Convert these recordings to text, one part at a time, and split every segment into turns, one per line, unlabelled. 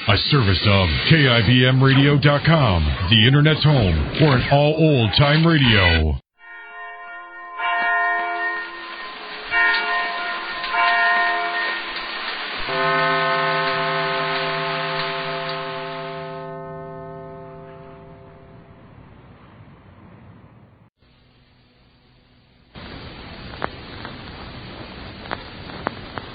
A service of KIBMradio.com, the Internet's home for an all old-time radio.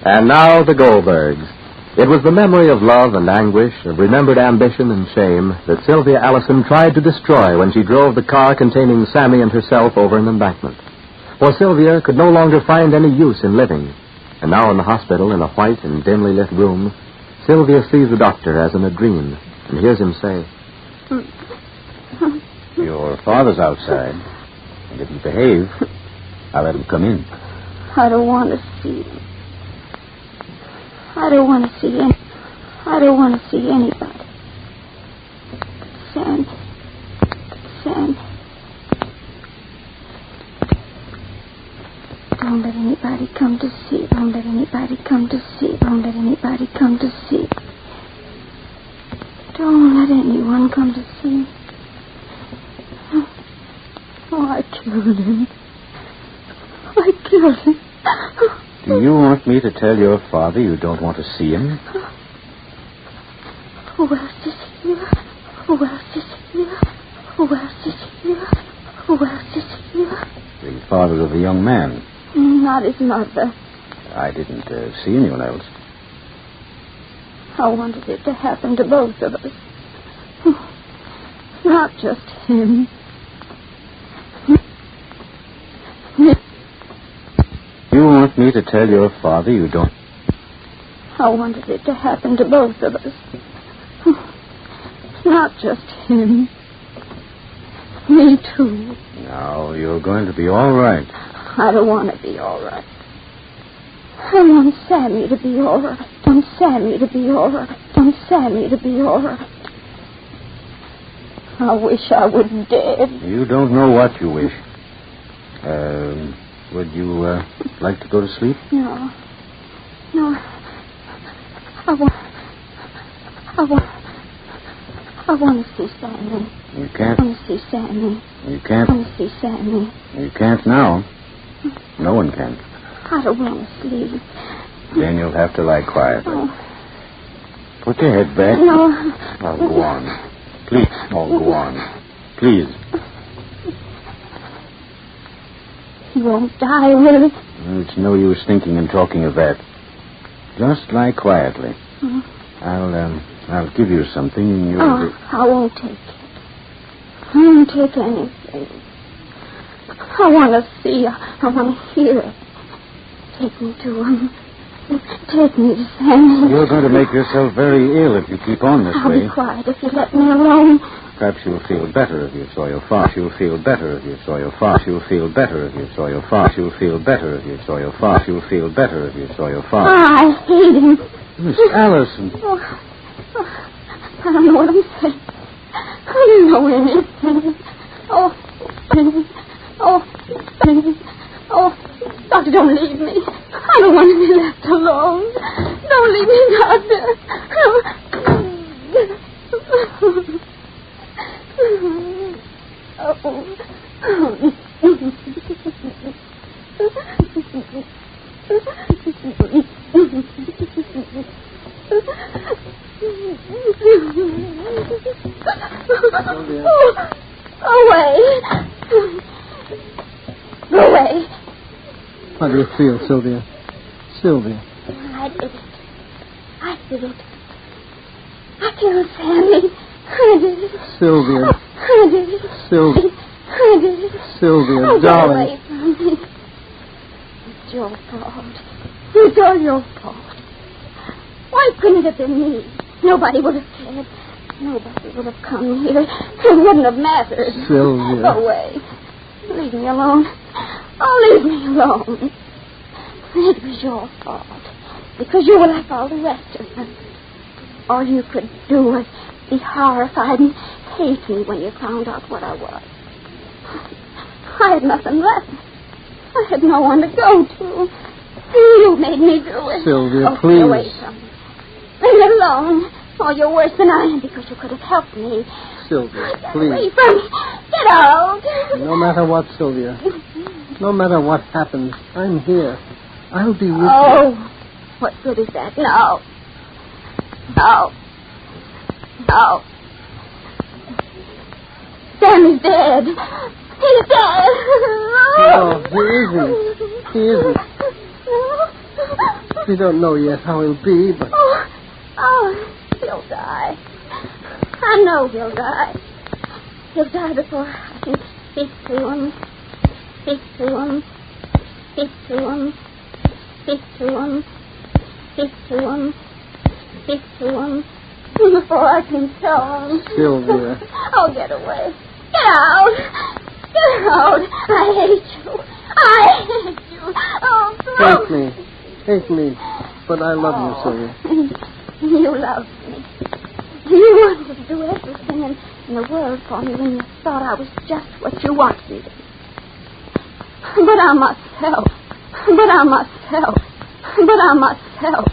And now the Goldbergs. It was the memory of love and anguish, of remembered ambition and shame, that Sylvia Allison tried to destroy when she drove the car containing Sammy and herself over an embankment. For Sylvia could no longer find any use in living. And now in the hospital, in a white and dimly lit room, Sylvia sees the doctor as in a dream and hears him say,
"Your father's outside. And if you behave, I'll let him come in."
I don't want to see him. I don't want to see anybody. Sam. Don't let anybody come to see. Don't let anybody come to see. Don't let anybody come to see. Don't let anyone come to see. Oh, I killed him.
Do you want me to tell your father you don't want to see him?
Who else is here?
The father of the young man.
Not his mother.
I didn't see anyone else.
I wanted it to happen to both of us. Not just him.
You want me to tell your father you don't...
I wanted it to happen to both of us. Not just him. Me too.
Now, you're going to be all right.
I don't want to be all right. I want Sammy to be all right. I wish I was dead.
You don't know what you wish. Would you like to go to sleep?
No. I want to see Sammy.
You can't.
I want to see Sammy.
You can't.
I want to see Sammy.
You can't now. No one can.
I don't want to sleep.
Then you'll have to lie quietly.
Oh.
Put your head back.
No.
I'll go on. Please. Oh, go on. Please.
He won't die, will he?
It's no use thinking and talking of that. Just lie quietly. I'll give you something and you'll...
I won't take it. I won't take anything. I want to see. I want to hear it. Take me to him. Take me to Sammy.
You're going to make yourself very ill if you keep on this way.
I'll be quiet if you let me alone.
Perhaps you'll feel better if you saw your father. You'll feel better if you saw your father. You'll feel better if you saw your father. You'll feel better if you saw your father. You'll feel better if you saw your father.
I hate him.
Miss Allison.
Oh, I don't know what I'm saying. I don't know anything. Oh, Doctor, don't leave me. I don't want to be left alone. Don't leave me, Doctor. Away. Go away.
How do you feel, Sylvia? Sylvia.
I did it. I killed Sammy. I did it.
Sylvia.
I did it.
Sylvia.
I did it.
Sylvia,
Get
darling.
away from me. It's your fault. It's all your fault. Why couldn't it have been me? Nobody would have cared. Nobody would have come here. It wouldn't have mattered.
Sylvia.
Go away. Leave me alone. Oh, leave me alone. It was your fault. Because you were like all the rest of them. All you could do was be horrified and hate me when you found out what I was. I had nothing left. I had no one to go to. You made me do it.
Sylvia,
Get
please.
away from me. Leave me alone. Oh, you're worse than I am because you could have helped me.
Sylvia,
Get
please.
away from me. Get out.
No matter what, Sylvia. No matter what happens, I'm here. I'll be with you.
Oh, what good is that? No. No. No. Sam is dead. He's dead.
No, he isn't. He isn't. We don't know yet how he'll be, but...
Oh, he'll die. I know he'll die. He'll die before I can speak to him. Speak to him. Speak to him. Speak to him. Speak to him. Speak to him. Before I can tell him.
Sylvia.
Oh, get away. Get out. Get out. I hate you. I hate you. Oh,
Take me. Take me. But I love you, Sylvia.
You love me. You wanted to do everything in the world for me when you thought I was just what you wanted me to be. But I must help. But I must help. But I must help.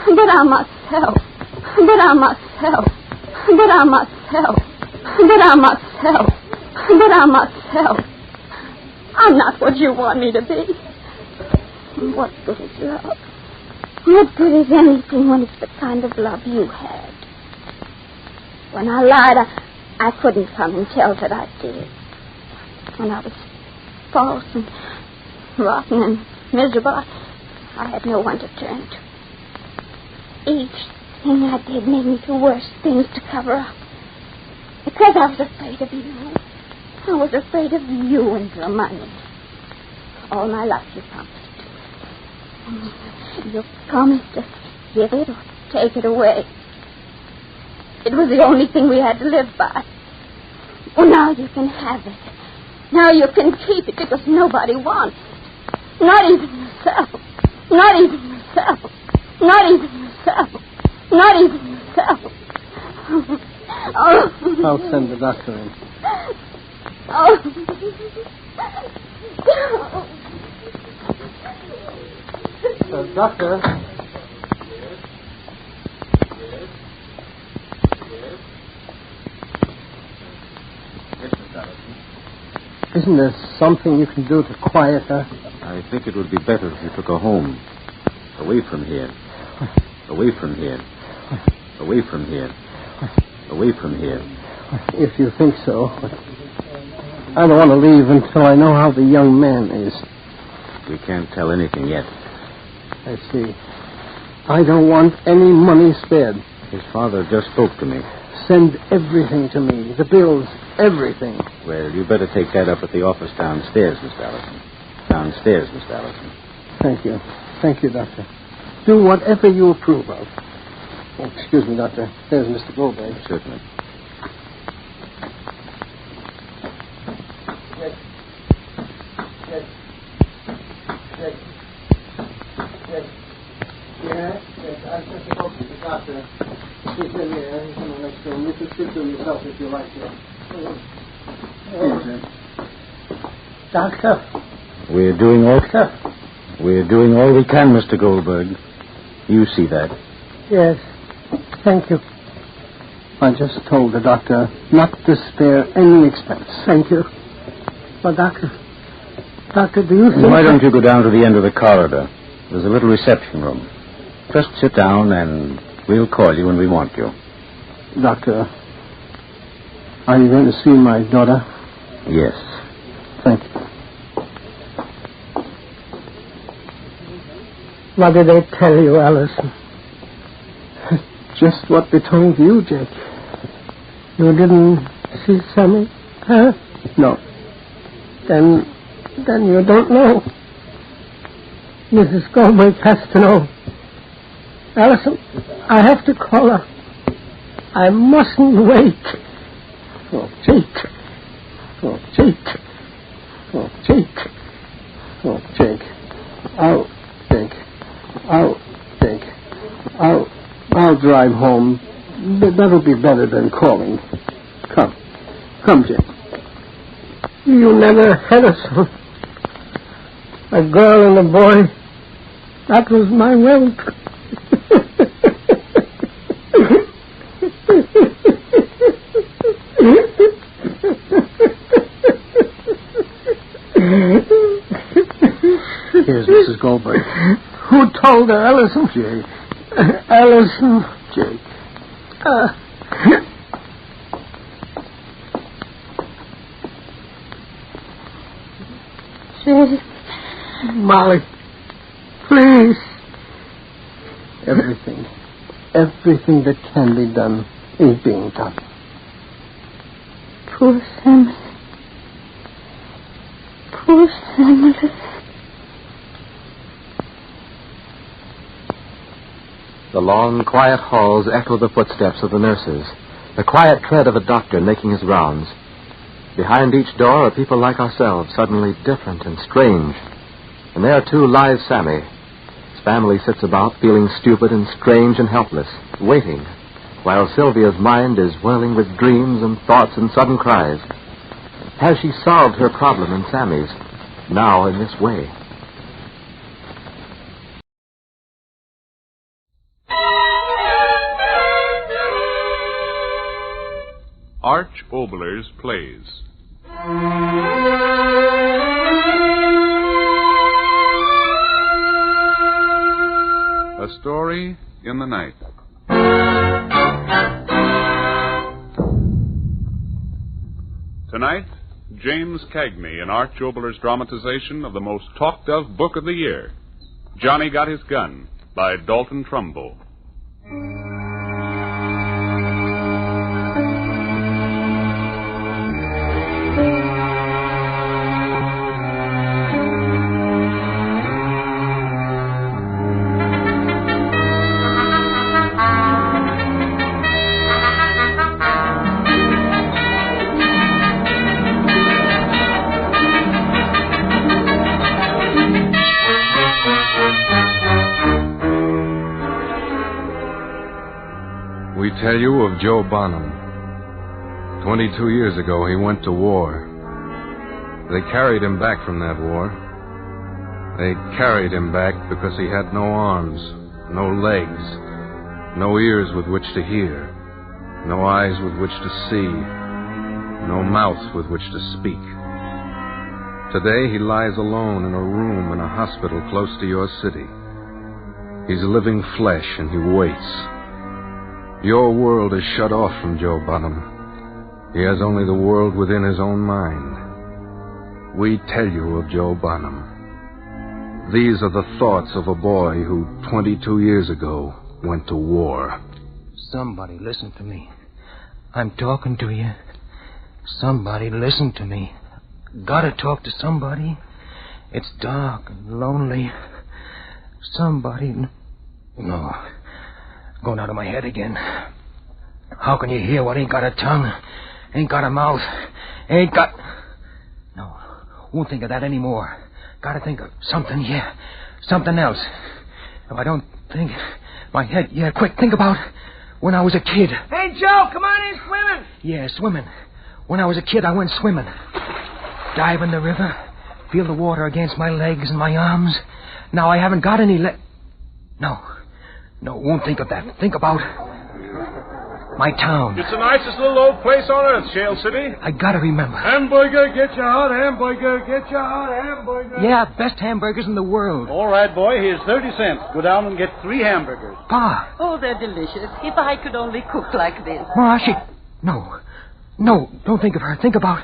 But I must help. But I must help. But I must help. But I must help. But I must help. I'm not what you want me to be. What good is love? What good is anything when it's the kind of love you had? When I lied, I couldn't come and tell that I did. When I was false and rotten and miserable, I had no one to turn to. Each thing I did made me do worse things to cover up. Because I was afraid of you. I was afraid of you and your money. All my life you promised. You promised to give it or take it away. It was the only thing we had to live by. Well, now you can have it. Now you can keep it because nobody wants it. Not even yourself. Not even yourself. Not even yourself. Not even yourself. Oh.
I'll send the doctor in.
Oh.
Doctor? Isn't there something you can do to quiet her?
I think it would be better if you took her home. Away from here. Away from here. Away from here. Away from here.
If you think so. But I don't want to leave until I know how the young man is.
We can't tell anything yet.
I see. I don't want any money spared.
His father just spoke to me.
Send everything to me. The bills, everything.
Well, you better take that up at the office downstairs, Mr. Allison. Downstairs, Mr. Allison.
Thank you. Thank you, Doctor. Do whatever you approve of. Oh, excuse me, Doctor. There's Mr. Goldbergs.
Certainly.
Yes, I just spoke to the doctor. He's in there. He's in the next room. You can speak to him yourself if you like to. Doctor?
We're doing all we can, Mr. Goldberg. You see that.
Yes. Thank you. I just told the doctor not to spare any expense. Thank you. Well, Doctor, do you think...
Why don't you go down to the end of the corridor? There's a little reception room. Just sit down and we'll call you when we want you.
Doctor, are you going to see my daughter?
Yes.
Thank you. What did they tell you, Allison? Just what they told you, Jake. You didn't see Sammy? Huh? No. Then you don't know. Mrs. Goldberg has to know. Allison, I have to call her. I mustn't wait. Oh, Jake. Oh, Jake. Oh, Jake. Oh, Jake. Oh, Jake. Oh, Jake. I'll drive home. That'll be better than calling. Come, Jake. You never had a son. A girl and a boy. That was my wealth. Mrs. Goldberg. Who told her? Allison?
Jake.
Allison.
Jake.
Jake.
Molly, please. Everything that can be done is being done.
Poor Samuel. Poor Samuel.
The long, quiet halls echo the footsteps of the nurses, the quiet tread of a doctor making his rounds. Behind each door are people like ourselves, suddenly different and strange. And there, too, lies Sammy. His family sits about, feeling stupid and strange and helpless, waiting, while Sylvia's mind is whirling with dreams and thoughts and sudden cries. Has she solved her problem and Sammy's, now in this way?
Arch Oboler's Plays. A Story in the Night. Tonight, James Cagney in Arch Oboler's dramatization of the most talked-of book of the year, Johnny Got His Gun, by Dalton Trumbull.
We tell you of Joe Bonham. 22 years ago, he went to war. They carried him back from that war. They carried him back because he had no arms, no legs, no ears with which to hear, no eyes with which to see, no mouth with which to speak. Today, he lies alone in a room in a hospital close to your city. He's living flesh, and he waits. Your world is shut off from Joe Bonham. He has only the world within his own mind. We tell you of Joe Bonham. These are the thoughts of a boy who 22 years ago went to war.
Somebody listen to me. I'm talking to you. Somebody listen to me. Gotta talk to somebody. It's dark and lonely. Somebody... No. Going out of my head again. How can you hear what ain't got a tongue, ain't got a mouth, ain't got... No, won't think of that anymore. Gotta think of something, yeah, something else. If I don't think, my head, yeah, quick, think about when I was a kid.
Hey, Joe, come on in swimming.
Yeah, swimming. When I was a kid, I went swimming. Dive in the river, feel the water against my legs and my arms. Now I haven't got any No, won't think of that. Think about my town.
It's the nicest little old place on earth, Shale City.
I gotta remember.
Hamburger, get your hot hamburger, get your hot hamburger.
Yeah, best hamburgers in the world.
All right, boy, here's 30 cents. Go down and get 3 hamburgers.
Pa.
Oh, they're delicious. If I could only cook like this.
Ma, No, don't think of her. Think about...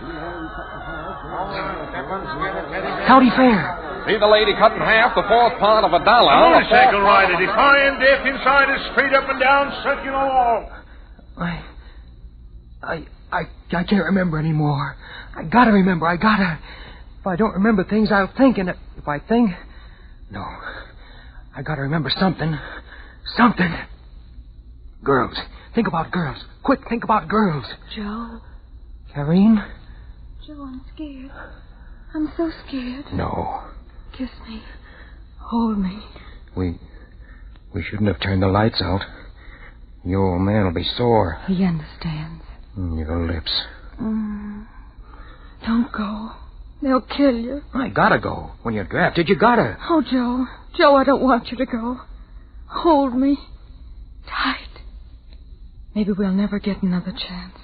County Fair.
See the lady cut in half, the fourth part of $1.
Motorcycle rider, defying death inside a straight up and down circular wall.
I can't remember anymore. I gotta remember. If I don't remember things, I'll think, and if I think... No. I gotta remember something. Something. Girls. Think about girls. Quick, think about girls.
Joe.
Karine?
Joe, I'm scared. I'm so scared.
No.
Kiss me. Hold me.
We shouldn't have turned the lights out. Your old man will be sore.
He understands.
Your lips.
Don't go. They'll kill you.
I gotta go. When you're drafted, you gotta.
Oh, Joe. Joe, I don't want you to go. Hold me. Tight. Maybe we'll never get another chance.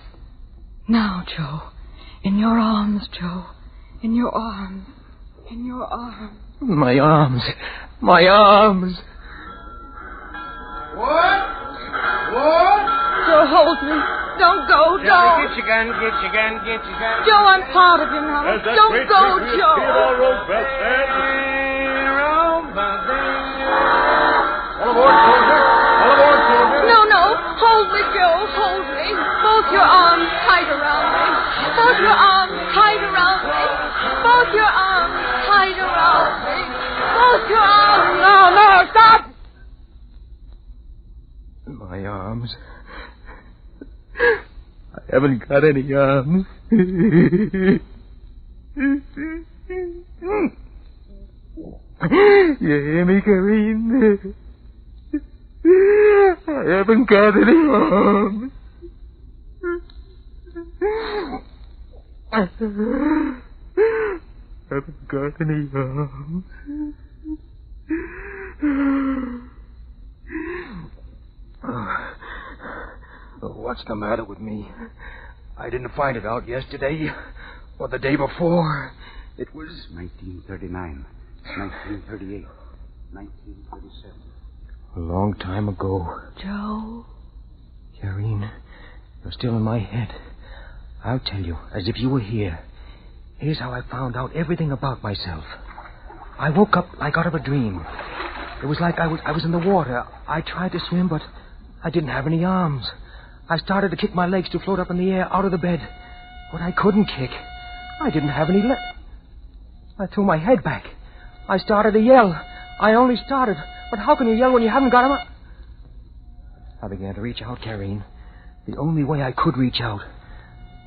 Now, Joe. In your arms, Joe. In your arms. In your arms.
My arms. My arms.
What?
Joe, hold me. Don't go, Joe.
Get your gun.
Joe, I'm proud of you now. Don't go, Joe.
Theodore Roosevelt said. All aboard, soldier.
No. Hold me, Joe. Hold me. Both your arms tight around me. Both your arms tight around me. Both your arms tight around me. Both your arms. No, stop!
My arms. I haven't got any arms. You hear me, Karine? I haven't got any arms. I haven't got any arms. What's the matter with me? I didn't find it out yesterday or the day before. It was
1939, 1938, 1937.
a long time ago.
Joe.
Karine, you're still in my head. I'll tell you, as if you were here. Here's how I found out everything about myself. I woke up like out of a dream. It was like I was in the water. I tried to swim, but I didn't have any arms. I started to kick my legs to float up in the air out of the bed, but I couldn't kick. I didn't have any legs. I threw my head back. I started to yell. I only started. But how can you yell when you haven't got 'em? I began to reach out, Karine. The only way I could reach out,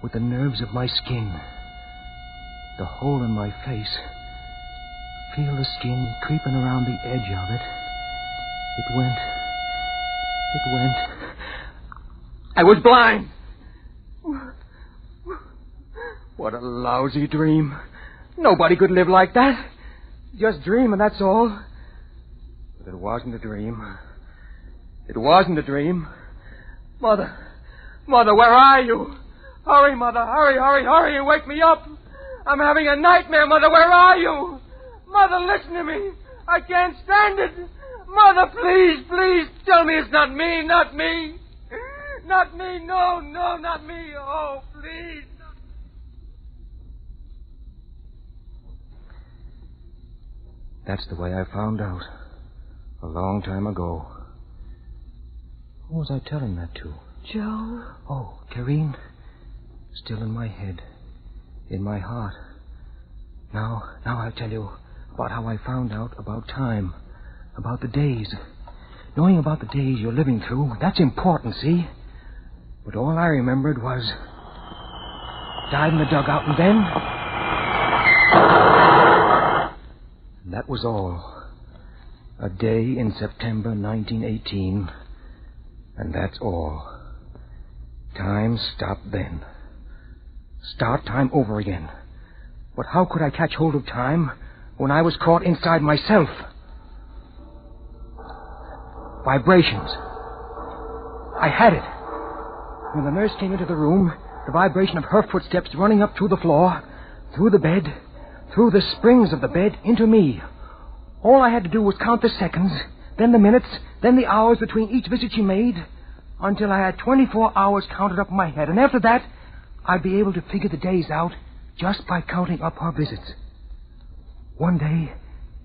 with the nerves of my skin. The hole in my face. Feel the skin creeping around the edge of it. It went. I was blind. What a lousy dream. Nobody could live like that. Just dream, and that's all. But it wasn't a dream. It wasn't a dream. Mother, where are you? Hurry, Mother, hurry, and wake me up. I'm having a nightmare, Mother, where are you? Mother, listen to me. I can't stand it. Mother, please, tell me it's not me. Not me, no, not me. Oh, please. That's the way I found out. A long time ago. Who was I telling that to?
Joe.
Oh, Karine. Still in my head. In my heart. Now I'll tell you about how I found out about time. About the days. Knowing about the days you're living through, that's important, see? But all I remembered was... died in the dugout, and then... that was all. A day in September 1918, and that's all. Time stopped then. Start time over again. But how could I catch hold of time when I was caught inside myself? Vibrations. I had it. When the nurse came into the room, the vibration of her footsteps running up through the floor, through the bed, through the springs of the bed, into me. All I had to do was count the seconds, then the minutes, then the hours between each visit she made, until I had 24 hours counted up in my head. And after that, I'd be able to figure the days out just by counting up her visits. One day,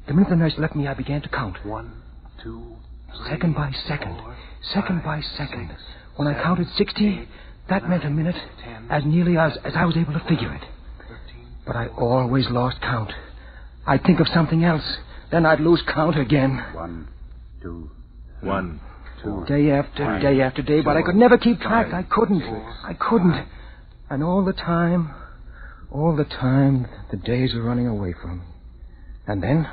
the minute the nurse left me, I began to count.
1, 2, 3,
second by second,
4,
second
5,
by second.
6,
When I counted 60,
8,
that meant a minute,
10,
as nearly as I was able to figure it.
13,
But I always lost count. I'd think of something else, then I'd lose count again.
1, 2,
1, 2.
Day after day after day, but I could never keep track. I couldn't. And all the time, the days were running away from me. And then,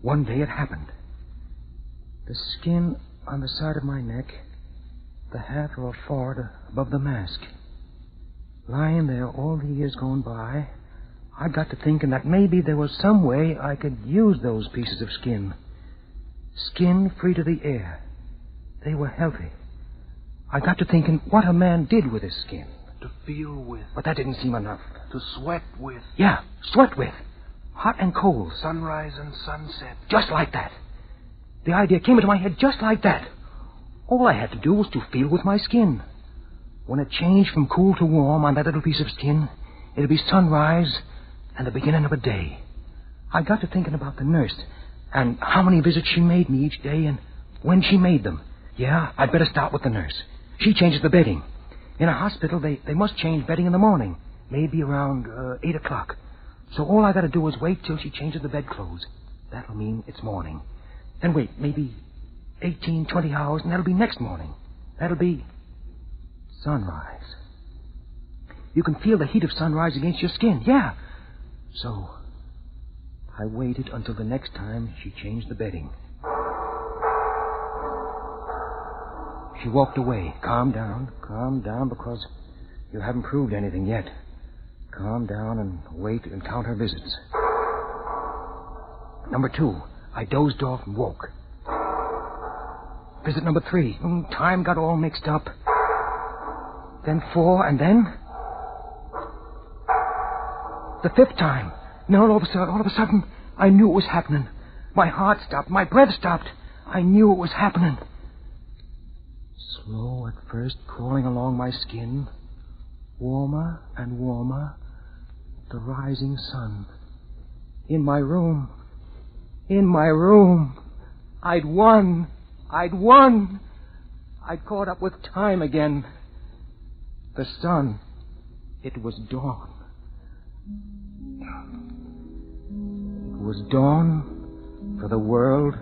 one day it happened. The skin on the side of my neck, the half of a forehead above the mask. Lying there all the years gone by, I got to thinking that maybe there was some way I could use those pieces of skin. Skin free to the air. They were healthy. I got to thinking what a man did with his skin.
to feel with,
But that didn't seem enough.
to sweat with.
Yeah, sweat with. Hot and cold.
Sunrise and sunset.
Just like that. The idea came into my head just like that. All I had to do was to feel with my skin. When it changed from cool to warm on that little piece of skin, it'd be sunrise and the beginning of a day. I got to thinking about the nurse and how many visits she made me each day and when she made them. Yeah, I'd better start with the nurse. She changes the bedding. In a hospital, they must change bedding in the morning, maybe around 8 o'clock. So all I got to do is wait till she changes the bedclothes. That'll mean it's morning. Then wait, maybe 18, 20 hours, and that'll be next morning. That'll be sunrise. You can feel the heat of sunrise against your skin, yeah. So I waited until the next time she changed the bedding. She walked away. Calm down, because you haven't proved anything yet. Calm down and wait and count her visits. Number 2, I dozed off and woke. Visit number 3, time got all mixed up. Then 4, and then the 5th time. Now all of a sudden, I knew it was happening. My heart stopped, my breath stopped. I knew it was happening. Slow at first, crawling along my skin, warmer and warmer, the rising sun. In my room. I'd won. I'd caught up with time again. The sun. It was dawn. It was dawn for the world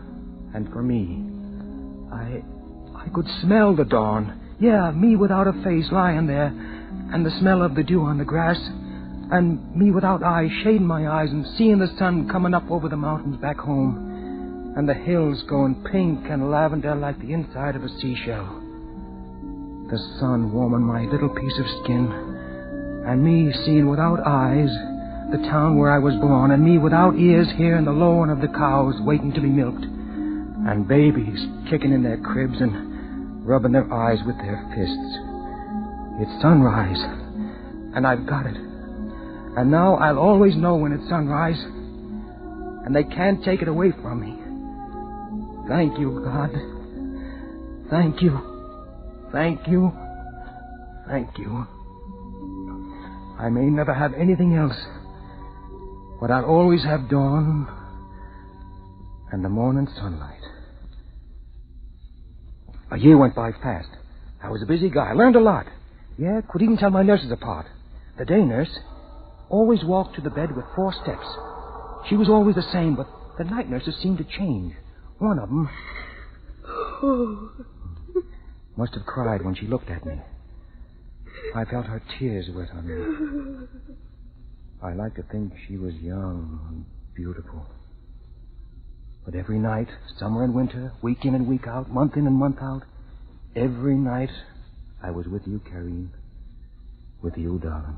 and for me. I could smell the dawn. Yeah, me without a face lying there, and the smell of the dew on the grass, and me without eyes, shading my eyes and seeing the sun coming up over the mountains back home, and the hills going pink and lavender like the inside of a seashell. The sun warming my little piece of skin, and me seeing without eyes the town where I was born, and me without ears hearing the lowing of the cows waiting to be milked, and babies kicking in their cribs and rubbing their eyes with their fists. It's sunrise, and I've got it. And now I'll always know when it's sunrise, and they can't take it away from me. Thank you, God. Thank you. Thank you. Thank you. I may never have anything else, but I'll always have dawn and the morning sunlight. A year went by fast. I was a busy guy. Learned a lot. Yeah, could even tell my nurses apart. The day nurse always walked to the bed with 4 steps. She was always the same, but the night nurses seemed to change. One of them must have cried when she looked at me. I felt her tears wet on me. I like to think she was young and beautiful. But every night, summer and winter, week in and week out, month in and month out, every night I was with you, Karine. With you, darling.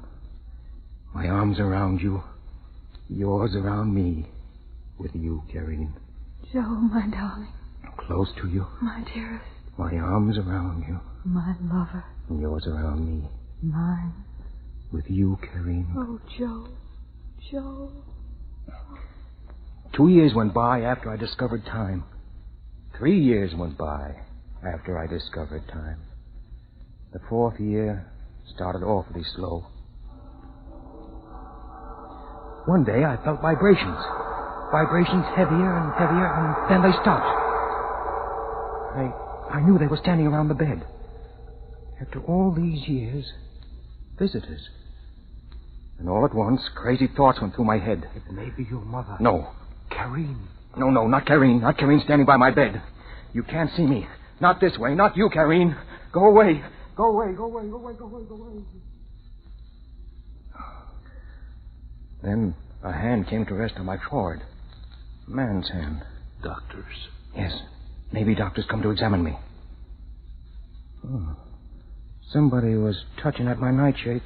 My arms around you, yours around me. With you, Karine.
Joe, my darling.
Close to you.
My dearest.
My arms around you.
My lover.
And yours around me.
Mine.
With you, Karine.
Oh, Joe. Joe.
2 years went by after I discovered time. 3 years went by after I discovered time. The 4th year started awfully slow. One day I felt vibrations. Vibrations heavier and heavier, and then they stopped. I knew they were standing around the bed. After all these years, visitors. And all at once, crazy thoughts went through my head.
It may be your mother.
No.
Karine.
No, not Karine. Not Karine standing by my bed. You can't see me. Not this way. Not you, Karine. Go away. Go away. Go away. Go away. Go away. Go away. Then a hand came to rest on my forehead. A man's hand.
Doctors.
Yes. Maybe doctors come to examine me. Oh. Somebody was touching at my nightshirt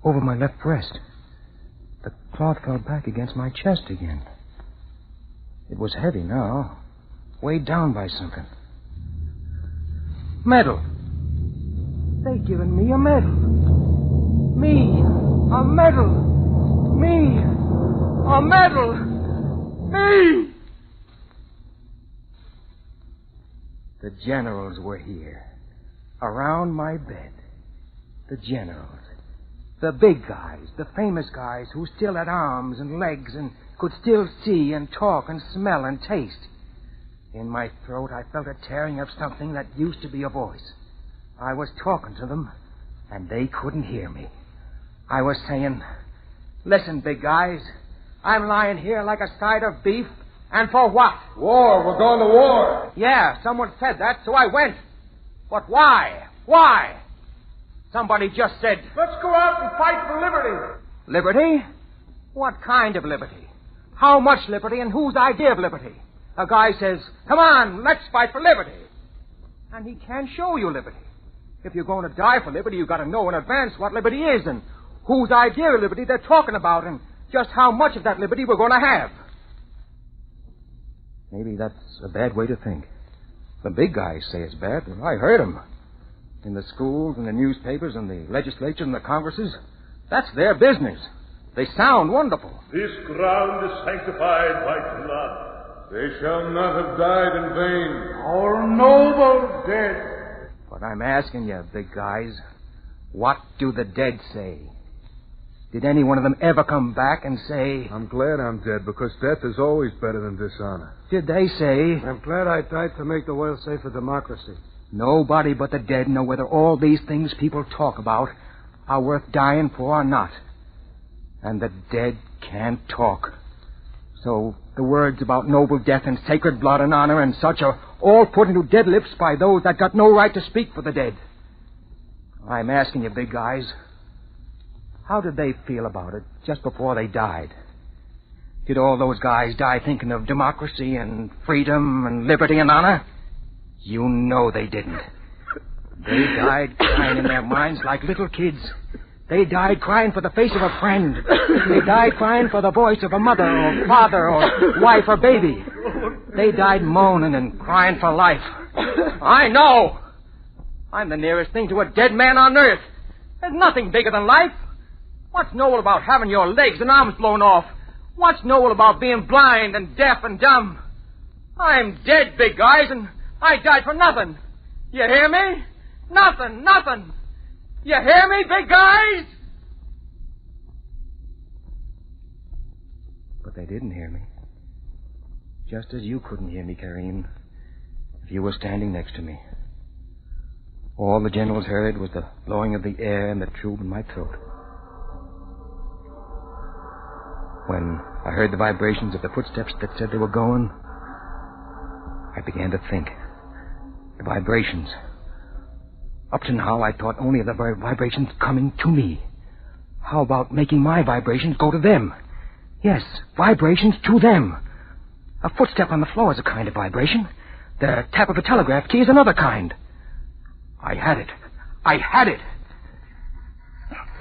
over my left breast. The cloth fell back against my chest again. It was heavy now, weighed down by something. Medal. They given me a medal. Me, a medal. Me, A medal! Me! The generals were here, around my bed. The generals. The big guys, the famous guys who still had arms and legs and could still see and talk and smell and taste. In my throat, I felt a tearing of something that used to be a voice. I was talking to them, and they couldn't hear me. I was saying, listen, big guys, I'm lying here like a side of beef, and for what?
War. We're going to war.
Yeah, someone said that, so I went. But why? Why? Somebody just said,
let's go out and fight for liberty.
Liberty? What kind of liberty? How much liberty and whose idea of liberty? A guy says, come on, let's fight for liberty. And he can't show you liberty. If you're going to die for liberty, you've got to know in advance what liberty is and whose idea of liberty they're talking about and just how much of that liberty we're going to have. Maybe that's a bad way to think. The big guys say it's bad, and I heard them. In the schools and the newspapers and the legislature and the congresses, that's their business. They sound wonderful.
This ground is sanctified by blood.
They shall not have died in vain.
Our noble dead.
But I'm asking you, big guys, what do the dead say? Did any one of them ever come back and say...
I'm glad I'm dead, because death is always better than dishonor.
Did they say...
I'm glad I died to make the world safe for democracy.
Nobody but the dead know whether all these things people talk about are worth dying for or not. And the dead can't talk. So the words about noble death and sacred blood and honor and such are all put into dead lips by those that got no right to speak for the dead. I'm asking you, big guys, how did they feel about it just before they died? Did all those guys die thinking of democracy and freedom and liberty and honor? You know they didn't. They died crying in their minds like little kids. They died crying for the face of a friend. They died crying for the voice of a mother or father or wife or baby. They died moaning and crying for life. I know. I'm the nearest thing to a dead man on earth. There's nothing bigger than life. What's noble about having your legs and arms blown off? What's noble about being blind and deaf and dumb? I'm dead, big guys, and I died for nothing. You hear me? Nothing. You hear me, big guys? But they didn't hear me. Just as you couldn't hear me, Kareem, if you were standing next to me. All the generals heard was the blowing of the air and the tube in my throat. When I heard the vibrations of the footsteps that said they were going, I began to think. The vibrations. Up to now, I thought only of the vibrations coming to me. How about making my vibrations go to them? Yes, vibrations to them. A footstep on the floor is a kind of vibration. The tap of a telegraph key is another kind. I had it.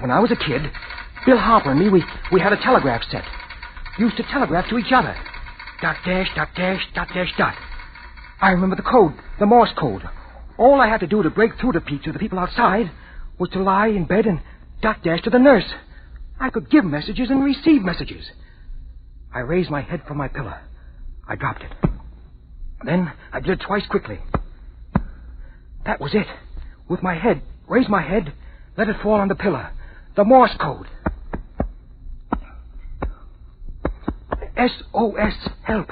When I was a kid, Bill Harper and me, we had a telegraph set. Used to telegraph to each other. Dot dash, dot dash, dot dash, dot. I remember the code, the Morse code. All I had to do to break through to the people outside was to lie in bed and dot dash to the nurse. I could give messages and receive messages. I raised my head from my pillow. I dropped it. Then I did it twice quickly. That was it. With my head, raised my head, let it fall on the pillow. The Morse code. SOS, help.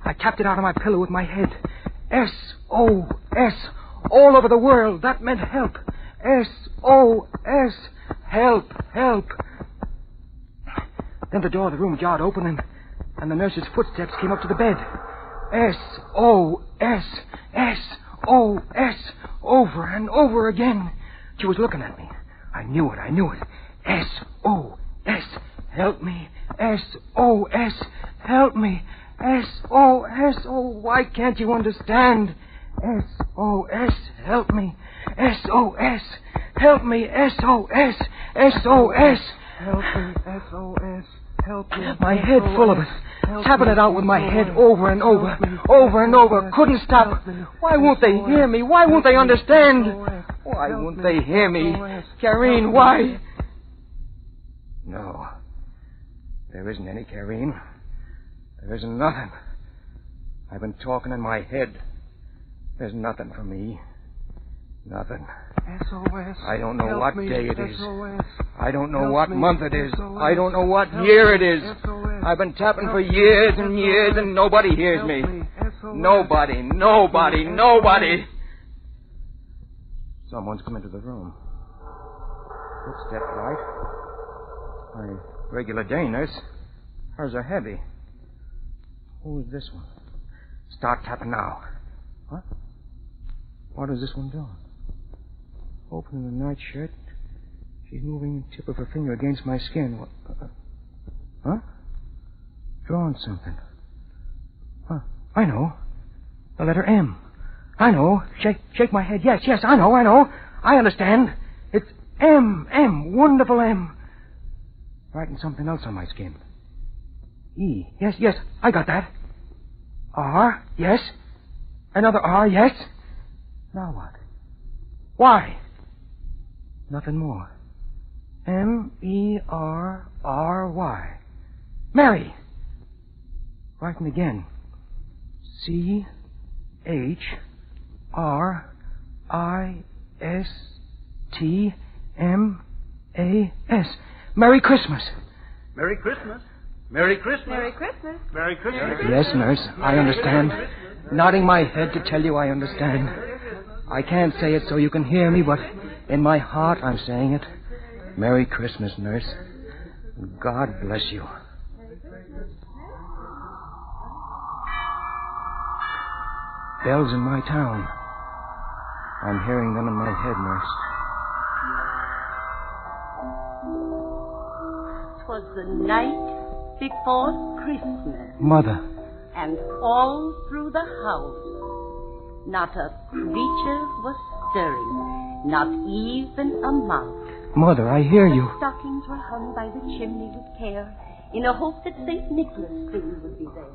I tapped it out of my pillow with my head. SOS. All over the world, that meant help. SOS. Help. Then the door of the room jarred open and the nurse's footsteps came up to the bed. SOS. SOS. Over and over again. She was looking at me. I knew it. SOS. Help me. SOS. Help me. SOS. Oh, why can't you understand? SOS. Help me. SOS. Help me. SOS. SOS. Help me. SOS. Help me. My head full of it. Tapping it out with my head over and over. Over and over. Couldn't stop. Why won't they hear me? Why won't they understand? Why won't they hear me? Karine, why? No. There isn't any, Karine. There isn't nothing. I've been talking in my head. There's nothing for me. Nothing.
SOS.
I don't know
Help
what
me.
day it is.
SOS.
I don't know
Help
what
me.
month it is.
SOS.
I don't know what
Help
year
me.
it is.
SOS.
I've been tapping
Help
for
me.
years and
SOS.
years, and nobody hears
Help
me.
SOS.
Nobody, nobody,
SOS.
nobody. Someone's come into the room. Footstep light. My regular day, nurse. Hers are heavy. Who is this one? Start tapping now. What? What is this one doing? Opening the nightshirt. She's moving the tip of her finger against my skin. What? Huh? Drawing something. Huh. I know. The letter M. I know. Shake my head. Yes, I know. I understand. It's M. Wonderful M. Writing something else on my skin. E. Yes, I got that. R. Yes. Another R. Yes. Now what? Y. Nothing more. M-E-R-R-Y. Mary. Writing again. C-H-R-I-S-T-M-A-S. Merry Christmas.
Merry Christmas. Merry Christmas.
Merry Christmas.
Merry Christmas.
Yes, nurse, I understand. Nodding my head to tell you I understand. I can't say it so you can hear me, but in my heart I'm saying it. Merry Christmas, nurse. God bless you. Bells in my town. I'm hearing them in my head, nurse.
'Twas the night before Christmas.
Mother.
And all through the house, not a creature was stirring, not even a mouse.
Mother, I hear you.
The stockings were hung by the chimney with care, in a hope that St. Nicholas soon would be there.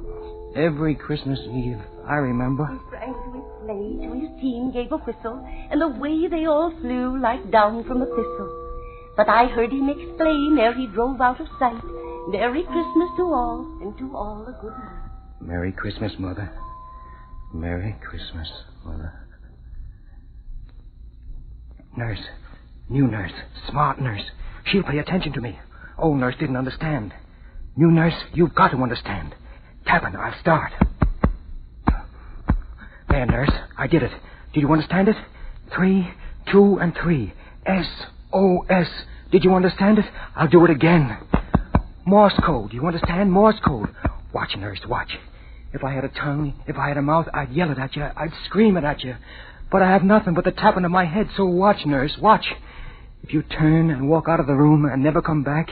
Every Christmas Eve, I remember.
He sprang to his sleigh, to his team gave a whistle, and away they all flew like down from a thistle. But I heard him explain ere he drove out of sight, Merry Christmas to all, and to all a good night.
Merry Christmas, Mother. Merry Christmas, Mother. Nurse. New nurse. Smart nurse. She'll pay attention to me. Old nurse didn't understand. New nurse, you've got to understand. Tapping, I'll start. There, nurse. I did it. Did you understand it? 3, 2, and 3. S-O-S. Did you understand it? I'll do it again. Morse code. You understand? Morse code. Watch, nurse, watch. If I had a tongue, if I had a mouth, I'd yell it at you. I'd scream it at you. But I have nothing but the tapping of my head, so watch, nurse, watch. If you turn and walk out of the room and never come back,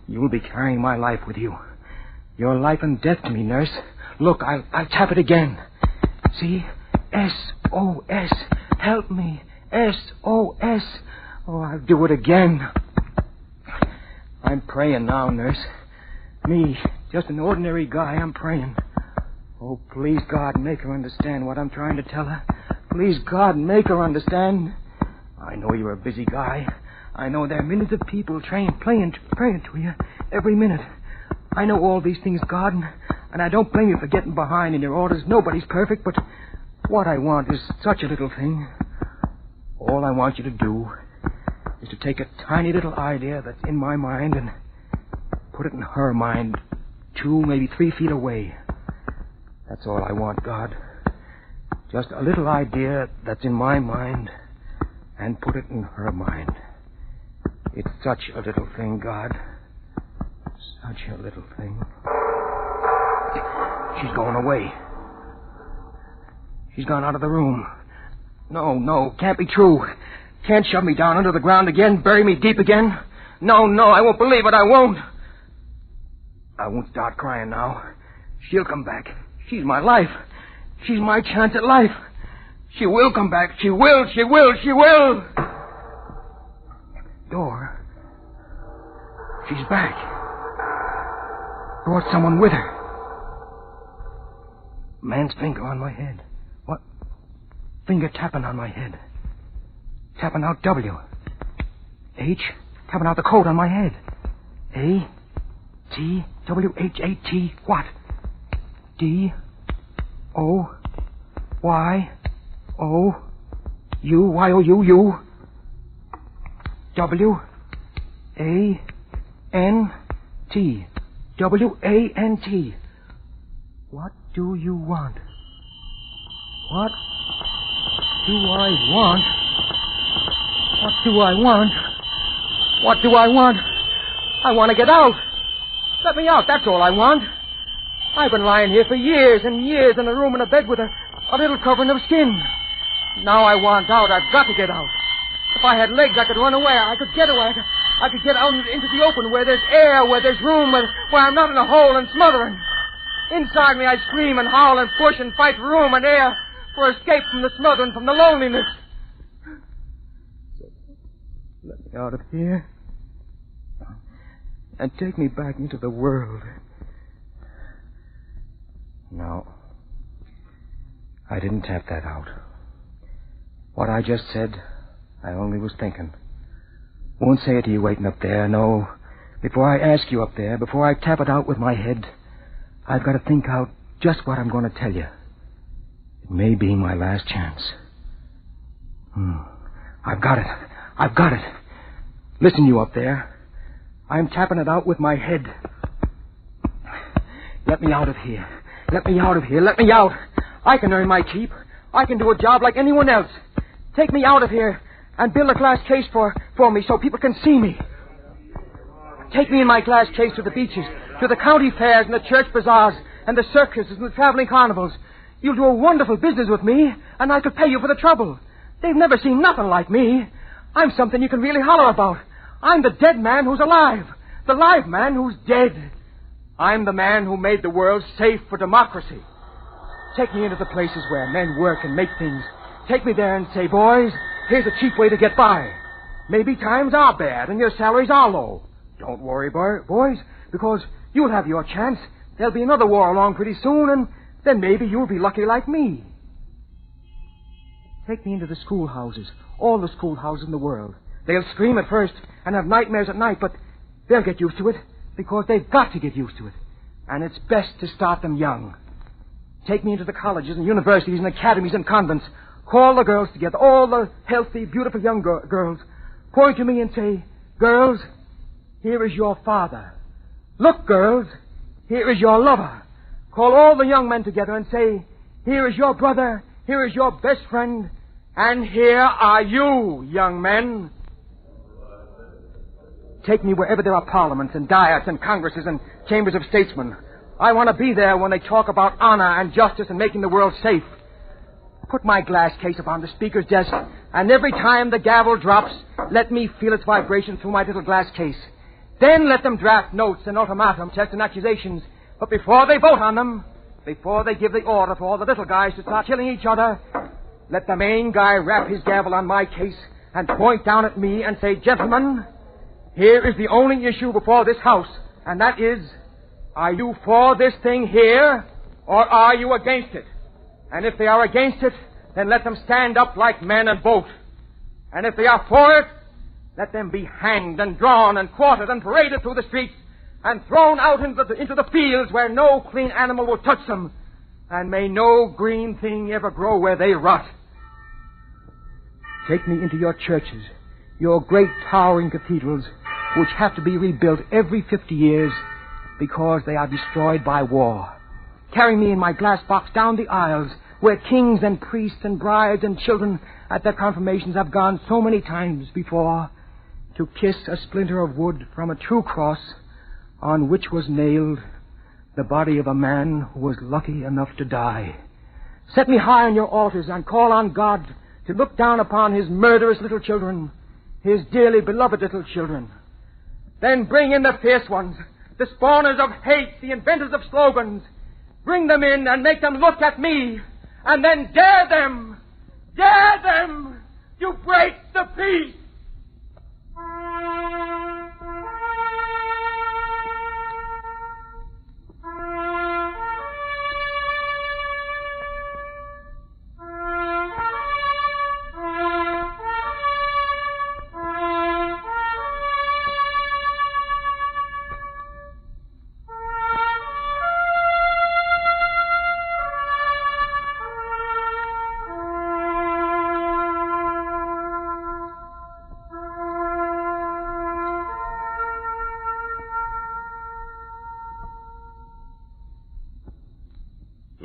you'll be carrying my life with you. You're life and death to me, nurse. Look, I'll tap it again. See? S-O-S. Help me. S-O-S. Oh, I'll do it again. I'm praying now, nurse. Me, just an ordinary guy, I'm praying. Oh, please, God, make her understand what I'm trying to tell her. Please, God, make her understand. I know you're a busy guy. I know there are millions of people praying to you every minute. I know all these things, God, and I don't blame you for getting behind in your orders. Nobody's perfect, but what I want is such a little thing. All I want you to do is to take a tiny little idea that's in my mind and put it in her mind 2, maybe 3 feet away. That's all I want, God. Just a little idea that's in my mind and put it in her mind. It's such a little thing, God. Such a little thing. She's going away. She's gone out of the room. No, can't be true. Can't shove me down under the ground again, bury me deep again. No, I won't believe it, I won't. I won't start crying now. She'll come back. She's my life. She's my chance at life. She will come back. She will. Door. She's back. Brought someone with her. Man's finger on my head. What? Finger tapping on my head. Tapping out W. H. Tapping out the code on my head. A. T-W-H-A-T, what? D-O-Y-O-U-Y-O-U-U W-A-N-T W-A-N-T. What do you want? What do I want? What do I want? What do I want? I want to get out. Let me out, that's all I want. I've been lying here for years and years in a room in a bed with a little covering of skin. Now I want out. I've got to get out. If I had legs, I could run away. I could get away. I could get out into the open where there's air, where there's room, where I'm not in a hole and smothering. Inside me, I scream and howl and push and fight for room and air, for escape from the smothering, from the loneliness. Let me out of here and take me back into the world. No, I didn't tap that out. What I just said, I only was thinking. Won't say it to you waiting up there, no. Before I ask you up there, before I tap it out with my head, I've got to think out just what I'm going to tell you. It may be my last chance. I've got it. I've got it. Listen, you up there. I'm tapping it out with my head. Let me out of here. Let me out of here. Let me out. I can earn my keep. I can do a job like anyone else. Take me out of here and build a glass case for me so people can see me. Take me in my glass case to the beaches, to the county fairs and the church bazaars and the circuses and the traveling carnivals. You'll do a wonderful business with me, and I could pay you for the trouble. They've never seen nothing like me. I'm something you can really holler about. I'm the dead man who's alive. The live man who's dead. I'm the man who made the world safe for democracy. Take me into the places where men work and make things. Take me there and say, boys, here's a cheap way to get by. Maybe times are bad and your salaries are low. Don't worry, boys, because you'll have your chance. There'll be another war along pretty soon, and then maybe you'll be lucky like me. Take me into the schoolhouses, all the schoolhouses in the world. They'll scream at first and have nightmares at night, but they'll get used to it because they've got to get used to it. And it's best to start them young. Take me into the colleges and universities and academies and convents. Call the girls together, all the healthy, beautiful young girls. Point to me and say, girls, here is your father. Look, girls, here is your lover. Call all the young men together and say, here is your brother, here is your best friend, and here are you, young men. Take me wherever there are parliaments and diets and congresses and chambers of statesmen. I want to be there when they talk about honor and justice and making the world safe. Put my glass case upon the speaker's desk, and every time the gavel drops, let me feel its vibration through my little glass case. Then let them draft notes and ultimatums, tests and accusations. But before they vote on them, before they give the order for all the little guys to start killing each other, let the main guy rap his gavel on my case and point down at me and say, gentlemen, here is the only issue before this House, and that is, are you for this thing here, or are you against it? And if they are against it, then let them stand up like men and vote. And if they are for it, let them be hanged and drawn and quartered and paraded through the streets and thrown out into the fields where no clean animal will touch them, and may no green thing ever grow where they rot. Take me into your churches, your great towering cathedrals, which have to be rebuilt every 50 years because they are destroyed by war. Carry me in my glass box down the aisles where kings and priests and brides and children at their confirmations have gone so many times before to kiss a splinter of wood from a true cross on which was nailed the body of a man who was lucky enough to die. Set me high on your altars and call on God to look down upon his murderous little children, his dearly beloved little children. Then bring in the fierce ones, the spawners of hate, the inventors of slogans. Bring them in and make them look at me, and then dare them to break the peace.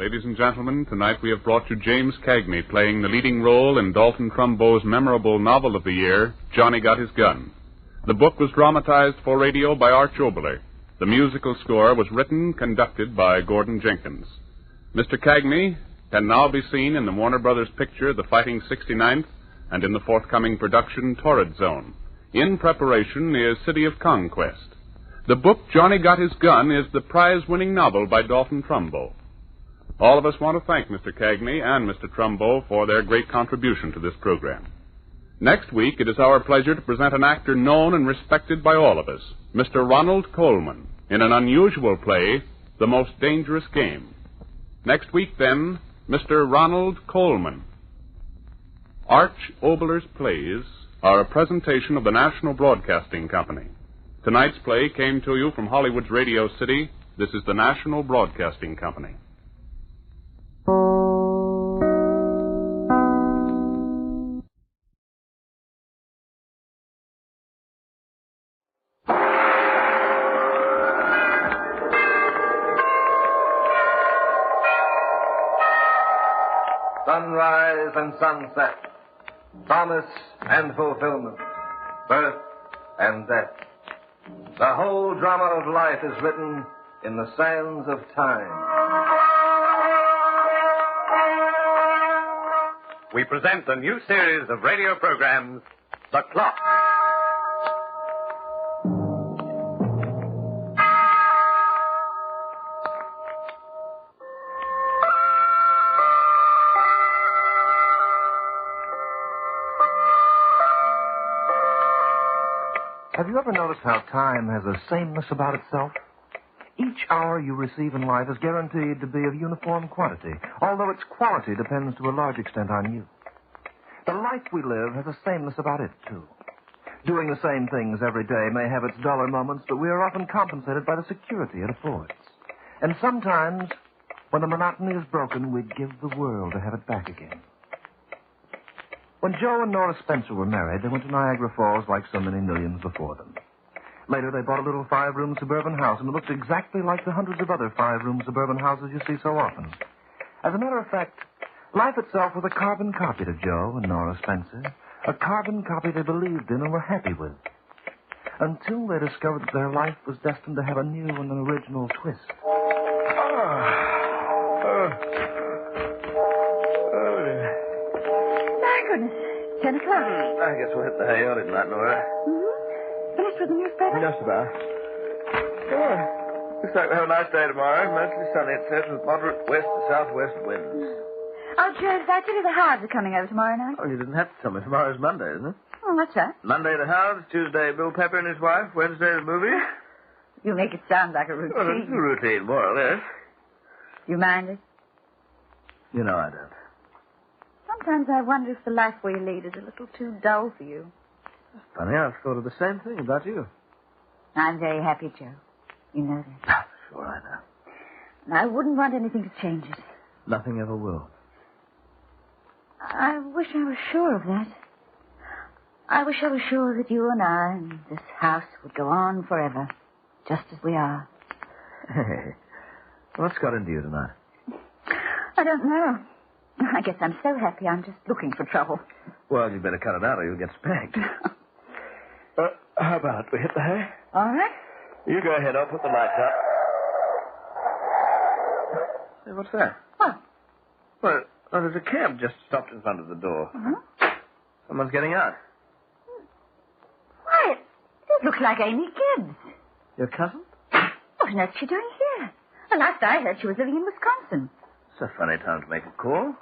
Ladies and gentlemen, tonight we have brought you James Cagney playing the leading role in Dalton Trumbo's memorable novel of the year, Johnny Got His Gun. The book was dramatized for radio by Arch Oboler. The musical score was written, conducted by Gordon Jenkins. Mr. Cagney can now be seen in the Warner Brothers picture The Fighting 69th and in the forthcoming production Torrid Zone. In preparation is City of Conquest. The book Johnny Got His Gun is the prize-winning novel by Dalton Trumbo. All of us want to thank Mr. Cagney and Mr. Trumbo for their great contribution to this program. Next week, it is our pleasure to present an actor known and respected by all of us, Mr. Ronald Colman, in an unusual play, The Most Dangerous Game. Next week, then, Mr. Ronald Colman. Arch Oboler's plays are a presentation of the National Broadcasting Company. Tonight's play came to you from Hollywood's Radio City. This is the National Broadcasting Company.
Sunrise and sunset, promise and fulfillment, birth and death. The whole drama of life is written in the sands of time.
We present a new series of radio programs, The Clock.
Have you ever noticed how time has a sameness about itself? Each hour you receive in life is guaranteed to be of uniform quantity, although its quality depends to a large extent on you. The life we live has a sameness about it, too. Doing the same things every day may have its duller moments, but we are often compensated by the security it affords. And sometimes, when the monotony is broken, we'd give the world to have it back again. When Joe and Nora Spencer were married, they went to Niagara Falls like so many millions before them. Later, they bought a little 5-room suburban house, and it looked exactly like the hundreds of other 5-room suburban houses you see so often. As a matter of fact, life itself was a carbon copy to Joe and Nora Spencer, a carbon copy they believed in and were happy with, until they discovered that their life was destined to have a new and an original twist.
My goodness, 10 o'clock.
I guess we'll hit the hay early tonight, Nora.
Finished with the newspaper?
Just about. Oh, looks like we'll have a nice day tomorrow. Mostly sunny, it says, with moderate west to southwest winds.
Oh, Joe, did I tell you the Howards are coming over tomorrow night?
Oh, you didn't have to tell me. Tomorrow's Monday, isn't it?
Oh, what's that?
Monday the Howards, Tuesday Bill Pepper and his wife, Wednesday the movie.
You make it sound like a routine.
Well, it's a routine, more or less.
You mind it?
You know I don't.
Sometimes I wonder if the life we lead is a little too dull for you.
Funny, I've thought of the same thing about you.
I'm very happy, Joe. You know that.
Sure, I know.
And I wouldn't want anything to change it.
Nothing ever will.
I wish I was sure of that. I wish I was sure that you and I and this house would go on forever, just as we are.
Hey, what's got into you tonight?
I don't know. I guess I'm so happy I'm just looking for trouble.
Well, you'd better cut it out or you'll get spanked. How about we hit the hay?
All right.
You go ahead. I'll put the lights up. Hey, what's that?
What?
Well, there's a cab just stopped in front of the door.
Uh-huh.
Someone's getting out.
Why, it looks like Amy Gibbs.
Your cousin?
What on earth's she doing here? The last I heard, she was living in Wisconsin.
It's a funny time to make a call.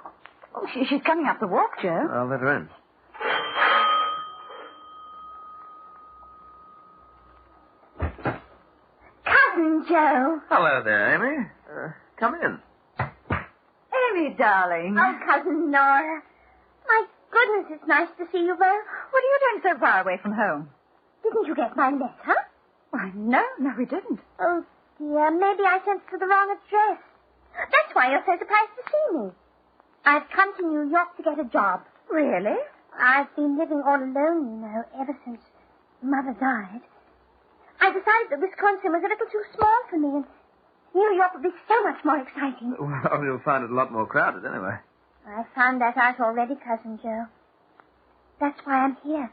Oh, she's coming up the walk, Joe.
I'll let her in.
Cousin Joe.
Hello there, Amy. Come in.
Amy, darling.
Oh, Cousin Nora. My goodness, it's nice to see you both.
What are you doing so far away from home?
Didn't you get my letter?
Why, no, we didn't.
Oh, dear, maybe I sent it to the wrong address. That's why you're so surprised to see me. I've come to New York to get a job.
Really?
I've been living all alone, ever since Mother died. I decided that Wisconsin was a little too small for me, New York will be so much more exciting.
Well, you'll find it a lot more crowded anyway.
I found that out already, Cousin Joe. That's why I'm here.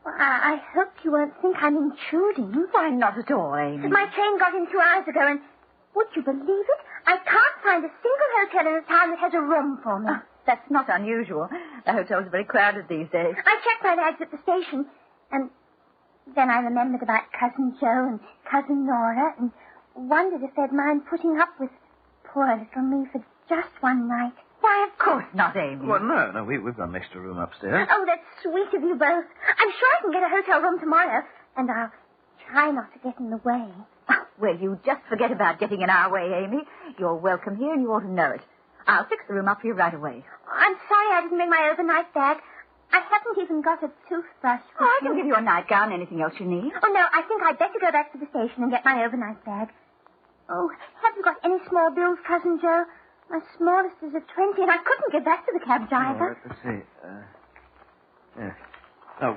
Well, I hope you won't think I'm intruding.
Why, not at all, Amy.
My train got in 2 hours ago, and would you believe it? I can't find a single hotel in the town that has a room for me.
Oh, that's not unusual. The hotels are very crowded these days.
I checked my bags at the station, and then I remembered about Cousin Joe and Cousin Nora, and wondered if they'd mind putting up with poor little me for just one night.
Why, of course not, Amy.
Well, no, we've got an extra room upstairs.
Oh, that's sweet of you both. I'm sure I can get a hotel room tomorrow, and I'll try not to get in the way.
Oh, well, you just forget about getting in our way, Amy. You're welcome here, and you ought to know it. I'll fix the room up for you right away.
I'm sorry I didn't bring my overnight bag. I haven't even got a toothbrush.
Oh, I can give you a nightgown, anything else you need.
Oh, no, I think I'd better go back to the station and get my overnight bag. Oh, have you got any small bills, Cousin Joe? My smallest is a 20, and I couldn't get back to the cab driver.
Oh, let's see. Yeah. Oh,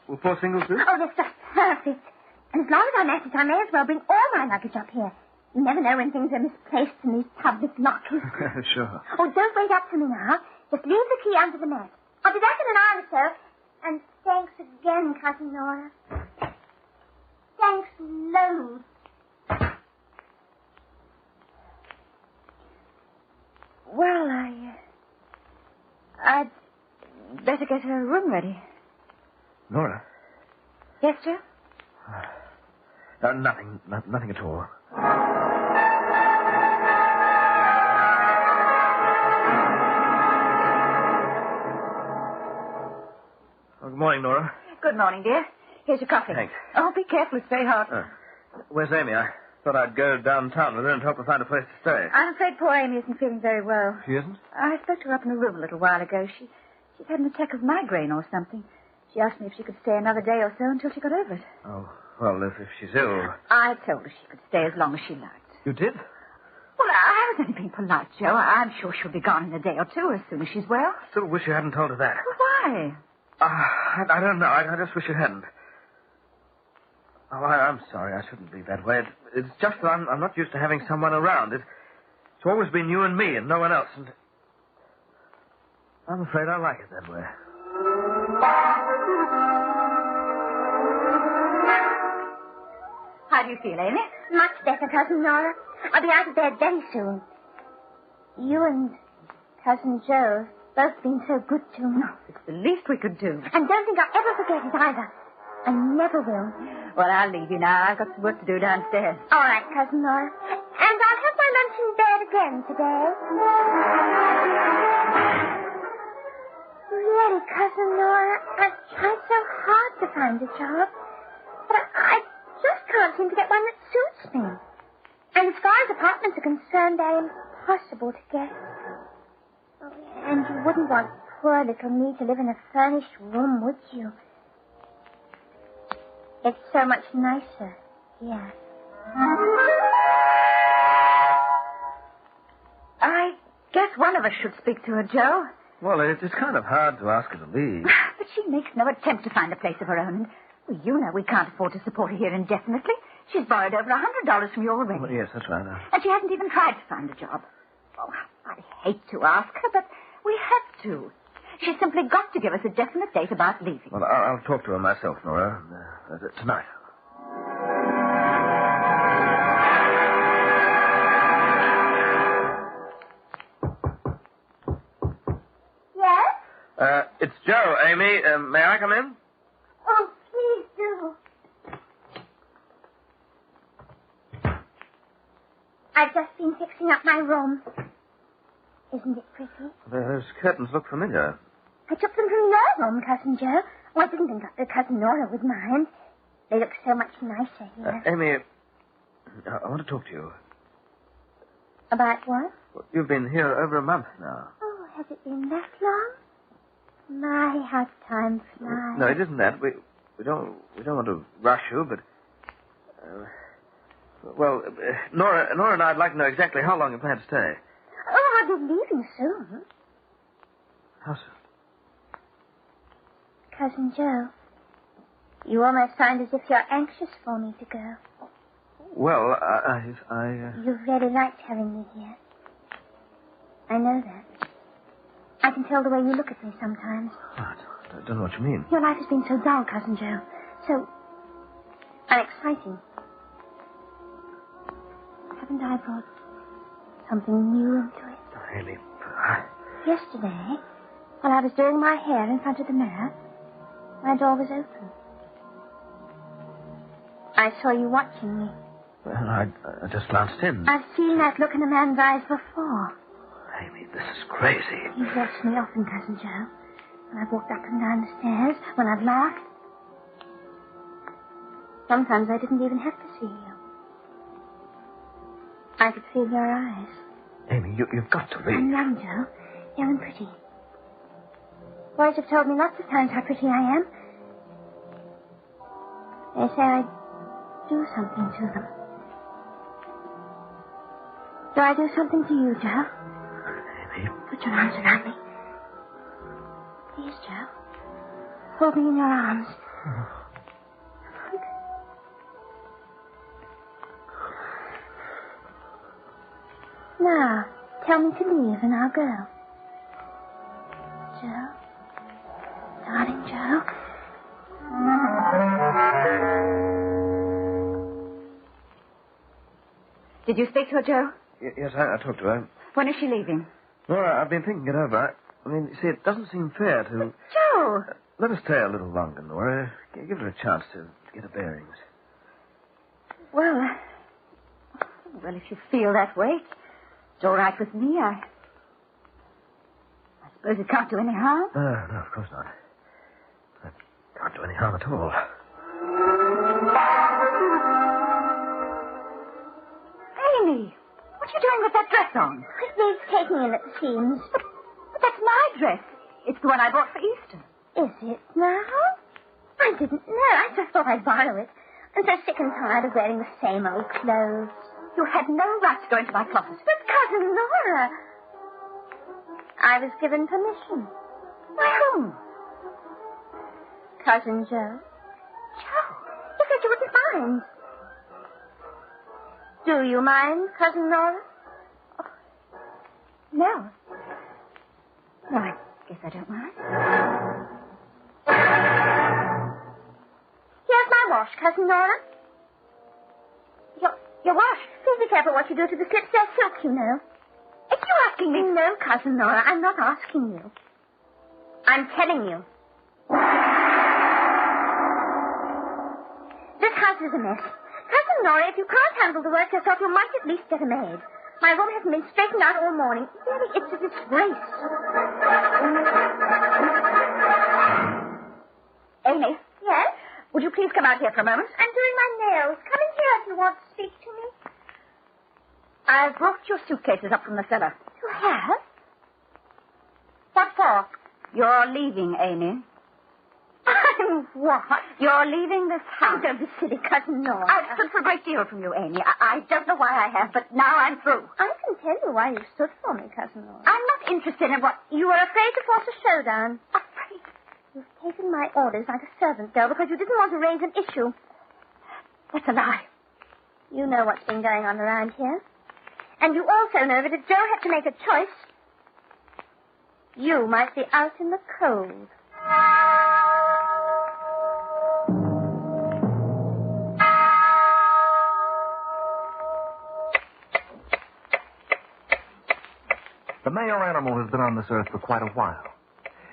will 4 singles do?
Oh, that's just perfect. And as long as I'm at it, I may as well bring all my luggage up here. You never know when things are misplaced in these public lockers.
Sure.
Oh, don't wait up for me now. Just leave the key under the mat. I'll be back in an hour or so. And thanks again, Cousin Nora. Thanks loads.
Well, I'd better get her room ready.
Nora?
Yes, Joe?
Nothing at all. Oh, good morning, Nora.
Good morning, dear. Here's your coffee.
Thanks.
Oh, be careful. It's very hot.
Where's Amy? I thought I'd go downtown with her and help her find a place to stay.
I'm afraid poor Amy isn't feeling very well.
She isn't?
I spoke to her up in her room a little while ago. She's had an attack of migraine or something. She asked me if she could stay another day or so until she got over it.
Oh, well, if she's ill...
I told her she could stay as long as she liked.
You did?
Well, I was only being polite, Joe. I'm sure she'll be gone in a day or two as soon as she's well.
Still wish you hadn't told her that.
Why?
I don't know. I just wish you hadn't. Oh, I'm sorry. I shouldn't be that way. It's just that I'm not used to having someone around. It's always been you and me and no one else. And I'm afraid I like it that way.
How do you feel, Amy?
Much better, Cousin Nora. I'll be out of bed very soon. You and Cousin Joe have both been so good to me.
It's the least we could do.
And don't think I'll ever forget it either. I never will.
Well, I'll leave you now. I've got some work to do downstairs.
All right, Cousin Nora. And I'll have my lunch in bed again today. Really, Cousin Nora, I've tried so hard to find a job. But I just can't seem to get one that suits me. And as far as apartments are concerned, they're impossible to get. Oh, and you wouldn't want poor little me to live in a furnished room, would you? It's so much nicer here.
I guess one of us should speak to her, Joe.
Well, it's kind of hard to ask her to leave.
But she makes no attempt to find a place of her own. And you know we can't afford to support her here indefinitely. She's borrowed over $100 from you already.
Well, yes, that's right.
And she hasn't even tried to find a job. Oh, I hate to ask her, but we have to. She's simply got to give us a definite date about leaving.
Well, I'll talk to her myself, Nora, tonight.
Yes?
It's Joe, Amy. May I come in?
Oh, please do. I've just been fixing up my room. Isn't it pretty?
Those curtains look familiar.
I took them from your room, Cousin Joe. Oh, I didn't think that Cousin Nora would mind. They look so much nicer here.
Amy, I want to talk to you.
About what?
Well, you've been here over a month now.
Oh, has it been that long? My, how time flies.
No, it isn't that. We don't want to rush you, but... Nora and I'd like to know exactly how long you plan to stay.
Oh, I'll be leaving soon.
How soon?
Cousin Joe, you almost sound as if you're anxious for me to go.
Well, I
You've really liked having me here. I know that. I can tell the way you look at me sometimes.
I don't know what you mean.
Your life has been so dull, Cousin Joe. So unexciting. Haven't I brought something new into it?
Really?
Yesterday, while I was doing my hair in front of the mirror, my door was open. I saw you watching me.
Well, I just glanced in.
I've seen that look in a man's eyes before.
Amy, this is crazy.
You've watched me often, Cousin Joe. When I've walked up and down the stairs, when I've laughed. Sometimes I didn't even have to see you. I could feel your eyes.
Amy, you've got to leave.
I'm young, Joe. Young and pretty. Boys have told me lots of times how pretty I am. They say I do something to them. Do I do something to you, Joe?
Amy.
Put your arms around me. Please, Joe. Hold me in your arms. Now, tell me to leave and I'll go. Joe? Darling Joe?
Did you speak to her, Joe?
Yes, I talked to her.
When is she leaving?
Well, I've been thinking it over. I mean, you see, it doesn't seem fair to...
Joe!
Let her stay a little longer, Nora. Give her a chance to get her bearings.
Well, if you feel that way, it's all right with me. I suppose it can't do any harm?
No, of course not. It can't do any harm at all.
Amy, what are you doing with that dress on?
They've taken in at the seams.
But that's my dress. It's the one I bought for Easter.
Is it now? I didn't know. I just thought I'd borrow it. I'm so sick and tired of wearing the same old clothes.
You had no right to go into my closet.
But Cousin Nora... I was given permission.
By whom?
Cousin Joe.
Joe?
You said you wouldn't mind. Do you mind, Cousin Nora?
Oh, no. No, I guess I don't mind.
Here's my wash, Cousin Nora.
Your wash?
Please be careful what you do to the slips. They're silk, you know.
If you asking me...
No, Cousin Nora, I'm not asking you. I'm telling you. This house is a mess. Cousin Nora, if you can't handle the work yourself, you might at least get a maid. My room hasn't been straightened out all morning. Really, it's a disgrace.
Amy?
Yes?
Would you please come out here for a moment?
I'm doing my nails. Come in here if you want to speak to me.
I've brought your suitcases up from the cellar.
You have?
What for? You're leaving, Amy.
I'm what?
You're leaving this house.
Don't be silly, Cousin Nora.
I've stood for a great deal from you, Amy. I don't know why I have, but now I'm through.
I can tell you why you stood for me, Cousin Nora.
I'm not interested in what...
You were afraid to force a showdown.
Afraid?
You've taken my orders like a servant girl because you didn't want to raise an issue.
That's a lie.
You know what's been going on around here. And you also know that if Joe had to make a choice, you might be out in the cold.
The male animal has been on this earth for quite a while.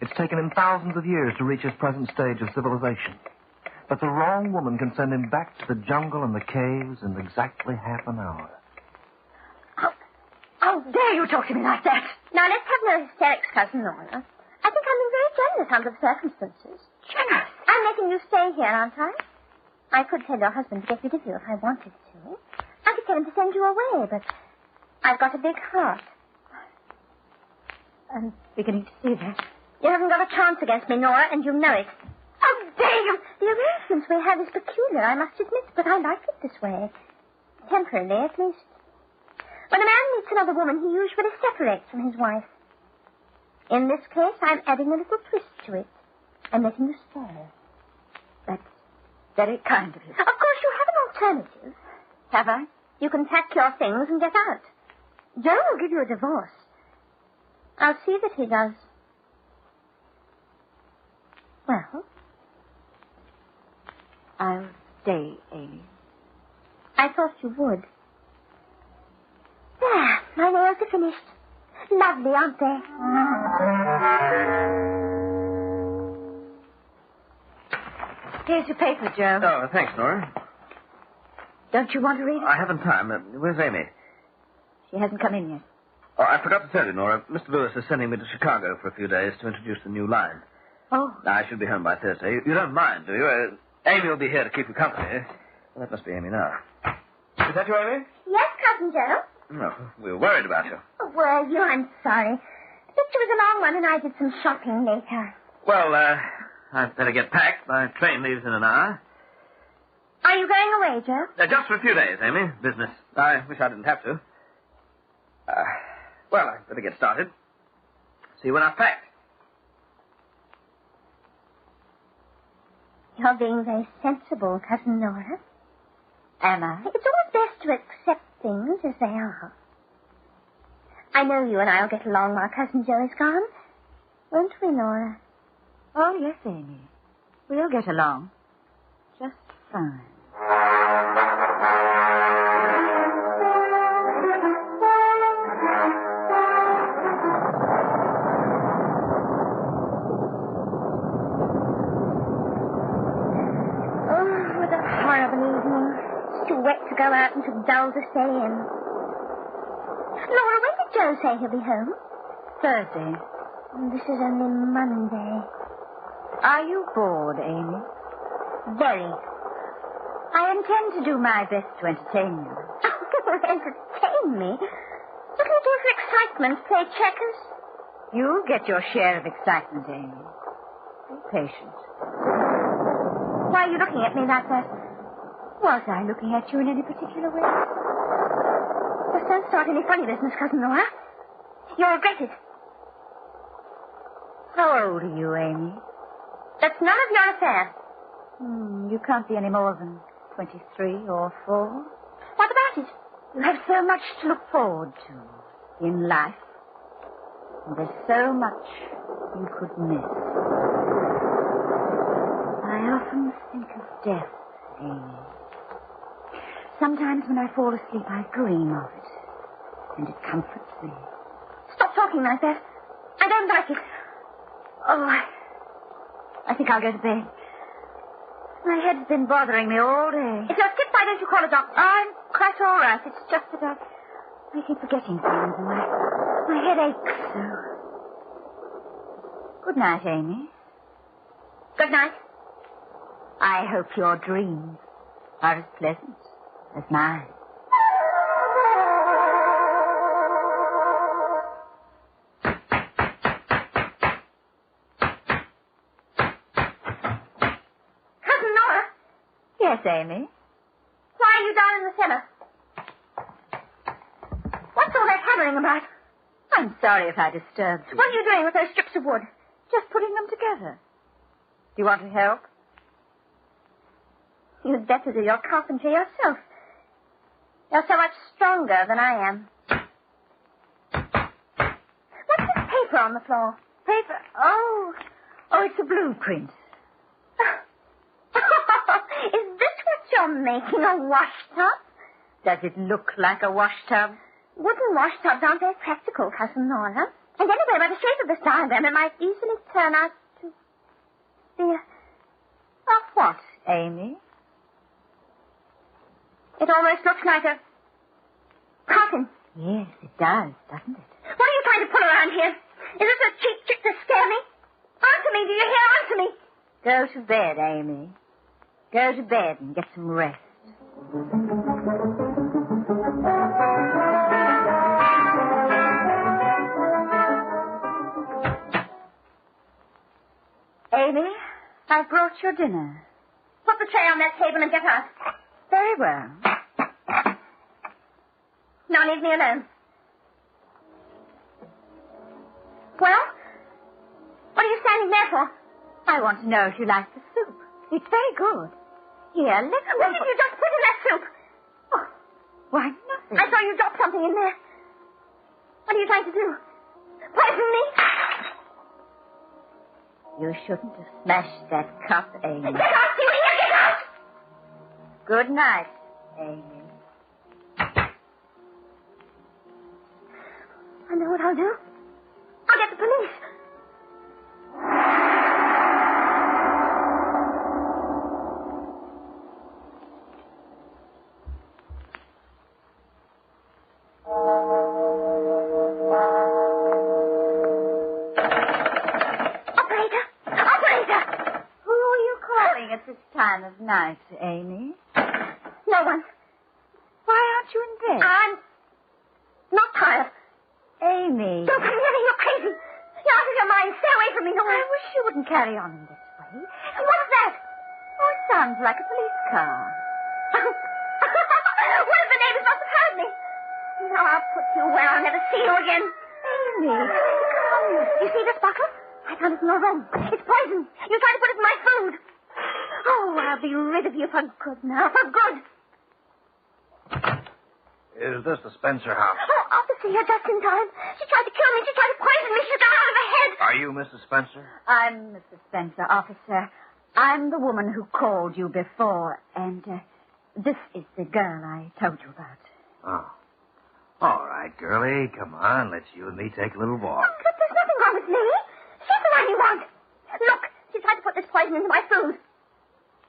It's taken him thousands of years to reach his present stage of civilization. But the wrong woman can send him back to the jungle and the caves in exactly half an hour.
How dare you talk to me like that?
Now, let's have no hysterics, Cousin Nora. I think I'm being very generous under the circumstances.
Generous?
I'm letting you stay here, aren't I? I could tell your husband to get rid of you if I wanted to. I could tell him to send you away, but I've got a big heart.
I'm beginning to see that.
You haven't got a chance against me, Nora, and you know it.
How dare you?
The arrangements we have is peculiar, I must admit, but I like it this way. Temporarily, at least. When a man meets another woman, he usually separates from his wife. In this case, I'm adding a little twist to it. I'm letting you stay.
That's very kind of you.
Of course, you have an alternative. Have I? You can pack your things and get out. Joe will give you a divorce. I'll see that he does. Well,
I'll stay, Amy.
I thought you would. There, my nails are finished. Lovely, aren't they?
Here's your paper, Joe.
Oh, thanks, Nora.
Don't you want to read it?
I haven't time. Where's Amy?
She hasn't come in yet.
Oh, I forgot to tell you, Nora. Mr. Lewis is sending me to Chicago for a few days to introduce the new line.
Oh.
I should be home by Thursday. You don't mind, do you? Amy will be here to keep you company. Well, that must be Amy now. Is that you, Amy?
Yes, Cousin Joe.
No, we were worried about you.
Oh, were you? I'm sorry. The picture was a long one, and I did some shopping later.
Well, I'd better get packed. My train leaves in an hour.
Are you going away, Joe?
Just for a few days, Amy. Business. I wish I didn't have to. Well, I'd better get started. See you when I've packed.
You're being very sensible, Cousin Nora.
Am I?
It's always best to accept things as they are. I know you and I'll get along while Cousin Joe is gone. Won't we, Nora?
Oh, yes, Amy. We'll get along. Just fine.
Go out and too dull to stay in. Laura, when did Joe say he'll be home?
Thursday.
This is only Monday.
Are you bored, Amy?
Very.
I intend to do my best to entertain you.
Entertain me? What can you do for excitement? Play checkers?
You'll get your share of excitement, Amy. Be patient.
Why are you looking at me like that?
Was I looking at you in any particular way?
Just don't start any funny business, Cousin Nora. You'll regret it.
How old are you, Amy?
That's none of your affair.
You can't be any more than 23 or 4.
What about it?
You have so much to look forward to in life. And there's so much you could miss. I often think of death, Amy. Sometimes when I fall asleep, I dream of it. And it comforts me.
Stop talking like that. I don't like it.
Oh, I think I'll go to bed. My head's been bothering me all day.
If you're sick, why don't you call a doctor?
I'm quite all right. It's just that I keep forgetting things and my head aches so. Good night, Amy.
Good night.
I hope your dreams are as pleasant as mine.
Cousin Nora?
Yes, Amy?
Why are you down in the cellar? What's all that hammering about?
I'm sorry if I disturbed you.
What are you doing with those strips of wood?
Just putting them together. Do you want to help?
You'd better do your carpentry yourself. You're so much stronger than I am. What's this paper on the floor?
Paper? Oh, it's a blueprint.
Is this what you're making, a washtub?
Does it look like a washtub?
Wooden washtubs aren't very practical, Cousin Nora. And anyway, by the shape of this diagram, it might easily turn out to be a
what, Amy?
It almost looks like a coffin.
Yes, it does, doesn't it?
What are you trying to pull around here? Is this a cheap trick to scare me? Answer me, do you hear? Answer me.
Go to bed, Amy. Go to bed and get some rest. Amy, I've brought your dinner.
Put the tray on that table and get out.
Very well.
Now leave me alone. Well? What are you standing there for?
I want to know if you like the soup. It's very good. Here, let's...
What did you just put in that soup? Oh,
Why, nothing.
I saw you drop something in there. What are you trying to do? Poison me?
You shouldn't have smashed that cup, Amy.
Get out, you here! Get out!
Good night, Amy.
I know what I'll do. I'll get the police.
Time of night, Amy.
No one.
Why aren't you in bed?
I'm not tired.
Amy.
Don't come near me. You're crazy. You're out of your mind. Stay away from me, Nora.
I wish you wouldn't carry on in this way.
What's that?
Oh, it sounds like a police car.
One of the neighbors must have heard me. Now I'll put you where I'll never see you again.
Amy.
You see this bottle? I found it in your room. It's poison. You tried to put it in my food. Oh, I'll be rid of you for good now, for good.
Is this the Spencer house?
Oh, officer, you're just in time. She tried to kill me. She tried to poison me. She's got out of her head.
Are you Mrs. Spencer?
I'm Mrs. Spencer, officer. I'm the woman who called you before, and this is the girl I told you about.
Oh. All right, girlie, come on. Let's you and me take a little walk.
But there's nothing wrong with me. She's the one you want. Look, she tried to put this poison into my food.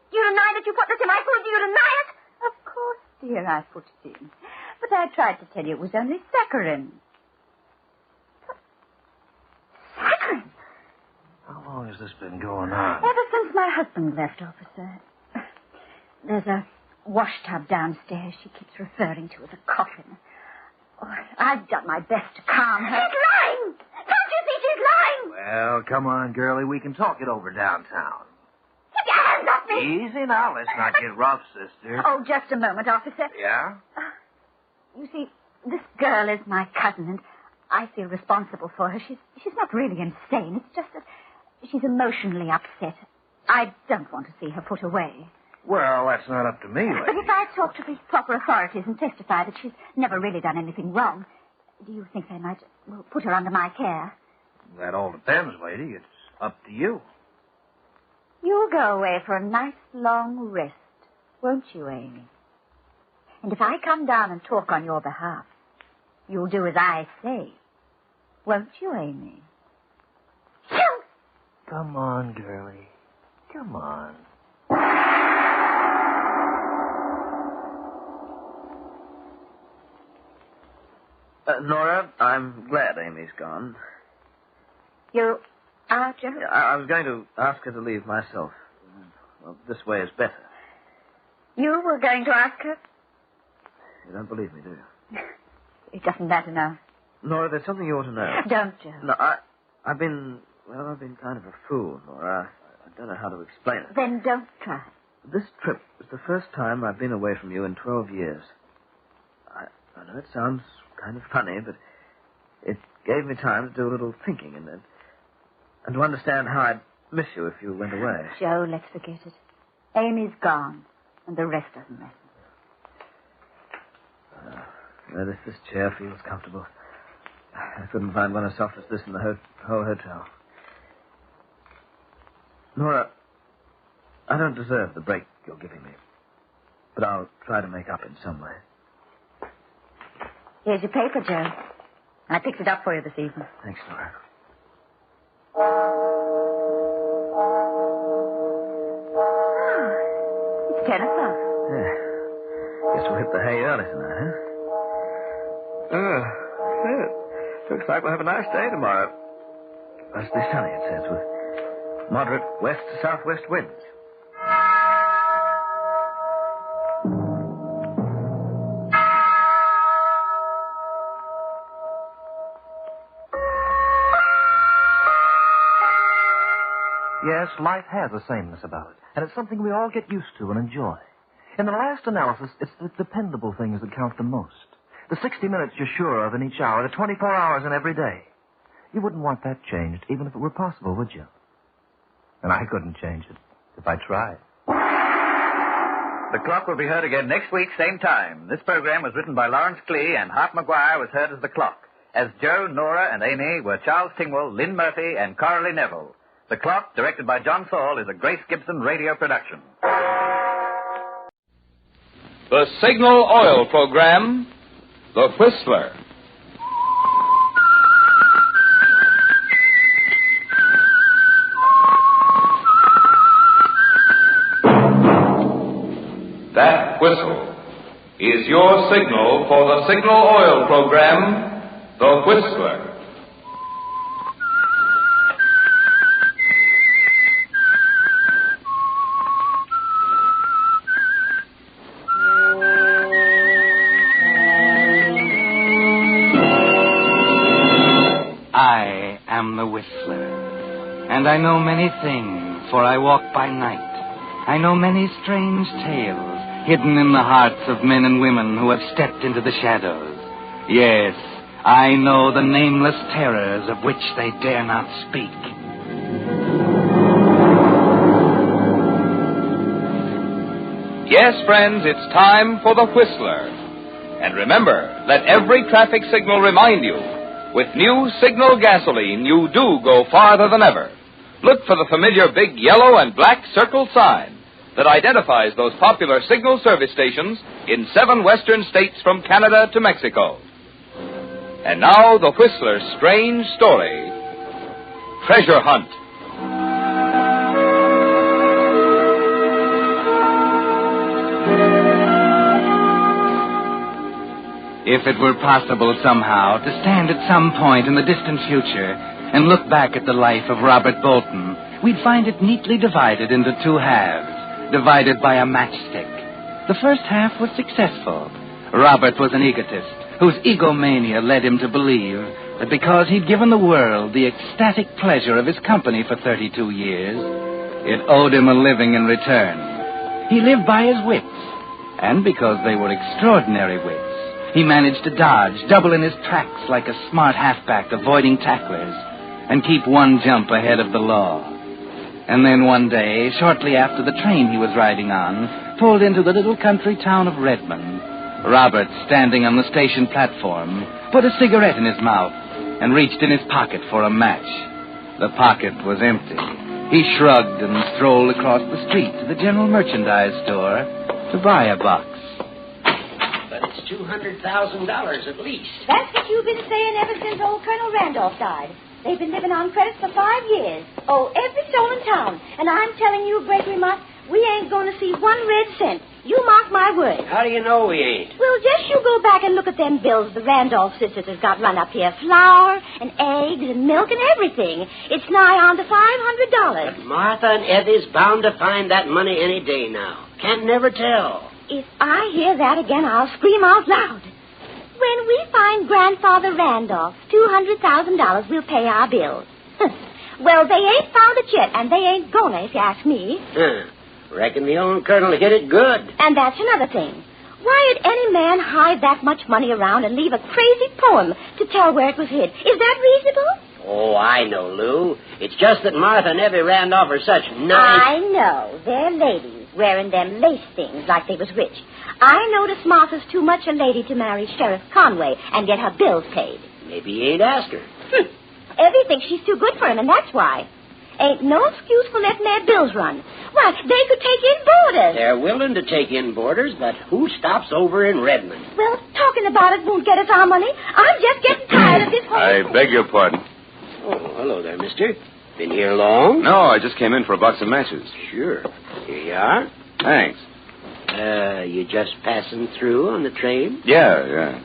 Do you deny that you put this in my food? Do you deny it?
Of course, dear, I put it in. But I tried to tell you it was only saccharin.
Saccharin?
How long has this been going on?
Ever since my husband left, officer. There's a wash tub downstairs she keeps referring to as a coffin. Oh, I've done my best to calm her.
She's lying! Can't you see she's lying?
Well, come on, girlie. We can talk it over downtown.
Keep your hands off me!
Easy now. Let's not get rough, sister.
Oh, just a moment, officer.
Yeah?
You see, this girl is my cousin, and I feel responsible for her. She's not really insane. It's just that she's emotionally upset. I don't want to see her put away.
Well, that's not up to me, lady.
But if I talk to the proper authorities and testify that she's never really done anything wrong, do you think they might put her under my care?
That all depends, lady. It's up to you.
You'll go away for a nice long rest, won't you, Amy? And if I come down and talk on your behalf, you'll do as I say, won't you, Amy?
Come on, girlie. Come on.
Nora, I'm glad Amy's gone.
You are, Joe?
I was going to ask her to leave myself. Well, this way is better.
You were going to ask her?
You don't believe me, do you?
It doesn't matter now.
Nora, there's something you ought to know.
Don't, Joe.
No, I've been kind of a fool, Nora. I don't know how to explain it.
Then don't try.
This trip was the first time I've been away from you in 12 years. I know it sounds kind of funny, but it gave me time to do a little thinking and to understand how I'd miss you if you went away.
Joe, let's forget it. Amy's gone, and the rest doesn't matter.
Well, if this chair feels comfortable. I couldn't find one as soft as this in the whole hotel. Nora, I don't deserve the break you're giving me, but I'll try to make up in some way.
Here's your paper, Joe. I picked it up for you this evening.
Thanks, Nora.
It's 10 o'clock.
Yeah. Guess we'll hit the hay early tonight, huh? Looks like we'll have a nice day tomorrow. Mostly sunny, it says, with moderate west to southwest winds.
Yes, life has a sameness about it, and it's something we all get used to and enjoy. In the last analysis, it's the dependable things that count the most. The 60 minutes you're sure of in each hour, the 24 hours in every day. You wouldn't want that changed, even if it were possible, would you? And I couldn't change it if I tried.
The Clock will be heard again next week, same time. This program was written by Lawrence Klee, and Hart McGuire was heard as the Clock. As Joe, Nora, and Amy were Charles Tingwell, Lynn Murphy, and Coralie Neville. The Clock, directed by John Saul, is a Grace Gibson radio production.
The Signal Oil Program, The Whistler. That whistle is your signal for the Signal Oil Program, The Whistler.
I am the Whistler, and I know many things, for I walk by night. I know many strange tales hidden in the hearts of men and women who have stepped into the shadows. Yes, I know the nameless terrors of which they dare not speak.
Yes, friends, it's time for The Whistler. And remember, let every traffic signal remind you, with new Signal gasoline, you do go farther than ever. Look for the familiar big yellow and black circle sign that identifies those popular Signal service stations in 7 western states from Canada to Mexico. And now, The Whistler's strange story, Treasure Hunt.
If it were possible somehow to stand at some point in the distant future and look back at the life of Robert Bolton, we'd find it neatly divided into 2 halves, divided by a matchstick. The first half was successful. Robert was an egotist whose egomania led him to believe that because he'd given the world the ecstatic pleasure of his company for 32 years, it owed him a living in return. He lived by his wits, and because they were extraordinary wits, he managed to dodge, double in his tracks like a smart halfback avoiding tacklers, and keep 1 jump ahead of the law. And then one day, shortly after the train he was riding on pulled into the little country town of Redmond, Robert, standing on the station platform, put a cigarette in his mouth and reached in his pocket for a match. The pocket was empty. He shrugged and strolled across the street to the general merchandise store to buy a box.
But it's $200,000 at least.
That's what you've been saying ever since old Colonel Randolph died. They've been living on credit for 5 years. Oh, every soul in town. And I'm telling you, Gregory Mott, we ain't going to see 1 red cent. You mark my word.
How do you know we ain't?
Well, just you go back and look at them bills the Randolph sisters has got run up here. Flour and eggs and milk and everything. It's nigh on to $500.
But Martha and Evie's bound to find that money any day now. Can't never tell.
If I hear that again, I'll scream out loud. When we find Grandfather Randolph $200,000, we'll pay our bills. Well, they ain't found it yet, and they ain't gonna, if you ask me.
Reckon the old colonel hit it good.
And that's another thing. Why'd any man hide that much money around and leave a crazy poem to tell where it was hid? Is that reasonable?
Oh, I know, Lou. It's just that Martha and Evie Randolph are such nice...
I know. They're ladies, wearing them lace things like they was rich. I notice Martha's too much a lady to marry Sheriff Conway and get her bills paid.
Maybe he ain't asked her.
Evie thinks she's too good for him, and that's why. Ain't no excuse for letting their bills run. Why, they could take in boarders.
They're willing to take in boarders, but who stops over in Redmond?
Well, talking about it won't get us our money. I'm just getting tired of this whole...
I beg your pardon.
Oh, hello there, mister. Been here long?
No, I just came in for a box of matches.
Sure. Here you are.
Thanks.
You just passing through on the train?
Yeah.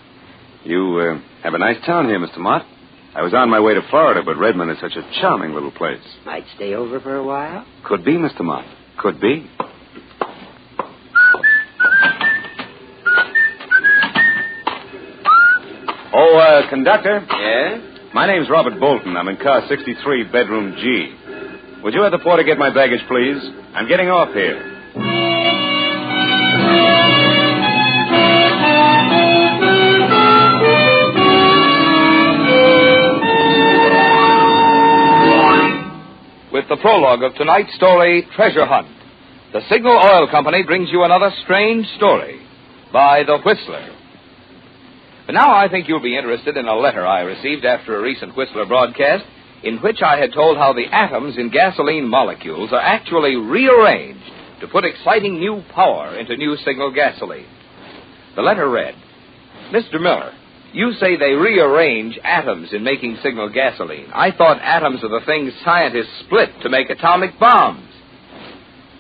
You have a nice town here, Mr. Mott. I was on my way to Florida, but Redmond is such a charming little place.
Might stay over for a while?
Could be, Mr. Mott. Could be. Oh, conductor?
Yeah?
My name's Robert Bolton. I'm in car 63, bedroom G. Would you have the porter get my baggage, please? I'm getting off here.
With the prologue of tonight's story, Treasure Hunt, the Signal Oil Company brings you another strange story by The Whistler. But now I think you'll be interested in a letter I received after a recent Whistler broadcast in which I had told how the atoms in gasoline molecules are actually rearranged to put exciting new power into new Signal gasoline. The letter read, Mr. Miller, you say they rearrange atoms in making Signal gasoline. I thought atoms are the things scientists split to make atomic bombs.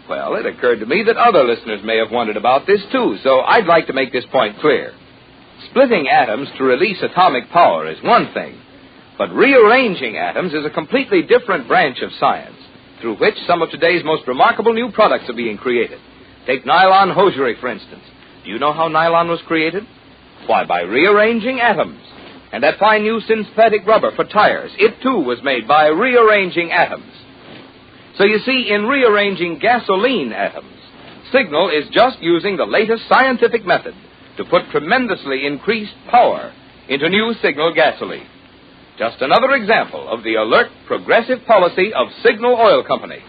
Well, it occurred to me that other listeners may have wondered about this, too, so I'd like to make this point clear. Splitting atoms to release atomic power is one thing, but rearranging atoms is a completely different branch of science, through which some of today's most remarkable new products are being created. Take nylon hosiery, for instance. Do you know how nylon was created? Why, by rearranging atoms. And that fine new synthetic rubber for tires, it too was made by rearranging atoms. So you see, in rearranging gasoline atoms, Signal is just using the latest scientific method to put tremendously increased power into new Signal gasoline. Just another example of the alert, progressive policy of Signal Oil Company,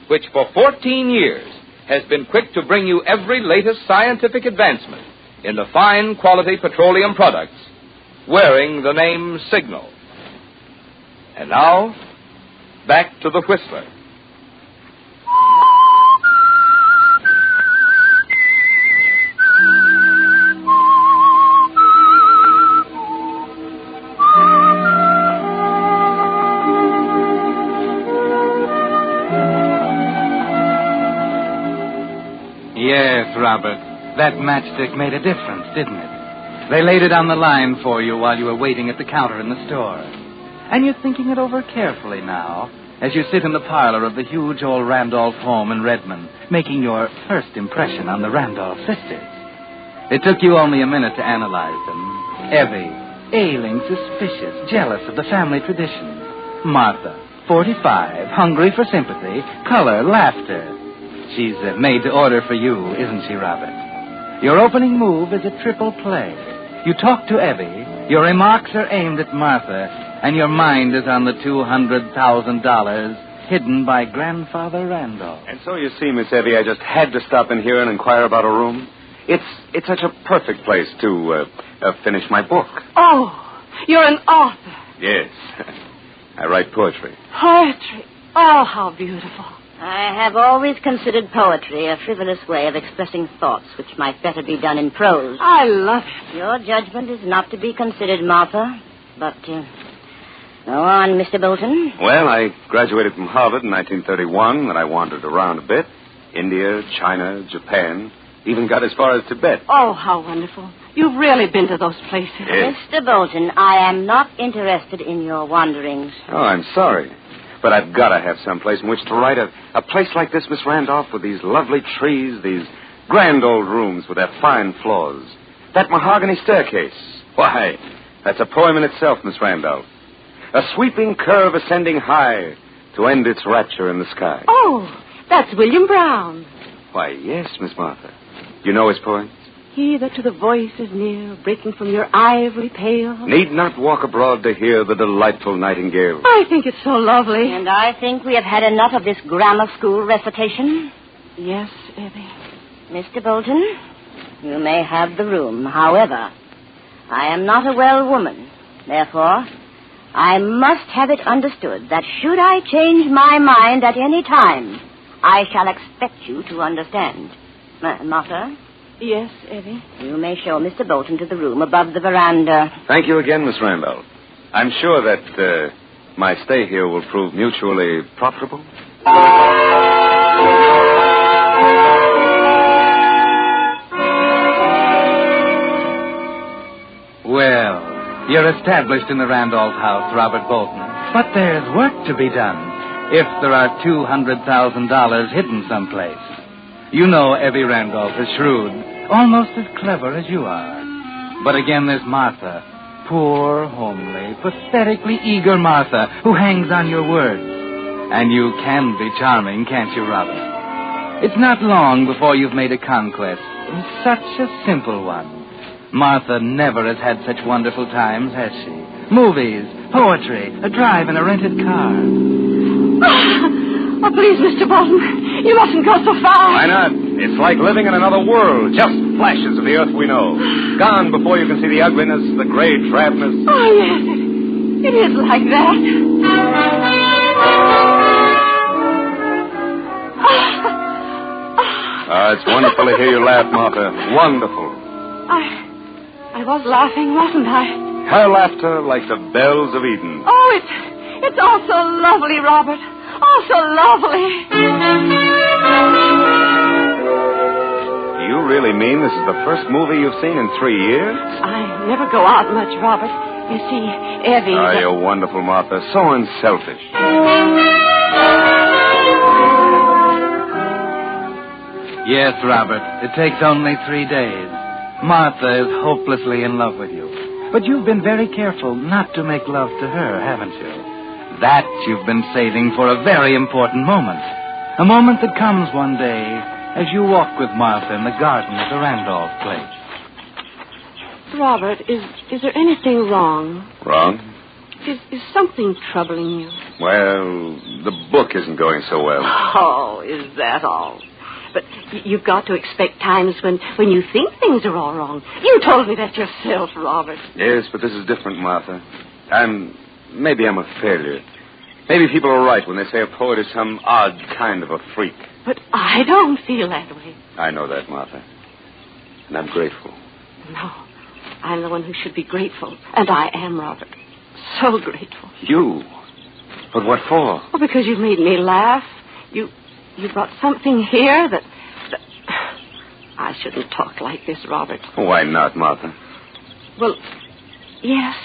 which for 14 years has been quick to bring you every latest scientific advancement in the fine quality petroleum products, wearing the name Signal. And now, back to the Whistler.
Yes, Robert. That matchstick made a difference, didn't it? They laid it on the line for you while you were waiting at the counter in the store. And you're thinking it over carefully now, as you sit in the parlor of the huge old Randolph home in Redmond, making your first impression on the Randolph sisters. It took you only a minute to analyze them. Evie, ailing, suspicious, jealous of the family tradition. Martha, 45, hungry for sympathy, color, laughter. She's made to order for you, isn't she, Robert? Your opening move is a triple play. You talk to Evie, your remarks are aimed at Martha, and your mind is on the $200,000 hidden by Grandfather Randolph.
And so you see, Miss Evie, I just had to stop in here and inquire about a room. It's such a perfect place to finish my book.
Oh, you're an author.
Yes. I write poetry.
Poetry. Oh, how beautiful.
I have always considered poetry a frivolous way of expressing thoughts which might better be done in prose.
I love it.
Your judgment is not to be considered, Martha. But, go on, Mr. Bolton.
Well, I graduated from Harvard in 1931, and I wandered around a bit. India, China, Japan, even got as far as Tibet.
Oh, how wonderful. You've really been to those places.
Yes.
Mr. Bolton, I am not interested in your wanderings.
Oh, I'm sorry. But I've got to have some place in which to write. A place like this, Miss Randolph, with these lovely trees, these grand old rooms with their fine floors. That mahogany staircase. Why, that's a poem in itself, Miss Randolph. A sweeping curve ascending high to end its rapture in the sky.
Oh, that's William Brown.
Why, yes, Miss Martha. You know his poems?
He that to the voice is near, breaking from your ivory pale.
Need not walk abroad to hear the delightful nightingale.
I think it's so lovely.
And I think we have had enough of this grammar school recitation.
Yes, Evie.
Mr. Bolton, you may have the room. However, I am not a well woman. Therefore, I must have it understood that should I change my mind at any time, I shall expect you to understand. Martha?
Yes, Evie?
You may show Mr. Bolton to the room above the veranda.
Thank you again, Miss Randolph. I'm sure that my stay here will prove mutually profitable.
Well, you're established in the Randolph house, Robert Bolton. But there's work to be done if there are $200,000 hidden someplace. You know Evie Randolph is shrewd, almost as clever as you are. But again, there's Martha, poor, homely, pathetically eager Martha, who hangs on your words. And you can be charming, can't you, Robert? It's not long before you've made a conquest, such a simple one. Martha never has had such wonderful times, has she? Movies, poetry, a drive in a rented car.
Oh, please, Mr. Bolton, you mustn't go so far.
Why not? It's like living in another world. Just flashes of the earth we know. Gone before you can see the ugliness, the gray drabness.
Oh, yes, it is like that.
It's wonderful to hear you laugh, Martha. Wonderful.
I was laughing, wasn't I?
Her laughter like the bells of Eden.
Oh, it's all so lovely, Robert. Oh, so lovely.
You really mean this is the first movie you've seen in 3 years?
I never go out much, Robert. You see, Evie...
Oh, you're wonderful, Martha. So unselfish.
Yes, Robert. It takes only 3 days. Martha is hopelessly in love with you. But you've been very careful not to make love to her, haven't you? That you've been saving for a very important moment. A moment that comes one day as you walk with Martha in the garden at the Randolph place.
Robert, is there anything wrong?
Wrong?
Is something troubling you?
Well, the book isn't going so well.
Oh, is that all? But you've got to expect times when you think things are all wrong. You told me that yourself, Robert.
Yes, but this is different, Martha. Maybe I'm a failure. Maybe people are right when they say a poet is some odd kind of a freak.
But I don't feel that way.
I know that, Martha. And I'm grateful.
No, I'm the one who should be grateful. And I am, Robert. So grateful.
You? But what for?
Well, because you made me laugh. You brought something here that... I shouldn't talk like this, Robert.
Why not, Martha?
Well, yes.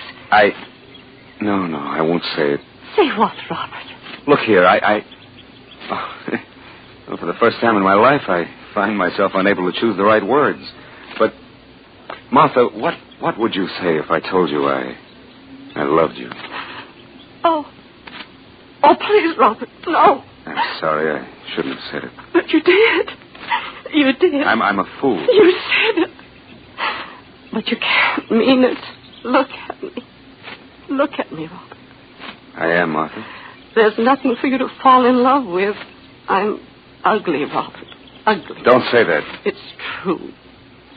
No, I won't say it.
Say what, Robert?
Look here, well, for the first time in my life, I find myself unable to choose the right words. But, Martha, what would you say if I told you I loved you?
Oh, please, Robert, no.
I'm sorry, I shouldn't have said it.
But you did. You did.
I'm a fool.
You said it. But you can't mean it. Look at me. Look at me, Robert.
I am, Martha.
There's nothing for you to fall in love with. I'm ugly, Robert. Ugly.
Don't say that.
It's true.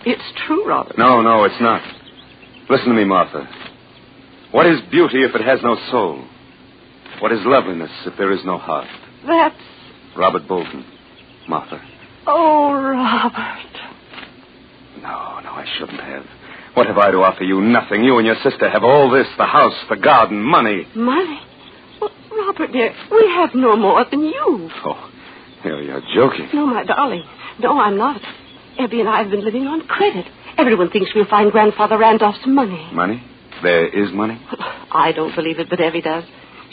It's true, Robert.
No, it's not. Listen to me, Martha. What is beauty if it has no soul? What is loveliness if there is no heart?
That's...
Robert Bolton. Martha.
Oh, Robert.
No, I shouldn't have. What have I to offer you? Nothing. You and your sister have all this, the house, the garden, money.
Money? Well, Robert, dear, we have no more than you.
Oh, you're joking.
No, my darling. No, I'm not. Abby and I have been living on credit. Everyone thinks we'll find Grandfather Randolph's money.
Money? There is money?
I don't believe it, but Abby does.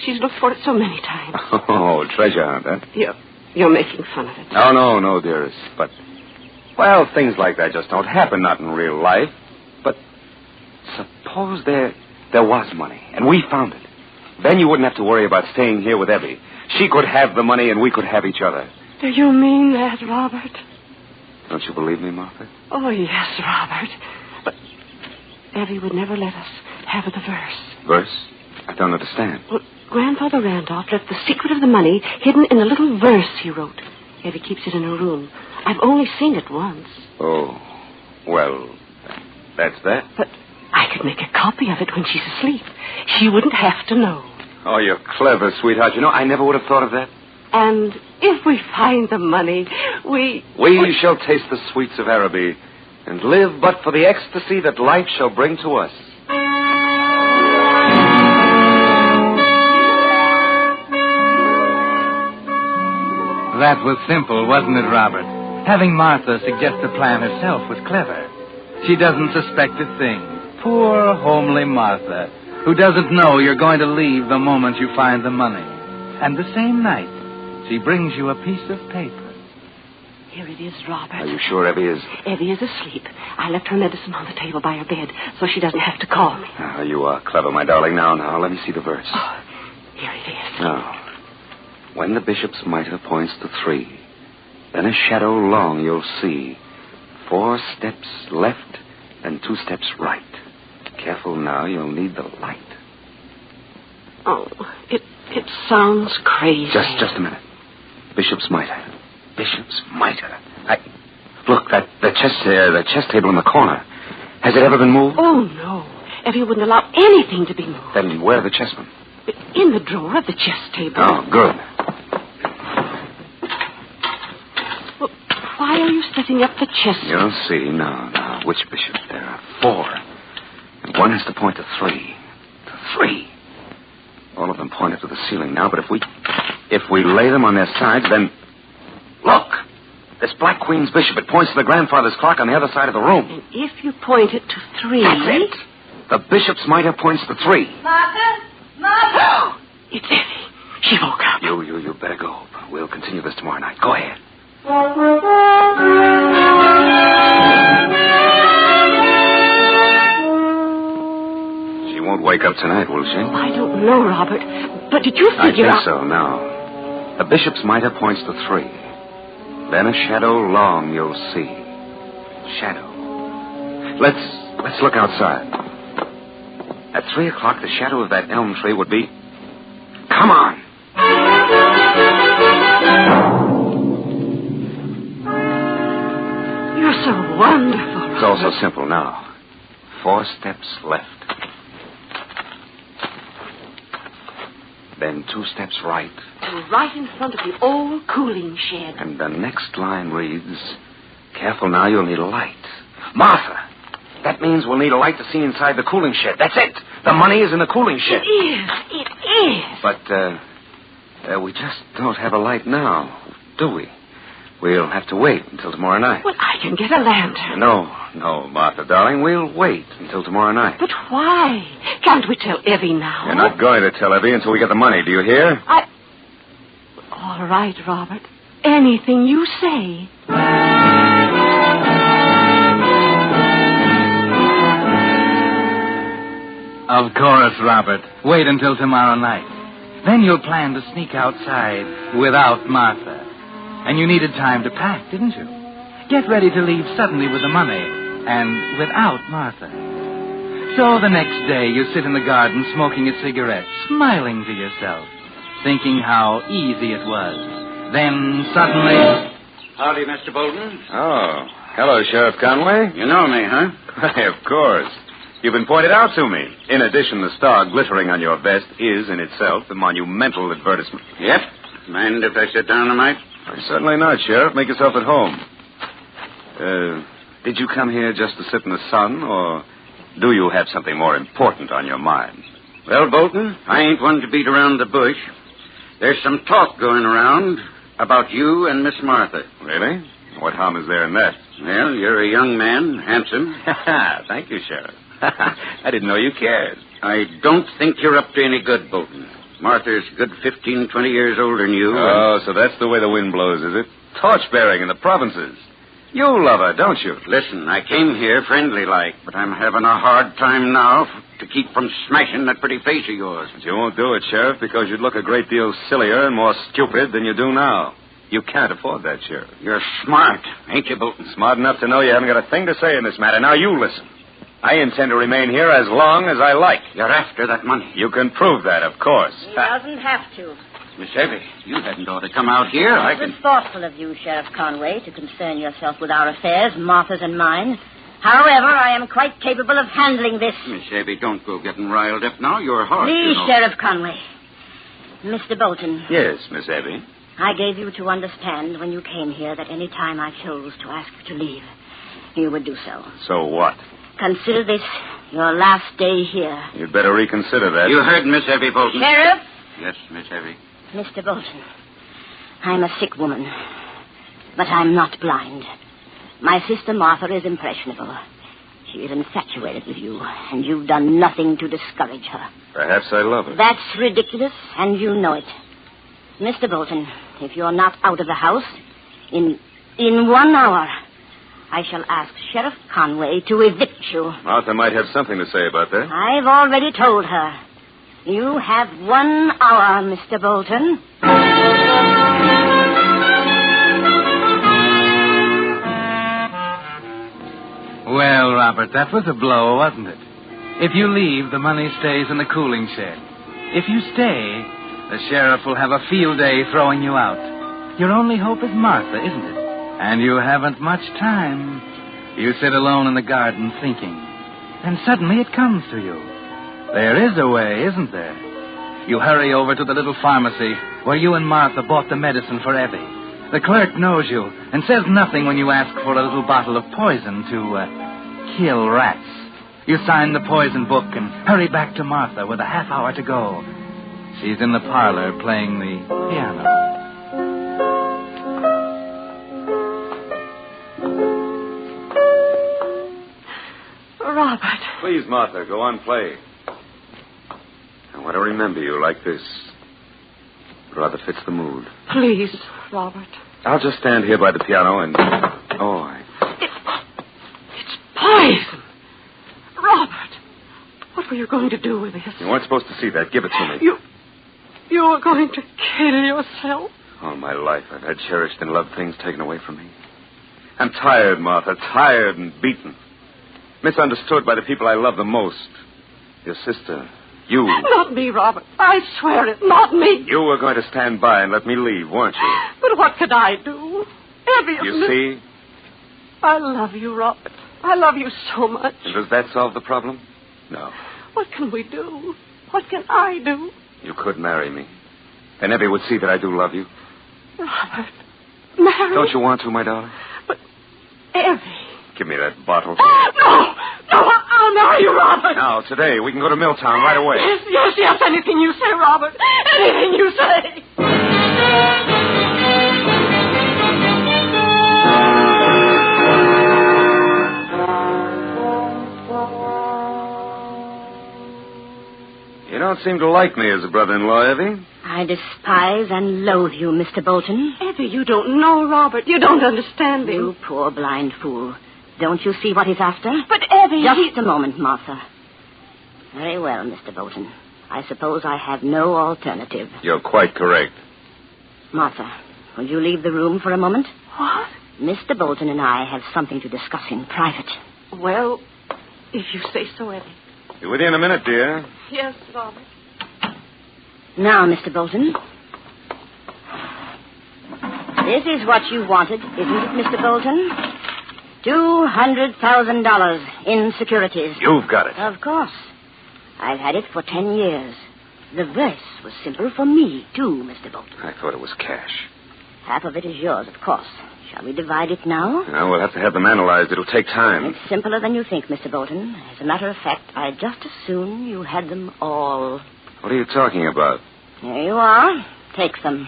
She's looked for it so many times.
Oh, treasure hunt, huh?
You're making fun of it.
Oh, no, dearest. But, well, things like that just don't happen, not in real life. But suppose there was money, and we found it. Then you wouldn't have to worry about staying here with Abby. She could have the money, and we could have each other.
Do you mean that, Robert?
Don't you believe me, Martha?
Oh, yes, Robert. But Abby would never let us have the verse.
Verse? I don't understand.
Well, Grandfather Randolph left the secret of the money hidden in a little verse he wrote. Abby keeps it in her room. I've only seen it once.
Oh, well, that's that.
But I could make a copy of it when she's asleep. She wouldn't have to know.
Oh, you're clever, sweetheart. You know, I never would have thought of that.
And if we find the money, we
shall taste the sweets of Araby and live but for the ecstasy that life shall bring to us.
That was simple, wasn't it, Robert? Having Martha suggest the plan herself was clever. She doesn't suspect a thing. Poor, homely Martha, who doesn't know you're going to leave the moment you find the money. And the same night, she brings you a piece of paper.
Here it is, Robert.
Are you sure Abby is?
Abby is asleep. I left her medicine on the table by her bed so she doesn't have to call me.
Oh, you are clever, my darling. Now, let me see the verse.
Oh, here it is.
Now, when the bishop's mitre points to 3, then a shadow long you'll see. 4 steps left and 2 steps right. Careful now, you'll need the light.
Oh, it sounds crazy.
Just a minute. bishop's mitre. Bishop's mitre. Look, the chess table in the corner. Has it ever been moved?
Oh, no. Effie wouldn't allow anything to be moved.
Then where are the chessmen?
In the drawer of the chess table.
Oh, good.
Well, why are you setting up the chess?
You'll see. No. Which bishop? There are 4. And one has to point to 3. To 3. All of them point up to the ceiling now, but if we lay them on their sides, then... Look! This Black Queen's bishop, it points to the grandfather's clock on the other side of the room.
And if you point it to 3...
That's it. The bishop's mitre points to 3.
Martha! It's Effie. She woke up.
You better go. We'll continue this tomorrow night. Go ahead. She won't wake up tonight, will she?
Oh, I don't know, Robert. But did you figure
I think so, now. The bishop's mitre points to 3. Then a shadow long you'll see. Shadow. Let's look outside. At 3 o'clock, the shadow of that elm tree would be... Come on!
You're so wonderful.
It's all so simple now. 4 steps left. Then 2 steps right.
And right in front of the old cooling shed.
And the next line reads, careful now, you'll need a light. Martha! That means we'll need a light to see inside the cooling shed. That's it. The money is in the cooling shed.
It is.
But, we just don't have a light now, do we? We'll have to wait until tomorrow night.
Well, I can get a lantern.
No, Martha, darling. We'll wait until tomorrow night.
But why? Can't we tell Evie now?
You're not going to tell Evie until we get the money, do you hear?
All right, Robert. Anything you say.
Of course, Robert. Wait until tomorrow night. Then you'll plan to sneak outside without Martha. And you needed time to pack, didn't you? Get ready to leave suddenly with the money and without Martha. So the next day you sit in the garden smoking a cigarette, smiling to yourself, thinking how easy it was. Then suddenly...
Howdy, Mr. Bolton.
Oh, hello, Sheriff Conway.
You know me, huh?
Why, of course. You've been pointed out to me. In addition, the star glittering on your vest is, in itself, a monumental advertisement.
Yep. Mind if I sit down a mite?
Certainly not, Sheriff. Make yourself at home. Did you come here just to sit in the sun, or do you have something more important on your mind?
Well, Bolton, I ain't one to beat around the bush. There's some talk going around about you and Miss Martha.
Really? What harm is there in that?
Well, you're a young man, handsome.
Thank you, Sheriff. I didn't know you cared.
I don't think you're up to any good, Bolton. Martha's a good 15, 20 years older than you.
Oh, so that's the way the wind blows, is it? Torch-bearing in the provinces. You love her, don't you?
Listen, I came here friendly-like, but I'm having a hard time now to keep from smashing that pretty face of yours.
But you won't do it, Sheriff, because you'd look a great deal sillier and more stupid than you do now. You can't afford that, Sheriff.
You're smart, ain't you, Bolton?
Smart enough to know you haven't got a thing to say in this matter. Now you listen. I intend to remain here as long as I like.
You're after that money.
You can prove that, of course.
He doesn't have to.
Miss Evie, you hadn't ought to come out here.
It was thoughtful of you, Sheriff Conway, to concern yourself with our affairs, Martha's and mine. However, I am quite capable of handling this.
Miss Evie, don't go getting riled up now. You're hard,
Please,
you know.
Sheriff Conway. Mr. Bolton.
Yes, Miss Evie.
I gave you to understand when you came here that any time I chose to ask you to leave, you would do so.
So what?
Consider this your last day here.
You'd better reconsider that.
You heard Miss Evie, Bolton.
Sheriff?
Yes, Miss Evie.
Mr. Bolton, I'm a sick woman, but I'm not blind. My sister Martha is impressionable. She is infatuated with you, and you've done nothing to discourage her.
Perhaps I love her.
That's ridiculous, and you know it. Mr. Bolton, if you're not out of the house, in 1 hour, I shall ask Sheriff Conway to evict you.
Martha might have something to say about that.
I've already told her. You have 1 hour, Mr. Bolton.
Well, Robert, that was a blow, wasn't it? If you leave, the money stays in the cooling shed. If you stay, the sheriff will have a field day throwing you out. Your only hope is Martha, isn't it? And you haven't much time. You sit alone in the garden thinking. And suddenly it comes to you. There is a way, isn't there? You hurry over to the little pharmacy where you and Martha bought the medicine for Evie. The clerk knows you and says nothing when you ask for a little bottle of poison to kill rats. You sign the poison book and hurry back to Martha with a half hour to go. She's in the parlor playing the piano.
Robert.
Please, Martha, go on, play. I want to remember you like this. It rather fits the mood.
Please, Robert.
I'll just stand here by the piano and...
It's poison. Robert, what were you going to do with this?
You weren't supposed to see that. Give it to me.
You were going to kill yourself?
All my life, I've had cherished and loved things taken away from me. I'm tired, Martha, tired and beaten. Misunderstood by the people I love the most. Your sister, you.
Not me, Robert. I swear it, not me.
You were going to stand by and let me leave, weren't you?
But what could I do?
You see?
I love you, Robert. I love you so much.
And does that solve the problem? No.
What can we do? What can I do?
You could marry me. And Evie would see that I do love you.
Robert, marry?
Don't you want to, my darling?
But Evie.
Give me that bottle.
No, I'll marry you, Robert.
Now, today, we can go to Milltown right away.
Yes, anything you say, Robert. Anything you say.
You don't seem to like me as a brother-in-law, Evie.
I despise and loathe you, Mr. Bolton.
Evie, you don't know, Robert. You don't understand him.
You poor blind fool. Don't you see what he's after?
But, Evie...
Just a moment, Martha. Very well, Mr. Bolton. I suppose I have no alternative.
You're quite correct.
Martha, will you leave the room for a moment?
What?
Mr. Bolton and I have something to discuss in private.
Well, if you say so, Evie.
Be with you in a minute, dear.
Yes, Robert.
Now, Mr. Bolton. This is what you wanted, isn't it, Mr. Bolton? $200,000 in securities.
You've got it.
Of course. I've had it for 10 years. The rest was simple for me, too, Mr. Bolton.
I thought it was cash.
Half of it is yours, of course. Shall we divide it now?
No, we'll have to have them analyzed. It'll take time.
It's simpler than you think, Mr. Bolton. As a matter of fact, I'd just as soon you had them all.
What are you talking about?
Here you are. Take them.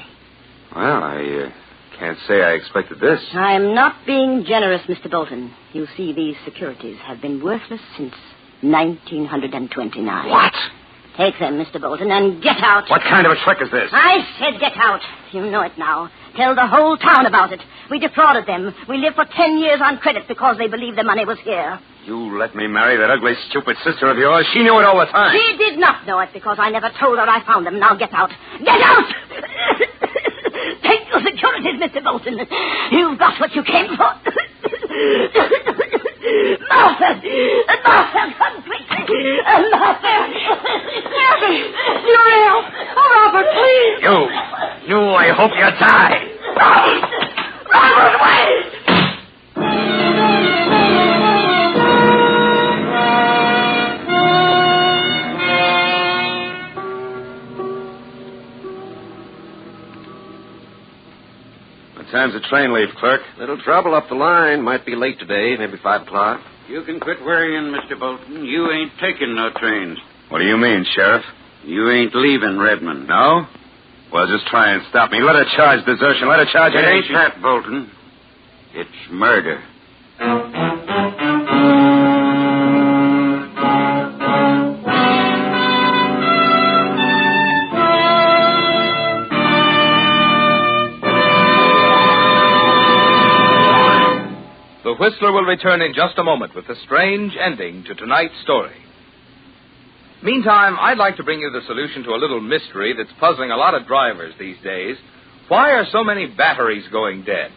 Well, I can't say I expected this.
I'm not being generous, Mr. Bolton. You see, these securities have been worthless since 1929.
What?
Take them, Mr. Bolton, and get out.
What kind of a trick is this?
I said get out. You know it now. Tell the whole town about it. We defrauded them. We lived for 10 years on credit because they believed the money was here.
You let me marry that ugly, stupid sister of yours? She knew it all the time.
She did not know it because I never told her I found them. Now get out. Get out! Take your securities, Mr. Bolton. You've got what you came for. Martha! Martha, come quick! Martha!
Evie, you're ill. Oh, Robert, please.
You, I hope you die.
Robert, wait!
What time's the train leave, clerk?
Little trouble up the line. Might be late today, maybe 5 o'clock.
You can quit worrying, Mr. Bolton. You ain't taking no trains.
What do you mean, Sheriff?
You ain't leaving Redmond.
No? Well, just try and stop me. Let her charge desertion. Let her charge...
It ain't that, Bolton. It's murder.
The Whistler will return in just a moment with a strange ending to tonight's story. Meantime, I'd like to bring you the solution to a little mystery that's puzzling a lot of drivers these days. Why are so many batteries going dead?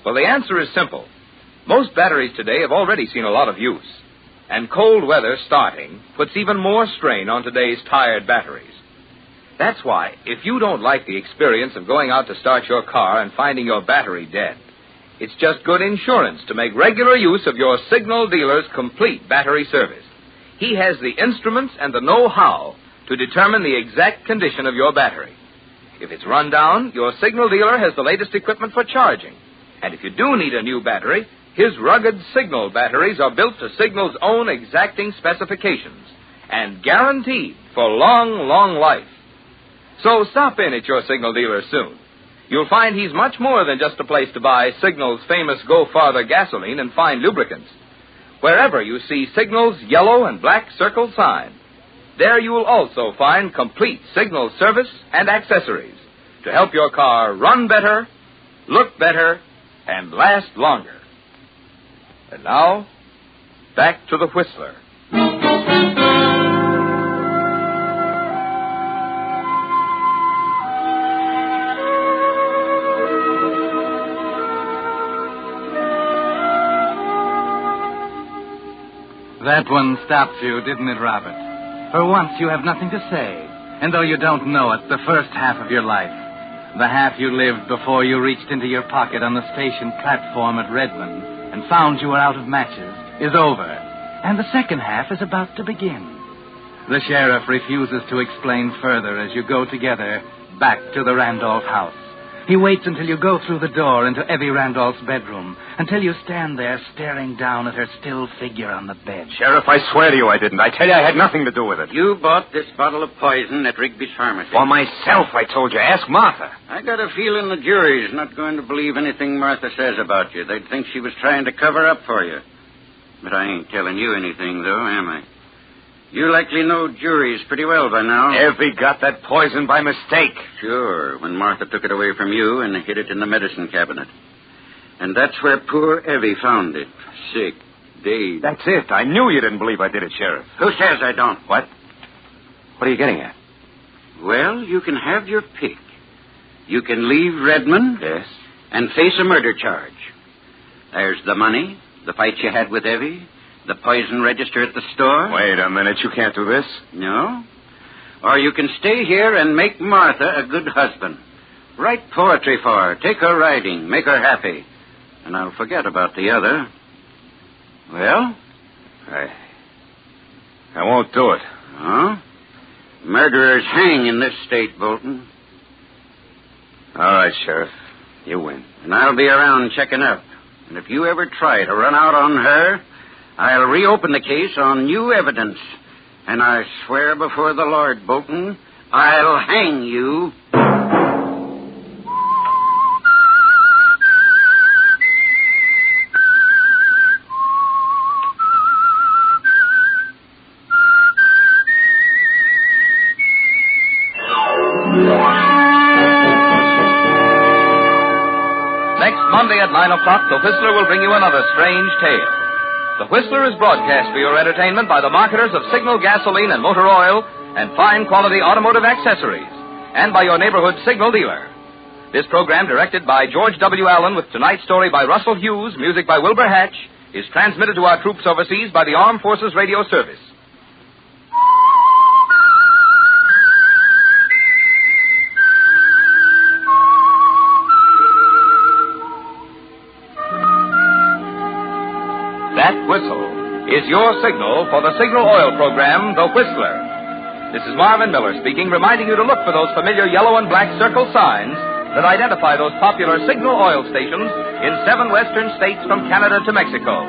Well, the answer is simple. Most batteries today have already seen a lot of use. And cold weather starting puts even more strain on today's tired batteries. That's why, if you don't like the experience of going out to start your car and finding your battery dead, it's just good insurance to make regular use of your signal dealer's complete battery service. He has the instruments and the know-how to determine the exact condition of your battery. If it's run down, your signal dealer has the latest equipment for charging. And if you do need a new battery, his rugged Signal batteries are built to Signal's own exacting specifications and guaranteed for long, long life. So stop in at your Signal dealer soon. You'll find he's much more than just a place to buy Signal's famous Go Farther gasoline and fine lubricants. Wherever you see Signal's yellow and black circle sign, there you will also find complete Signal service and accessories to help your car run better, look better, and last longer. And now, back to the Whistler.
That one stopped you, didn't it, Robert? For once, you have nothing to say. And though you don't know it, the first half of your life, the half you lived before you reached into your pocket on the station platform at Redmond and found you were out of matches, is over. And the second half is about to begin. The sheriff refuses to explain further as you go together back to the Randolph house. He waits until you go through the door into Evie Randolph's bedroom, until you stand there staring down at her still figure on the bed.
Sheriff, I swear to you I didn't. I tell you I had nothing to do with it.
You bought this bottle of poison at Rigby's pharmacy.
For myself, I told you. Ask Martha.
I got a feeling the jury's not going to believe anything Martha says about you. They'd think she was trying to cover up for you. But I ain't telling you anything, though, am I? You likely know juries pretty well by now.
Evie got that poison by mistake.
Sure, when Martha took it away from you and hid it in the medicine cabinet. And that's where poor Evie found it. Sick, dazed.
That's it. I knew you didn't believe I did it, Sheriff.
Who says I don't?
What? What are you getting at?
Well, you can have your pick. You can leave Redmond.
Yes.
And face a murder charge. There's the money, the fight you had with Evie, the poison register at the store.
Wait a minute. You can't do this.
No. Or you can stay here and make Martha a good husband. Write poetry for her. Take her riding. Make her happy. And I'll forget about the other. Well?
I won't do it.
Huh? Murderers hang in this state, Bolton.
All right, Sheriff. You win.
And I'll be around checking up. And if you ever try to run out on her, I'll reopen the case on new evidence. And I swear before the Lord, Bolton, I'll hang you.
Next Monday at 9 o'clock, the Whistler will bring you another strange tale. The Whistler is broadcast for your entertainment by the marketers of Signal gasoline and motor oil and fine quality automotive accessories, and by your neighborhood Signal dealer. This program, directed by George W. Allen, with tonight's story by Russell Hughes, music by Wilbur Hatch, is transmitted to our troops overseas by the Armed Forces Radio Service. That whistle is your signal for the Signal Oil program, The Whistler. This is Marvin Miller speaking, reminding you to look for those familiar yellow and black circle signs that identify those popular Signal Oil stations in 7 western states from Canada to Mexico.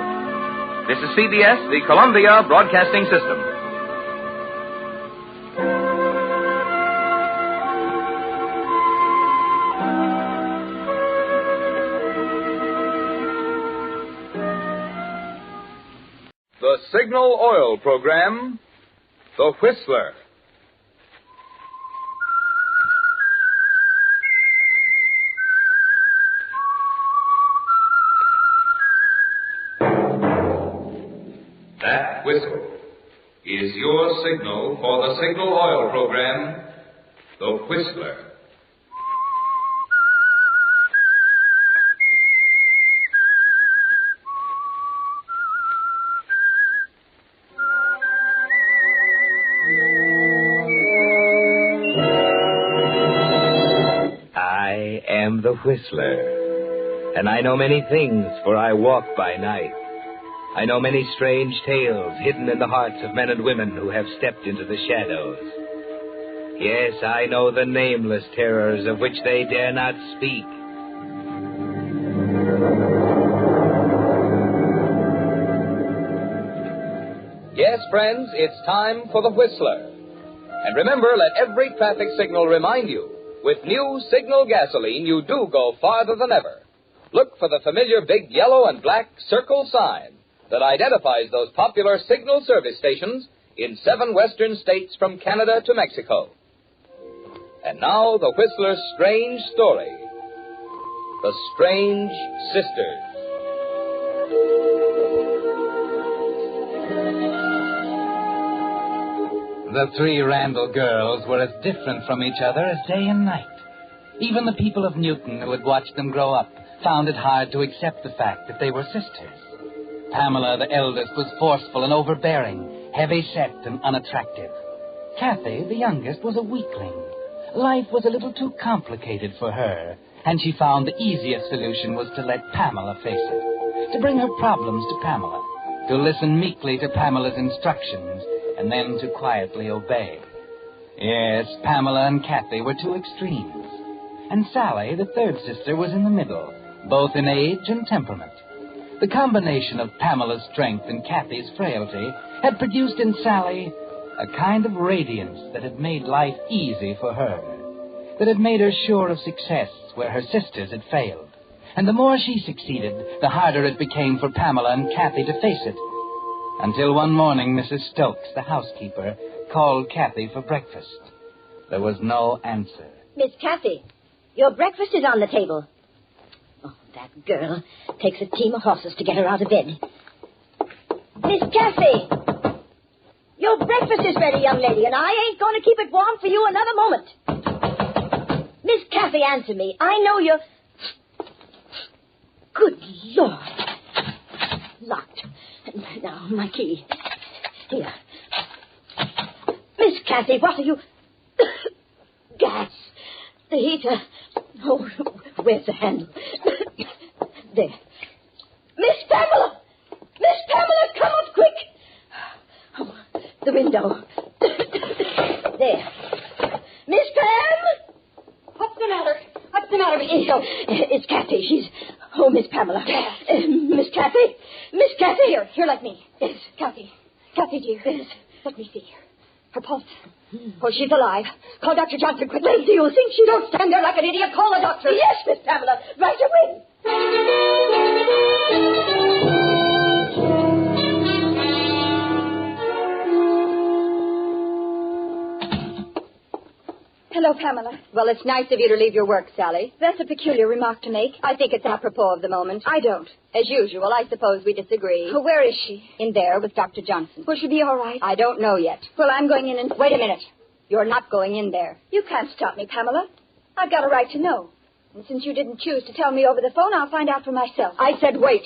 This is CBS, the Columbia Broadcasting System. The Signal Oil program, The Whistler. That whistle is your signal for the Signal Oil program, The Whistler.
the Whistler. And I know many things, for I walk by night. I know many strange tales hidden in the hearts of men and women who have stepped into the shadows. Yes, I know the nameless terrors of which they dare not speak.
Yes, friends, it's time for the Whistler. And remember, let every traffic signal remind you, with new Signal gasoline, you do go farther than ever. Look for the familiar big yellow and black circle sign that identifies those popular Signal service stations in 7 western states from Canada to Mexico. And now, the Whistler's strange story. The Strange Sisters.
The 3 Randall girls were as different from each other as day and night. Even the people of Newton who had watched them grow up found it hard to accept the fact that they were sisters. Pamela, the eldest, was forceful and overbearing, heavy-set and unattractive. Kathy, the youngest, was a weakling. Life was a little too complicated for her, and she found the easiest solution was to let Pamela face it, to bring her problems to Pamela, to listen meekly to Pamela's instructions, and then to quietly obey. Yes, Pamela and Kathy were 2 extremes. And Sally, the 3rd sister, was in the middle, both in age and temperament. The combination of Pamela's strength and Kathy's frailty had produced in Sally a kind of radiance that had made life easy for her, that had made her sure of success where her sisters had failed. And the more she succeeded, the harder it became for Pamela and Kathy to face it. Until one morning, Mrs. Stokes, the housekeeper, called Kathy for breakfast. There was no answer.
Miss Kathy, your breakfast is on the table. Oh, that girl takes a team of horses to get her out of bed. Miss Kathy, your breakfast is ready, young lady, and I ain't going to keep it warm for you another moment. Miss Kathy, answer me. I know you're... Good Lord. Locked. Now, my key. Here. Miss Kathy, what are you... Gas. The heater. Oh, where's the handle? There. Miss Pamela! Miss Pamela, come up quick! Oh, the window. There. Miss Pam!
What's the matter? What's the matter with you?
It's Kathy. She's... Oh, Miss Pamela. Miss Kathy? Miss Kathy?
Here, like me.
Yes.
Kathy, dear.
Yes.
Let me see here. Her pulse. Oh, she's alive. Call Dr. Johnson quickly.
Do you think she...
Don't stand there like an idiot. Call the doctor.
Yes, Miss Pamela. Right away.
Hello, Pamela.
Well, it's nice of you to leave your work, Sally.
That's a peculiar remark to make.
I think it's apropos of the moment.
I don't.
As usual, I suppose we disagree.
Oh, where is she?
In there with Dr. Johnson.
Will she be all right?
I don't know yet.
Well, I'm going in and...
Wait a minute. You're not going in there.
You can't stop me, Pamela. I've got a right to know. And since you didn't choose to tell me over the phone, I'll find out for myself.
I said wait.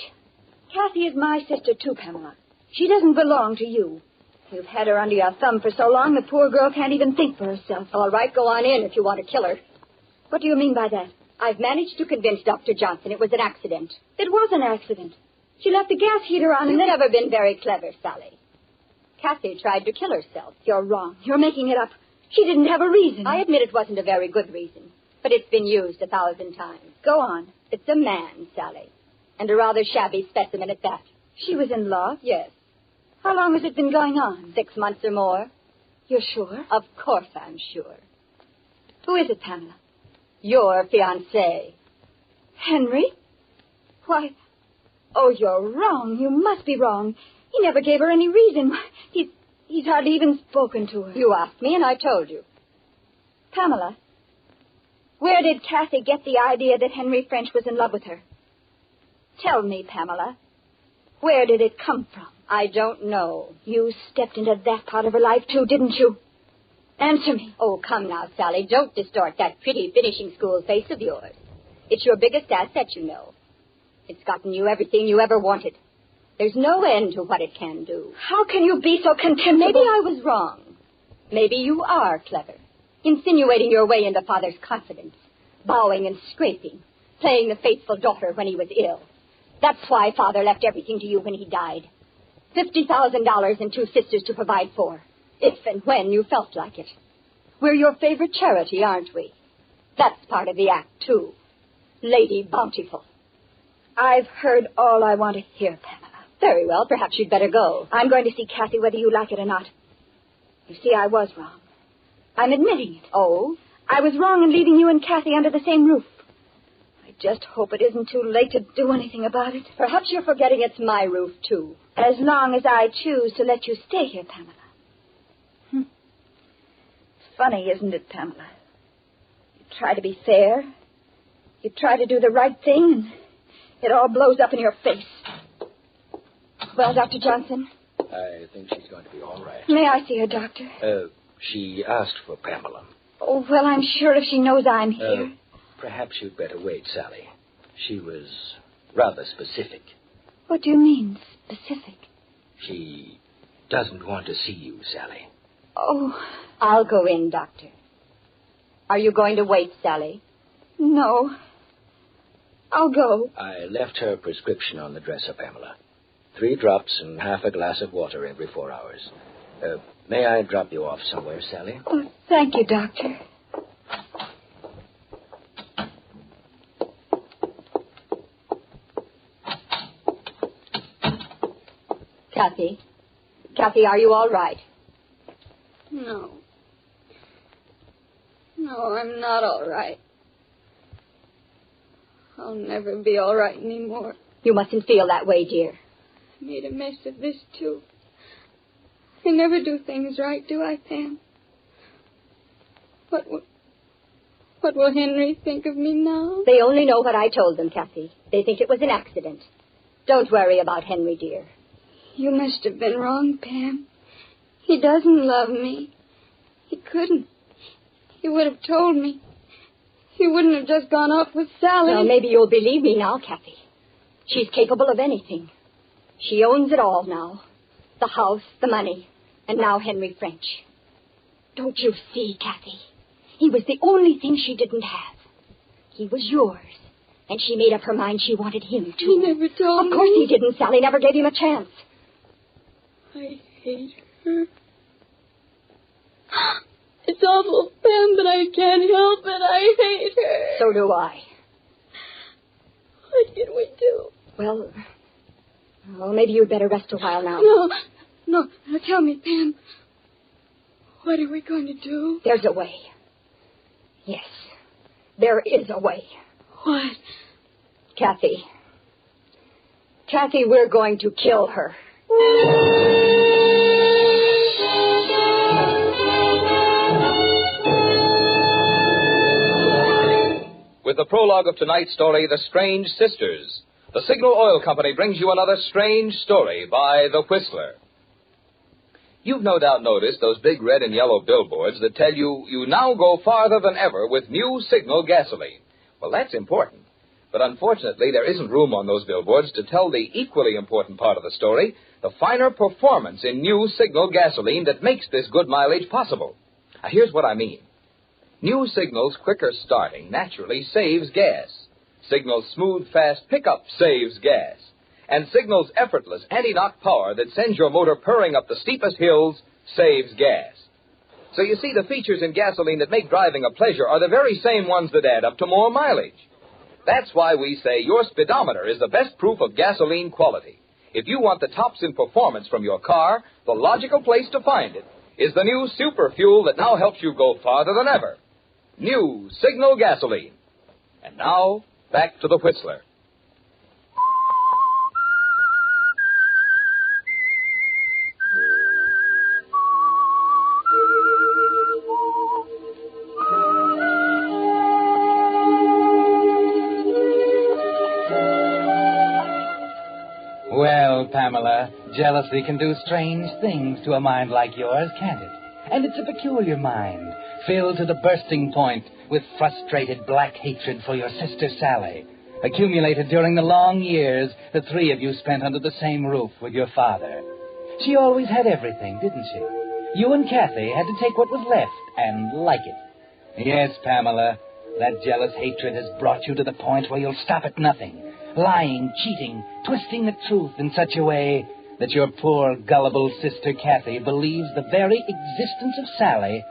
Kathy is my sister, too, Pamela. She doesn't belong to you. You've had her under your thumb for so long, the poor girl can't even think for herself.
All right, go on in if you want to kill her.
What do you mean by that?
I've managed to convince Dr. Johnson it was an accident.
It was an accident. She left the gas heater on and
You've
then...
never been very clever, Sally. Kathy tried to kill herself.
You're wrong. You're making it up. She didn't have a reason.
I admit it wasn't a very good reason, but it's been used 1,000 times.
Go on.
It's a man, Sally, and a rather shabby specimen at that.
She was in love?
Yes.
How long has it been going on?
6 months or more.
You're sure?
Of course I'm sure.
Who is it, Pamela?
Your fiancé.
Henry? Why... Oh, you're wrong. You must be wrong. He never gave her any reason. He's hardly even spoken to her.
You asked me, and I told you.
Pamela, where did Kathy get the idea that Henry French was in love with her? Tell me, Pamela. Where did it come from?
I don't know.
You stepped into that part of her life, too, didn't you? Answer me.
Oh, come now, Sally. Don't distort that pretty finishing school face of yours. It's your biggest asset, you know. It's gotten you everything you ever wanted. There's no end to what it can do.
How can you be so contemptible?
Maybe I was wrong. Maybe you are clever, insinuating your way into Father's confidence, bowing and scraping, playing the faithful daughter when he was ill. That's why Father left everything to you when he died. $50,000 and 2 sisters to provide for, if and when you felt like it. We're your favorite charity, aren't we? That's part of the act, too. Lady Bountiful. I've heard all I want to hear, Pamela. Very well, perhaps you'd better go. I'm going to see Kathy whether you like it or not. You see, I was wrong. I'm admitting it. Oh? I was wrong in leaving you and Kathy under the same roof. I just hope it isn't too late to do anything about it. Perhaps you're forgetting it's my roof, too. As long as I choose to let you stay here, Pamela. Funny, isn't it, Pamela? You try to be fair. You try to do the right thing, and it all blows up in your face. Well, Dr. Johnson?
I think she's going to be all right.
May I see her, Doctor?
She asked for Pamela.
Oh, well, I'm sure if she knows I'm here.
Perhaps you'd better wait, Sally. She was rather specific.
What do you mean, specific?
She doesn't want to see you, Sally.
Oh, I'll go in, Doctor. Are you going to wait, Sally? No. I'll go.
I left her prescription on the dresser, Pamela. 3 drops and half a glass of water every 4 hours. May I drop you off somewhere, Sally?
Oh, thank you, Doctor. Kathy? Kathy, are you all right?
No. No, I'm not all right. I'll never be all right anymore.
You mustn't feel that way, dear.
I made a mess of this, too. I never do things right, do I, Pam? What will Henry think of me now?
They only know what I told them, Kathy. They think it was an accident. Don't worry about Henry, dear.
You must have been wrong, Pam. He doesn't love me. He couldn't. He would have told me. He wouldn't have just gone off with Sally.
Well, maybe you'll believe me now, Kathy. She's capable of anything. She owns it all now. The house, the money, and now Henry French. Don't you see, Kathy? He was the only thing she didn't have. He was yours. And she made up her mind she wanted him, too.
He never told me.
Of course he didn't. Sally never gave him a chance.
I hate her. It's awful, Pam, but I can't help it. I hate her.
So do I.
What can we do?
Well, maybe you'd better rest a while now.
No. Now tell me, Pam. What are we going to do?
There's a way. Yes, there is a way.
What?
Kathy, we're going to kill her.
With the prologue of tonight's story, The Strange Sisters, the Signal Oil Company brings you another strange story by The Whistler. You've no doubt noticed those big red and yellow billboards that tell you you now go farther than ever with new Signal gasoline. Well, that's important. But unfortunately, there isn't room on those billboards to tell the equally important part of the story, the finer performance in new Signal gasoline that makes this good mileage possible. Now, here's what I mean. New Signal's quicker starting naturally saves gas. Signal's smooth, fast pickup saves gas. And Signal's effortless anti-knock power that sends your motor purring up the steepest hills saves gas. So you see, the features in gasoline that make driving a pleasure are the very same ones that add up to more mileage. That's why we say your speedometer is the best proof of gasoline quality. If you want the tops in performance from your car, the logical place to find it is the new super fuel that now helps you go farther than ever. New Signal gasoline. And now, back to the Whistler.
Well, Pamela, jealousy can do strange things to a mind like yours, can't it? And it's a peculiar mind, filled to the bursting point with frustrated black hatred for your sister Sally, accumulated during the long years the three of you spent under the same roof with your father. She always had everything, didn't she? You and Kathy had to take what was left and like it. Yes, Pamela, That jealous hatred has brought you to the point where you'll stop at nothing. Lying, cheating, twisting the truth in such a way that your poor, gullible sister Kathy believes the very existence of Sally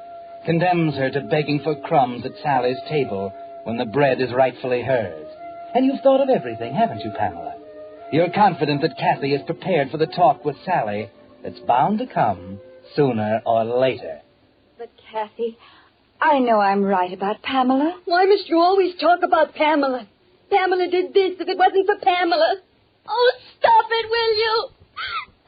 condemns her to begging for crumbs at Sally's table when the bread is rightfully hers. And you've thought of everything, haven't you, Pamela? You're confident that Kathy is prepared for the talk with Sally that's bound to come sooner or later.
But, Kathy, I know I'm right about Pamela.
Why must you always talk about Pamela? Pamela did this if it wasn't for Pamela. Oh, stop it, will you?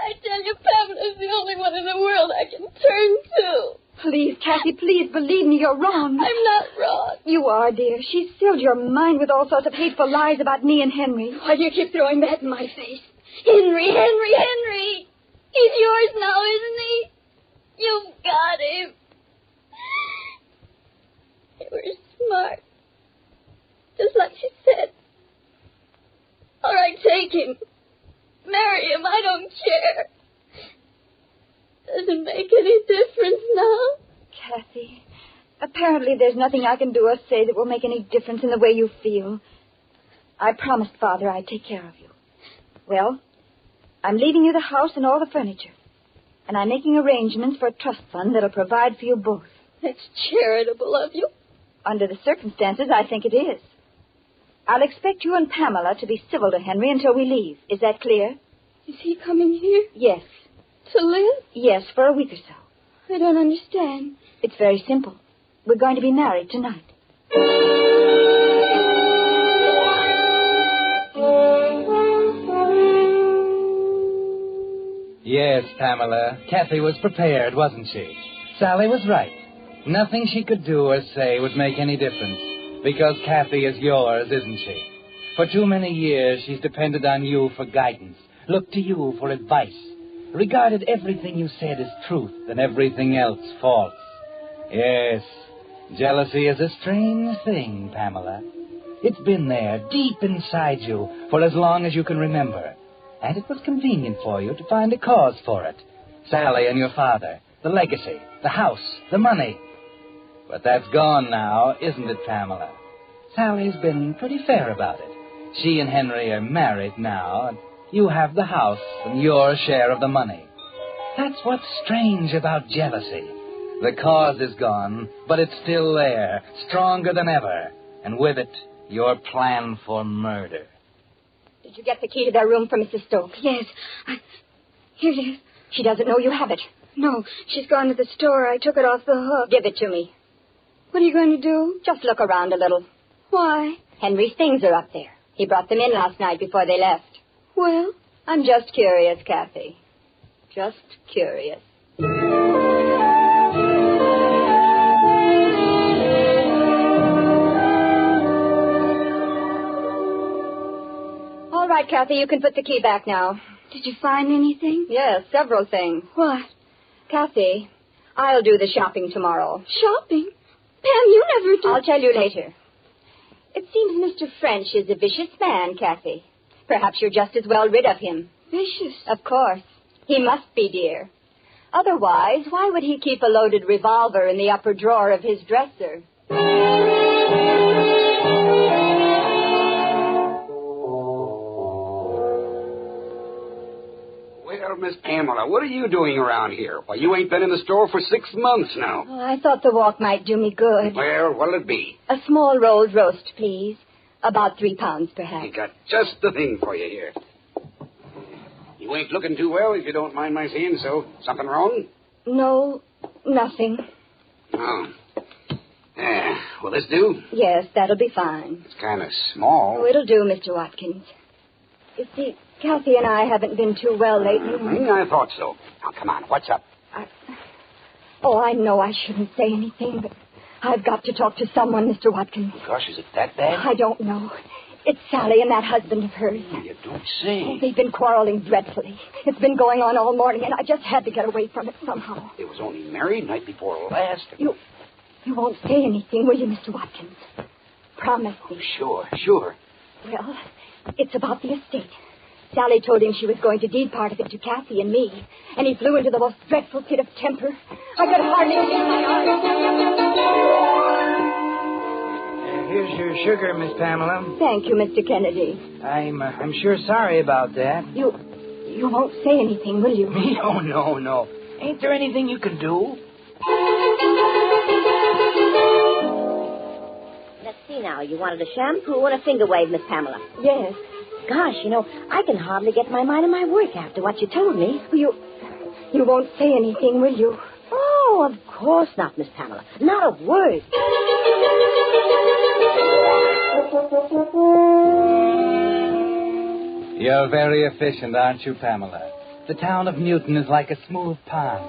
I tell you, Pamela's the only one in the world I can turn to.
Please, Kathy, please believe me, you're wrong.
I'm not wrong.
You are, dear. She's filled your mind with all sorts of hateful lies about me and Henry.
Why do you keep throwing that in my face? Henry! He's yours now, isn't he? You've got him. You were smart. Just like she said. All right, take him. Marry him, I don't care. Doesn't make any difference now.
Kathy, apparently there's nothing I can do or say that will make any difference in the way you feel. I promised Father I'd take care of you. Well, I'm leaving you the house and all the furniture. And I'm making arrangements for a trust fund that'll provide for you both.
That's charitable of you.
Under the circumstances, I think it is. I'll expect you and Pamela to be civil to Henry until we leave. Is that clear?
Is he coming here?
Yes.
To live?
Yes, for a week or so.
I don't understand.
It's very simple. We're going to be married tonight.
Yes, Pamela. Kathy was prepared, wasn't she? Sally was right. Nothing she could do or say would make any difference, because Kathy is yours, isn't she? For too many years, she's depended on you for guidance, looked to you for advice, regarded everything you said as truth and everything else false. Yes, jealousy is a strange thing, Pamela. It's been there, deep inside you, for as long as you can remember. And it was convenient for you to find a cause for it. Sally and your father, the legacy, the house, the money. But that's gone now, isn't it, Pamela? Sally's been pretty fair about it. She and Henry are married now, and you have the house and your share of the money. That's what's strange about jealousy. The cause is gone, but it's still there, stronger than ever. And with it, your plan for murder.
Did you get the key to their room from Mrs. Stokes?
Yes. Here it is.
She doesn't know you have it.
No, she's gone to the store. I took it off the hook.
Give it to me.
What are you going to do?
Just look around a little.
Why?
Henry's things are up there. He brought them in last night before they left.
Well?
I'm just curious, Kathy. Just curious. All right, Kathy, you can put the key back now.
Did you find anything?
Yes, several things.
What?
Kathy, I'll do the shopping tomorrow.
Shopping? Pam, you never do.
I'll tell you later. It seems Mr. French is a vicious man, Kathy. Perhaps you're just as well rid of him.
Vicious?
Of course. He must be, dear. Otherwise, why would he keep a loaded revolver in the upper drawer of his dresser?
Well, Miss Pamela, what are you doing around here? Why, you ain't been in the store for 6 months now.
Oh, I thought the walk might do me good.
Well, what'll it be?
A small rolled roast, please. About 3 pounds, perhaps.
I got just the thing for you here. You ain't looking too well, if you don't mind my saying so. Something wrong?
No, nothing.
Oh. Will this do?
Yes, that'll be fine.
It's kind of small.
Oh, it'll do, Mr. Watkins. You see, Kathy and I haven't been too well lately.
I thought so. Now, come on, what's up?
I know I shouldn't say anything, but I've got to talk to someone, Mr. Watkins.
Gosh, is it that bad?
I don't know. It's Sally and that husband of hers.
You don't say.
Oh, they've been quarreling dreadfully. It's been going on all morning, and I just had to get away from it somehow.
They was only married night before last.
You won't say anything, will you, Mr. Watkins? Promise me.
Oh, sure.
Well, it's about the estate. Sally told him she was going to deed part of it to Kathy and me, and he flew into the most dreadful fit of temper. I could hardly believe my eyes.
Here's your sugar, Miss Pamela.
Thank you, Mr. Kennedy.
I'm sure sorry about that.
You won't say anything, will you?
Me? Oh, no. Ain't there anything you can do?
Let's see now. You wanted a shampoo and a finger wave, Miss Pamela.
Yes.
Gosh, I can hardly get my mind on my work after what you told me.
You won't say anything, will you?
Oh, of course not, Miss Pamela. Not a word.
You're very efficient, aren't you, Pamela? The town of Newton is like a smooth pond.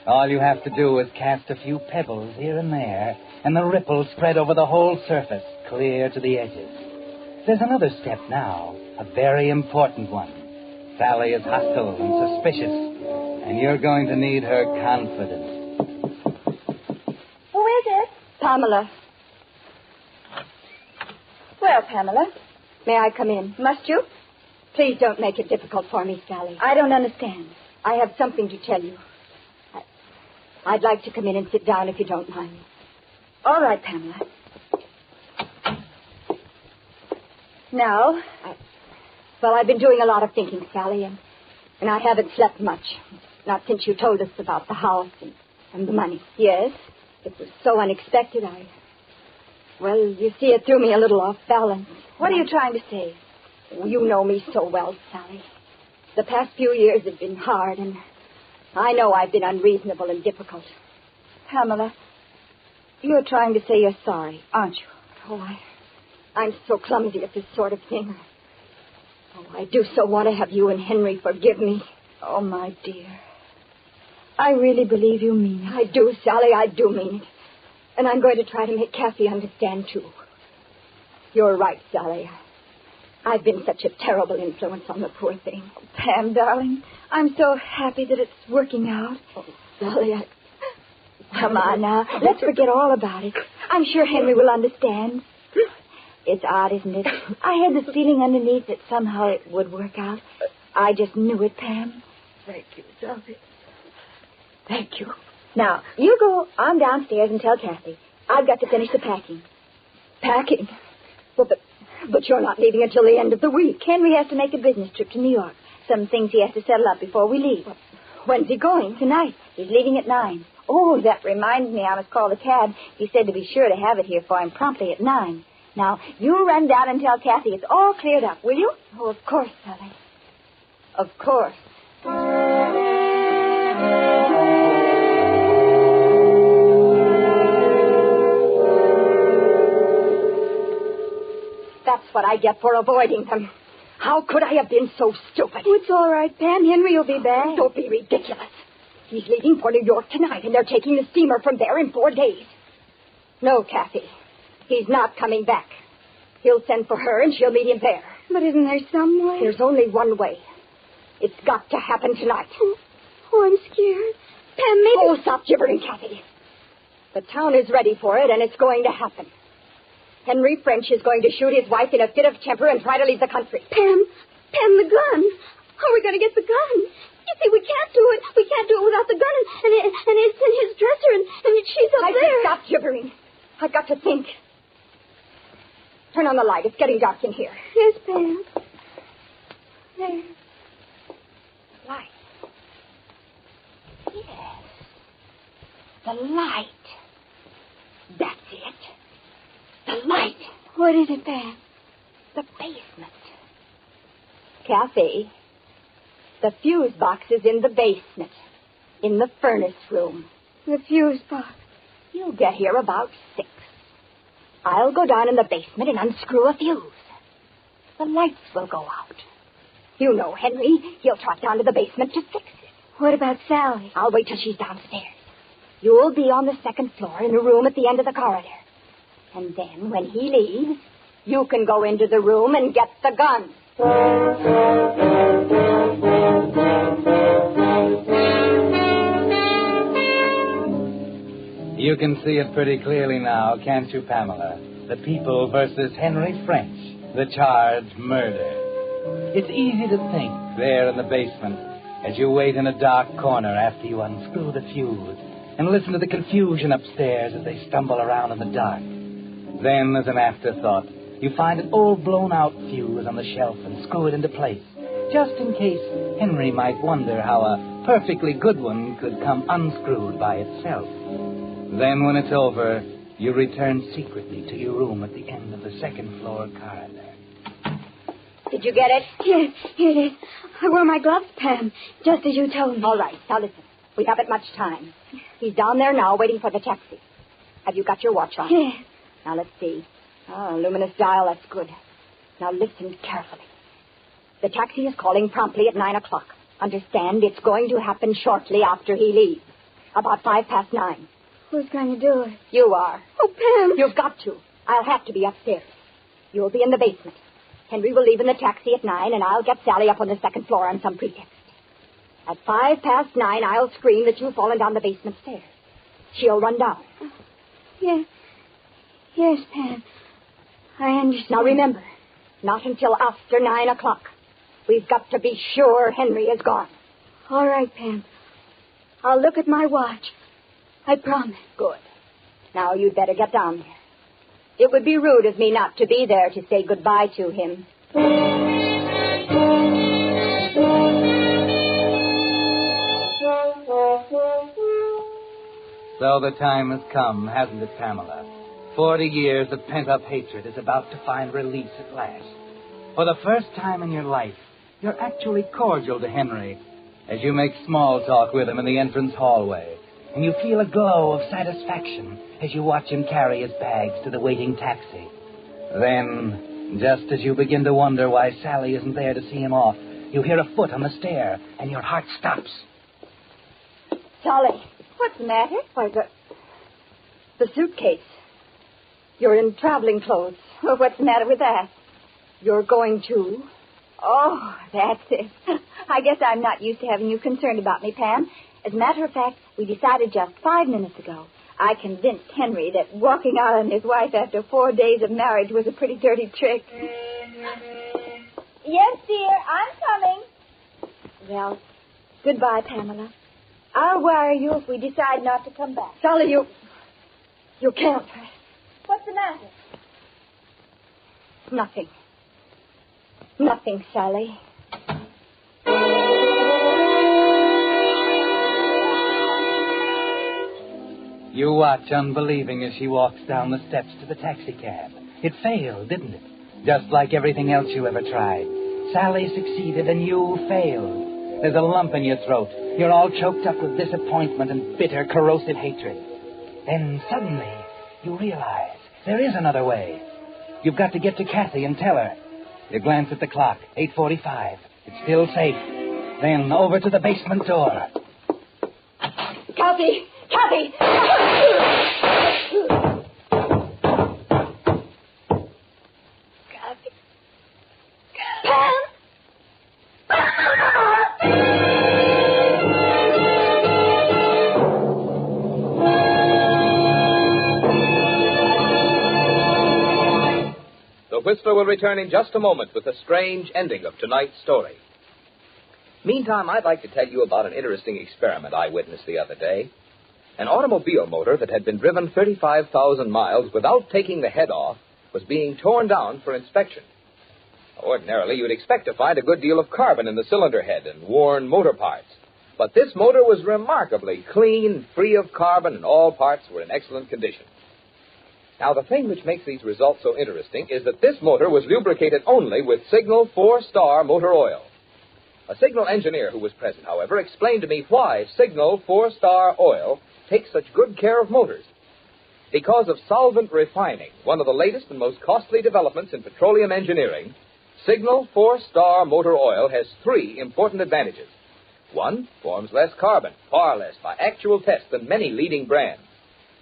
All you have to do is cast a few pebbles here and there, and the ripples spread over the whole surface, clear to the edges. There's another step now, a very important one. Sally is hostile and suspicious, and you're going to need her confidence.
Who is it? Pamela. Well, Pamela, may I come in? Must you? Please don't make it difficult for me, Sally. I don't understand. I have something to tell you. I'd like to come in and sit down if you don't mind. All right, Pamela. Now, I've been doing a lot of thinking, Sally, and I haven't slept much. Not since you told us about the house and the money. Yes, it was so unexpected. Well, you see, it threw me a little off balance. What are you trying to say? You know me so well, Sally. The past few years have been hard, and I know I've been unreasonable and difficult. Pamela, you're trying to say you're sorry, aren't you? Oh, I'm so clumsy at this sort of thing. Oh, I do so want to have you and Henry forgive me. Oh, my dear. I really believe you mean it. I do, Sally, I do mean it. And I'm going to try to make Kathy understand, too. You're right, Sally. I've been such a terrible influence on the poor thing. Oh, Pam, darling, I'm so happy that it's working out. Oh, Sally, Come on now. Let's forget all about it. I'm sure Henry will understand. It's odd, isn't it? I had the feeling underneath that somehow it would work out. I just knew it, Pam. Thank you, Sally. Thank you.
Now, you go on downstairs and tell Kathy. I've got to finish the packing.
Packing? Well, but you're not leaving until the end of the week.
Henry has to make a business trip to New York. Some things he has to settle up before we leave.
When's he going?
Tonight. He's leaving at 9. Oh, that reminds me, I must call the cab. He said to be sure to have it here for him promptly at 9. Now, you run down and tell Kathy it's all cleared up, will you?
Oh, of course, Sally. Of course. That's what I get for avoiding them. How could I have been so stupid?
Oh, it's all right, Pam. Henry will be back.
Don't be ridiculous. He's leaving for New York tonight, and they're taking the steamer from there in 4 days. No, Kathy. He's not coming back. He'll send for her, and she'll meet him there.
But isn't there some way?
There's only one way. It's got to happen tonight.
Oh, I'm scared. Pam, maybe...
Oh, stop gibbering, Kathy. The town is ready for it, and it's going to happen. Henry French is going to shoot his wife in a fit of temper and try to leave the country.
Pam, the gun. How are we going to get the gun? You see, we can't do it. We can't do it without the gun, and it's in his dresser, and she's up there.
Stop gibbering. I've got to think. Turn on the light. It's getting dark in here.
Yes, Pam. There.
Light. Yes. The light. That's it. The light.
What is it, Pam?
The basement. Kathy, the fuse box is in the basement, in the furnace room.
The fuse box?
You'll get here about 6. I'll go down in the basement and unscrew a fuse. The lights will go out. You know Henry. He'll trot down to the basement to fix it.
What about Sally?
I'll wait till she's downstairs. You'll be on the 2nd floor in a room at the end of the corridor. And then, when he leaves, you can go into the room and get the gun.
You can see it pretty clearly now, can't you, Pamela? The people versus Henry French, the charged murder. It's easy to think there in the basement as you wait in a dark corner after you unscrew the fuse and listen to the confusion upstairs as they stumble around in the dark. Then, as an afterthought, you find an old blown-out fuse on the shelf and screw it into place, just in case Henry might wonder how a perfectly good one could come unscrewed by itself. Then, when it's over, you return secretly to your room at the end of the second-floor corridor.
Did you get it?
Yes, here it is. I wore my gloves, Pam, just as you told me.
All right. Now, listen. We haven't much time. He's down there now waiting for the taxi. Have you got your watch on?
Yes.
Now, let's see. Oh, luminous dial, that's good. Now, listen carefully. The taxi is calling promptly at 9 o'clock. Understand, it's going to happen shortly after he leaves. About 9:05.
Who's going to do it?
You are.
Oh, Pam.
You've got to. I'll have to be upstairs. You'll be in the basement. Henry will leave in the taxi at 9, and I'll get Sally up on the second floor on some pretext. At 9:05, I'll scream that you've fallen down the basement stairs. She'll run down.
Yes. Yes, Pam. I understand.
Now, remember, not until after 9 o'clock. We've got to be sure Henry is gone.
All right, Pam. I'll look at my watch. I promise.
Good. Now, you'd better get down there. It would be rude of me not to be there to say goodbye to him.
So the time has come, hasn't it, Pamela? 40 years of pent-up hatred is about to find release at last. For the first time in your life, you're actually cordial to Henry as you make small talk with him in the entrance hallway, and you feel a glow of satisfaction as you watch him carry his bags to the waiting taxi. Then, just as you begin to wonder why Sally isn't there to see him off, you hear a foot on the stair, and your heart stops.
Sally. What's the matter? Why, the suitcase. You're in traveling clothes. Well, what's the matter with that? You're going to...
Oh, that's it. I guess I'm not used to having you concerned about me, Pam. As a matter of fact, we decided just 5 minutes ago. I convinced Henry that walking out on his wife after 4 days of marriage was a pretty dirty trick.
Yes, dear, I'm coming.
Well, goodbye, Pamela. I'll wire you if we decide not to come back.
Sally, you can't.
What's the matter?
Nothing. Nothing, Sally.
You watch unbelieving as she walks down the steps to the taxicab. It failed, didn't it? Just like everything else you ever tried. Sally succeeded and you failed. There's a lump in your throat. You're all choked up with disappointment and bitter, corrosive hatred. Then suddenly you realize there is another way. You've got to get to Kathy and tell her. You glance at the clock, 8:45. It's still safe. Then over to the basement door.
Kathy! Kathy!
Kathy. Pam!
The Whistler will return in just a moment with the strange ending of tonight's story. Meantime, I'd like to tell you about an interesting experiment I witnessed the other day. An automobile motor that had been driven 35,000 miles without taking the head off was being torn down for inspection. Ordinarily, you'd expect to find a good deal of carbon in the cylinder head and worn motor parts. But this motor was remarkably clean, free of carbon, and all parts were in excellent condition. Now, the thing which makes these results so interesting is that this motor was lubricated only with Signal 4-Star motor oil. A Signal engineer who was present, however, explained to me why Signal 4-Star oil takes such good care of motors. Because of solvent refining, one of the latest and most costly developments in petroleum engineering, Signal 4-Star motor oil has 3 important advantages. 1, forms less carbon, far less by actual tests than many leading brands.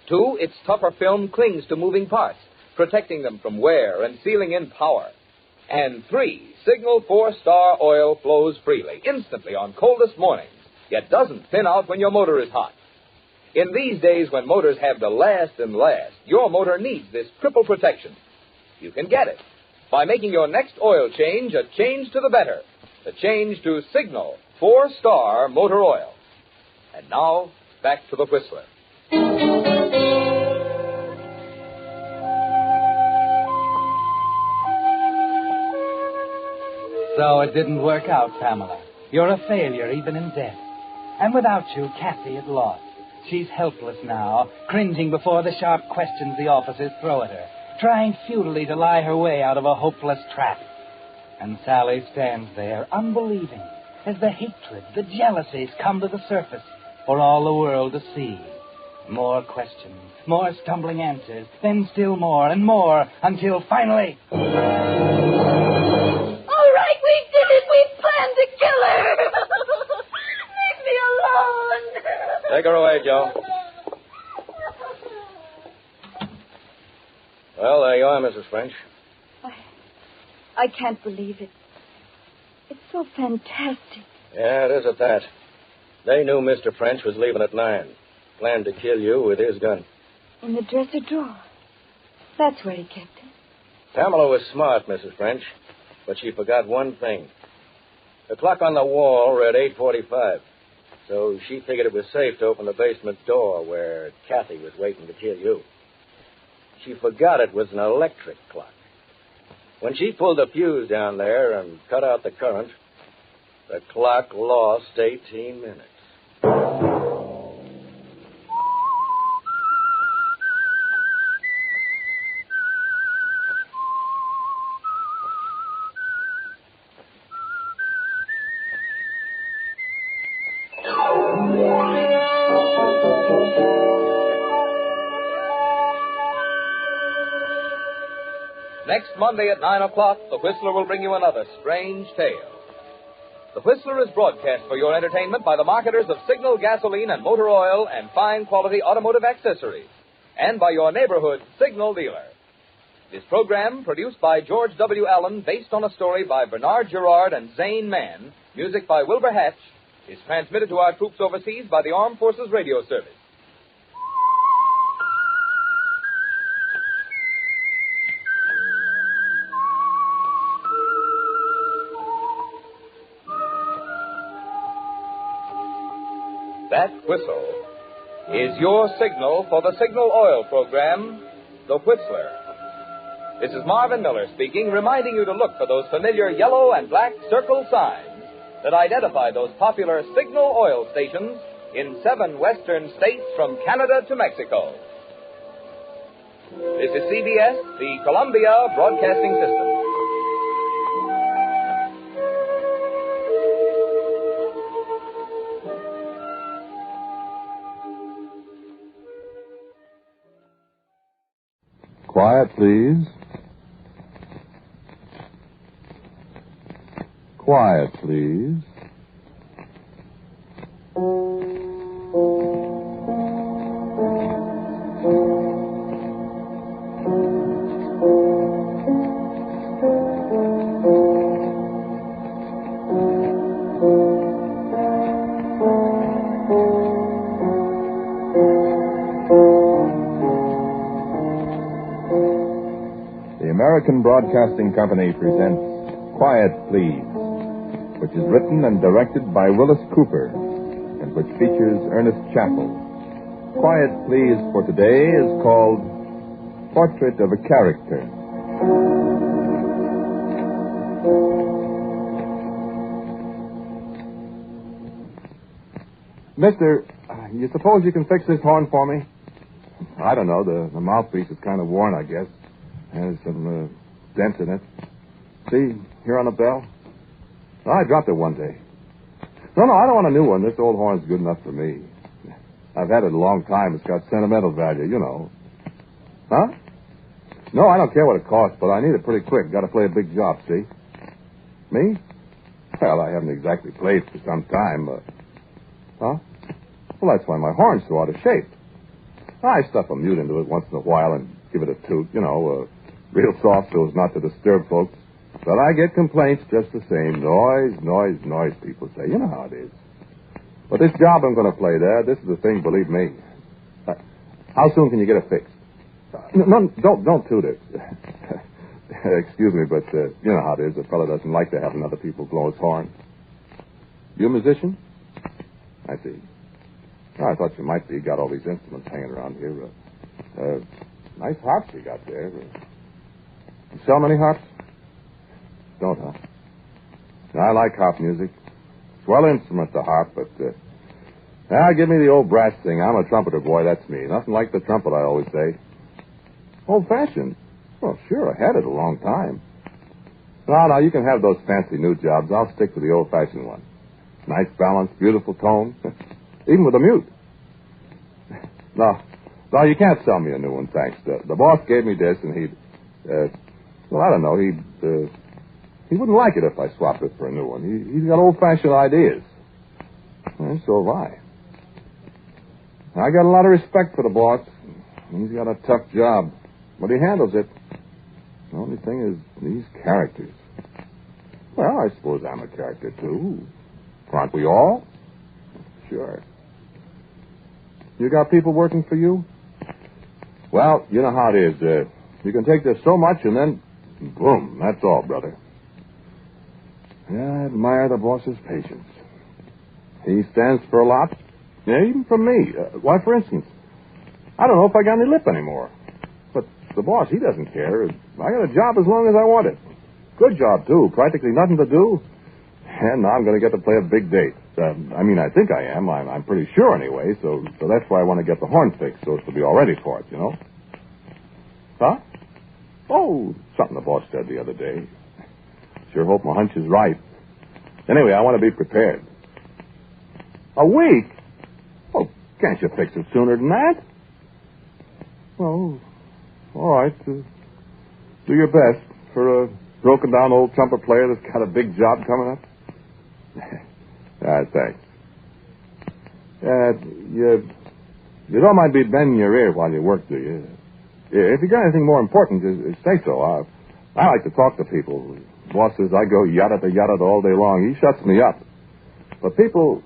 2, its tougher film clings to moving parts, protecting them from wear and sealing in power. And 3, Signal 4-Star oil flows freely, instantly on coldest mornings, yet doesn't thin out when your motor is hot. In these days when motors have to last and last, your motor needs this triple protection. You can get it by making your next oil change a change to the better, the change to Signal 4-Star motor oil. And now, back to the Whistler.
So it didn't work out, Pamela. You're a failure, even in death. And without you, Kathy is lost. She's helpless now, cringing before the sharp questions the officers throw at her, trying futilely to lie her way out of a hopeless trap. And Sally stands there, unbelieving, as the hatred, the jealousies come to the surface for all the world to see. More questions, more stumbling answers, then still more and more, until finally...
All right, we did it. We planned to kill her. Leave me alone.
Take her away, Joe. Well, there you are, Mrs. French.
I can't believe it. It's so fantastic.
Yeah, it is at that. They knew Mr. French was leaving at 9. Planned to kill you with his gun.
In the dresser drawer. That's where he kept it.
Pamela was smart, Mrs. French, but she forgot one thing. The clock on the wall read 8:45, so she figured it was safe to open the basement door where Kathy was waiting to kill you. She forgot it was an electric clock. When she pulled the fuse down there and cut out the current, the clock lost 18 minutes.
Next Monday at 9 o'clock, The Whistler will bring you another strange tale. The Whistler is broadcast for your entertainment by the marketers of Signal gasoline and motor oil and fine quality automotive accessories, and by your neighborhood Signal dealer. This program, produced by George W. Allen, based on a story by Bernard Gerard and Zane Mann, music by Wilbur Hatch, is transmitted to our troops overseas by the Armed Forces Radio Service. That whistle is your signal for the Signal Oil program, The Whistler. This is Marvin Miller speaking, reminding you to look for those familiar yellow and black circle signs that identify those popular Signal Oil stations in 7 western states from Canada to Mexico. This is CBS, the Columbia Broadcasting System.
Quiet, please. Quiet, please. American Broadcasting Company presents Quiet Please, which is written and directed by Willis Cooper, and which features Ernest Chappell. Quiet Please for today is called Portrait of a Character. Mister, you suppose you can fix this horn for me? I don't know. The mouthpiece is kind of worn, I guess. There's some dents in it. See, here on the bell? Oh, I dropped it one day. No, I don't want a new one. This old horn's good enough for me. I've had it a long time. It's got sentimental value, you know. Huh? No, I don't care what it costs, but I need it pretty quick. Got to play a big job, see? Me? Well, I haven't exactly played for some time, but... Huh? Well, that's why my horn's so out of shape. I stuff a mute into it once in a while and give it a toot, you know, real soft so as not to disturb folks. But I get complaints just the same. Noise, people say. You know how it is. But this job I'm going to play there, this is the thing, believe me. How soon can you get it fixed? No, don't toot it. Excuse me, but you know how it is. A fellow doesn't like to have other people blow his horn. You a musician? I see. Oh, I thought you might be. You got all these instruments hanging around here. Nice harps you got there. You sell many harps? Don't, huh? I like harp music. Swell instrument, the harp, but... give me the old brass thing. I'm a trumpeter, boy, that's me. Nothing like the trumpet, I always say. Old-fashioned? Well, sure, I had it a long time. No, you can have those fancy new jobs. I'll stick to the old-fashioned one. Nice balance, beautiful tone, even with a mute. No, you can't sell me a new one, thanks. The boss gave me this, and he'd... I don't know, he wouldn't like it if I swapped it for a new one. He's got old-fashioned ideas. And so have I. I got a lot of respect for the boss. He's got a tough job, but he handles it. The only thing is these characters. Well, I suppose I'm a character, too. Aren't we all? Sure. You got people working for you? Well, you know how it is. You can take this so much and then, boom, that's all, brother. Yeah, I admire the boss's patience. He stands for a lot. Yeah, even from me. Why, for instance, I don't know if I got any lip anymore. But the boss, he doesn't care. I got a job as long as I want it. Good job, too. Practically nothing to do. And now I'm going to get to play a big date. I think I am. I'm pretty sure anyway. So that's why I want to get the horn fixed so as to be all ready for it, you know? Huh? Oh, something the boss said the other day. Sure hope my hunch is right. Anyway, I want to be prepared. A week? Oh, can't you fix it sooner than that? Well, all right. Do your best for a broken-down old trumpet player that's got a big job coming up. Thanks. You don't mind me bending your ear while you work, do you? If you got anything more important, just say so. I like to talk to people. Boss says I go yada-yada all day long. He shuts me up. But people...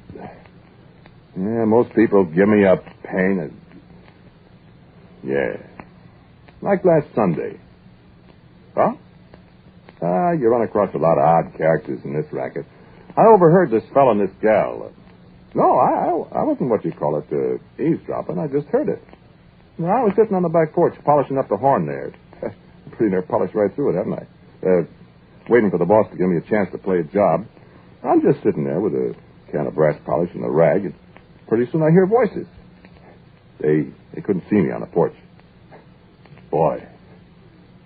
Yeah, most people give me a pain. Yeah. Like last Sunday. Huh? You run across a lot of odd characters in this racket. I overheard this fellow and this gal. No, I wasn't what you call it, eavesdropping. I just heard it. I was sitting on the back porch polishing up the horn there. Pretty near polished right through it, haven't I? Waiting for the boss to give me a chance to play a job. I'm just sitting there with a can of brass polish and a rag, and pretty soon I hear voices. They couldn't see me on the porch. Boy,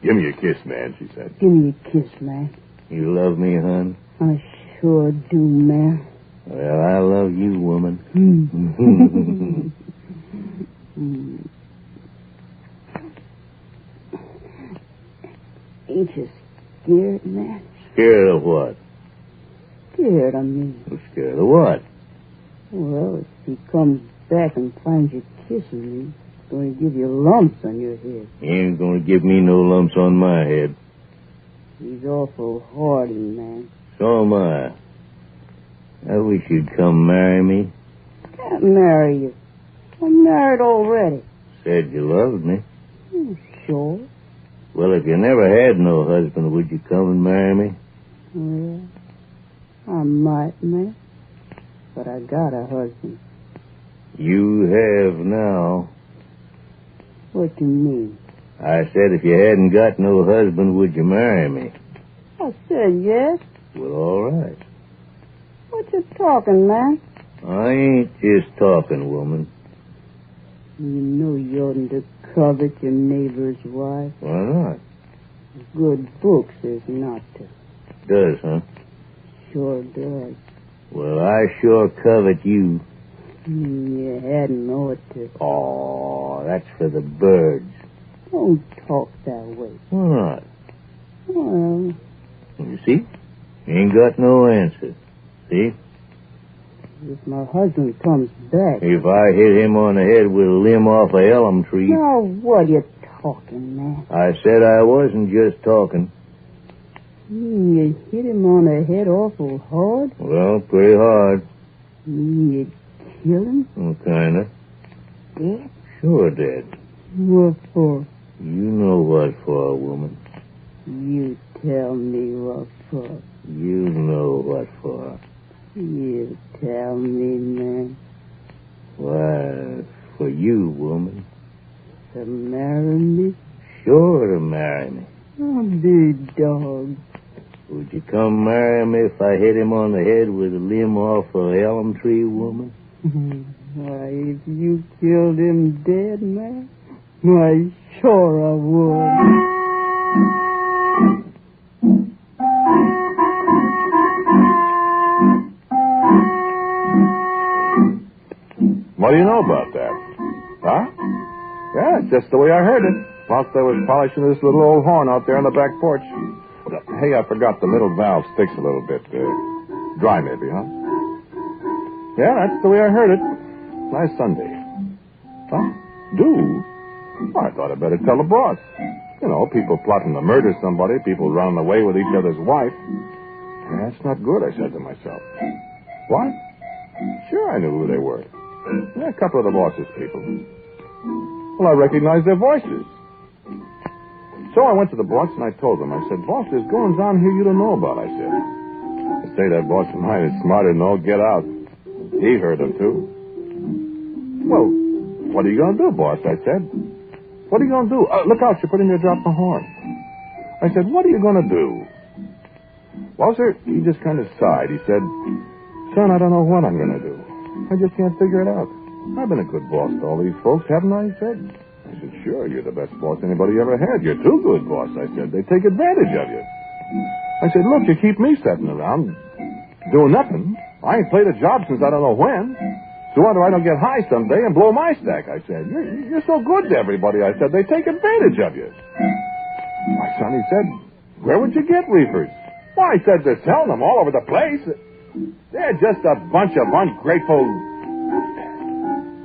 give me a kiss, man, she said.
Give me a kiss, man.
You love me, hon?
I sure do, man.
Well, I love you, woman.
Ain't you scared, man?
Scared of what?
Scared, I mean.
Well, scared of what?
Well, if he comes back and finds you kissing me, he's going to give you lumps on your head.
He ain't going to give me no lumps on my head.
He's awful hardy, man.
So am I. I wish you'd come marry me.
Can't marry you. I'm married already.
Said you loved me.
Sure.
Well, if you never had no husband, would you come and marry me?
Well, I might, man. But I got a husband.
You have now.
What do you mean?
I said if you hadn't got no husband, would you marry me?
I said yes.
Well, all right.
What you talking, man?
I ain't just talking, woman.
You know you oughtn't to covet your neighbor's wife.
Why not?
Good book says not to.
Does, huh?
Sure does.
Well, I sure covet you.
You hadn't ought to.
Oh, that's for the birds.
Don't talk that way.
Why not?
Well...
You see? Ain't got no answer. See?
If my husband comes back...
If I hit him on the head with a limb off a elm tree...
Now, what are you talking, man?
I said I wasn't just talking.
You hit him on the head awful hard?
Well, pretty hard.
You kill him?
Well, kind of.
Dead?
Sure dead.
What for?
You know what for, woman.
You tell me what for.
You know what for.
You tell me, man.
Why, for you, woman.
To marry me?
Sure to marry me.
Oh, big dog.
Would you come marry me if I hit him on the head with a limb off a elm tree, woman?
Why, if you killed him dead, man, why, sure I would.
What do you know about that? Huh? Yeah, it's just the way I heard it. Whilst I was polishing this little old horn out there on the back porch. Hey, I forgot the middle valve sticks a little bit. Dry, maybe, huh? Yeah, that's the way I heard it. Last Sunday. Huh? Do? Well, I thought I'd better tell the boss. You know, people plotting to murder somebody, people running away with each other's wife. That's not good, I said to myself. What? Sure, I knew who they were. Yeah, a couple of the boss's people. Well, I recognized their voices. So I went to the boss and I told him. I said, boss, there's goings on here you don't know about, I said. I say that boss of mine is smarter than all get out. He heard them, too. Well, what are you going to do, boss, I said. What are you going to do? Look out, you're putting your drop the horn. I said, what are you going to do? Well, sir, he just kind of sighed. He said, son, I don't know what I'm going to do. I just can't figure it out. I've been a good boss to all these folks, haven't I? He said. I said, sure, you're the best boss anybody ever had. You're too good, boss, I said. They take advantage of you. I said, look, you keep me sitting around doing nothing. I ain't played a job since I don't know when. So wonder I don't get high someday and blow my stack, I said. You're so good to everybody, I said. They take advantage of you. My son, he said, where would you get reefers? Why, I said, they're selling them all over the place. They're just a bunch of ungrateful...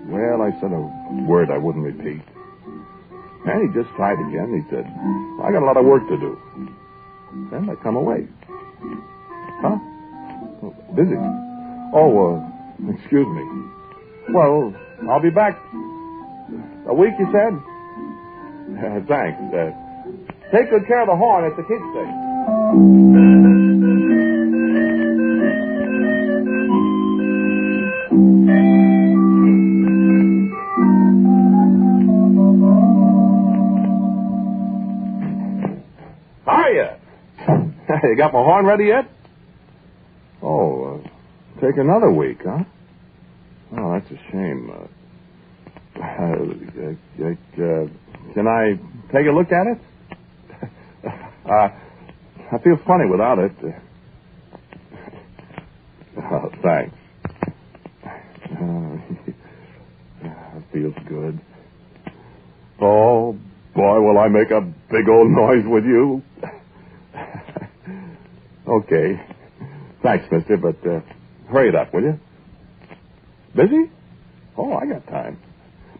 Well, I said a word I wouldn't repeat. And he just sighed again. He said, I got a lot of work to do. Then I come away. Huh? Oh, busy. Oh, excuse me. Well, I'll be back. A week, you said? Thanks. Take good care of the horn at the kids' station. Hiya! You got my horn ready yet? Oh, take another week, huh? Oh, that's a shame. Can I take a look at it? I feel funny without it. Oh, thanks. It feels good. Oh, boy, will I make a big old noise with you. Okay. Thanks, mister, but hurry it up, will you? Busy? Oh, I got time.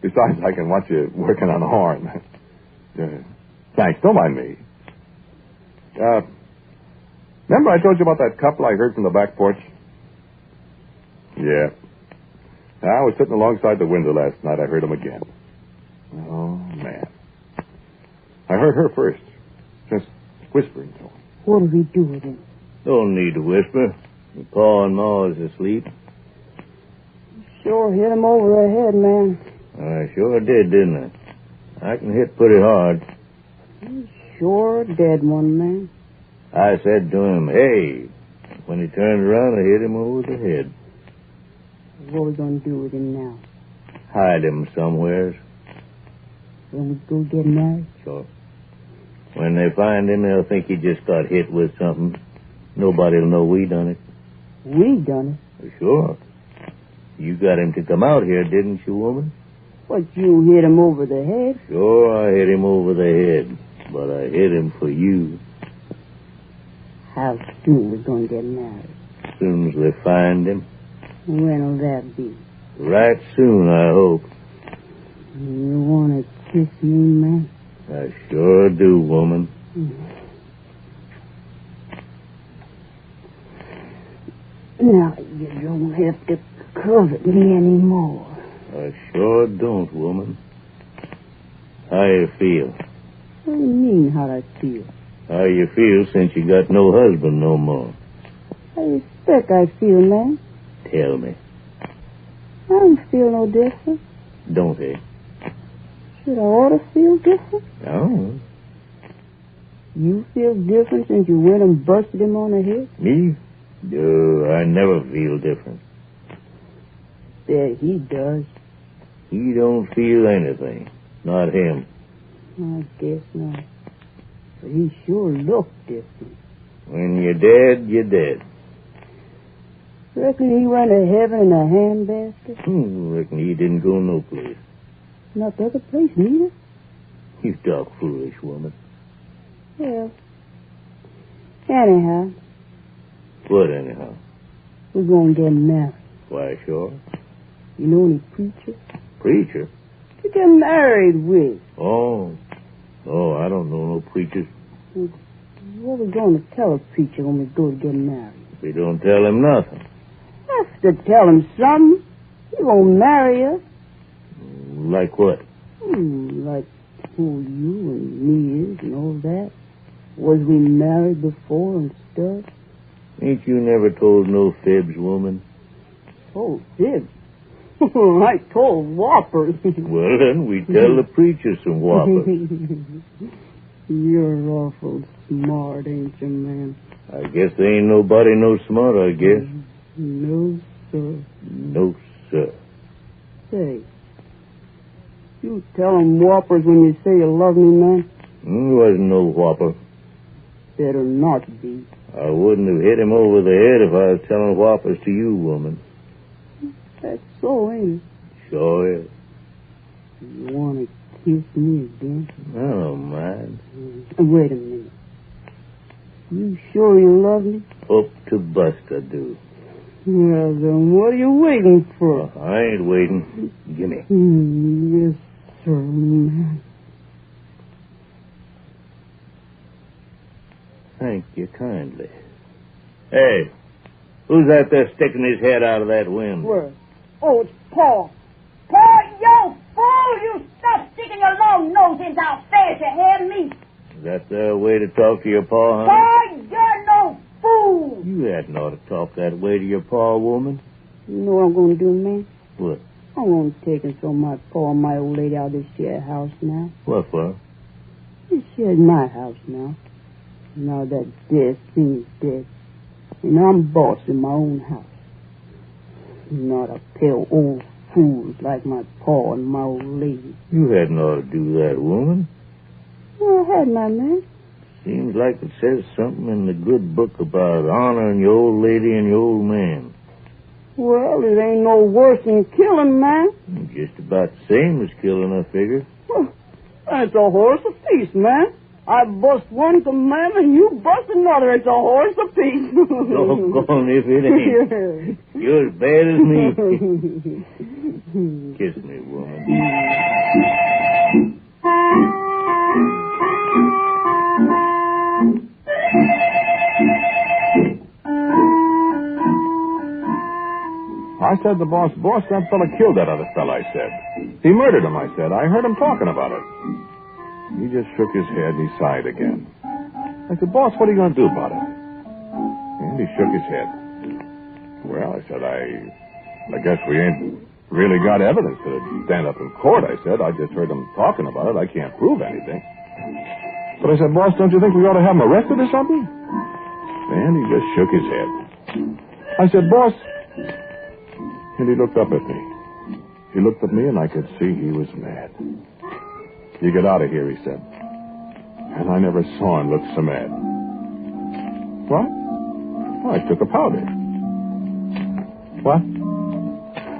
Besides, I can watch you working on the horn. Thanks, don't mind me. Remember I told you about that couple I heard from the back porch? Yeah. I was sitting alongside the window last night. I heard them again. Oh, man. I heard her first. Just whispering to him.
What'll we do with him?
Don't need to whisper. Your Pa and Ma is asleep.
Sure hit him over the head, man.
I sure did, didn't I? I can hit pretty hard.
He's sure a dead one, man.
I said to him, hey. When he turned around, I hit him over the head.
What are we going to do with him now?
Hide him somewheres.
When we go get married?
Sure. When they find him, they'll think he just got hit with something. Nobody'll know we done it.
We done it?
Sure. You got him to come out here, didn't you, woman?
But you hit him over the head?
Sure, I hit him over the head. But I hit him for you.
How soon we going to get married?
As soon as they find him.
When'll that be?
Right soon, I hope.
You want to kiss me, man?
I sure do, woman.
Now, you don't have to covet me anymore.
I sure don't, woman. How you feel?
What do you mean, how'd I feel?
How you feel since you got no husband no more?
How you expect I feel, man?
Tell me.
I don't feel no different.
Don't they?
Should I ought to feel different?
No.
You feel different since you went and busted him on the head?
Me? No, I never feel different.
Bet he does.
He don't feel anything. Not him.
I guess not. But he sure looked different.
When you're dead, you're dead.
Reckon he went to heaven in a handbasket?
Reckon he didn't go no place.
Not the other place, neither?
You talk foolish, woman.
Well, anyhow.
What, anyhow?
We're going to get married.
Why, sure.
You know any preacher?
Preacher?
To get married with.
Oh, I don't know no preachers.
What are we going to tell a preacher when we go to get married?
We don't tell him nothing.
Have to tell him something. He won't marry us.
Like what?
Like who you and me is and all that. Was we married before and stuff?
Ain't you never told no fibs, woman?
Oh, fibs? I told whoppers.
Well, then, we tell the preacher some whoppers.
You're awful smart, ain't you, man?
I guess there ain't nobody no smart, I guess.
No, sir.
No, sir.
Say, you tell them whoppers when you say you love me, man?
Wasn't no whopper.
Better not be.
I wouldn't have hit him over the head if I was telling whoppers to you, woman.
That's so, ain't it?
Sure is.
You want to kiss me again?
I don't mind.
Wait a minute. You sure you love me?
Up to bust, I do.
Well, then what are you waiting for?
I ain't waiting. Gimme.
Yes, sir, man.
Thank you kindly. Hey, who's that there sticking his head out of that window?
Where? Oh, it's Paul. Paul, you fool! You stop sticking your long nose into our affairs, you hear me?
Is that the way to talk to your pa, huh?
Paul, you're no fool!
You hadn't ought to talk that way to your pa, woman.
You know what I'm going to do, man?
What?
I'm going to take and throw my pa and my old lady out of this here house now.
What for?
This here's my house now. Now that dead thing's dead. And I'm boss in my own house. Not a pair of old fools like my pa and my old lady.
You hadn't ought to do that, woman.
Well, I had my man.
Seems like it says something in the good book about honoring your old lady and your old man.
Well, it ain't no worse than killing, man.
Just about the same as killing, I figure.
Well, that's a horse apiece, man. I bust one commandment, you bust another. It's a horse apiece.
Doggone if it ain't. You're as bad as me. Kiss me, woman.
I said to boss, that fella killed that other fella, I said. He murdered him, I said. I heard him talking about it. He just shook his head and he sighed again. I said, boss, what are you going to do about it? And he shook his head. Well, I said, I guess we ain't really got evidence to stand up in court, I said. I just heard him talking about it. I can't prove anything. But I said, boss, don't you think we ought to have him arrested or something? And he just shook his head. I said, boss... And he looked up at me. He looked at me, and I could see he was mad. You get out of here, he said. And I never saw him look so mad. What? Oh, I took a powder. What?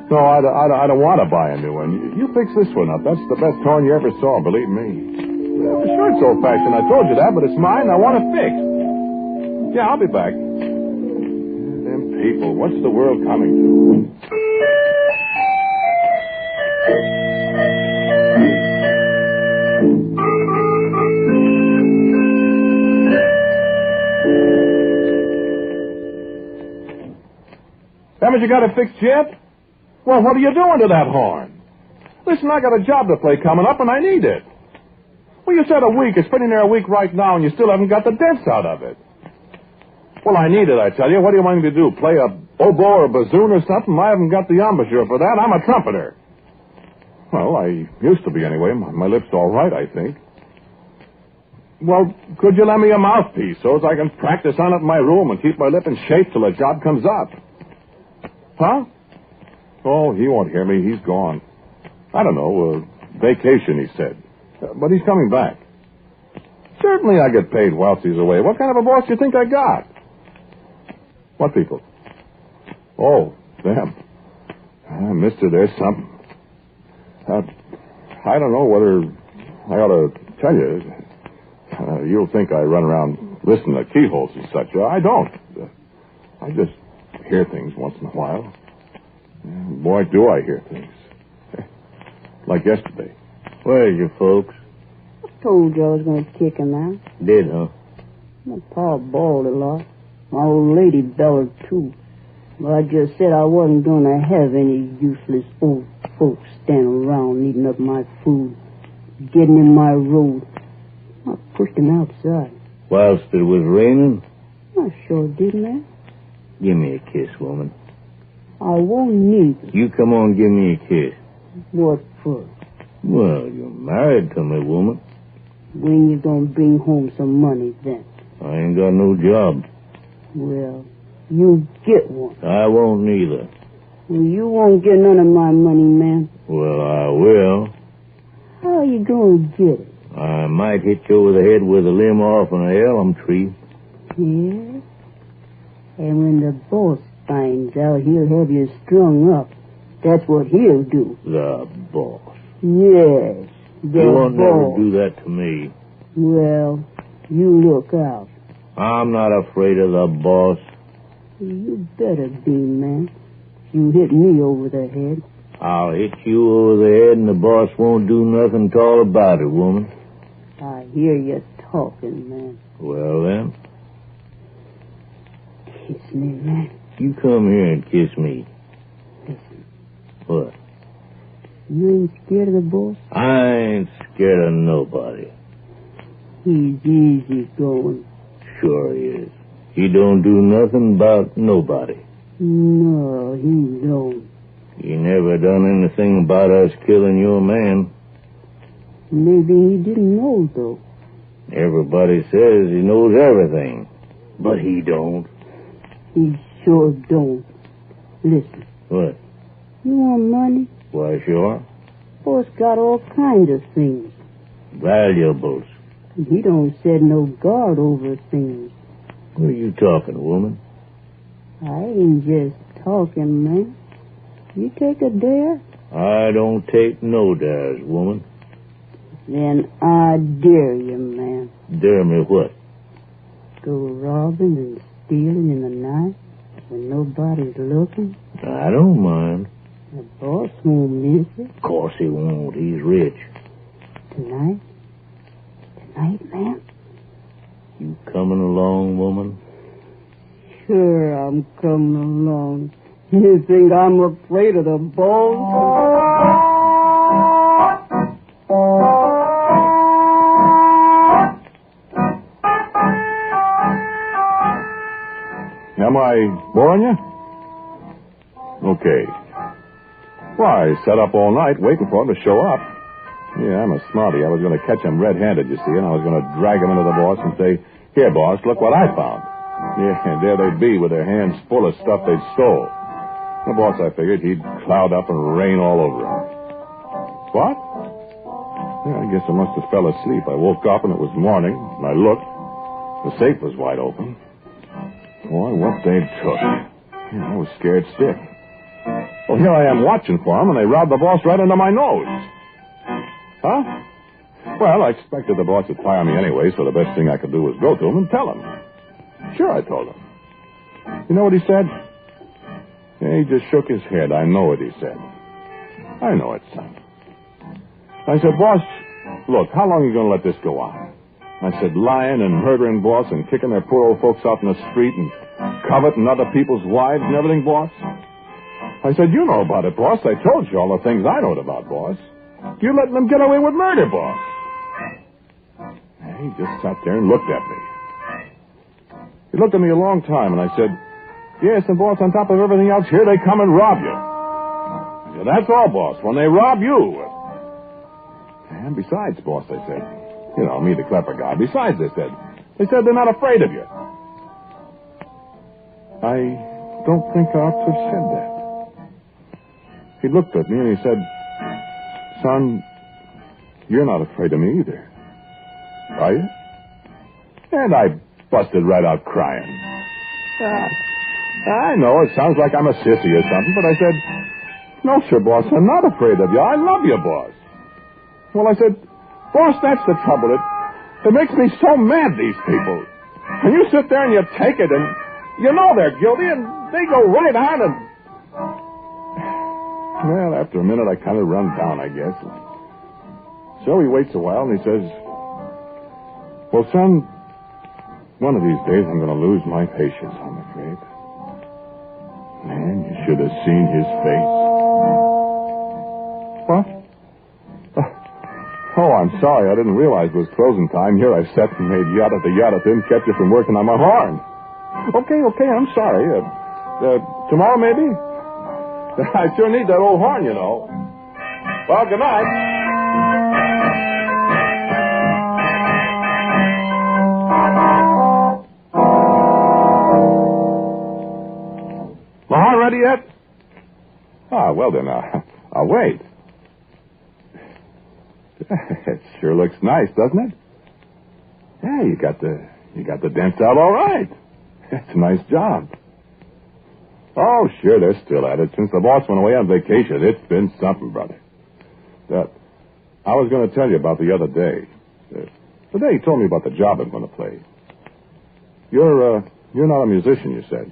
No, I don't want to buy a new one. You fix this one up. That's the best horn you ever saw, believe me. Sure, it's old-fashioned. I told you that, but it's mine. I want it fixed. Yeah, I'll be back. Them people, what's the world coming to? Haven't you got it fixed yet? Well, what are you doing to that horn? Listen, I got a job to play coming up, and I need it. Well, you said a week. It's been in there a week right now, and you still haven't got the dents out of it. Well, I need it, I tell you. What do you want me to do, play a oboe or bassoon or something? I haven't got the embouchure for that. I'm a trumpeter. Well, I used to be anyway. My lip's all right, I think. Well, could you lend me a mouthpiece so as I can practice on it in my room and keep my lip in shape till the job comes up? Huh? Oh, he won't hear me. He's gone. I don't know, vacation, he said. But he's coming back. Certainly I get paid whilst he's away. What kind of a boss do you think I got? What people? Oh, them. Mister, there's something. I don't know whether I ought to tell you. You'll think I run around listening to keyholes and such. I don't. I just hear things once in a while. Boy, do I hear things. Like yesterday.
Where's your folks?
I told you I was going to kick him out.
Did, huh?
My pa bawled a lot. My old lady bellowed, too. But I just said I wasn't going to have any useless old folks standing around eating up my food, getting in my road. I pushed him outside.
Whilst it was raining?
I sure did, man.
Give me a kiss, woman.
I won't need it.
You come on, give me a kiss.
What for?
Well, you're married to me, woman.
When you gonna bring home some money, then?
I ain't got no job.
Well, you get one.
I won't neither.
Well, you won't get none of my money, man.
Well, I will.
How you gonna get it?
I might hit you over the head with a limb off an elm tree.
Yeah? And when the boss finds out, he'll have you strung up. That's what he'll do.
The boss.
Yes, the
He won't
boss.
never do that to me.
Well, you look out.
I'm not afraid of the boss.
You better be, man. You hit me over the head.
I'll hit you over the head and the boss won't do nothing at all about it, woman.
I hear you talking, man.
Well, then,
Kiss me, man.
you come here and kiss me.
Listen,
What?
you ain't scared of the boss?
I ain't scared of nobody.
He's easy going.
Sure he is. He don't do nothing about nobody.
No, he don't.
He never done anything about us killing your man.
Maybe he didn't know, though.
Everybody says he knows everything, but he don't.
He sure don't. Listen.
What?
You want money?
Why, sure.
Boss got all kinds of things.
Valuables.
He don't set no guard over things.
What are you talking, woman?
I ain't just talking, man. You take a dare?
I don't take no dares, woman.
Then I dare you, man.
Dare me what?
Go robbing and stealing in the night when nobody's looking.
I don't mind.
The boss won't miss it.
Of course he won't. He's rich.
Tonight? Tonight, man?
You coming along, woman?
Sure, I'm coming along. You think I'm afraid of the boss?
Am I boring you? Okay. Why, I sat up all night waiting for him to show up. Yeah, I'm a smarty. I was going to catch him red-handed, you see, and I was going to drag him into the boss and say, "Here, boss, look what I found." Yeah, and there they'd be with their hands full of stuff they'd stole. The boss, I figured, he'd cloud up and rain all over him. What? Yeah, I guess I must have fell asleep. I woke up and it was morning, and I looked. The safe was wide open. Boy, what they took. Yeah, I was scared stiff. Well, here I am watching for them, and they robbed the boss right under my nose. Huh? Well, I expected the boss would fire me anyway, so the best thing I could do was go to him and tell him. Sure, I told him. You know what he said? Yeah, he just shook his head. I know what he said. I know it, son. I said, "Boss, look, how long are you going to let this go on?" I said, "Lying and murdering, boss, and kicking their poor old folks out in the street and coveting other people's wives and everything, boss." I said, "You know about it, boss. I told you all the things I knowed about, boss. You're letting them get away with murder, boss." And he just sat there and looked at me. He looked at me a long time, and I said, "Yes, and boss, on top of everything else, here they come and rob you." "Yeah, that's all, boss, when they rob you." "And besides, boss," I said, You know, me, the clever guy. Besides, they said they're not afraid of you. I don't think I ought to have said that. He looked at me and he said, son, you're not afraid of me either. Are you? And I busted right out crying. I know it sounds like I'm a sissy or something, but I said, no, sir, boss, I'm not afraid of you. I love you, boss. Well, I said, boss, that's the trouble. It makes me so mad, these people. And you sit there and you take it, and you know they're guilty, and they go right on and... Well, after a minute, I kind of run down, I guess. So he waits a while, and he says, well, son, one of these days I'm going to lose my patience, I'm afraid. Man, you should have seen his face. What? Oh, I'm sorry. I didn't realize it was closing time. Here I sat and made yada. Didn't catch you from working on my horn. Okay, I'm sorry. Tomorrow, maybe? I sure need that old horn, you know. Well, good night. The horn ready yet? Ah, well then, I'll wait. It sure looks nice, doesn't it? Yeah, you got the dents out all right. That's a nice job. Oh, sure, they're still at it. Since the boss went away on vacation, it's been something, brother. I was going to tell you about the other day. The day he told me about the job I'm going to play. You're not a musician, you said.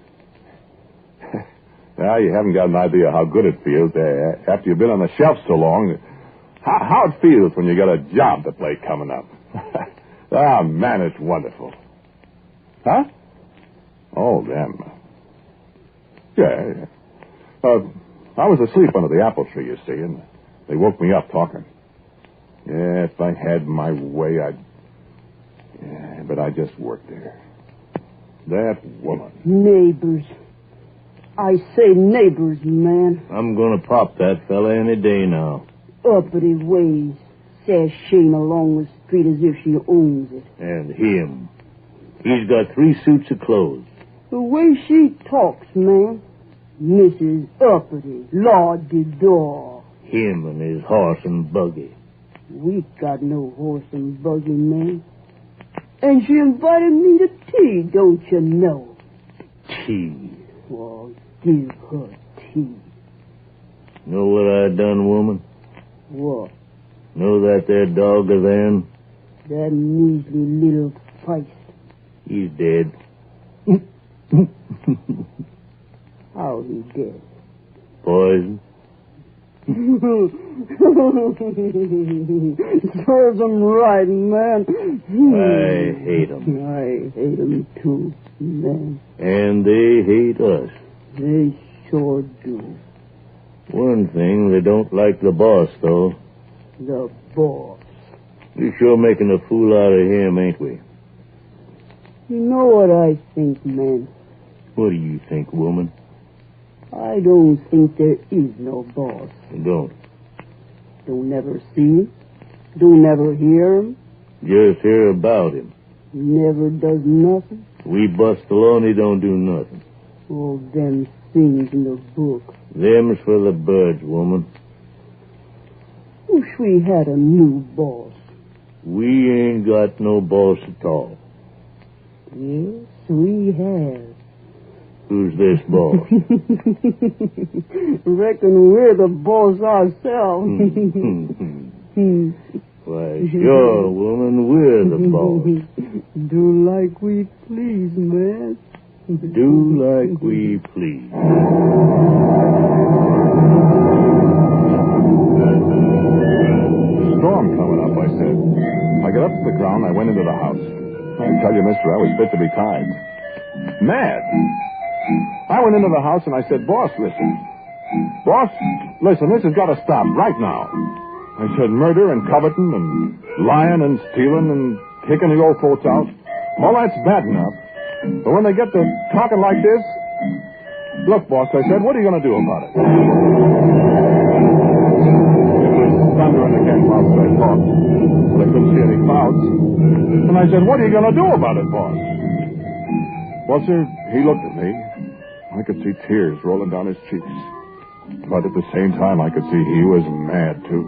Well, you haven't got an idea how good it feels after you've been on the shelf so long. How it feels when you got a job to play coming up. Ah, man, it's wonderful. Huh? Oh, them. Yeah. I was asleep under the apple tree, you see, and they woke me up talking. Yeah, if I had my way, but I just worked there. That woman.
Neighbors. I say neighbors, man.
I'm going to pop that fella any day now.
Uppity ways, sashaying along the street as if she owns it.
And him. He's got 3 suits of clothes.
The way she talks, man. Mrs. Uppity, Lord de Door.
Him and his horse and buggy.
We got no horse and buggy, man. And she invited me to tea, don't you know?
Tea.
Well, give her tea.
Know what I done, woman?
What?
Know that there dog of theirs?
That measly little feist.
He's dead.
How he dead?
Poison.
Serves him right, man.
I hate him.
I hate him too, man.
And they hate us.
They sure do.
One thing, they don't like the boss, though.
The boss.
We're sure making a fool out of him, ain't we?
You know what I think, man?
What do you think, woman?
I don't think there is no boss.
You don't?
Don't never see him. Don't never hear him.
Just hear about him.
Never does nothing.
We bust alone, he don't do nothing.
All them things in the book.
Them's for the birds, woman.
Wish we had a new boss.
We ain't got no boss at all.
Yes, we have.
Who's this boss?
Reckon we're the boss ourselves.
Why, sure, woman, we're the boss.
Do like we please, man.
Do like we please.
Storm coming up, I said. I got up to the ground. I went into the house. I tell you, mister, I was fit to be tied. Mad. I went into the house and I said, Boss, listen. Boss, listen, this has got to stop right now. I said murder and coveting and lying and stealing and kicking the old folks out. All that's bad enough. But when they get to talking like this, look, boss, I said, what are you going to do about it? It was thunder and again whilst I talked. But I couldn't see any clouds. And I said, what are you going to do about it, boss? Well, sir, he looked at me. I could see tears rolling down his cheeks. But at the same time, I could see he was mad, too.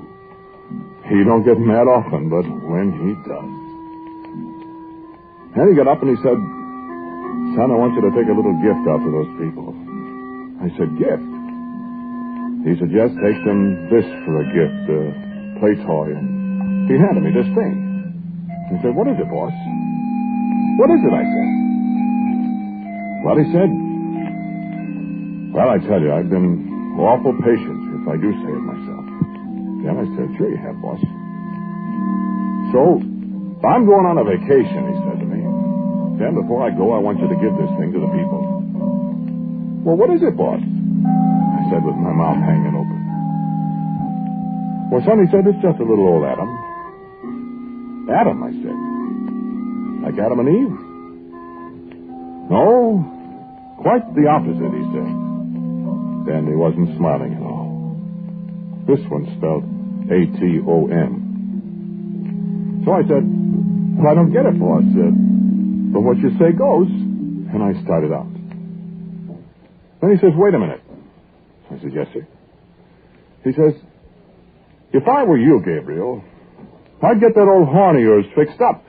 He don't get mad often, but when he does. And he got up and he said, son, I want you to take a little gift out to those people. I said, gift? He said, yes, take them this for a gift, a play toy. And he handed me this thing. He said, what is it, boss? What is it, I said. Well, he said, well, I tell you, I've been awful patient, if I do say it myself. Then I said, sure you have, boss. So, I'm going on a vacation, he said to me. Then, before I go, I want you to give this thing to the people. Well, what is it, boss? I said with my mouth hanging open. Well, son, he said, it's just a little old Adam. Adam, I said. Like Adam and Eve? No, quite the opposite, he said. Then he wasn't smiling at all. This one spelled A-T-O-M. So I said, well, I don't get it, boss. But what you say goes. And I started out. Then he says, wait a minute. I said, yes, sir. He says, if I were you, Gabriel, I'd get that old horn of yours fixed up.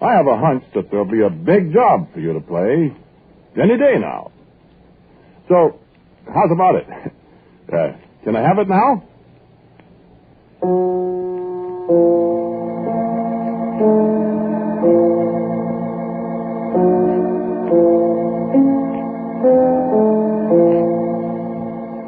I have a hunch that there'll be a big job for you to play any day now. So, how's about it? Can I have it now?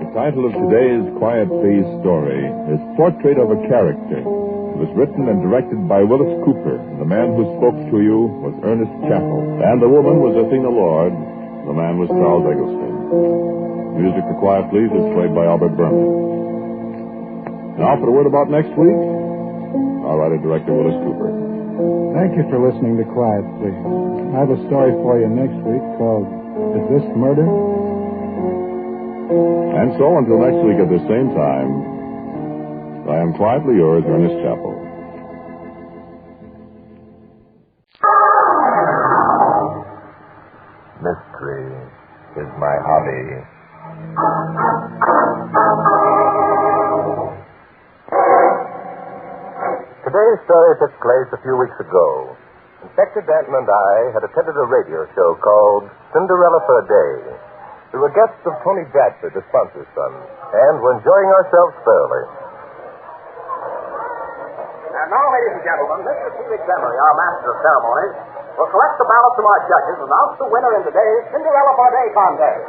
The title of today's Quiet Phase story is Portrait of a Character. It was written and directed by Willis Cooper. The man who spoke to you was Ernest Chappell. And the woman was Athena Lord. The man was Charles Eggleston. Music for Quiet Please is played by Albert Berman. Now for the word about next week, our writer-director Willis Cooper.
Thank you for listening to Quiet Please. I have a story for you next week called Is This Murder?
And so until next week at the same time, I am quietly yours, Ernest Chappell.
Mystery is my hobby. Today's story took place a few weeks ago. Inspector Danton and I had attended a radio show called Cinderella for a Day. We were guests of Tony Bradford, the sponsor's son, and were enjoying ourselves thoroughly.
And now, ladies and gentlemen, Mr. Felix Emery, our master of ceremonies, will collect the ballots from our judges and announce the winner in today's Cinderella for a Day contest.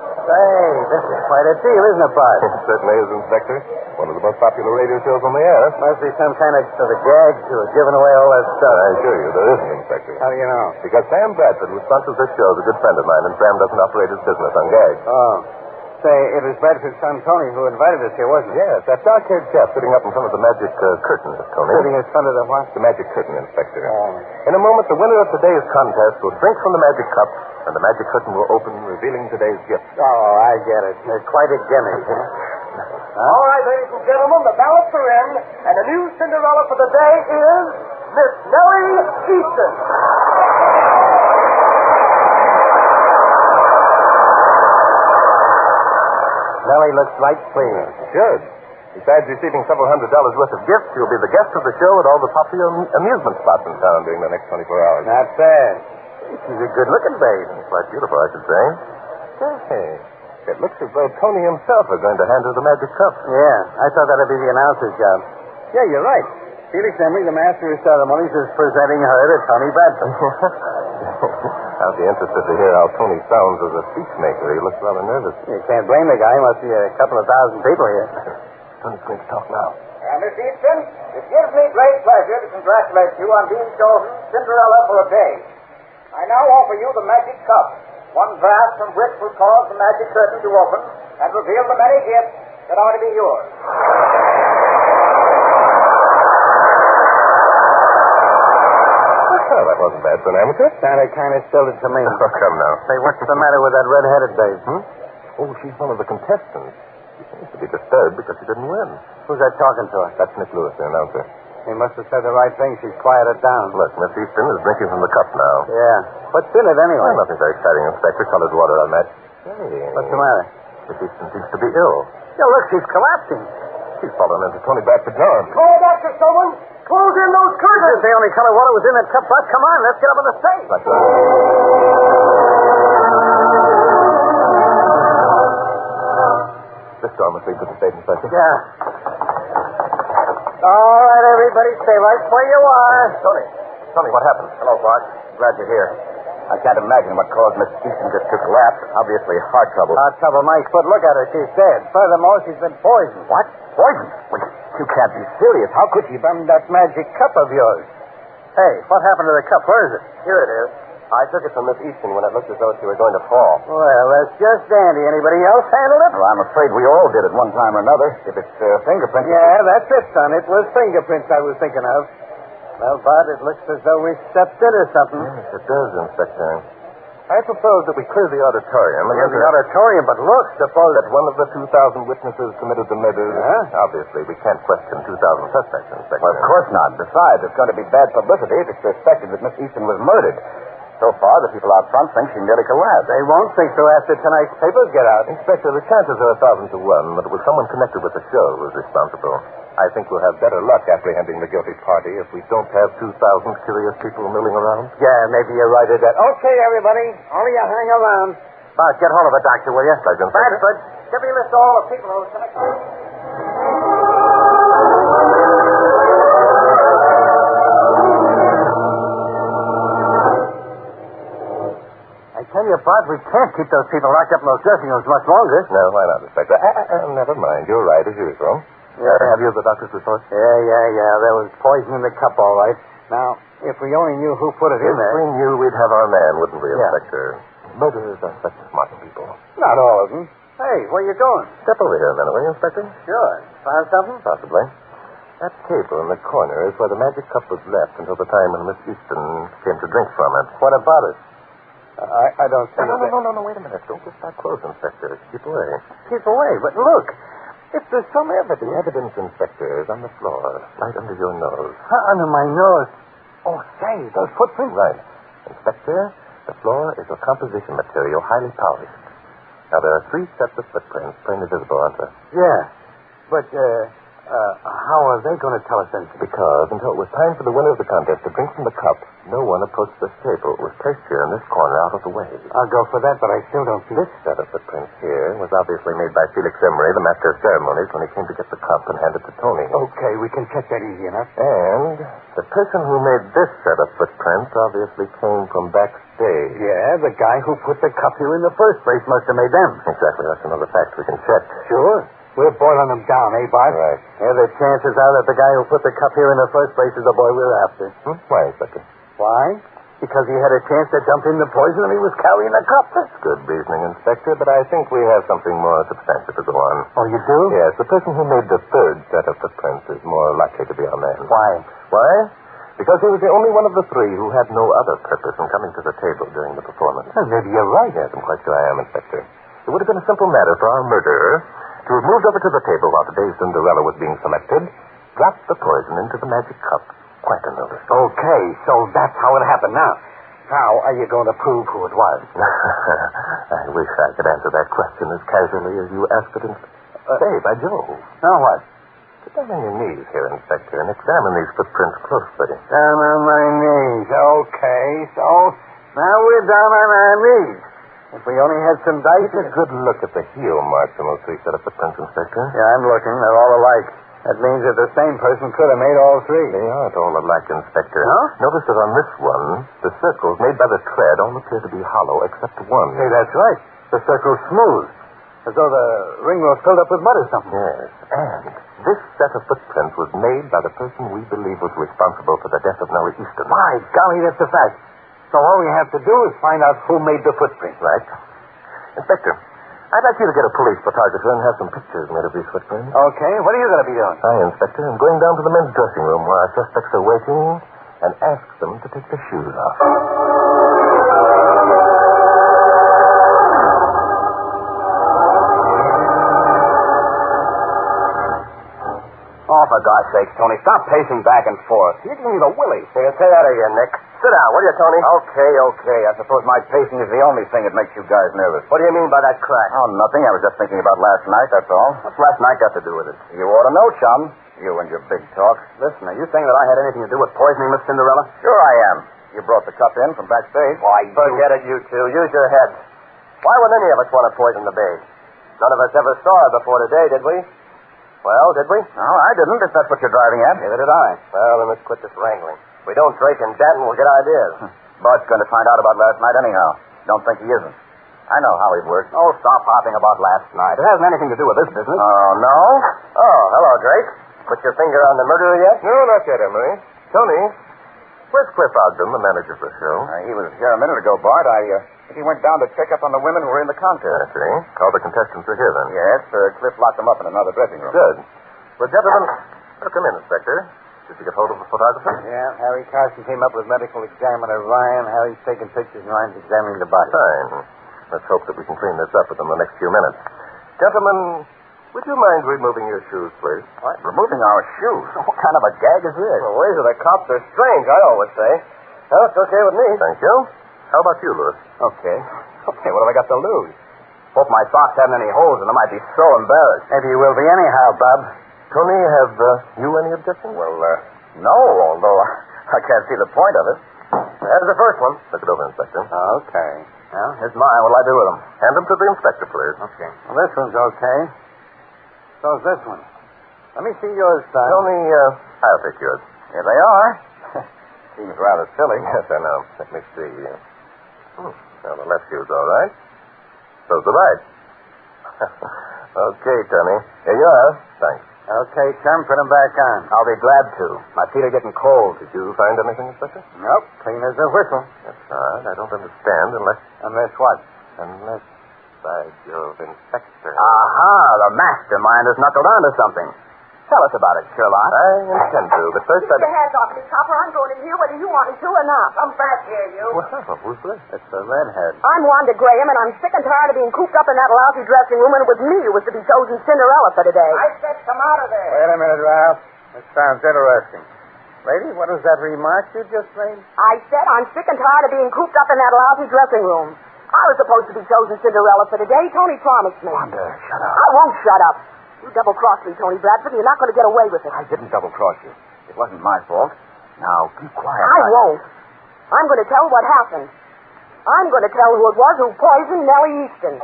Say, this is quite a deal, isn't it, Bart? It certainly is, Inspector. One of the most popular radio shows on the air.
Must be some kind of a gag to have given away all that stuff.
I assure you, there isn't, Inspector.
How do you know?
Because Sam Bradford, who sponsors this show, is a good friend of mine, and Sam doesn't operate his business on gags.
Oh. Say, it was Bradford's son, Tony, who invited us here, wasn't it?
Yes, that dark-haired chap sitting up in front of the magic curtain, Tony.
Sitting in front of the what?
The magic curtain, Inspector.
Oh.
In a moment, the winner of today's contest will drink from the magic cup, and the magic curtain will open, revealing today's gift.
Oh, I get it. It's quite a gimmick, huh? All right, ladies and gentlemen, the ballots are in, and the new Cinderella for the day is Miss Nellie Easton.
Nellie looks right pleased. Good. Besides receiving several $100s worth of gifts, you'll be the guest of the show at all the popular amusement spots in town during the next 24 hours.
Not bad.
She's a good-looking babe. Quite beautiful, I should say. Hey, it looks as though Tony himself are going to hand her the magic cup.
Yeah, I thought that'd be the announcer's job. Yeah, you're right. Felix Emery, the master of ceremonies, is presenting her to Tony Bradford.
I'll be interested to hear how Tony sounds as a speechmaker. He looks rather nervous.
You can't blame the guy. Must be a couple of thousand people here.
Tony's going to talk now.
Miss Easton, it gives me great pleasure to congratulate you on being chosen Cinderella for a day. I now offer you the magic cup, one draught from which will cause the magic curtain to open and reveal the many gifts that are to be yours.
Well, that wasn't bad for an amateur.
Sounded kind of stilted to me.
Oh, come now.
Say, what's the matter with that red-headed babe?
Oh, she's one of the contestants. She seems to be disturbed because she didn't win.
Who's that talking to her?
That's Miss Lewis, the announcer.
He must have said the right thing. She's quieted down.
Look, Miss Easton is drinking from the cup now.
Yeah. What's in it, anyway?
Well, nothing very exciting, Inspector. Colored water on that. Hey.
What's the matter?
Miss Easton seems to be ill.
Yeah, look, she's collapsing.
She's fallen into Tony Batford's arms.
Call back to someone. Close in those curtains.
If the only colored water was in that cup, Bud, come on. Let's get up on the stage.
That's right. This door must lead to the stage, Inspector.
Yeah. All right, everybody, stay right where you are.
Tony, what happened?
Hello, Bart. Glad you're here. I can't imagine what caused Miss Easton just to collapse. Obviously, heart trouble.
Heart trouble, Mike, but look at her. She's dead. Furthermore, she's been poisoned.
What? Poison? Well, you can't be serious. How could she?
From that magic cup of yours. Hey, what happened to the cup? Where is it?
Here it is. I took it from Miss Easton when it looked as though she were going to fall.
Well, that's just dandy. Anybody else handle it?
Well, I'm afraid we all did at one time or another. If it's fingerprints.
Yeah, that's it, son. It was fingerprints I was thinking of. Well, Bud, it looks as though we stepped into something.
Yes, it does, Inspector. I propose that we clear the auditorium.
Clear the auditorium, but look, suppose
that one of the 2,000 witnesses committed the murder. Obviously, we can't question 2,000 suspects, Inspector.
Well, of course not. Besides, it's going to be bad publicity if it's suspected that Miss Easton was murdered. So far, the people out front think she nearly collapsed.
They won't think so after tonight's papers get out.
Inspector, the chances are 1,000 to 1 that it was someone connected with the show who was responsible. I think we'll have better luck apprehending the guilty party if we don't have 2,000 curious people milling around.
Yeah, maybe you're right at that. Okay, everybody. All of you hang around. Bart, get hold of a doctor, will you?
Sergeant.
Bradford, give me a list of all the people who are connected. I tell you, Bart, we can't keep those people locked up in those dressing rooms much longer.
No, why not, Inspector? Never mind. You're right, as usual.
Yeah.
Have you the doctor's report?
Yeah. There was poison in the cup, all right. Now, if we only knew who put it in there.
If we knew, we'd have our man, wouldn't we,
Yeah.
Inspector? Murderers are such smart people.
Not all of them. Hey, where you going?
Step over here a minute, will you, Inspector?
Sure. Found something?
Possibly. That table in the corner is where the magic cup was left until the time when Miss Easton came to drink from it.
What about it? I don't see
No, wait a minute. Don't get that close, Inspector. Keep away.
Keep away, but look. If there's some evidence.
The evidence, Inspector, is on the floor, right under your nose.
Under my nose. Oh, say, those footprints.
Right. Inspector, the floor is a composition material highly polished. Now, there are 3 sets of footprints plainly visible, aren't there?
Yeah. But, how are they going to tell us anything?
Because until it was time for the winner of the contest to drink from the cup, no one approached this table. It was placed here in this corner out of the way.
I'll go for that, but I still don't see...
This set of footprints here was obviously made by Felix Emery, the master of ceremonies, when he came to get the cup and hand it to Tony.
Okay, we can check that easy enough.
And the person who made this set of footprints obviously came from backstage.
Yeah, the guy who put the cup here in the first place must have made them.
Exactly. That's another fact we can check.
Sure. We're boiling them down, eh, Bart?
Right.
Yeah, the chances are that the guy who put the cup here in the first place is the boy we're after.
Why, Inspector?
Why? Because he had a chance to dump in the poison and he was carrying the cup.
That's good reasoning, Inspector, but I think we have something more substantial to go on.
Oh, you do?
Yes, the person who made the third set of footprints is more likely to be our man.
Why?
Why? Because he was the only one of the 3 who had no other purpose in coming to the table during the performance.
Well, maybe you're right.
Yes, I'm quite sure I am, Inspector. It would have been a simple matter for our murderer to have moved over to the table while today's Cinderella was being selected, dropped the poison into the magic cup, quite unnoticed.
Okay, so that's how it happened. Now, how are you going to prove who it was?
I wish I could answer that question as casually as you asked it. Say, by Jove.
Now what?
Sit down on your knees here, Inspector, and examine these footprints closely.
Down on my knees. Okay, so now we're down on our knees. If we only had some dice...
Take a good look at the heel marks on those 3 set of footprints, Inspector.
Yeah, I'm looking. They're all alike. That means that the same person could have made all 3.
They aren't all alike, Inspector.
Huh?
Notice that on this one, the circles made by the tread all appear to be hollow except one.
Hey, that's right. The circle's smooth. As though the ring was filled up with mud or something.
Yes, and this set of footprints was made by the person we believe was responsible for the death of Nellie Easton.
My golly, that's a fact. So all we have to do is find out who made the footprints.
Right. Inspector, I'd like you to get a police photographer and have some pictures made of these footprints.
Okay, what are you going to be doing?
Hi, Inspector. I'm going down to the men's dressing room where our suspects are waiting and ask them to take their shoes off.
Oh, for God's sake, Tony, stop pacing back and forth. You're giving me the willies.
Hey, stay out of here, Nick. Sit down, will you, Tony?
Okay. I suppose my pacing is the only thing that makes you guys nervous.
What do you mean by that crack?
Oh, nothing. I was just thinking about last night, that's all.
What's last night got to do with it?
You ought to know, chum. You and your big talk.
Listen, are you saying that I had anything to do with poisoning Miss Cinderella?
Sure I am. You brought the cup in from backstage.
Why, forget it, you two. Use your heads. Why would any of us want to poison the babe? None of us ever saw her before today, did we? Well, did we?
No, I didn't, if that's what you're driving at.
Neither did I. Well, then let's quit this wrangling. If we don't drink and dat, we'll get ideas.
Bud's going to find out about last night anyhow. Don't think he isn't. I know how he works.
Oh, stop hopping about last night. It hasn't anything to do with this business.
Oh, no?
Oh, hello, Drake. Put your finger on the murderer yet?
No, not yet, Emery. Tony, where's Cliff Ogden, the manager for the show?
He was here a minute ago, Bart. I think he went down to check up on the women who were in the contest.
I see. All the contestants are here, then.
Yes, Cliff locked them up in another dressing room.
Good. Well, gentlemen, come in, Inspector. Did you get hold of the photographer?
Yeah, Harry Carson came up with medical examiner Ryan. Harry's taking pictures and Ryan's examining the body.
Fine. Let's hope that we can clean this up within the next few minutes. Gentlemen, would you mind removing your shoes, please?
What? Removing our shoes? What kind of a gag is this?
The ways of the cops are strange, I always say. Well, it's okay with me.
Thank you. How about you, Louis?
Okay, what have I got to lose? Hope my socks haven't any holes in them. I'd be so embarrassed.
Maybe you will be anyhow, Bob.
Tony, have you any objection?
Well, no, although I can't see the point of it.
There's the first one.
Look it over, Inspector.
Okay.
Well, here's mine. What'll I do with them?
Hand them to the inspector, please.
Okay. Well, this one's okay. So's this one. Let me see yours, son.
Tony, I'll take yours.
Here they are. Seems rather silly.
Yes, I know. Let me see. Well, the left shoe's all right. So's the right. Okay, Tony. Here you are. Thanks.
Okay, chum, put them back on.
I'll be glad to. My feet are getting cold.
Did you find anything, Inspector?
Nope, clean as a whistle.
That's odd. I don't understand unless...
Unless what?
Unless, by Jove, Inspector...
Aha, the mastermind has knuckled onto something. Tell us about it, Sherlock.
I intend to, but first
Keep your hands off me, Copper. I'm going in here whether you want me to or not.
Come back here, you.
Well, who's this?
It's the redhead.
I'm Wanda Graham, and I'm sick and tired of being cooped up in that lousy dressing room, and it was me who was to be chosen Cinderella for today.
I said come out of there.
Wait a minute, Ralph. This sounds interesting. Lady, what was that remark you just made?
I said I'm sick and tired of being cooped up in that lousy dressing room. I was supposed to be chosen Cinderella for today. Tony promised me.
Wanda, shut up.
I won't shut up. You double-crossed me, Tony Bradford. You're not going to get away with it.
I didn't double-cross you. It wasn't my fault. Now, keep quiet.
I won't. I'm going to tell what happened. I'm going to tell who it was who poisoned Nellie Easton.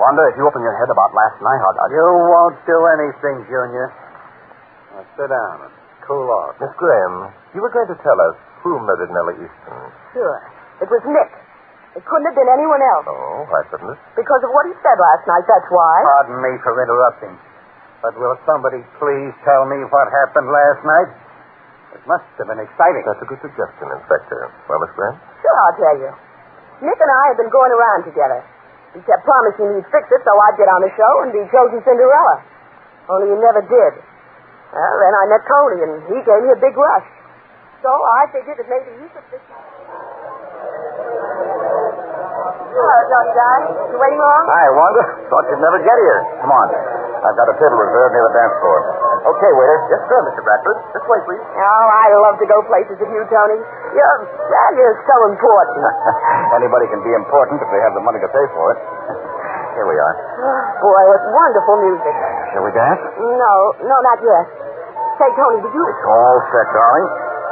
Wanda, if you open your head about last night, I'll...
You won't do anything, Junior. Now, sit down and cool off.
Miss Graham, you were going to tell us who murdered Nellie Easton.
Sure. It was Nick. It couldn't have been anyone else.
Oh, why couldn't it?
Because of what he said last night, that's why.
Pardon me for interrupting. But will somebody please tell me what happened last night? It must have been exciting.
That's a good suggestion, Inspector. Well, Miss Graham?
Sure, I'll tell you. Nick and I had been going around together. He kept promising he'd fix it so I'd get on the show and be chosen Cinderella. Only he never did. Well, then I met Tony, and he gave me a big rush. So I figured that maybe he could fix it. Hello, Johnny Guy. You waiting long?
Hi, Wanda. Thought you'd never get here. Come on. I've got a table reserved near the dance floor. Okay, waiter. Yes, sir, Mr. Bradford. This way, please.
Oh, I love to go places with you, Tony. You're so important.
Anybody can be important if they have the money to pay for it. Here we are.
Oh, boy, it's wonderful music.
Shall we dance?
No, not yet. Say, Tony, did you...
It's all set, darling.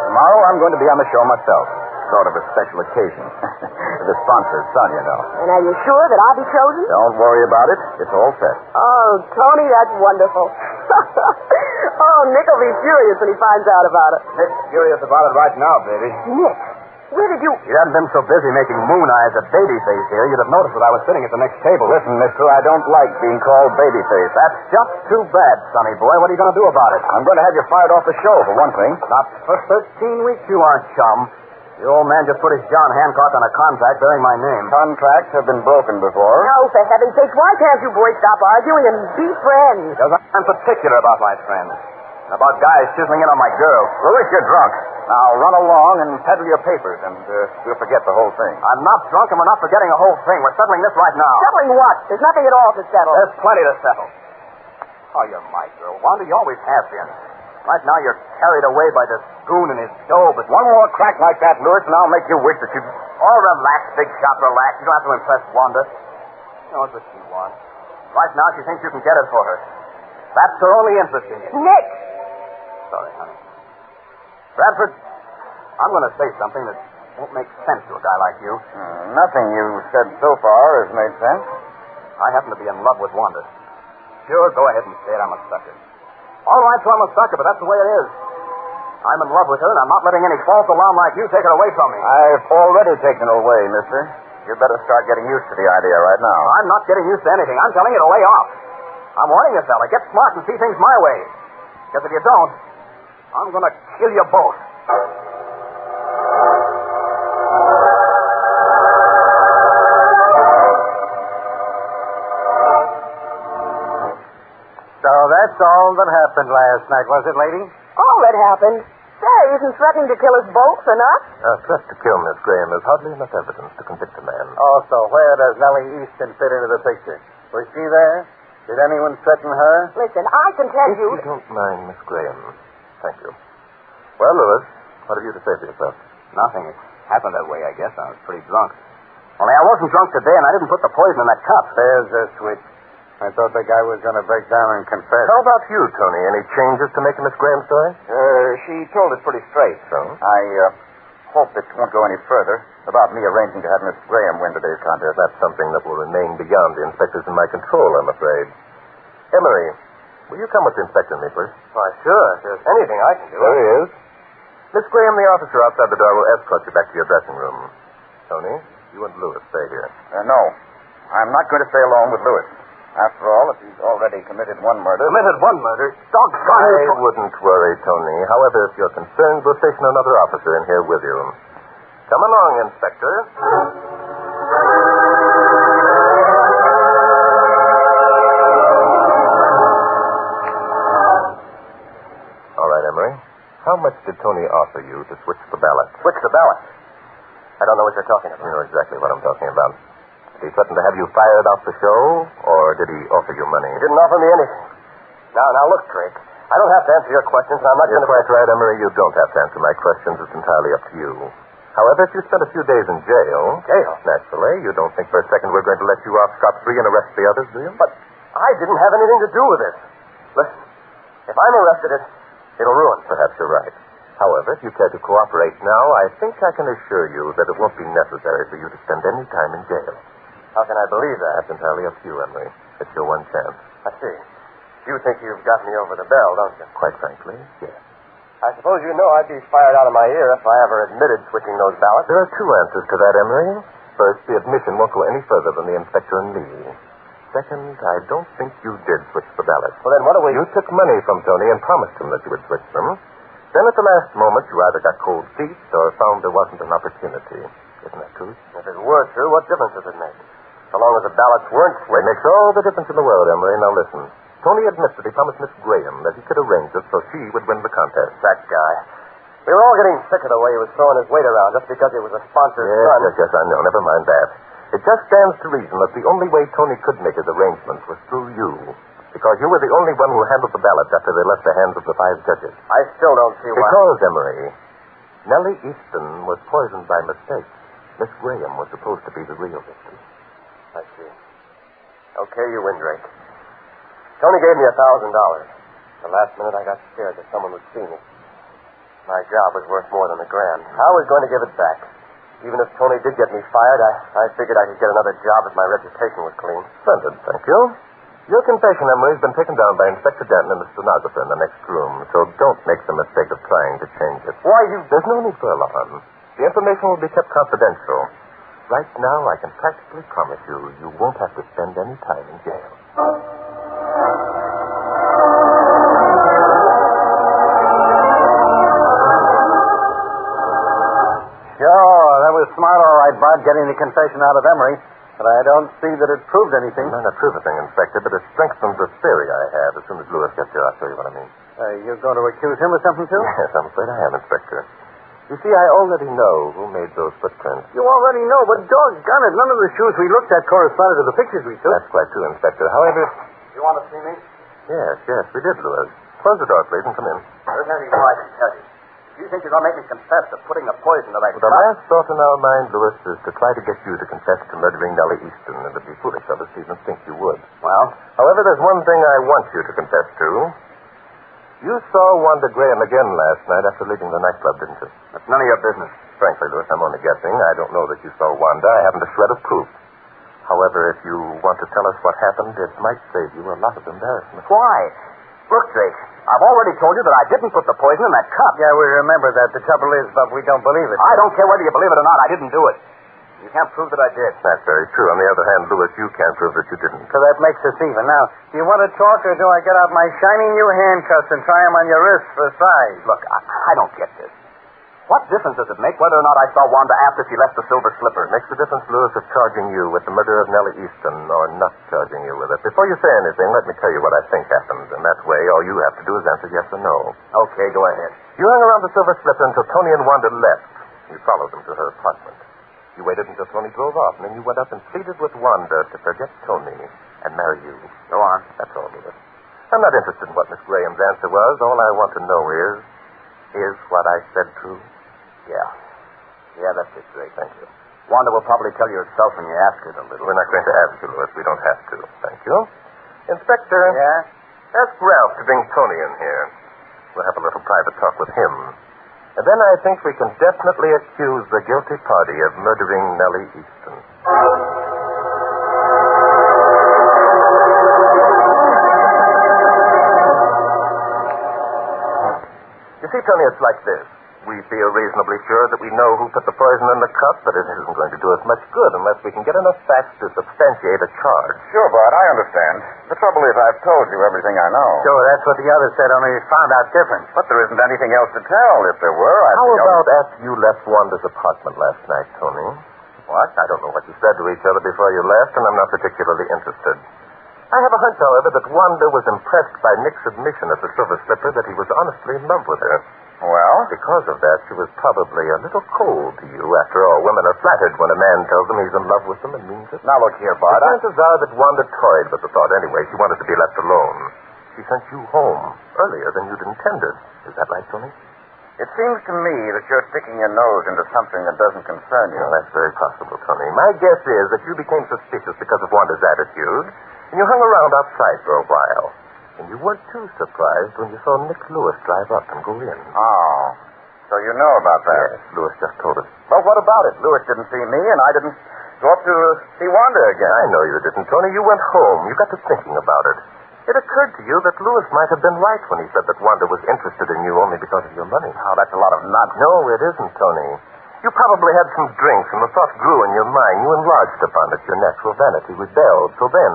Tomorrow I'm going to be on the show myself. Sort of a special occasion. The sponsor's son, you know.
And are you sure that I'll be chosen?
Don't worry about it. It's all set.
Oh, Tony, that's wonderful. Oh, Nick will be furious when he finds out about it.
Nick's furious about it right now, baby.
Nick, where did you...
If you hadn't been so busy making moon eyes at Babyface here, you'd have noticed that I was sitting at the next table. Listen, mister, I don't like being called Babyface. That's just too bad, sonny boy. What are you going to do about it? I'm going to have you fired off the show, for one thing.
Not for 13 weeks you aren't, chum.
The old man just put his John Hancock on a contract bearing my name.
Contracts have been broken before.
Now, for heaven's sake, why can't you boys stop arguing and be friends?
Because I'm particular about my friends. And about guys chiseling in on my girl.
Louis, you're drunk. Now run along and peddle your papers, and we'll forget the whole thing.
I'm not drunk, and we're not forgetting the whole thing. We're settling this right now.
Settling what? There's nothing at all to settle.
There's plenty to settle. Oh, you're my girl, Wanda. You always have been. Right now, you're carried away by this goon and his dough, but
one more crack like that, Louis, and I'll make you wish that you...
Oh, relax, big shot, relax. You don't have to impress Wanda. She knows what she wants. Right now, she thinks you can get it for her. That's her only interest in you.
Nick!
Sorry, honey. Bradford, I'm going to say something that won't make sense to a guy like you.
Nothing you've said so far has made sense.
I happen to be in love with Wanda. Sure, go ahead and say it. I'm a sucker. All right, so I'm a sucker, but that's the way it is. I'm in love with her, and I'm not letting any false alarm like you take her away from me.
I've already taken her away, mister. You'd better start getting used to the idea right now.
I'm not getting used to anything. I'm telling you to lay off. I'm warning you, fella. Get smart and see things my way. Because if you don't, I'm going to kill you both.
So that's all that happened last night, was it, lady?
All that happened? Say, isn't threatening to kill us both enough?
Threat to kill Miss Graham is hardly enough evidence to convict a man.
Also, where does Nellie Easton fit into the picture? Was she there? Did anyone threaten her?
Listen, I can tell you...
If you don't mind, Miss Graham. Thank you. Well, Louis, what have you to say for yourself?
Nothing. It happened that way, I guess. I was pretty drunk. Only I wasn't drunk today, and I didn't put the poison in that cup.
There's a switch. I thought the guy was going to break down and confess. How about you, Tony? Any changes to make in Miss Graham's story?
She told us pretty straight.
So?
I hope it won't go any further about me arranging to have Miss Graham win today's contest.
That's something that will remain beyond the inspectors in my control, I'm afraid. Emery, will you come with the inspector and me, please?
Why, sure. If there's anything I can do.
There he is. Miss Graham, the officer outside the door, will escort you back to your dressing room. Tony, you and Louis stay here.
No. I'm not going to stay alone with Louis. After all, if he's already committed one murder...
Committed one murder? Doggone it! I wouldn't worry, Tony. However, if you're concerned, we'll station another officer in here with you. Come along, Inspector. All right, Emery. How much did Tony offer you to switch the ballot?
Switch the ballot? I don't know what you're talking about.
You know exactly what I'm talking about. Did he threaten to have you fired off the show, or did he offer you money?
He didn't offer me anything. Now, look, Drake. I don't have to answer your questions, and I'm not going to...
You're quite right, Emery. You don't have to answer my questions. It's entirely up to you. However, if you spent a few days in jail...
Jail?
Naturally, you don't think for a second we're going to let you off scot-free and arrest the others, do you?
But I didn't have anything to do with this. Listen, if I'm arrested, it'll ruin.
Perhaps you're right. However, if you care to cooperate now, I think I can assure you that it won't be necessary for you to spend any time in jail.
How can I believe that?
That's entirely up to you, Emery. It's your one chance.
I see. You think you've got me over the bell, don't you?
Quite frankly, yes.
I suppose you know I'd be fired out of my ear if I ever admitted switching those ballots.
There are two answers to that, Emery. First, the admission won't go any further than the inspector and me. Second, I don't think you did switch the ballots.
Well, then what do we...
You took money from Tony and promised him that you would switch them. Then at the last moment, you either got cold feet or found there wasn't an opportunity. Isn't that true?
If it were true, what difference does it make? So long as the ballots weren't switched.
It makes all the difference in the world, Emery. Now listen. Tony admits that he promised Miss Graham that he could arrange it so she would win the contest.
That guy. We were all getting sick of the way he was throwing his weight around just because he was a sponsor's son.
Yes, I know. Never mind that. It just stands to reason that the only way Tony could make his arrangements was through you. Because you were the only one who handled the ballots after they left the hands of the 5 judges.
I still don't see why...
Because, Emery, Nellie Easton was poisoned by mistake. Miss Graham was supposed to be the real victim.
I see. Okay, you win, Drake. Tony gave me $1,000. The last minute I got scared that someone would see me. My job was worth more than $1,000. I was going to give it back. Even if Tony did get me fired, I figured I could get another job if my reputation was clean.
Splendid, thank you. Your confession, Emery, has been taken down by Inspector Denton and the stenographer in the next room, so don't make the mistake of trying to change it.
Why, you...
There's no need for alarm. The information will be kept confidential. Right now, I can practically promise you, you won't have to spend any time in jail.
Sure,
Bud, getting the confession out of Emery, but I don't see that it proved anything.
It may not prove a thing, Inspector, but it strengthens the theory I have. As soon as Lewis gets here, I'll show you what I mean.
You're going to accuse him of something, too?
Yes, I'm afraid I am, Inspector. You see, I already know who made those footprints.
You already know, but doggone it, none of the shoes we looked at corresponded to the pictures we took.
That's quite true, Inspector. However...
You want to see me?
Yes, we did, Lewis. Close the door, please, and come in.
There's anything more I can tell you. You think you're going to make me confess to putting the poison that I...
Well, the last thought in our mind, Lewis, is to try to get you to confess to murdering Nellie Easton. It would be foolish of us to even think you would.
Well?
However, there's one thing I want you to confess to. You saw Wanda Graham again last night after leaving the nightclub, didn't you?
That's none of your business.
Frankly, Lewis, I'm only guessing. I don't know that you saw Wanda. I haven't a shred of proof. However, if you want to tell us what happened, it might save you a lot of embarrassment.
Why? Look, Drake, I've already told you that I didn't put the poison in that cup.
Yeah, we remember that. The trouble is, Bub, we don't believe it.
I don't care whether you believe it or not. I didn't do it. You can't prove that I did.
That's very true. On the other hand, Lewis, you can't prove that you didn't.
So that makes us even. Now, do you want to talk, or do I get out my shiny new handcuffs and try them on your wrists for size?
Look, I don't get this. What difference does it make whether or not I saw Wanda after she left the silver slipper?
It makes the difference, Lewis, of charging you with the murder of Nellie Easton or not charging you with it. Before you say anything, let me tell you what I think happened. And that way, all you have to do is answer yes or no.
Okay, go ahead.
You hung around the silver slipper until Tony and Wanda left. You followed them to her apartment. You waited until Tony drove off, and then you went up and pleaded with Wanda to forget Tony and marry you.
Go on.
That's all, Lewis. I'm not interested in what Miss Graham's answer was. All I want to know is what I said true?
Yeah, that's it, Drake.
Thank you.
Wanda will probably tell you herself when you ask her a little.
We're not going to ask you, Lewis. We don't have to. Thank you. Inspector.
Yeah?
Ask Ralph to bring Tony in here. We'll have a little private talk with him. And then I think we can definitely accuse the guilty party of murdering Nellie Easton. You see, Tony, it's like this. We feel reasonably sure that we know who put the poison in the cup, but it isn't going to do us much good unless we can get enough facts to substantiate a charge.
Sure, Bud, I understand. The trouble is I've told you everything I know.
Sure, that's what the others said, only we found out different.
But there isn't anything else to tell. If there were, I'd...
How about after you left Wanda's apartment last night, Tony?
What?
I don't know what you said to each other before you left, and I'm not particularly interested. I have a hunch, however, that Wanda was impressed by Nick's admission at the Silver Slipper that he was honestly in love with her.
Well?
Because of that, she was probably a little cold to you. After all, women are flattered when a man tells them he's in love with them and means it.
Now, look here, Bud.
The chances are that Wanda toyed with the thought anyway. She wanted to be left alone. She sent you home earlier than you'd intended. Is that right, Tony?
It seems to me that you're sticking your nose into something that doesn't concern you.
Well, that's very possible, Tony. My guess is that you became suspicious because of Wanda's attitude, and you hung around outside for a while. And you weren't too surprised when you saw Nick Lewis drive up and go in.
Oh, so you know about that?
Yes, Lewis just told us.
Well, what about it? Lewis didn't see me, and I didn't go up to see Wanda again.
I know you didn't, Tony. You went home. You got to thinking about it. It occurred to you that Lewis might have been right when he said that Wanda was interested in you only because of your money.
Oh, that's a lot of nonsense.
No, it isn't, Tony. You probably had some drinks, and the thought grew in your mind. You enlarged upon it. Your natural vanity rebelled. So then,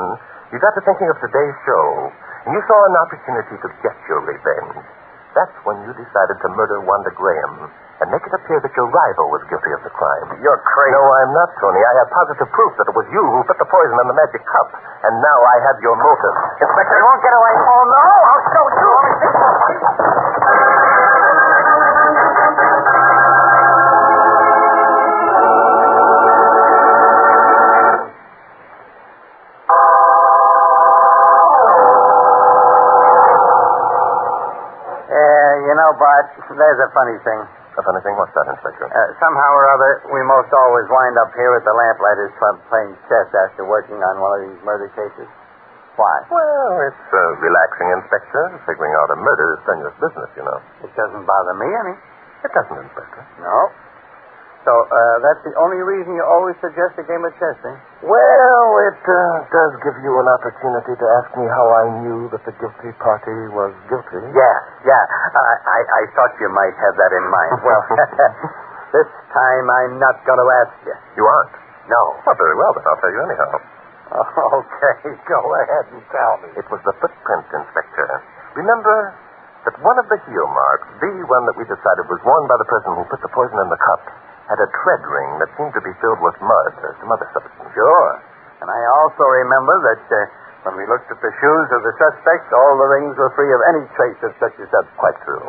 you got to thinking of today's show, and you saw an opportunity to get your revenge. That's when you decided to murder Wanda Graham and make it appear that your rival was guilty of the crime.
You're crazy.
No, I'm not, Tony. I have positive proof that it was you who put the poison in the magic cup, and now I have your motive.
Inspector, you won't get away. Oh, no, I'll show you.
Bart, there's a funny thing.
A funny thing? What's that, Inspector?
Somehow or other, we most always wind up here at the Lamplighters Club playing chess after working on one of these murder cases. Why?
Well, it's relaxing, Inspector. Figuring out a murder is strenuous business, you know.
It doesn't bother me any.
It doesn't, Inspector.
No. So, that's the only reason you always suggest a game of chess, eh?
Well, it does give you an opportunity to ask me how I knew that the guilty party was guilty.
Yeah. I thought you might have that in mind. Well, this time I'm not going to ask you.
You aren't?
No.
Well, very well, then I'll tell you anyhow.
Okay, go ahead and tell me.
It was the footprint, Inspector. Remember that one of the heel marks, the one that we decided was worn by the person who put the poison in the cup, had a tread ring that seemed to be filled with mud or some other substance.
Sure. And I also remember that when we looked at the shoes of the suspect, all the rings were free of any trace of such a substance.
Quite true.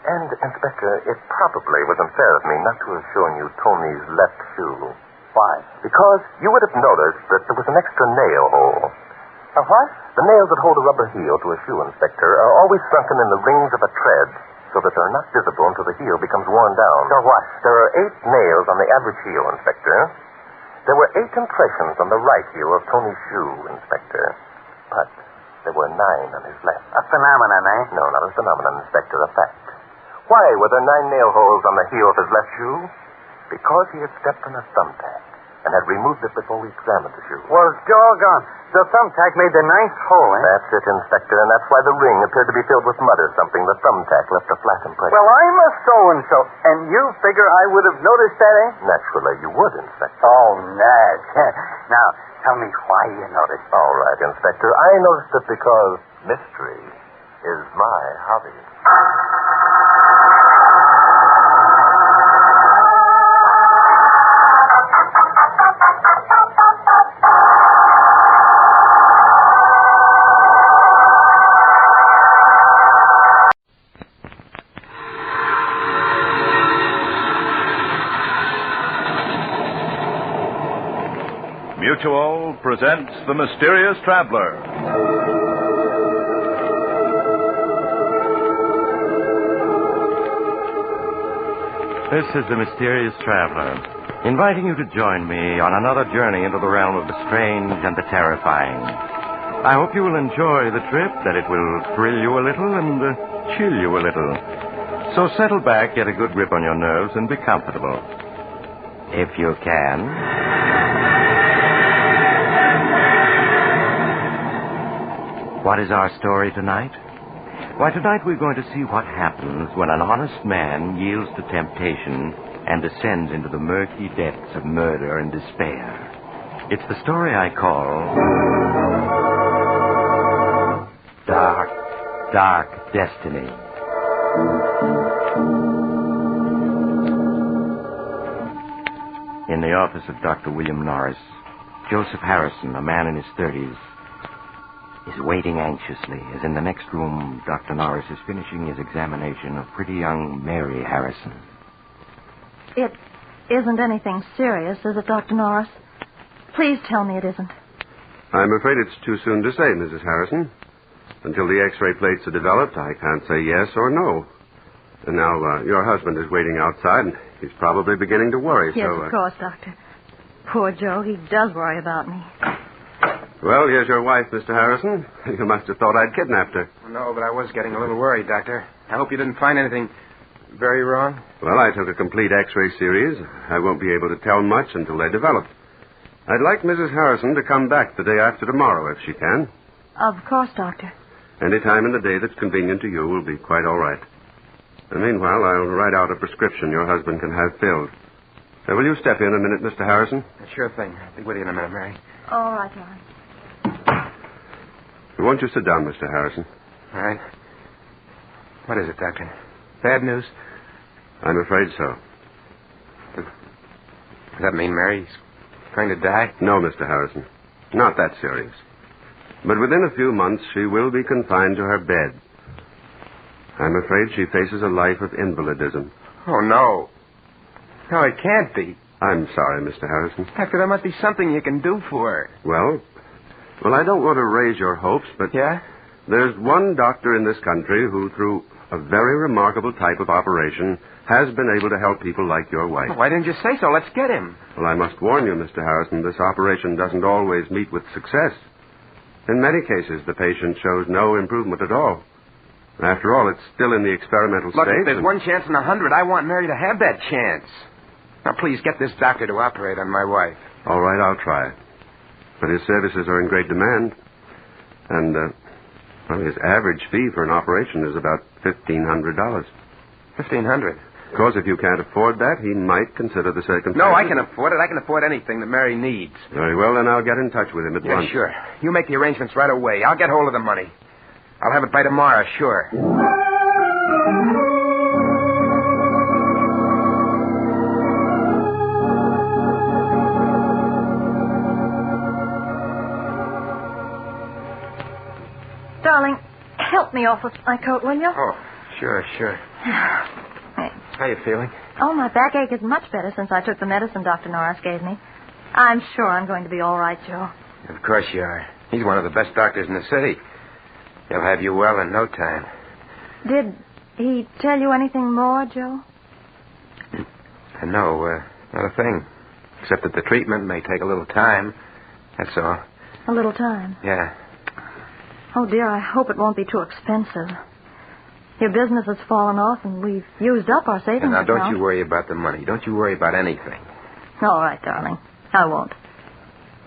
And, Inspector, it probably was unfair of me not to have shown you Tony's left shoe.
Why?
Because you would have noticed that there was an extra nail hole.
A what?
The nails that hold a rubber heel to a shoe, Inspector, are always sunken in the rings of a tread so that they're not visible until the heel becomes worn down.
So what?
There are 8 nails on the average heel, Inspector. There were 8 impressions on the right heel of Tony's shoe, Inspector. But there were 9 on his left.
A phenomenon, eh?
No, not a phenomenon, Inspector, a fact. Why were there 9 nail holes on the heel of his left shoe? Because he had stepped on a thumbtack and had removed it before we examined the shoe.
Well, doggone. The thumbtack made the 9th hole, eh?
That's it, Inspector, and that's why the ring appeared to be filled with mud or something. The thumbtack left a flat impression.
Well, I'm a so-and-so, and you figure I would have noticed that, eh?
Naturally, you would, Inspector.
Oh, Nat. Now, tell me why you noticed.
All right, Inspector. I noticed it because mystery is my hobby.
Mutual presents The Mysterious Traveler.
This is The Mysterious Traveler, inviting you to join me on another journey into the realm of the strange and the terrifying. I hope you will enjoy the trip, that it will thrill you a little and chill you a little. So settle back, get a good grip on your nerves, and be comfortable. If you can. What is our story tonight? Why, tonight we're going to see what happens when an honest man yields to temptation and descends into the murky depths of murder and despair. It's the story I call Dark Destiny. In the office of Dr. William Norris, Joseph Harrison, a man in his 30s, is waiting anxiously as in the next room Dr. Norris is finishing his examination of pretty young Mary Harrison.
It isn't anything serious, is it, Dr. Norris? Please tell me it isn't.
I'm afraid it's too soon to say, Mrs. Harrison. Until the X-ray plates are developed, I can't say yes or no. And now, your husband is waiting outside, and he's probably beginning to worry,
yes,
so...
of course, Doctor. Poor Joe, he does worry about me.
Well, here's your wife, Mr. Harrison. You must have thought I'd kidnapped her.
No, but I was getting a little worried, Doctor. I hope you didn't find anything very wrong.
Well, I took a complete X-ray series. I won't be able to tell much until they develop. I'd like Mrs. Harrison to come back the day after tomorrow, if she can.
Of course, Doctor.
Any time in the day that's convenient to you will be quite all right. And meanwhile, I'll write out a prescription your husband can have filled. Will you step in a minute, Mr. Harrison?
Sure thing. I'll be with you in a minute, Mary.
All right, Lawrence.
Won't you sit down, Mr. Harrison?
All right. What is it, Doctor? Bad news?
I'm afraid so.
Does that mean Mary's going to die?
No, Mr. Harrison. Not that serious. But within a few months, she will be confined to her bed. I'm afraid she faces a life of invalidism.
Oh, no. No, it can't be.
I'm sorry, Mr. Harrison.
Doctor, there must be something you can do for her.
Well, I don't want to raise your hopes, but...
Yeah?
There's one doctor in this country who, through a very remarkable type of operation, has been able to help people like your wife.
Well, why didn't you say so? Let's get him.
Well, I must warn you, Mr. Harrison, this operation doesn't always meet with success. In many cases, the patient shows no improvement at all. After all, it's still in the experimental
Look,
stage.
If there's 1 chance in 100, I want Mary to have that chance. Now, please, get this doctor to operate on my wife.
All right, I'll try. But his services are in great demand. And, his average fee for an operation is about $1,500.
$1,500?
Of course, if you can't afford that, he might consider the circumstances.
No, I can afford it. I can afford anything that Mary needs.
Very well, then I'll get in touch with him at once.
Yeah, sure. You make the arrangements right away. I'll get hold of the money. I'll have it by tomorrow, sure.
help me off with my coat, will you?
Oh, sure. How you feeling?
Oh, my backache is much better since I took the medicine Dr. Norris gave me. I'm sure I'm going to be all right, Joe.
Of course you are. He's one of the best doctors in the city. He'll have you well in no time.
Did he tell you anything more, Joe?
No, not a thing. Except that the treatment may take a little time. That's all.
A little time?
Yeah.
Oh, dear, I hope it won't be too expensive. Your business has fallen off, and we've used up our savings
Now, don't
account.
you worry about the money. Don't you worry about anything.
All right, darling. I won't.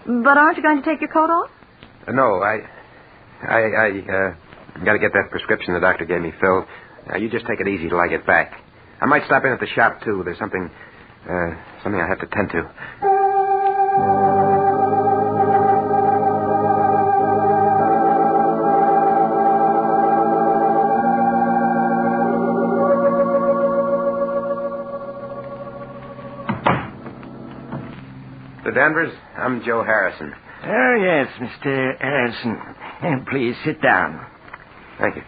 But aren't you going to take your coat off?
No, I got to get that prescription the doctor gave me filled. You just take it easy till I get back. I might stop in at the shop, too. There's something I have to tend to. The Danvers, I'm Joe Harrison.
Oh, yes, Mr. Harrison. Please sit down.
Thank you.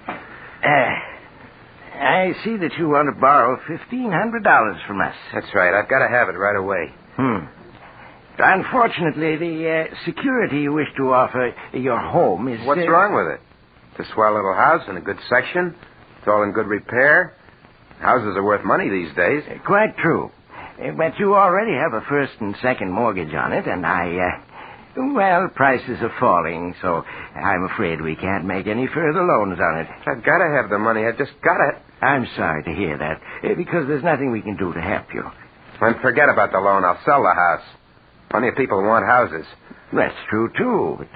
I see that you want to borrow $1,500 from us.
That's right. I've got to have it right away.
Unfortunately, the security you wish to offer your home is...
What's wrong with it? It's a swell little house in a good section. It's all in good repair. Houses are worth money these days.
Quite true. But you already have a first and second mortgage on it, and prices are falling, so I'm afraid we can't make any further loans on it.
I've got to have the money. I've just got to...
I'm sorry to hear that, because there's nothing we can do to help you.
Then forget about the loan. I'll sell the house. Plenty of people want houses.
That's true, too, but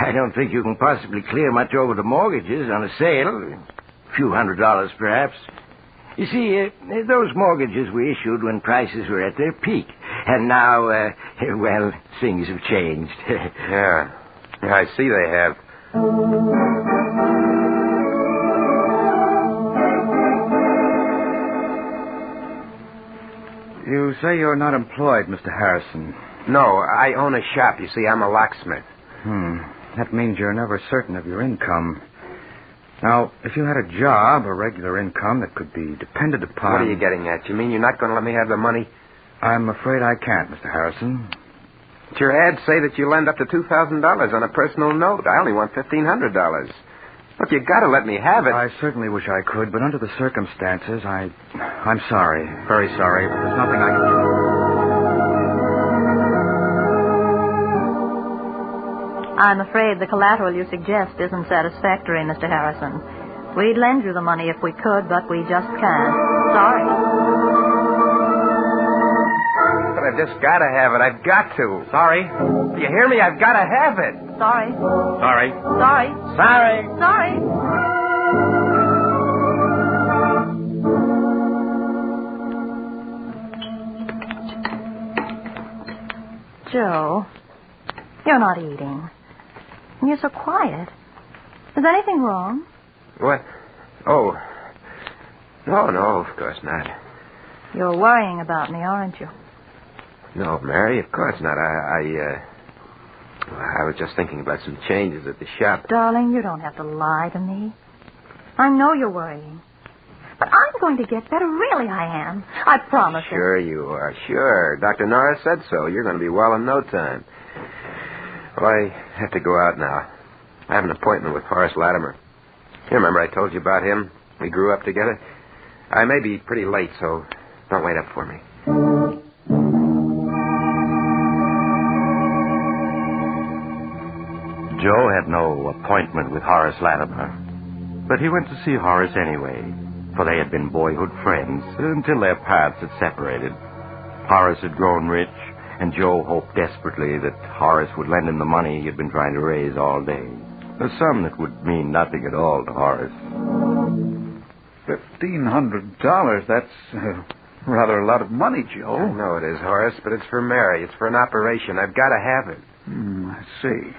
I don't think you can possibly clear much over the mortgages on a sale. A few $100s, perhaps. You see, those mortgages were issued when prices were at their peak. And now, things have changed.
Yeah, I see they have.
You say you're not employed, Mr. Harrison.
No, I own a shop. You see, I'm a locksmith.
That means you're never certain of your income. Now, if you had a job, a regular income that could be depended upon...
What are you getting at? You mean you're not going to let me have the money?
I'm afraid I can't, Mr. Harrison.
But your ads say that you lend up to $2,000 on a personal note. I only want $1,500. Look, you got to let me have it.
I certainly wish I could, but under the circumstances, I'm sorry. Very sorry, but there's nothing I can do.
I'm afraid the collateral you suggest isn't satisfactory, Mr. Harrison. We'd lend you the money if we could, but we just can't. Sorry.
But I've just got to have it. I've got to. Sorry. Do you hear me? I've got to have it.
Sorry.
Sorry.
Sorry.
Sorry.
Sorry. Joe, you're not eating. And you're so quiet. Is anything wrong?
What? Oh. No, of course not.
You're worrying about me, aren't you?
No, Mary, of course not. I was just thinking about some changes at the shop.
Darling, you don't have to lie to me. I know you're worrying. But I'm going to get better. Really, I am. I promise you.
Sure you are. Sure. Dr. Norris said so. You're going to be well in no time. Well, I have to go out now. I have an appointment with Horace Latimer. You remember I told you about him? We grew up together. I may be pretty late, so don't wait up for me.
Joe had no appointment with Horace Latimer, but he went to see Horace anyway, for they had been boyhood friends until their paths had separated. Horace had grown rich, and Joe hoped desperately that Horace would lend him the money he had been trying to raise all day, a sum that would mean nothing at all to Horace.
$1,500, that's rather a lot of money, Joe.
I know it is, Horace, but it's for Mary. It's for an operation. I've got to have it.
I see.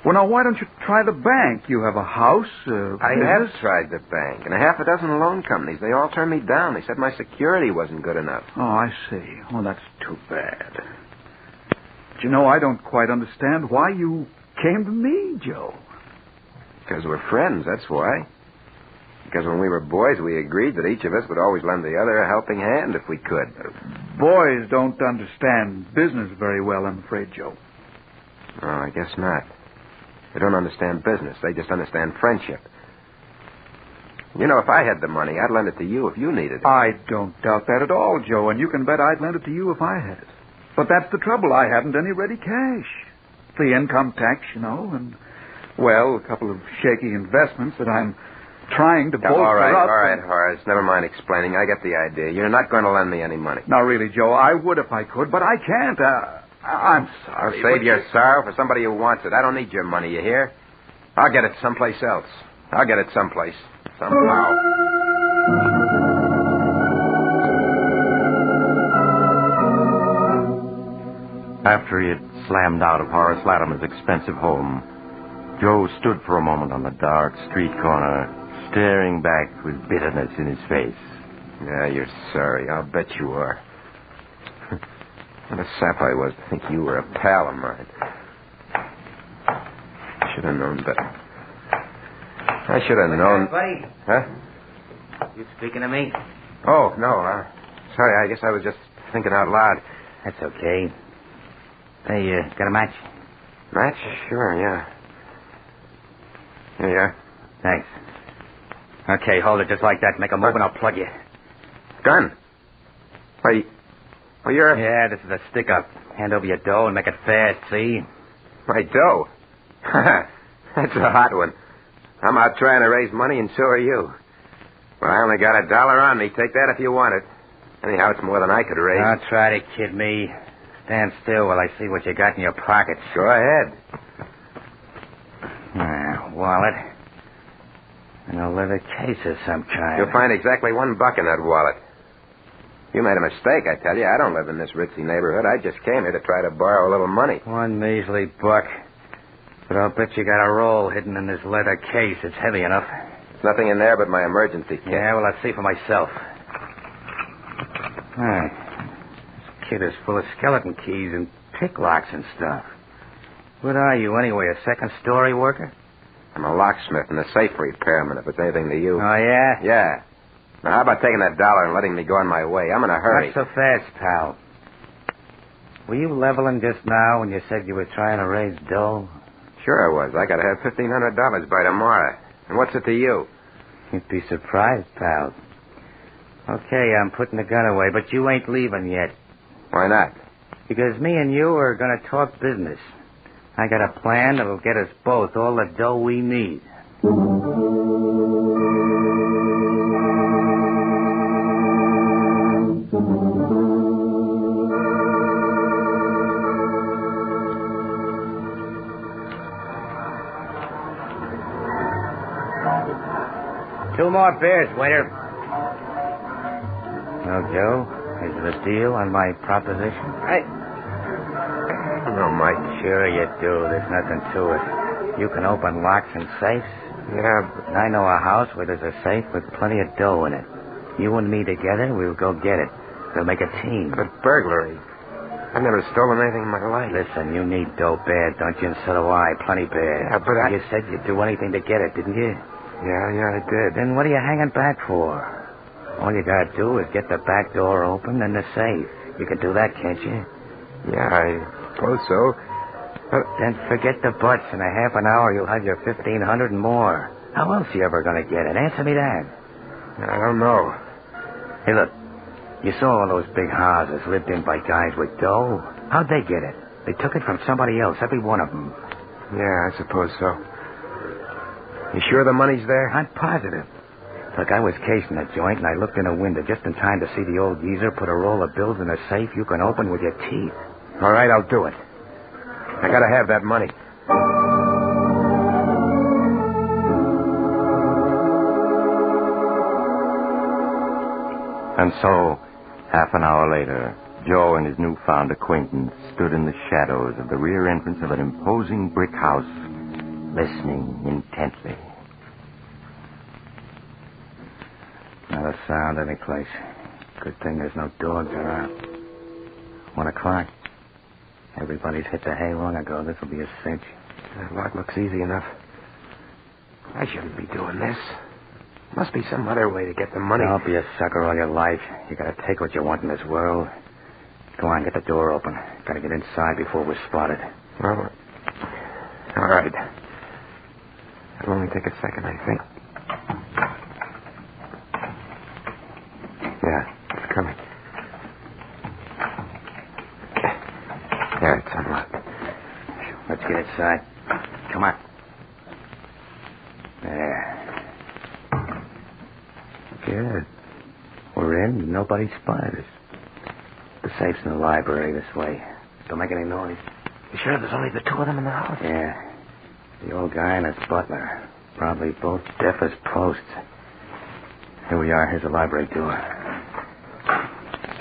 Well, now, why don't you try the bank? You have a house,
I have tried the bank, and a half a dozen loan companies. They all turned me down. They said my security wasn't good enough.
Oh, I see. Oh, that's too bad. But you know, I don't quite understand why you came to me, Joe.
Because we're friends, that's why. Because when we were boys, we agreed that each of us would always lend the other a helping hand if we could.
Boys don't understand business very well, I'm afraid, Joe.
Oh, I guess not. They don't understand business. They just understand friendship. You know, if I had the money, I'd lend it to you if you needed it.
I don't doubt that at all, Joe, and you can bet I'd lend it to you if I had it. But that's the trouble. I haven't any ready cash. The income tax, you know, and, well, a couple of shaky investments that I'm trying to bolster
All
up.
right, Horace. Never mind explaining. I get the idea. You're not going to lend me any money.
Now, really, Joe, I would if I could, but I can't. I'm sorry.
Save your sorrow for somebody who wants it. I don't need your money, you hear? I'll get it someplace else. I'll get it someplace. Somehow.
After he had slammed out of Horace Latimer's expensive home, Joe stood for a moment on the dark street corner, staring back with bitterness in his face.
Yeah, you're sorry. I'll bet you are. What a sap I was to think you were a pal of mine. I should have known better. I should have known.
Buddy?
Huh?
You speaking to me?
Oh, no. Sorry, I guess I was just thinking out loud.
That's okay. Hey, got a match?
Match? Sure, yeah. Here you are.
Thanks. Okay, hold it just like that. Make a move and I'll plug you.
Gun? Wait. Oh, you're...
Yeah, this is a stick-up. Hand over your dough and make it fast, see?
My dough? That's a hot one. I'm out trying to raise money, and so are you. Well, I only got $1 on me. Take that if you want it. Anyhow, it's more than I could raise.
Don't try to kid me. Stand still while I see what you got in your pockets.
Go ahead.
Wallet. And a leather case of some kind.
You'll find exactly $1 in that wallet. You made a mistake, I tell you. I don't live in this ritzy neighborhood. I just came here to try to borrow a little money.
One measly $1. But I'll bet you got a roll hidden in this leather case. It's heavy enough.
There's nothing in there but my emergency kit.
Yeah, well, I'll see for myself. This kit is full of skeleton keys and pick locks and stuff. What are you, anyway, a second-story worker?
I'm a locksmith and a safe repairman, if it's anything to you.
Oh, yeah?
Yeah. Now, how about taking that $1 and letting me go on my way? I'm in a hurry.
Not so fast, pal. Were you leveling just now when you said you were trying to raise dough?
Sure I was. I got to have $1,500 by tomorrow. And what's it to you?
You'd be surprised, pal. Okay, I'm putting the gun away, but you ain't leaving yet.
Why not?
Because me and you are going to talk business. I got a plan that'll get us both all the dough we need. 2 more beers, waiter. Well, Joe, is it a deal on my proposition?
I don't know, Mike.
Sure you do. There's nothing to it. You can open locks and safes.
Yeah, but...
I know a house where there's a safe with plenty of dough in it. You and me together, we'll go get it. We'll make a team.
But burglary. I've never stolen anything in my life.
Listen, you need dough bad, don't you? And so do I. Plenty bad.
Yeah, but
You said you'd do anything to get it, didn't you?
Yeah, I did.
Then what are you hanging back for? All you gotta do is get the back door open and the safe. You can do that, can't you?
Yeah, I suppose so. But...
Then forget the buts. In a half an hour, you'll have your $1,500 and more. How else you ever gonna get it? Answer me that.
I don't know.
Hey, look. You saw all those big houses lived in by guys with dough. How'd they get it? They took it from somebody else, every one of them.
Yeah, I suppose so. You sure the money's there?
I'm positive. Look, I was casing a joint, and I looked in a window just in time to see the old geezer put a roll of bills in a safe you can open with your teeth.
All right, I'll do it. I gotta have that money.
And so, half an hour later, Joe and his newfound acquaintance stood in the shadows of the rear entrance of an imposing brick house, listening intently. Not a sound anyplace. Good thing there's no dogs around. 1 o'clock. Everybody's hit the hay long ago. This'll be a cinch.
That lock looks easy enough. I shouldn't be doing this. Must be some other way to get the money.
Don't be a sucker all your life. You gotta take what you want in this world. Go on, get the door open. Gotta get inside before we're spotted.
Well, all right. It'll only take a second, I think. Yeah, it's coming. Yeah, it's unlocked.
Let's get inside. Come on. There. Good. We're in. Nobody spotted us. The safe's in the library this way. Don't make any noise.
You sure there's only the two of them in the house?
Yeah. The old guy and his butler. Probably both deaf as posts. Here we are. Here's the library door.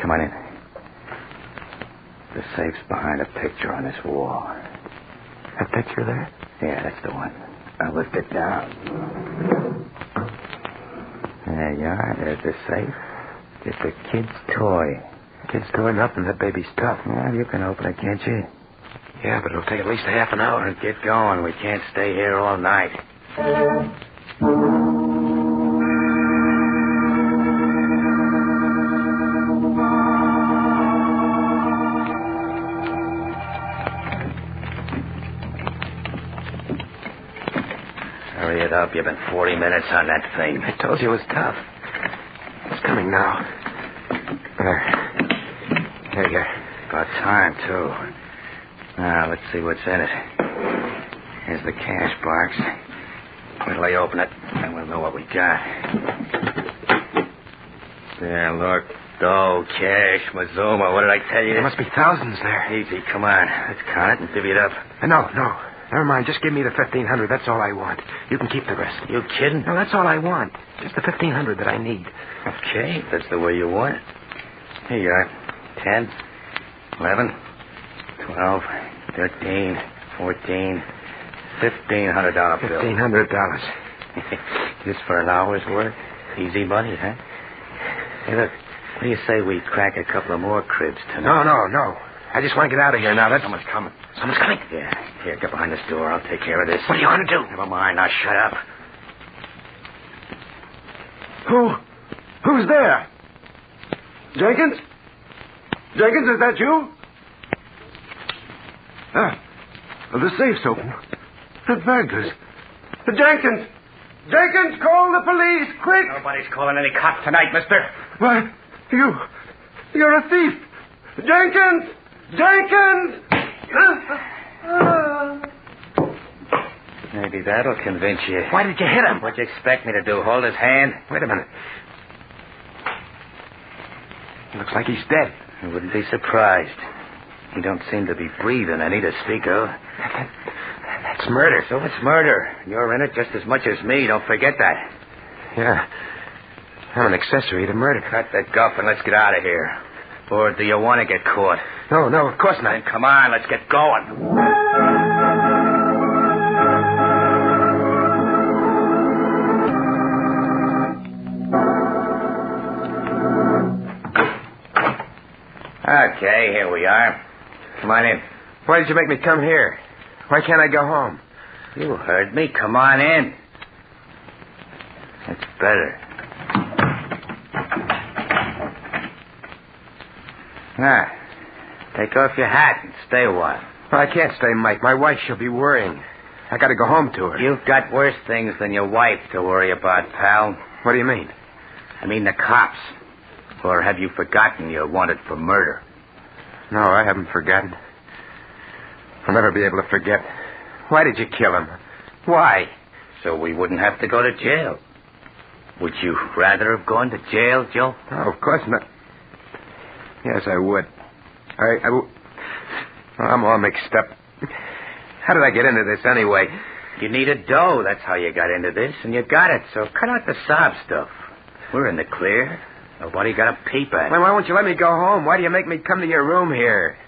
Come on in. The safe's behind a picture on this wall.
A picture there?
Yeah, that's the one. I'll lift it down. There you are. There's the safe. Just a kid's toy.
Kid's toy? Nothing. That baby's tough.
Well, you can open it, can't you?
Yeah, but it'll take at least a half an hour.
Get going. We can't stay here all night. Hurry it up. You've been 40 minutes on that thing.
I told you it was tough. It's coming now. There you go.
About time, too. Now, let's see what's in it. Here's the cash box. Wait till I open it, and we'll know what we got. There, look. Dough, cash, Mazuma. What did I tell you?
There must be thousands there.
Easy, come on. Let's count it and divvy it up.
No. Never mind. Just give me the $1,500. That's all I want. You can keep the rest.
You kidding?
No, that's all I want. Just the $1,500 that I need.
Okay, if that's the way you want it. Here you are. 10, 11, 12, 13, 14, $1,500 bill.
$1,500.
Just for an hour's work? Easy money, huh? Hey, look. What do you say we crack a couple of more cribs tonight?
No. I just want to get out of here now. Someone's coming. Someone's coming?
Yeah. Here, get behind this door. I'll take care of this.
What do you want to do?
Never mind. Now shut up.
Who's there? Jenkins? Jenkins, is that you? The safe's open. The burglars. Jenkins! Jenkins, call the police, quick!
Nobody's calling any cops tonight, mister.
Why, you're a thief. Jenkins! Jenkins!
Maybe that'll convince you.
Why did you hit him?
What'd you expect me to do, hold his hand?
Wait a minute. Looks like he's dead.
I wouldn't be surprised. He don't seem to be breathing any to speak of.
That's murder.
So it's murder. You're in it just as much as me. Don't forget that.
Yeah. I'm an accessory to murder.
Cut the guff and let's get out of here. Or do you want to get caught?
No, of course not.
Then come on, let's get going. Okay, here we are. Come on in.
Why did you make me come here? Why can't I go home?
You heard me. Come on in. That's better. Now, take off your hat and stay a while.
Well, I can't stay, Mike. My wife, she'll be worrying. I got to go home to her.
You've got worse things than your wife to worry about, pal.
What do you mean?
I mean the cops. Or have you forgotten you're wanted for murder?
No, I haven't forgotten. I'll never be able to forget. Why did you kill him? Why?
So we wouldn't have to go to jail. Would you rather have gone to jail, Joe?
Oh, of course not. Yes, I would. I'm all mixed up. How did I get into this anyway?
You needed dough. That's how you got into this, and you got it. So cut out the sob stuff. We're in the clear. Nobody got a peep at it.
Why won't you let me go home? Why do you make me come to your room here?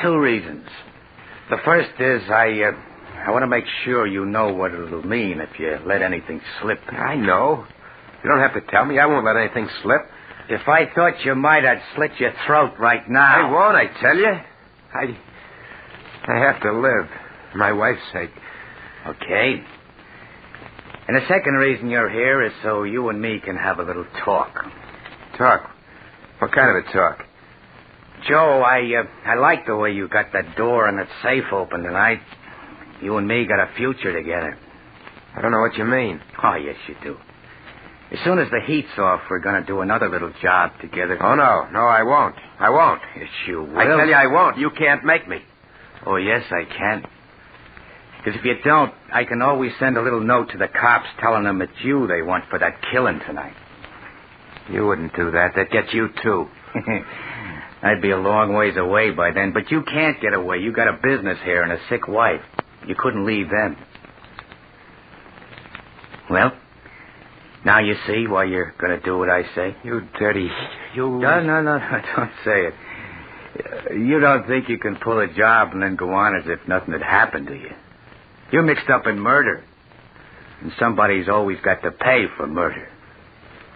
2 reasons. The first is I want to make sure you know what it'll mean if you let anything slip.
I know. You don't have to tell me. I won't let anything slip.
If I thought you might, I'd slit your throat right now.
I won't, I tell you. I have to live. For my wife's sake.
Okay.
And the second reason you're here is so you and me can have a little talk.
Talk? What kind of a talk?
Joe, I like the way you got that door and that safe open tonight. You and me got a future together.
I don't know what you mean.
Oh, yes, you do. As soon as the heat's off, we're going to do another little job together.
Oh, no. No, I won't. I won't.
Yes, you will.
I tell you I won't. You can't make me.
Oh, yes, I can. Because if you don't, I can always send a little note to the cops telling them it's you they want for that killing tonight.
You wouldn't do that. That'd get you, too.
I'd be a long ways away by then, but you can't get away. You got a business here and a sick wife. You couldn't leave them. Well, now you see why you're going to do what I say?
You dirty... You...
No, don't say it. You don't think you can pull a job and then go on as if nothing had happened to you. You're mixed up in murder. And somebody's always got to pay for murder.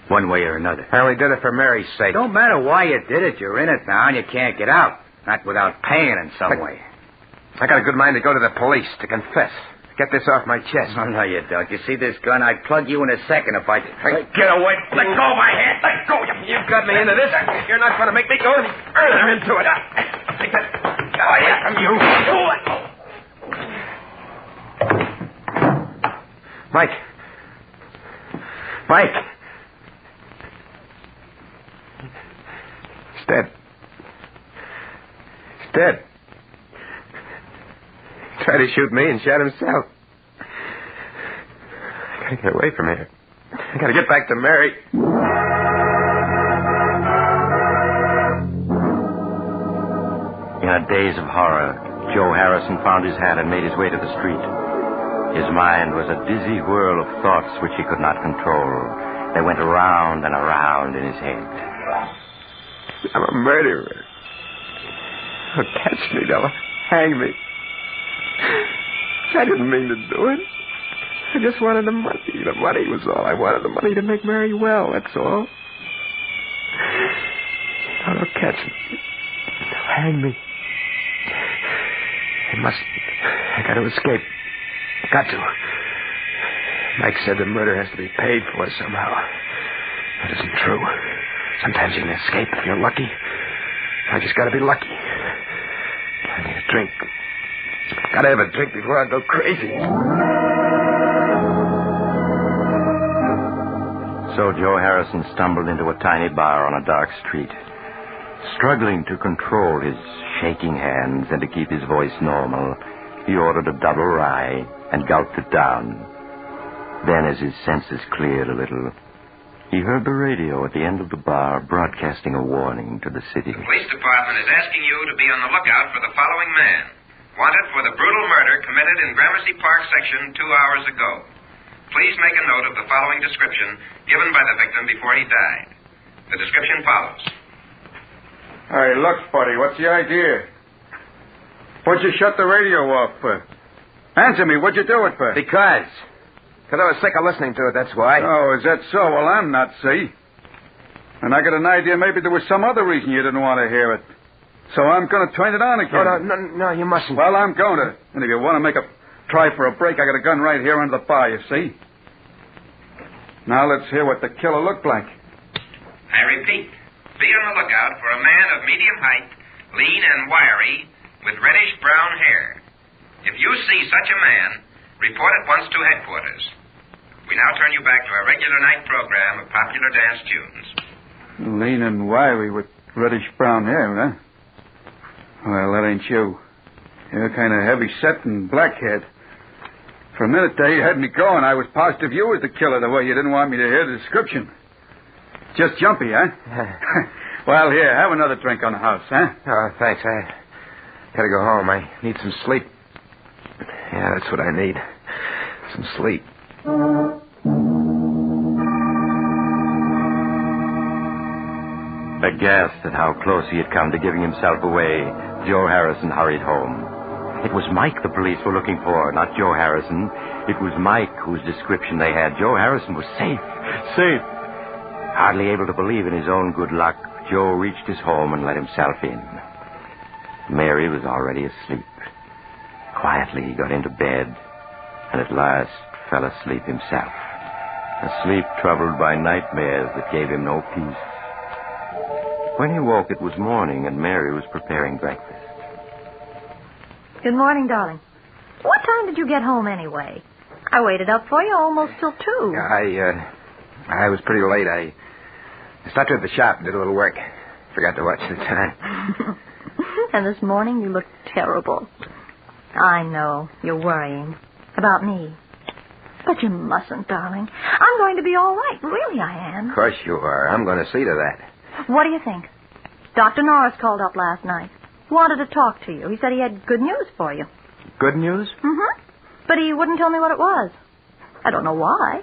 One way or another.
I only did it for Mary's sake.
Don't matter why you did it. You're in it now and you can't get out. Not without paying in some way.
I got a good mind to go to the police to confess. Get this off my chest.
Oh, no, you don't. You see this gun? I'd plug you in a second if I...
Get away. Let go of my hand. Let go. You've got me into this. You're not going to make me go any further into it. Take that gun away from you. Mike. Mike. He's dead. He's dead. He tried to shoot me and shot himself. I gotta get away from here. I gotta get back to Mary.
In a daze of horror, Joe Harrison found his hat and made his way to the street. His mind was a dizzy whirl of thoughts which he could not control. They went around and around in his head.
I'm a murderer. They'll catch me. They'll hang me. I didn't mean to do it. I just wanted the money. The money was all I wanted. The money to make Mary well, that's all. Now they'll catch me. They'll hang me. They must... I got to escape. Got to. Mike said the murder has to be paid for somehow. That isn't true. Sometimes you can escape if you're lucky. I just got to be lucky. I need a drink. Got to have a drink before I go crazy.
So Joe Harrison stumbled into a tiny bar on a dark street. Struggling to control his shaking hands and to keep his voice normal, he ordered a double rye and gulped it down. Then, as his senses cleared a little, he heard the radio at the end of the bar broadcasting a warning to the city.
The police department is asking you to be on the lookout for the following man. Wanted for the brutal murder committed in Gramercy Park section 2 hours ago. Please make a note of the following description given by the victim before he died. The description follows.
Hey, look, buddy, what's the idea? What'd you shut the radio off for? Answer me, what'd you do it for?
Because I was sick of listening to it, that's why.
Oh, is that so? Well, I'm not, see? And I got an idea maybe there was some other reason you didn't want to hear it. So I'm going to turn it on again.
No, you mustn't.
Well, I'm going to. And if you want to make a try for a break, I got a gun right here under the bar, you see? Now let's hear what the killer looked like.
I repeat, be on the lookout for a man of medium height, lean and wiry, with reddish-brown hair. If you see such a man, report at once to headquarters. We now turn you back to our regular night program of popular dance tunes.
Lean and wiry with reddish-brown hair, huh? Well, that ain't you. You're kind of heavy-set and black-haired. For a minute there, you had me going. I was positive you was the killer, the way you didn't want me to hear the description. Just jumpy, huh? Well, here, have another drink on the house, huh?
Oh, thanks. I gotta go home. I need some sleep. Yeah, that's what I need. Some sleep.
Aghast at how close he had come to giving himself away, Joe Harrison hurried home. It was Mike the police were looking for, not Joe Harrison. It was Mike whose description they had. Joe Harrison was safe. Safe. Hardly able to believe in his own good luck, Joe reached his home and let himself in. Mary was already asleep. Quietly, he got into bed and at last fell asleep himself. a sleep troubled by nightmares that gave him no peace. When he woke, it was morning, and Mary was preparing breakfast.
Good morning, darling. What time did you get home anyway? I waited up for you almost till 2.
I was pretty late. I stopped at the shop and did a little work. Forgot to watch the time.
And this morning you looked terrible. I know. You're worrying. About me. But you mustn't, darling. I'm going to be all right. Really, I am.
Of course you are. I'm going to see to that.
What do you think? Dr. Norris called up last night. Wanted to talk to you. He said he had good news for you.
Good news?
Mm-hmm. But he wouldn't tell me what it was. I don't know why.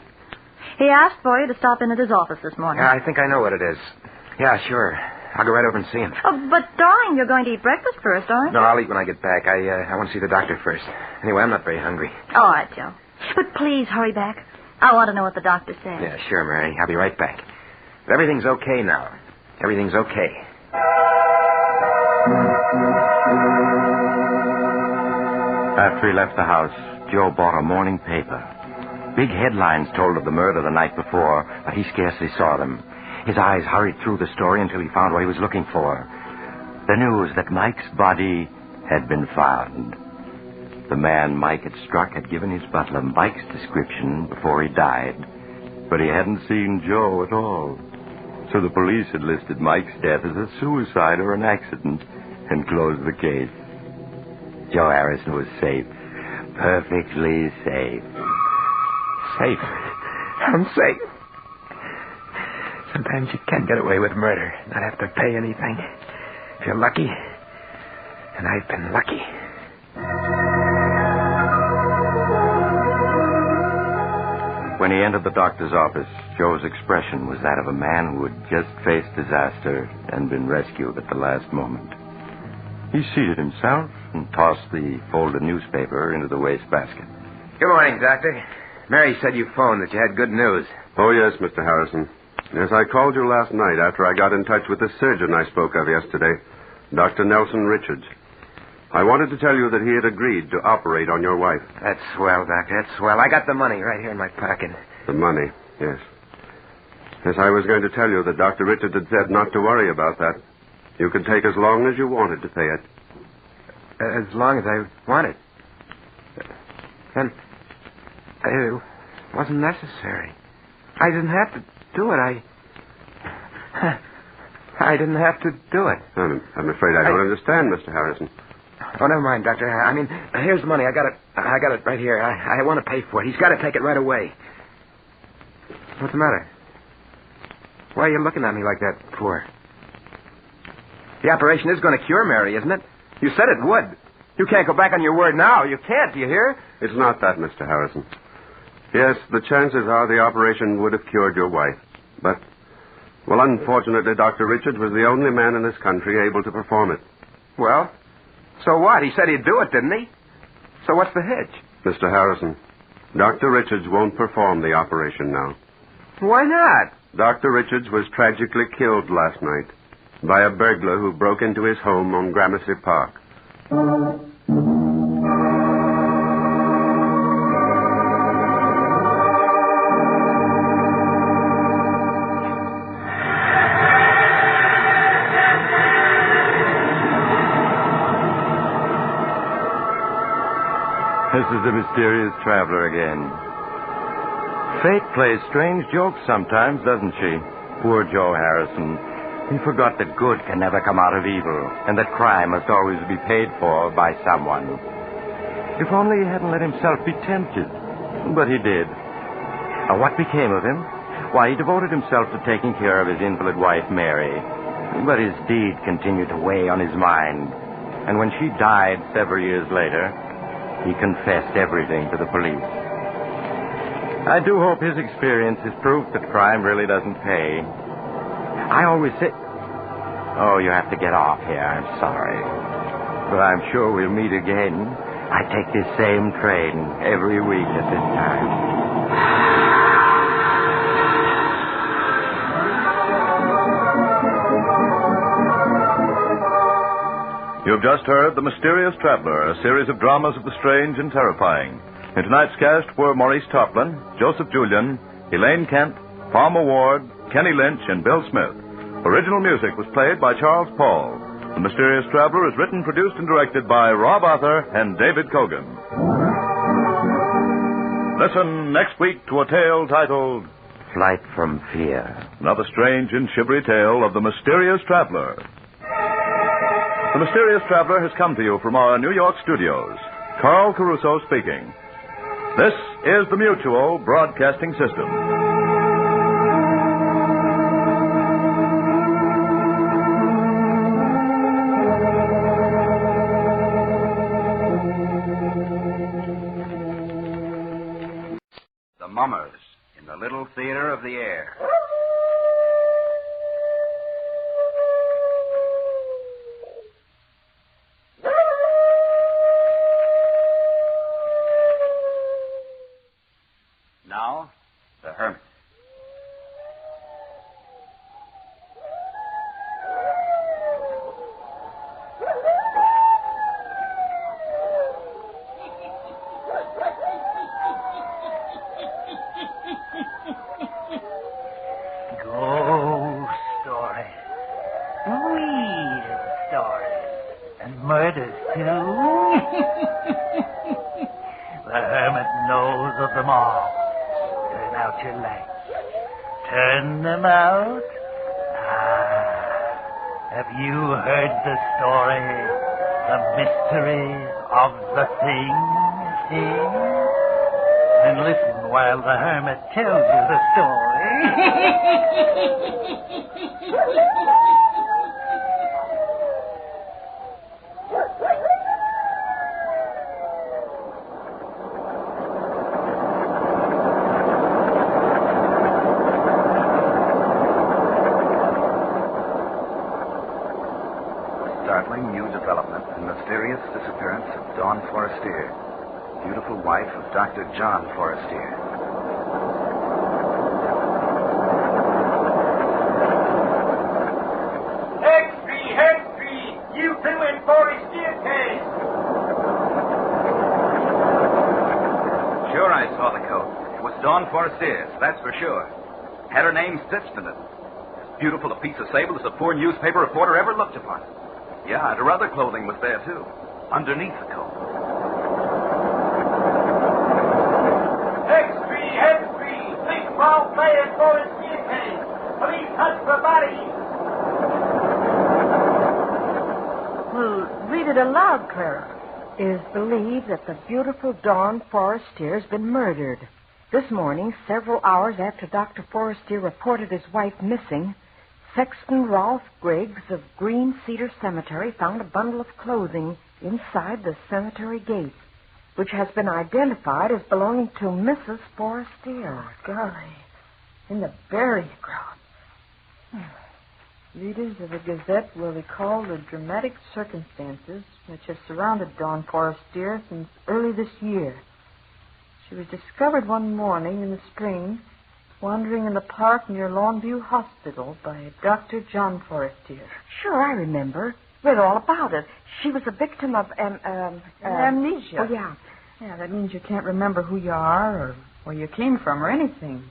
He asked for you to stop in at his office this morning.
Yeah, I think I know what it is. Yeah, sure. I'll go right over and see him.
Oh, but, darling, you're going to eat breakfast first, aren't you?
No, I'll eat when I get back. I want to see the doctor first. Anyway, I'm not very hungry.
All right, Joe. But please hurry back. I want to know what the doctor said.
Yeah, sure, Mary. I'll be right back. But everything's okay now. Everything's okay.
After he left the house, Joe bought a morning paper. Big headlines told of the murder the night before, but he scarcely saw them. His eyes hurried through the story until he found what he was looking for. The news that Mike's body had been found. The man Mike had struck had given his butler Mike's description before he died, but he hadn't seen Joe at all. So the police had listed Mike's death as a suicide or an accident and closed the case. Joe Harrison was safe. Perfectly safe.
Safe? I'm safe. Sometimes you can get away with murder, not have to pay anything. If you're lucky. And I've been lucky.
When he entered the doctor's office, Joe's expression was that of a man who had just faced disaster and been rescued at the last moment. He seated himself and tossed the folded newspaper into the wastebasket.
Good morning, Doctor. Mary said you phoned that you had good news.
Oh, yes, Mr. Harrison. Yes, I called you last night after I got in touch with the surgeon I spoke of yesterday, Dr. Nelson Richards. I wanted to tell you that he had agreed to operate on your wife.
That's swell, Doctor. That's swell. I got the money right here in my pocket.
The money, yes. Yes, I was going to tell you that Dr. Richards had said not to worry about that. You could take as long as you wanted to pay it.
As long as I wanted. Then it wasn't necessary. I didn't have to do it. I didn't have to do it.
I'm afraid I don't understand, Mr. Harrison.
Oh, never mind, Doctor. I mean, here's the money. I got it right here. I want to pay for it. He's got to take it right away. What's the matter? Why are you looking at me like that for? The operation is going to cure Mary, isn't it? You said it would. You can't go back on your word now. You can't, do you hear?
It's not that, Mr. Harrison. Yes, the chances are the operation would have cured your wife. But, well, unfortunately, Dr. Richards was the only man in this country able to perform it.
Well, so what? He said he'd do it, didn't he? So what's the hitch?
Mr. Harrison, Dr. Richards won't perform the operation now.
Why not?
Dr. Richards was tragically killed last night by a burglar who broke into his home on Gramercy Park.
This is the mysterious traveler again. Fate plays strange jokes sometimes, doesn't she? Poor Joe Harrison. He forgot that good can never come out of evil, and that crime must always be paid for by someone. If only he hadn't let himself be tempted. But he did. What became of him? Why, he devoted himself to taking care of his invalid wife, Mary. But his deed continued to weigh on his mind. And when she died several years later, he confessed everything to the police. I do hope his experience is proof that crime really doesn't pay. I always say... Oh, you have to get off here. I'm sorry. But I'm sure we'll meet again. I take this same train every week at this time.
You've just heard The Mysterious Traveler, a series of dramas of the strange and terrifying. In tonight's cast were Maurice Tarplin, Joseph Julian, Elaine Kent, Palmer Ward, Kenny Lynch, and Bill Smith. Original music was played by Charles Paul. The Mysterious Traveler is written, produced, and directed by Rob Arthur and David Kogan. Listen next week to a tale titled
Flight from Fear.
Another strange and shivery tale of the Mysterious Traveler. The Mysterious Traveler has come to you from our New York studios. Carl Caruso speaking. This is the Mutual Broadcasting System.
The Mummers in the Little Theater of the Air. Now, the Hermits.
Ghost stories, weird stories, and murders, too. The hermit knows of them all. Turn out your lights. Turn them out. Have you heard the story? The mystery of the thing? Then listen while the hermit tells you the story.
Startling new development and mysterious disappearance of Dawn Forestier, beautiful wife of Dr. John Forestier.
Hextree, you two in Forestier case.
Sure, I saw the coat. It was Dawn Forestier's, that's for sure. Had her name stitched in it. As beautiful a piece of sable as a poor newspaper reporter ever looked upon. Yeah, and her other clothing was there, too, underneath the coat.
Hextree, big foul play in Forestier case. Police hunt for bodies.
Well, read it aloud, Clara. It is believed that the beautiful Dawn Forestier has been murdered. This morning, several hours after Dr. Forestier reported his wife missing, Sexton Rolfe Griggs of Green Cedar Cemetery found a bundle of clothing inside the cemetery gate, which has been identified as belonging to Mrs. Forestier.
Oh, golly. In the burial ground. Readers of the Gazette will recall the dramatic circumstances which have surrounded Dawn Forestier since early this year. She was discovered one morning in the spring wandering in the park near Longview Hospital by Dr. John Forestier.
Sure, I remember. Read all about it. She was a victim of
amnesia.
Oh, yeah.
Yeah, that means you can't remember who you are or where you came from or anything.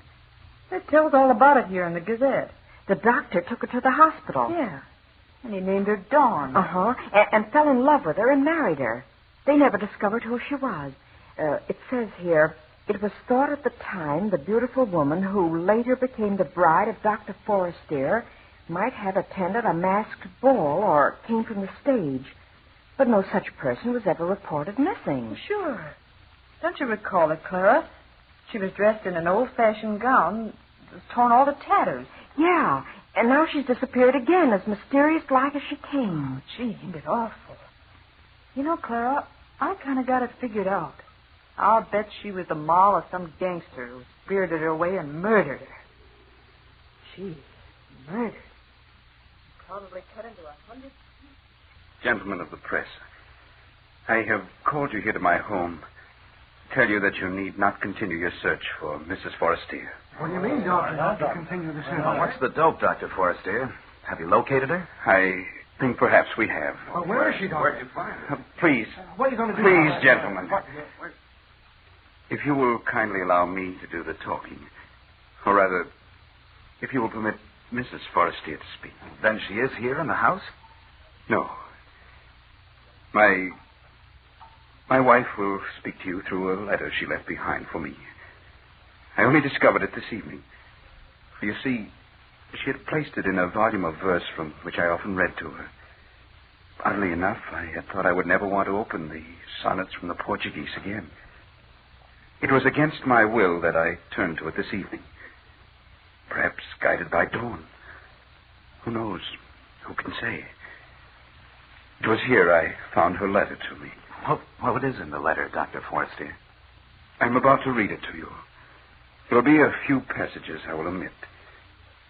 It tells all about it here in the Gazette.
The doctor took her to the hospital.
Yeah. And he named her Dawn.
Uh-huh. And fell in love with her and married her. They never discovered who she was. It says here, it was thought at the time the beautiful woman who later became the bride of Dr. Forestier might have attended a masked ball or came from the stage. But no such person was ever reported missing.
Sure. Don't you recall it, Clara? She was dressed in an old-fashioned gown. It was torn all to tatters.
Yeah, and now she's disappeared again, as mysterious-like as she came.
Oh, gee, ain't it awful. You know, Clara, I kind of got it figured out. I'll bet she was the moll of some gangster who spirited her away and murdered her. Gee, murdered. Probably cut into 100...
Gentlemen of the press, I have called you here to my home to tell you that you need not continue your search for Mrs. Forestier.
What do you mean, Doctor, not to continue the search?
Well, what's the dope, Dr. Forestier? Have you located her? I think perhaps we have.
Well, where is she, Doctor?
Where'd you find her? Please.
What are you going to do?
Please, gentlemen. If you will kindly allow me to do the talking,
Or rather, if you will permit Mrs. Forestier to speak.
Then she is here in the house?
No. My wife will speak to you through a letter she left behind for me. I only discovered it this evening. For you see, she had placed it in a volume of verse from which I often read to her. Oddly enough, I had thought I would never want to open the sonnets from the Portuguese again. It was against my will that I turned to it this evening. Perhaps guided by dawn. Who knows? Who can say? It was here I found her letter to me.
What is in the letter, Dr. Forestier?
I'm about to read it to you. There will be a few passages I will omit.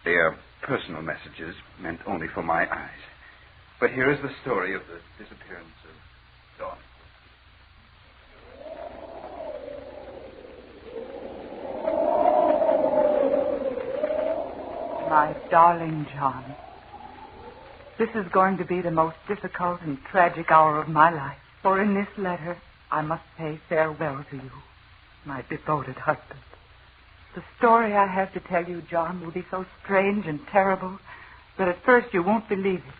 They are personal messages meant only for my eyes. But here is the story of the disappearance of Dawn.
My darling John, this is going to be the most difficult and tragic hour of my life. For in this letter, I must say farewell to you, my devoted husband. The story I have to tell you, John, will be so strange and terrible that at first you won't believe it.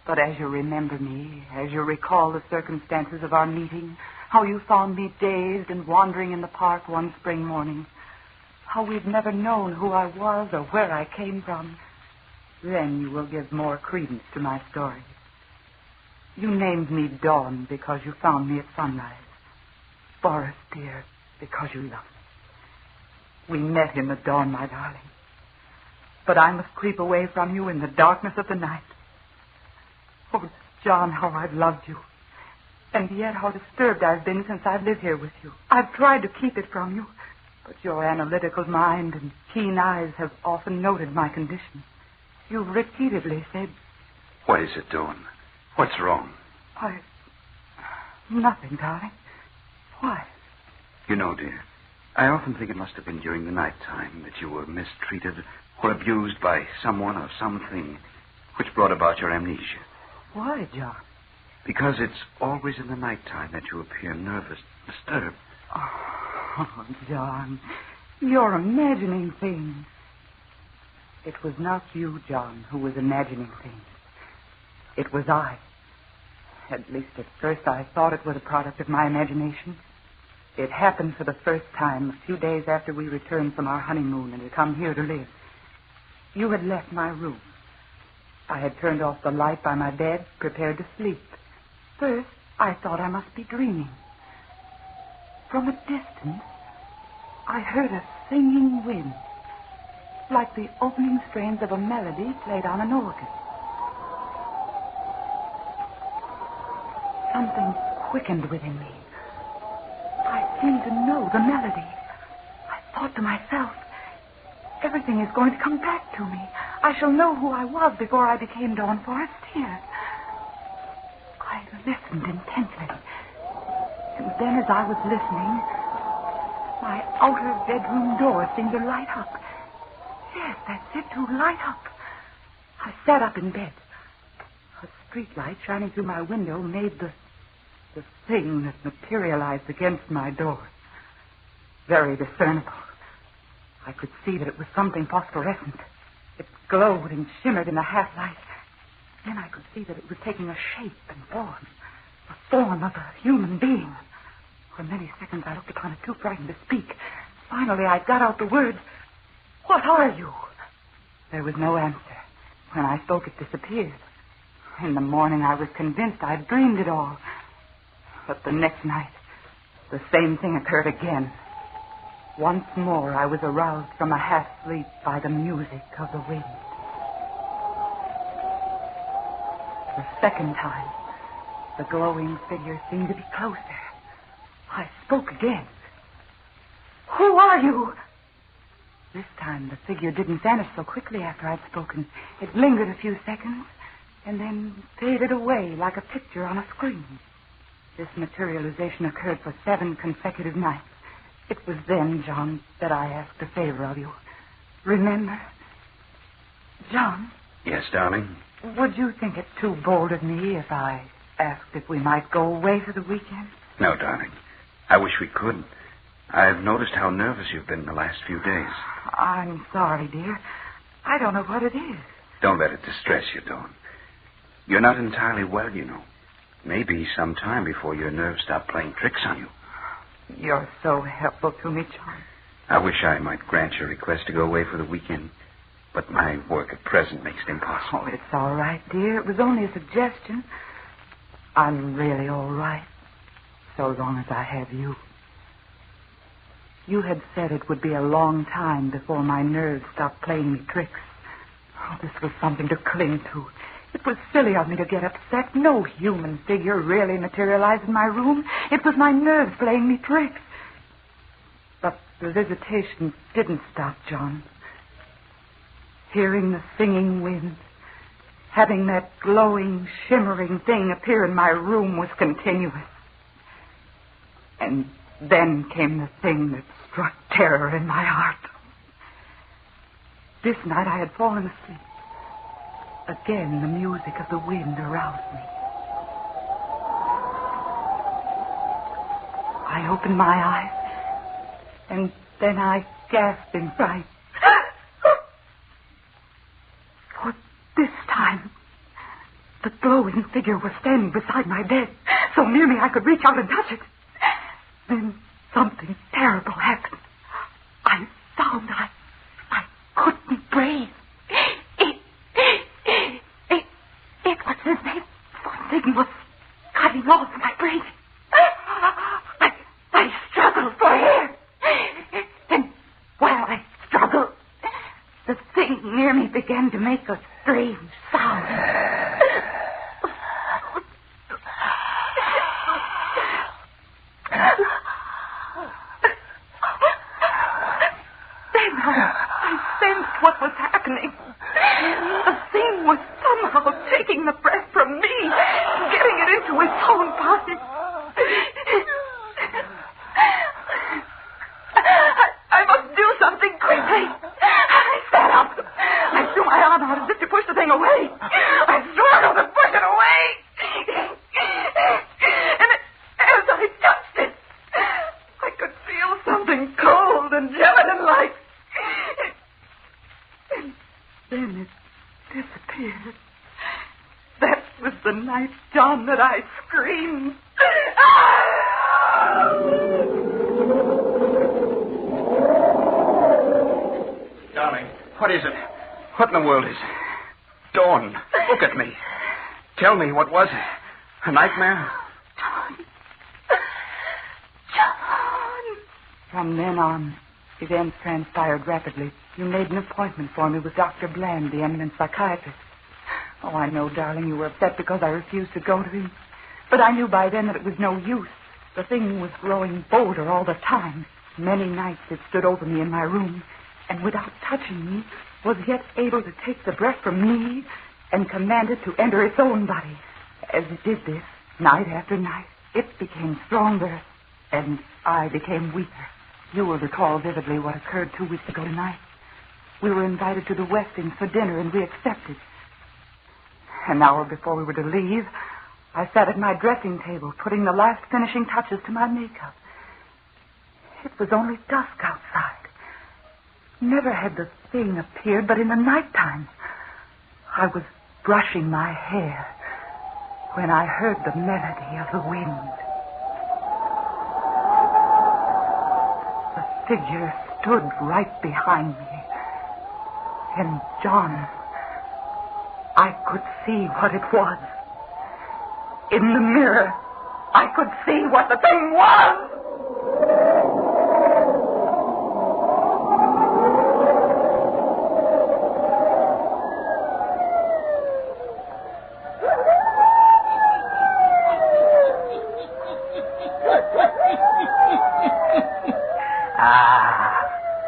But as you remember me, as you recall the circumstances of our meeting, how you found me dazed and wandering in the park one spring morning, how we've never known who I was or where I came from, then you will give more credence to my story. You named me Dawn because you found me at sunrise. Forrest, dear, because you loved me. We met in the dawn, my darling. But I must creep away from you in the darkness of the night. Oh, John, how I've loved you. And yet how disturbed I've been since I've lived here with you. I've tried to keep it from you, but your analytical mind and keen eyes have often noted my condition. You've repeatedly said...
What is it, Dawn? What's wrong?
Nothing, darling. Why?
You know, dear, I often think it must have been during the night time that you were mistreated or abused by someone or something which brought about your amnesia.
Why, John?
Because it's always in the night time that you appear nervous, disturbed.
Oh, John, you're imagining things. It was not you, John, who was imagining things. It was I. At least at first I thought it was a product of my imagination. It happened for the first time a few days after we returned from our honeymoon and had come here to live. You had left my room. I had turned off the light by my bed, prepared to sleep. First, I thought I must be dreaming. From a distance, I heard a singing wind, like the opening strains of a melody played on an organ. Something quickened within me. I seemed to know the melody. I thought to myself, everything is going to come back to me. I shall know who I was before I became Dawn Forestier. I listened intently. And then as I was listening, my outer bedroom door seemed to light up. Yes, that's it, to light up. I sat up in bed. A streetlight shining through my window made the thing that materialized against my door very discernible. I could see that it was something phosphorescent. It glowed and shimmered in the half-light. Then I could see that it was taking a shape and form, the form of a human being. For many seconds I looked upon it, too frightened to speak. Finally I got out the words, "What are you?" There was no answer. When I spoke, it disappeared. In the morning I was convinced I'd dreamed it all. But the next night, the same thing occurred again. Once more, I was aroused from a half-sleep by the music of the wind. The second time, the glowing figure seemed to be closer. I spoke again. "Who are you?" This time, the figure didn't vanish so quickly after I'd spoken. It lingered a few seconds and then faded away like a picture on a screen. This materialization occurred for 7 consecutive nights. It was then, John, that I asked a favor of you. Remember? John?
Yes, darling?
Would you think it too bold of me if I asked if we might go away for the weekend?
No, darling. I wish we could.
I've noticed how nervous you've been the last few days.
I'm sorry, dear. I don't know what it is.
Don't let it distress you, Dawn. You're not entirely well, you know. Maybe some time before your nerves stop playing tricks on you.
You're so helpful to me, John.
I wish I might grant your request to go away for the weekend, but my work at present makes it impossible.
Oh, it's all right, dear. It was only a suggestion. I'm really all right, so long as I have you. You had said it would be a long time before my nerves stopped playing me tricks. Oh, this was something to cling to. It was silly of me to get upset. No human figure really materialized in my room. It was my nerves playing me tricks. But the visitation didn't stop, John. Hearing the singing wind, having that glowing, shimmering thing appear in my room was continuous. And then came the thing that struck terror in my heart. This night I had fallen asleep. Again, the music of the wind aroused me. I opened my eyes, and then I gasped in fright. For this time, the glowing figure was standing beside my bed, so near me I could reach out and touch it. Then something terrible happened. I found I couldn't breathe. It was as if something was cutting off my breathing. I struggled for air. And while I struggled, the thing near me began to make a strange sound. Then I sensed what was happening. The thing was somehow taking the breath from me, getting it into its own body. I must do something quickly. I sat up. I threw my arm out as if to push the thing away. I struggled to push it away. And as I touched it, I could feel something cold and gelatin-like. And then it disappeared. That was the night, John, that I screamed.
Darling, what is it? What in the world is it? Dawn, look at me. Tell me, what was it? A nightmare?
John. From then on, events transpired rapidly. You made an appointment for me with Dr. Bland, the eminent psychiatrist. Oh, I know, darling, you were upset because I refused to go to him. But I knew by then that it was no use. The thing was growing bolder all the time. Many nights it stood over me in my room, and without touching me, was yet able to take the breath from me and command it to enter its own body. As it did this, night after night, it became stronger, and I became weaker. You will recall vividly what occurred 2 weeks ago tonight. We were invited to the Westings for dinner, and we accepted. An hour before we were to leave, I sat at my dressing table, putting the last finishing touches to my makeup. It was only dusk outside. Never had the thing appeared but in the nighttime. I was brushing my hair when I heard the melody of the wind. The figure stood right behind me. And John, I could see what it was. In the mirror, I could see what the thing was.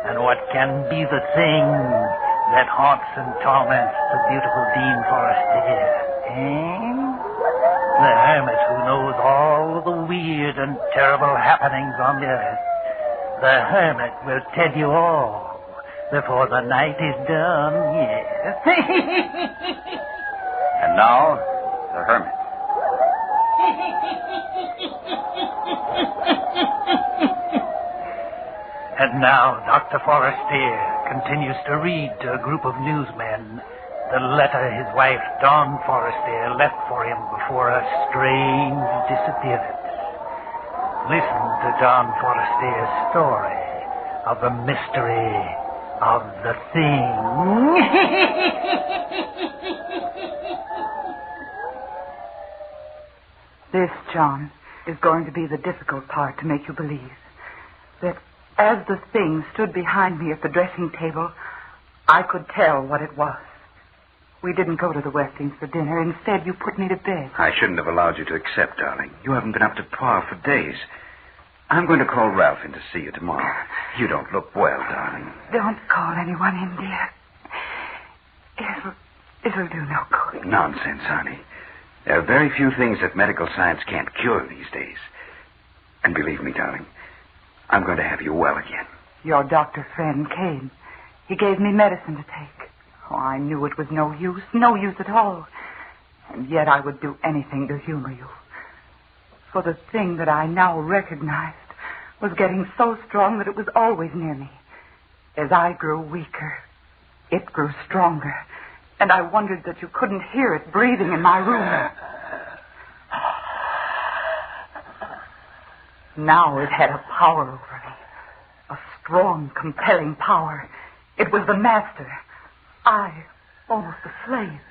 And what can be the thing that haunts and torments the beautiful Dean Forestier? The hermit who knows all the weird and terrible happenings on the earth. The hermit will tell you all before the night is done, yes.
And now, the hermit.
And now Dr. Forrestier continues to read to a group of newsmen the letter his wife, Dawn Forrestier, left for him before her strange disappearance. Listen to Dawn Forrestier's story of the mystery of the thing.
This, John, is going to be the difficult part to make you believe. That as the thing stood behind me at the dressing table, I could tell what it was. We didn't go to the Westings for dinner. Instead, you put me to bed.
I shouldn't have allowed you to accept, darling. You haven't been up to par for days. I'm going to call Ralph in to see you tomorrow. You don't look well, darling.
Don't call anyone in, dear. It'll do no good.
Nonsense, honey. There are very few things that medical science can't cure these days. And believe me, darling, I'm going to have you well again.
Your doctor friend came. He gave me medicine to take. Oh, I knew it was no use at all. And yet I would do anything to humor you. For the thing that I now recognized was getting so strong that it was always near me. As I grew weaker, it grew stronger. And I wondered that you couldn't hear it breathing in my room. Now it had a power over me. A strong, compelling power. It was the master. I, almost a slave.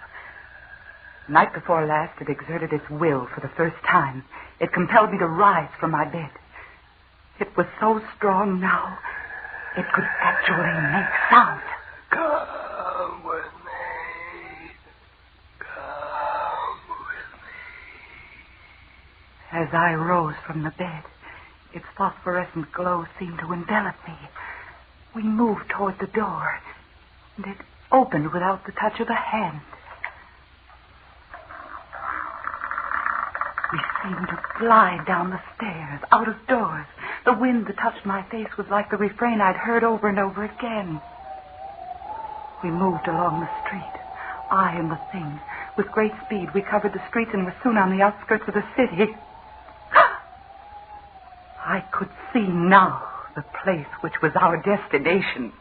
Night before last, it exerted its will for the first time. It compelled me to rise from my bed. It was so strong now, it could actually make sound.
Come with me. Come with me.
As I rose from the bed, its phosphorescent glow seemed to envelop me. We moved toward the door, and it opened without the touch of a hand. We seemed to glide down the stairs, out of doors. The wind that touched my face was like the refrain I'd heard over and over again. We moved along the street, I and the thing. With great speed, we covered the streets and were soon on the outskirts of the city. I could see now the place which was our destination.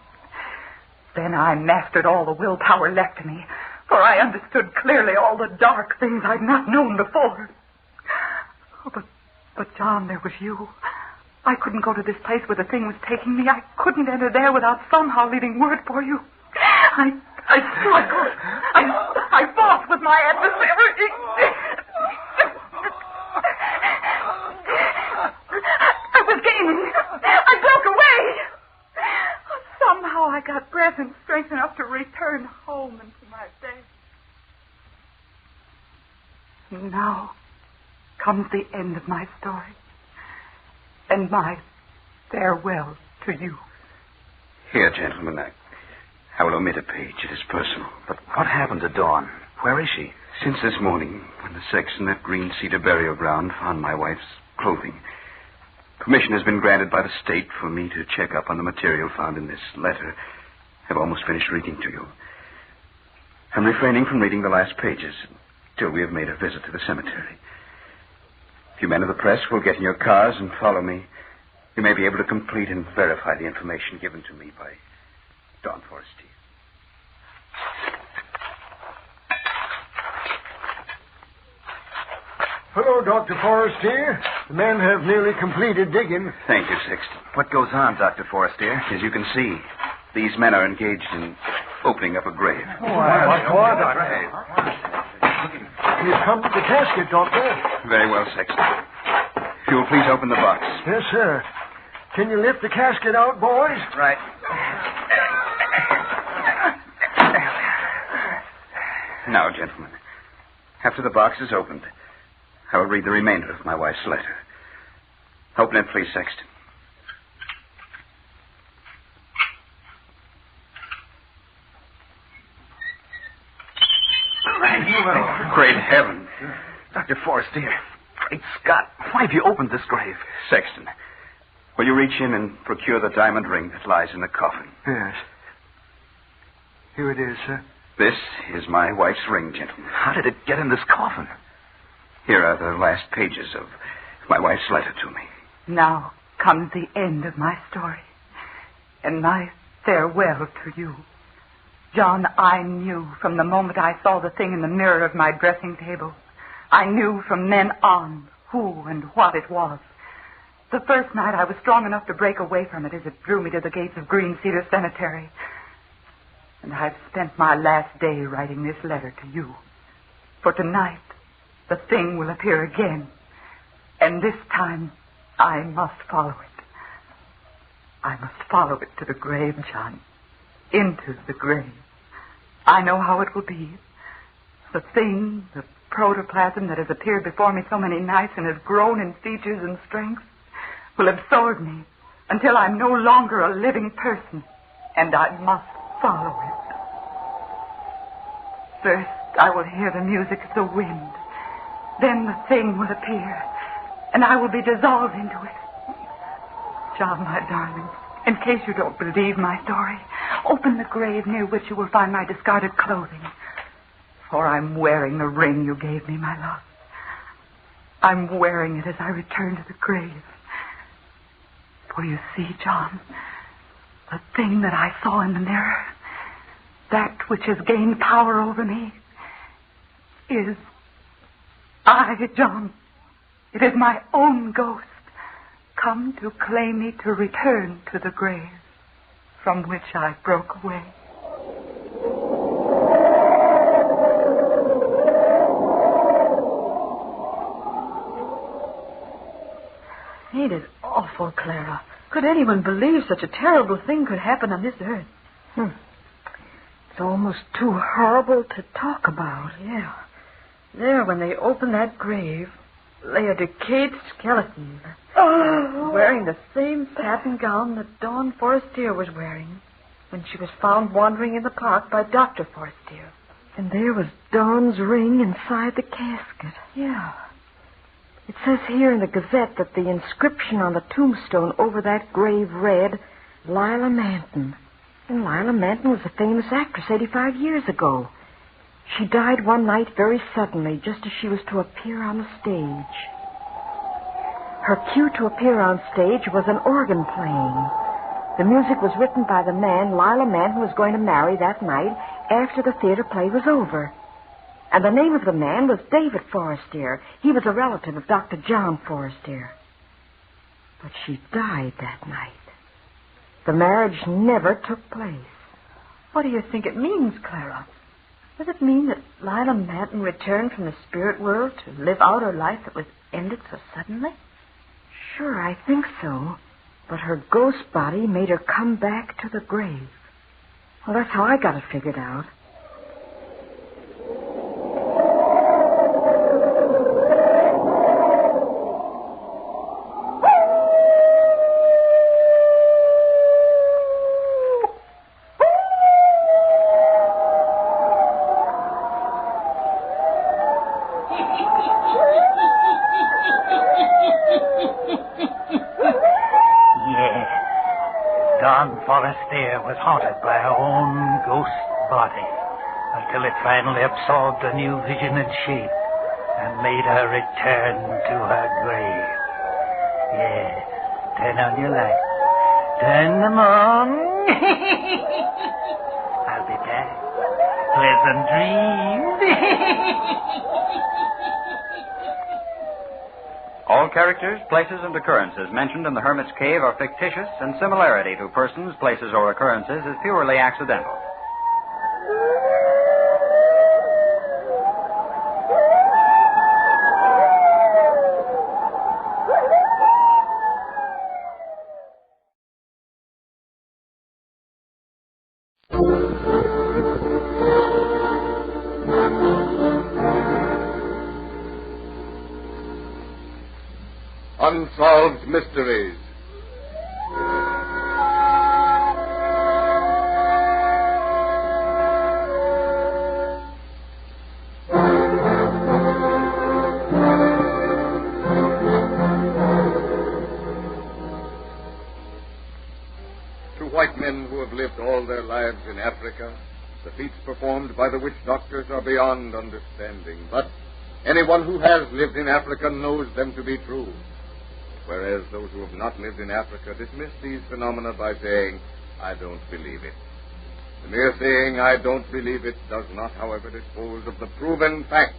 Then I mastered all the willpower left to me, for I understood clearly all the dark things I'd not known before. Oh, but John, there was you. I couldn't go to this place where the thing was taking me. I couldn't enter there without somehow leaving word for you. I struggled. I fought with my adversary. I was gaining. I broke away. Somehow I got breath and strength enough to return home into my bed. Now comes the end of my story. And my farewell to you.
Here, gentlemen, I will omit a page. It is personal. But what happened to Dawn? Where is she? Since this morning, when the sexton at Green Cedar Burial Ground found my wife's clothing, permission has been granted by the state for me to check up on the material found in this letter. I've almost finished reading to you. I'm refraining from reading the last pages till we have made a visit to the cemetery. If you men of the press will get in your cars and follow me, you may be able to complete and verify the information given to me by Dawn Forrestier.
Hello, Dr. Forrestier. The men have nearly completed digging.
Thank you, Sexton. What goes on, Dr. Forrestier? As you can see, these men are engaged in opening up a grave.
You've come to the casket, Doctor.
Very well, Sexton. If you will please open the box.
Yes, sir. Can you lift the casket out, boys?
Right. Now, gentlemen, after the box is opened, I will read the remainder of my wife's letter. Open it, please, Sexton. Great heaven.
Dr. Forrestier, great Scott, why have you opened this grave?
Sexton, will you reach in and procure the diamond ring that lies in the coffin?
Yes. Here it is, sir.
This is my wife's ring, gentlemen.
How did it get in this coffin?
Here are the last pages of my wife's letter to me.
Now comes the end of my story. and my farewell to you. John, I knew from the moment I saw the thing in the mirror of my dressing table. I knew from then on who and what it was. The first night I was strong enough to break away from it as it drew me to the gates of Green Cedar Cemetery. And I've spent my last day writing this letter to you. For tonight, the thing will appear again. And this time, I must follow it. I must follow it to the grave, John. Into the grave. I know how it will be. The thing, the protoplasm that has appeared before me so many nights and has grown in features and strength, will absorb me until I'm no longer a living person, and I must follow it. First, I will hear the music of the wind. Then the thing will appear, and I will be dissolved into it. John, my darling, in case you don't believe my story, open the grave near which you will find my discarded clothing. For I'm wearing the ring you gave me, my love. I'm wearing it as I return to the grave. For you see, John, the thing that I saw in the mirror, that which has gained power over me, is I, John. It is my own ghost, come to claim me to return to the grave from which I broke away.
Ain't it awful, Clara? Could anyone believe such a terrible thing could happen on this earth?
It's almost too horrible to talk about.
Yeah. There, when they opened that grave, lay a decayed skeleton. Wearing the same satin gown that Dawn Forestier was wearing when she was found wandering in the park by Dr. Forestier.
And there was Dawn's ring inside the casket.
Yeah.
It says here in the Gazette that the inscription on the tombstone over that grave read, Lila Manton. And Lila Manton was a famous actress 85 years ago. She died one night very suddenly, just as she was to appear on the stage. Her cue to appear on stage was an organ playing. The music was written by the man Lila Manton was going to marry that night after the theater play was over. And the name of the man was David Forestier. He was a relative of Dr. John Forestier. But she died that night. The marriage never took place.
What do you think it means, Clara? Does it mean that Lila Manton returned from the spirit world to live out her life that was ended so suddenly?
Sure, I think so. But her ghost body made her come back to the grave. Well, that's how I got it figured out.
Forestier was haunted by her own ghost body until it finally absorbed a new vision and shape and made her return to her grave. Yes, turn on your light. Turn them on. I'll be back. Pleasant dreams.
All characters, places, and occurrences mentioned in the Hermits Cave are fictitious, and similarity to persons, places, or occurrences is purely accidental.
Unsolved Mysteries. To white men who have lived all their lives in Africa, the feats performed by the witch doctors are beyond understanding. But anyone who has lived in Africa knows them to be true. Whereas those who have not lived in Africa dismiss these phenomena by saying, I don't believe it. The mere saying I don't believe it does not, however, dispose of the proven fact.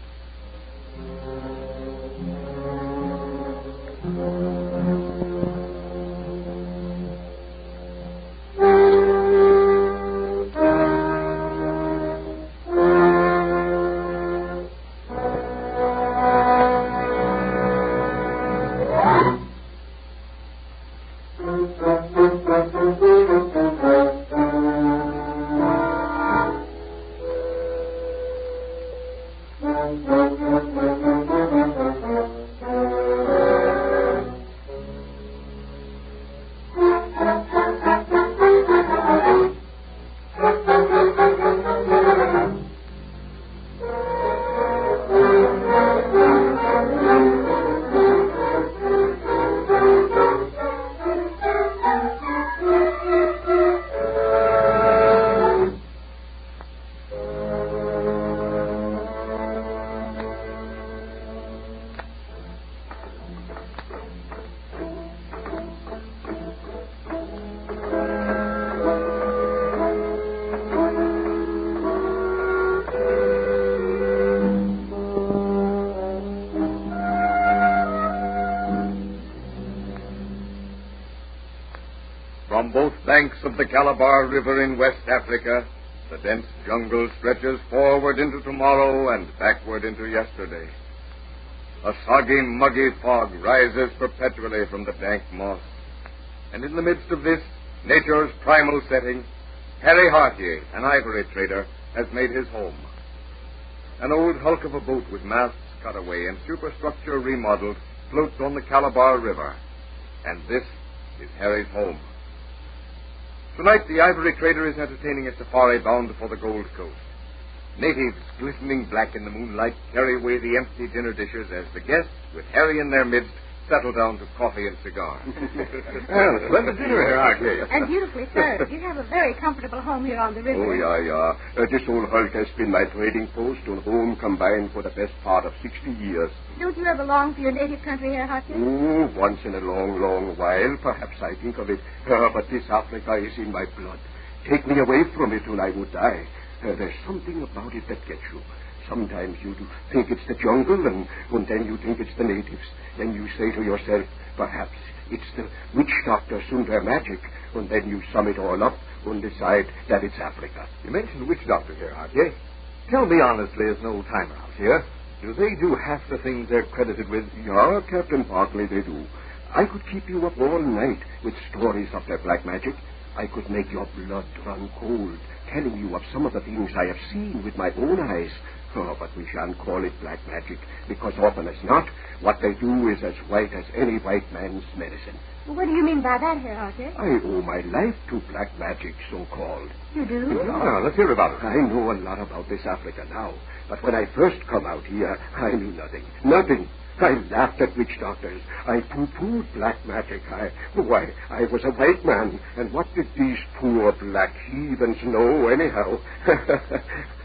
From both banks of the Calabar River in West Africa, the dense jungle stretches forward into tomorrow and backward into yesterday. A soggy, muggy fog rises perpetually from the dank moss. And in the midst of this, nature's primal setting, Harry Hartier, an ivory trader, has made his home. An old hulk of a boat with masts cut away and superstructure remodeled floats on the Calabar River. And this is Harry's home. Tonight, the ivory trader is entertaining a safari bound for the Gold Coast. Natives, glistening black in the moonlight, carry away the empty dinner dishes as the guests, with Harry in their midst, settle down to coffee and cigars.
Well, splendid dinner here, Archie. And beautifully served. You have a very comfortable home here on the river.
Oh, yeah. This old hulk has been my trading post and home combined for the best part of 60 years.
Don't you ever long for your native country here, Hartier?
Oh, once in a long, long while, perhaps I think of it. But this Africa is in my blood. Take me away from it and I would die. There's something about it that gets you. Sometimes you think it's the jungle, and then you think it's the natives. Then you say to yourself, perhaps it's the witch doctors and their magic, and then you sum it all up and decide that it's Africa.
You mentioned witch doctor here, Hartier. Tell me honestly, as an old-timer out here, do they do half the things they're credited with?
Yeah, Captain Barkley, they do. I could keep you up all night with stories of their black magic. I could make your blood run cold, telling you of some of the things I have seen with my own eyes. Oh, but we shan't call it black magic, because often as not, what they do is as white as any white man's medicine.
Well, what do you mean by that, Herr Hartier?
I owe my life to black magic, so-called.
You do?
Yeah, let's hear about it. I know a lot about this Africa now, but when I first come out here, I knew nothing. Nothing. I laughed at witch doctors. I pooh-poohed black magic. Why, I was a white man, and what did these poor black heathens know, anyhow?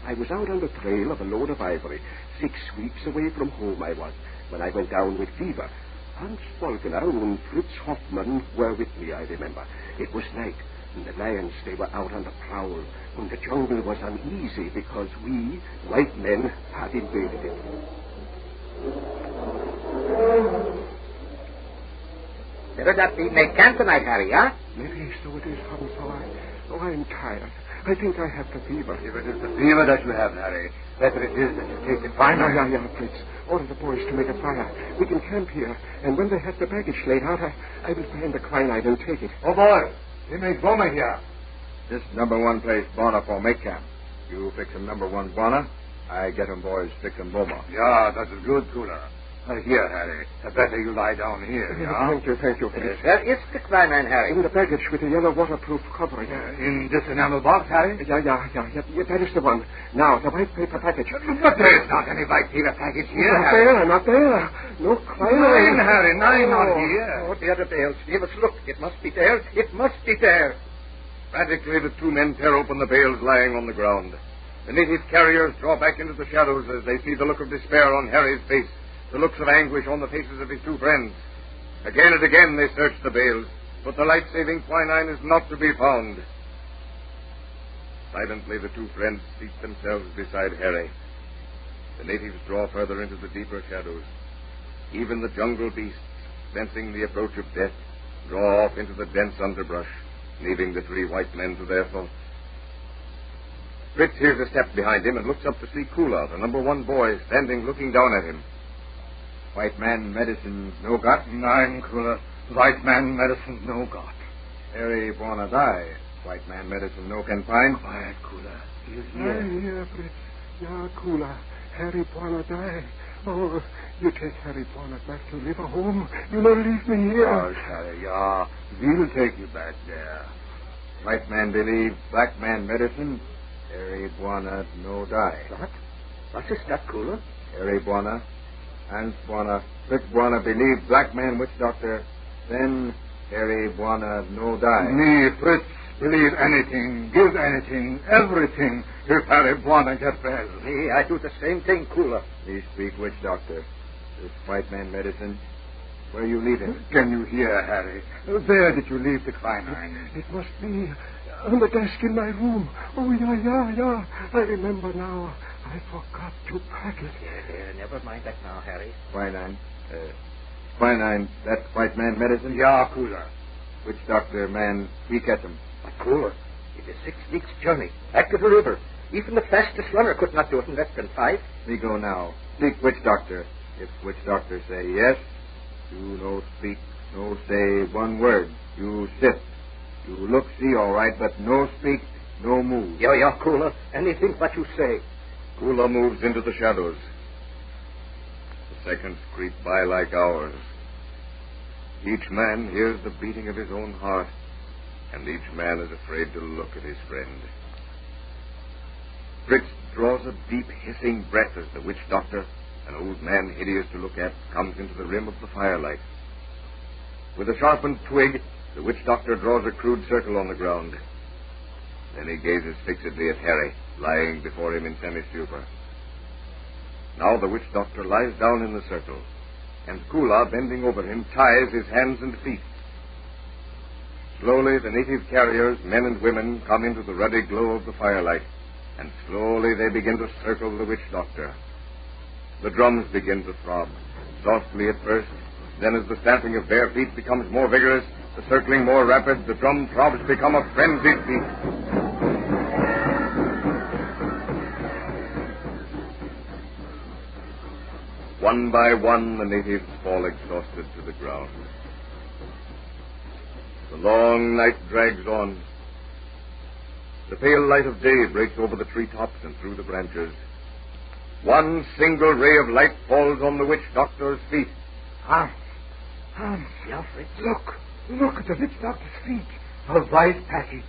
I was out on the trail of a load of ivory. 6 weeks away from home I was, when I went down with fever. Hans Volkener and Fritz Hoffmann were with me, I remember. It was night, and the lions, they were out on the prowl, and the jungle was uneasy because we, white men, had invaded it.
Better not be make camp tonight, Harry, huh?
Maybe so it is, Hans. I'm tired. I think I have the fever.
If it is the fever that you have, Harry, better it is that you take it finally.
Yeah, Fritz. Order the boys to make a fire. We can camp here, and when they have the baggage laid out, I will find the quinine and take it.
Oh, boy. He make Boma here.
This number one place Bona for make camp. You fix him number one Bona, I get him boys fix him Boma.
Yeah, that is good, Cooler. Here, Harry. Better you lie down here, yeah?
Thank you, Fritz.
Where is the quinine, Harry?
In the baggage with the yellow waterproof covering.
In this enamel box, Harry?
Yeah, that is the one. Now, the white paper package.
But there is not any white paper package here,
Not there. No quinine.
Nine, Harry, nine not here.
Oh, dear, the bales. Give us a look. It must be there. It must be there.
Frantically, the two men tear open the bales lying on the ground. The native carriers draw back into the shadows as they see the look of despair on Harry's face, the looks of anguish on the faces of his two friends. Again and again they search the bales, but the life-saving quinine is not to be found. Silently, the two friends seat themselves beside Harry. The natives draw further into the deeper shadows. Even the jungle beasts, sensing the approach of death, draw off into the dense underbrush, leaving the three white men to their thoughts. Fritz hears a step behind him and looks up to see Kula, the number one boy, standing looking down at him.
White man medicine no got?
Nein, Kula. White man medicine no got.
Harry wanna die. White man medicine no can find.
Quiet, Kula. He is
Here,
here.
Fritz. Ja, Kula. Harry wanna die. Oh, you take Harry wanna back to live a home. You not leave me here.
Oh, Harry, yeah. We'll take you back there. White man believe black man medicine. Harry wanna no die.
What? What is that, Kula?
Harry wanna, Hans wanna, Fritz wanna believe black man witch doctor. Then Harry wanna no die.
Me, Fritz, believe anything, give anything, everything, if Harry wanna get well.
Me, I do the same thing, Kula.
Me speak witch doctor. This white man medicine. Where you leave him?
Can you hear, Harry? Where did you leave the quinine?
It must be on the desk in my room. Oh, yeah. I remember now. I forgot to pack it.
Yeah, never mind that now, Harry.
Quinine. Quinine, that white man medicine?
Yeah, Kula.
Witch doctor man, we catch him.
But Kula, it is 6 weeks' journey. Back to the river. Even the fastest runner could not do it in less than 5.
We go now. Speak witch doctor. If witch doctor say yes, you no speak, no say one word. You sit. You look, see all right, but no speak, no move.
Yeah, Kula. Anything but you say.
Kula moves into the shadows. The seconds creep by like hours. Each man hears the beating of his own heart, and each man is afraid to look at his friend. Fritz draws a deep, hissing breath as the witch doctor, an old man hideous to look at, comes into the rim of the firelight. With a sharpened twig, the witch doctor draws a crude circle on the ground. Then he gazes fixedly at Harry, lying before him in semi-stupor. Now the witch doctor lies down in the circle, and Kula, bending over him, ties his hands and feet. Slowly, the native carriers, men and women, come into the ruddy glow of the firelight, and slowly they begin to circle the witch doctor. The drums begin to throb, softly at first. Then as the stamping of bare feet becomes more vigorous, the circling more rapid, the drum throbs become a frenzied beat. One by one, the natives fall exhausted to the ground. The long night drags on. The pale light of day breaks over the treetops and through the branches. One single ray of light falls on the witch doctor's feet.
Hans,
yeah, Fritz. Look at the witch doctor's feet. A white package.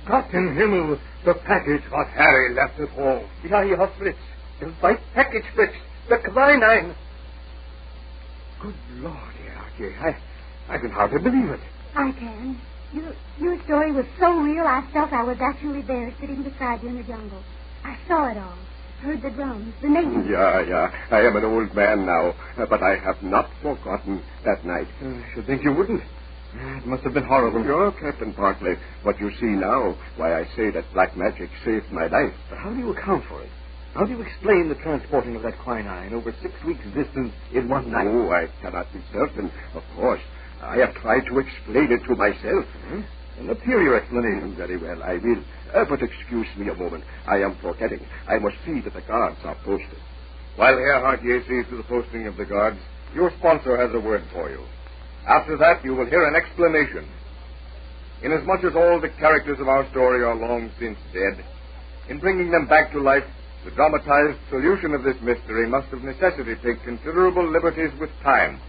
Gott in Himmel, the package what Harry left at home.
Yeah, Fritz. The white package, Fritz. The quinine.
Good Lord, yeah. I can hardly believe it.
I can. Your story was so real, I felt I was actually there, sitting beside you in the jungle. I saw it all. Heard the drums, the natives.
Yeah. I am an old man now, but I have not forgotten that night.
I should think you wouldn't. It must have been horrible.
Sure, Captain Bartley. What you see now, why I say that black magic saved my life.
But how do you account for it? How do you explain the transporting of that quinine over 6 weeks' distance in one night?
Oh, I cannot be certain, of course. I have tried to explain it to myself.
Let's hear your explanation.
Very well, I will. But excuse me a moment. I am forgetting. I must see that the guards are posted.
While Herr Hartier sees to the posting of the guards, your sponsor has a word for you. After that, you will hear an explanation. Inasmuch as all the characters of our story are long since dead, in bringing them back to life, the dramatized solution of this mystery must of necessity take considerable liberties with time.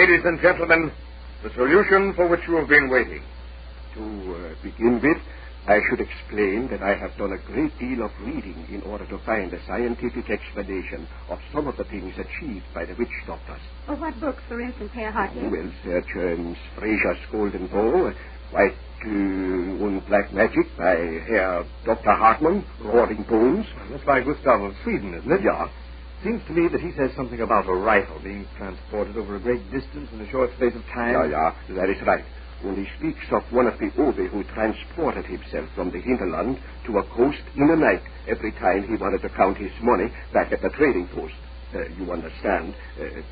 ladies and gentlemen, the solution for which you have been waiting.
To begin with, I should explain that I have done a great deal of reading in order to find a scientific explanation of some of the things achieved by the witch doctors.
Well, what books, for instance, Herr Hartwig?
Well, search Fraser's Golden Bowl, White und Black Magic by Herr Dr. Hartmann, Roaring Bones.
That's by Gustav of Sweden, isn't it?
Yeah.
Seems to me that he says something about a rifle being transported over a great distance in a short space of time.
Yeah, that is right. When he speaks of one of the Oboler who transported himself from the hinterland to a coast in a night every time he wanted to count his money back at the trading post. You understand,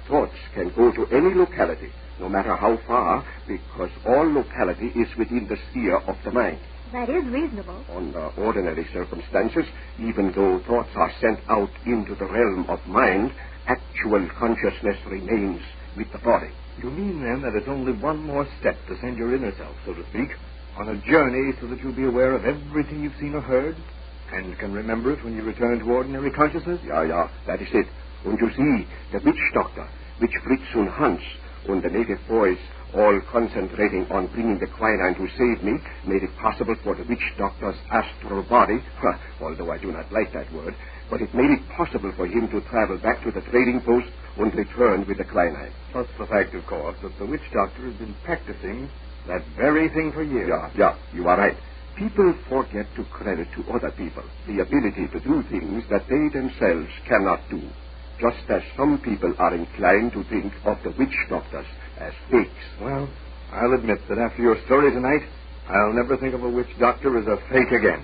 thoughts can go to any locality, no matter how far, because all locality is within the sphere of the mind.
That is reasonable.
Under ordinary circumstances, even though thoughts are sent out into the realm of mind, actual consciousness remains with the body.
You mean, then, that it's only one more step to send your inner self, so to speak, on a journey so that you'll be aware of everything you've seen or heard, and can remember it when you return to ordinary consciousness?
Yeah, that is it. And you see, the witch doctor, which Fritz und Hans, and the native boys, all concentrating on bringing the quinine to save me, made it possible for the witch doctor's astral body, although I do not like that word, but it made it possible for him to travel back to the trading post and return with the quinine.
Plus the fact, of course, that the witch doctor has been practicing that very thing for years.
Yeah, you are right. People forget to credit to other people the ability to do things that they themselves cannot do, just as some people are inclined to think of the witch doctors as fakes.
Well, I'll admit that after your story tonight, I'll never think of a witch doctor as a fake again.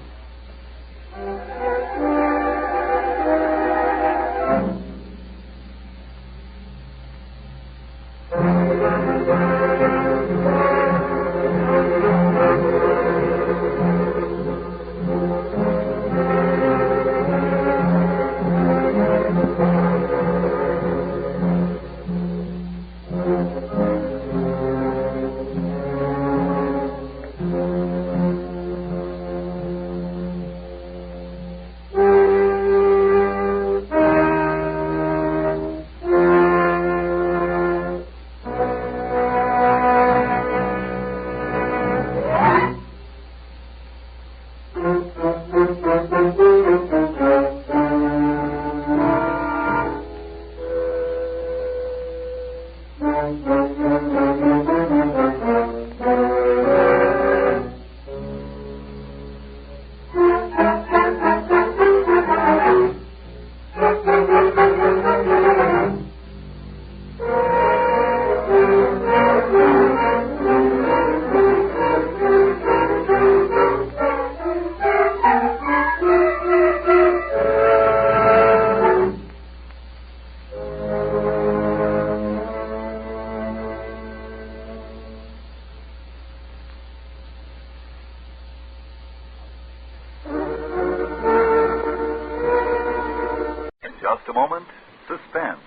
Just a moment, Suspense,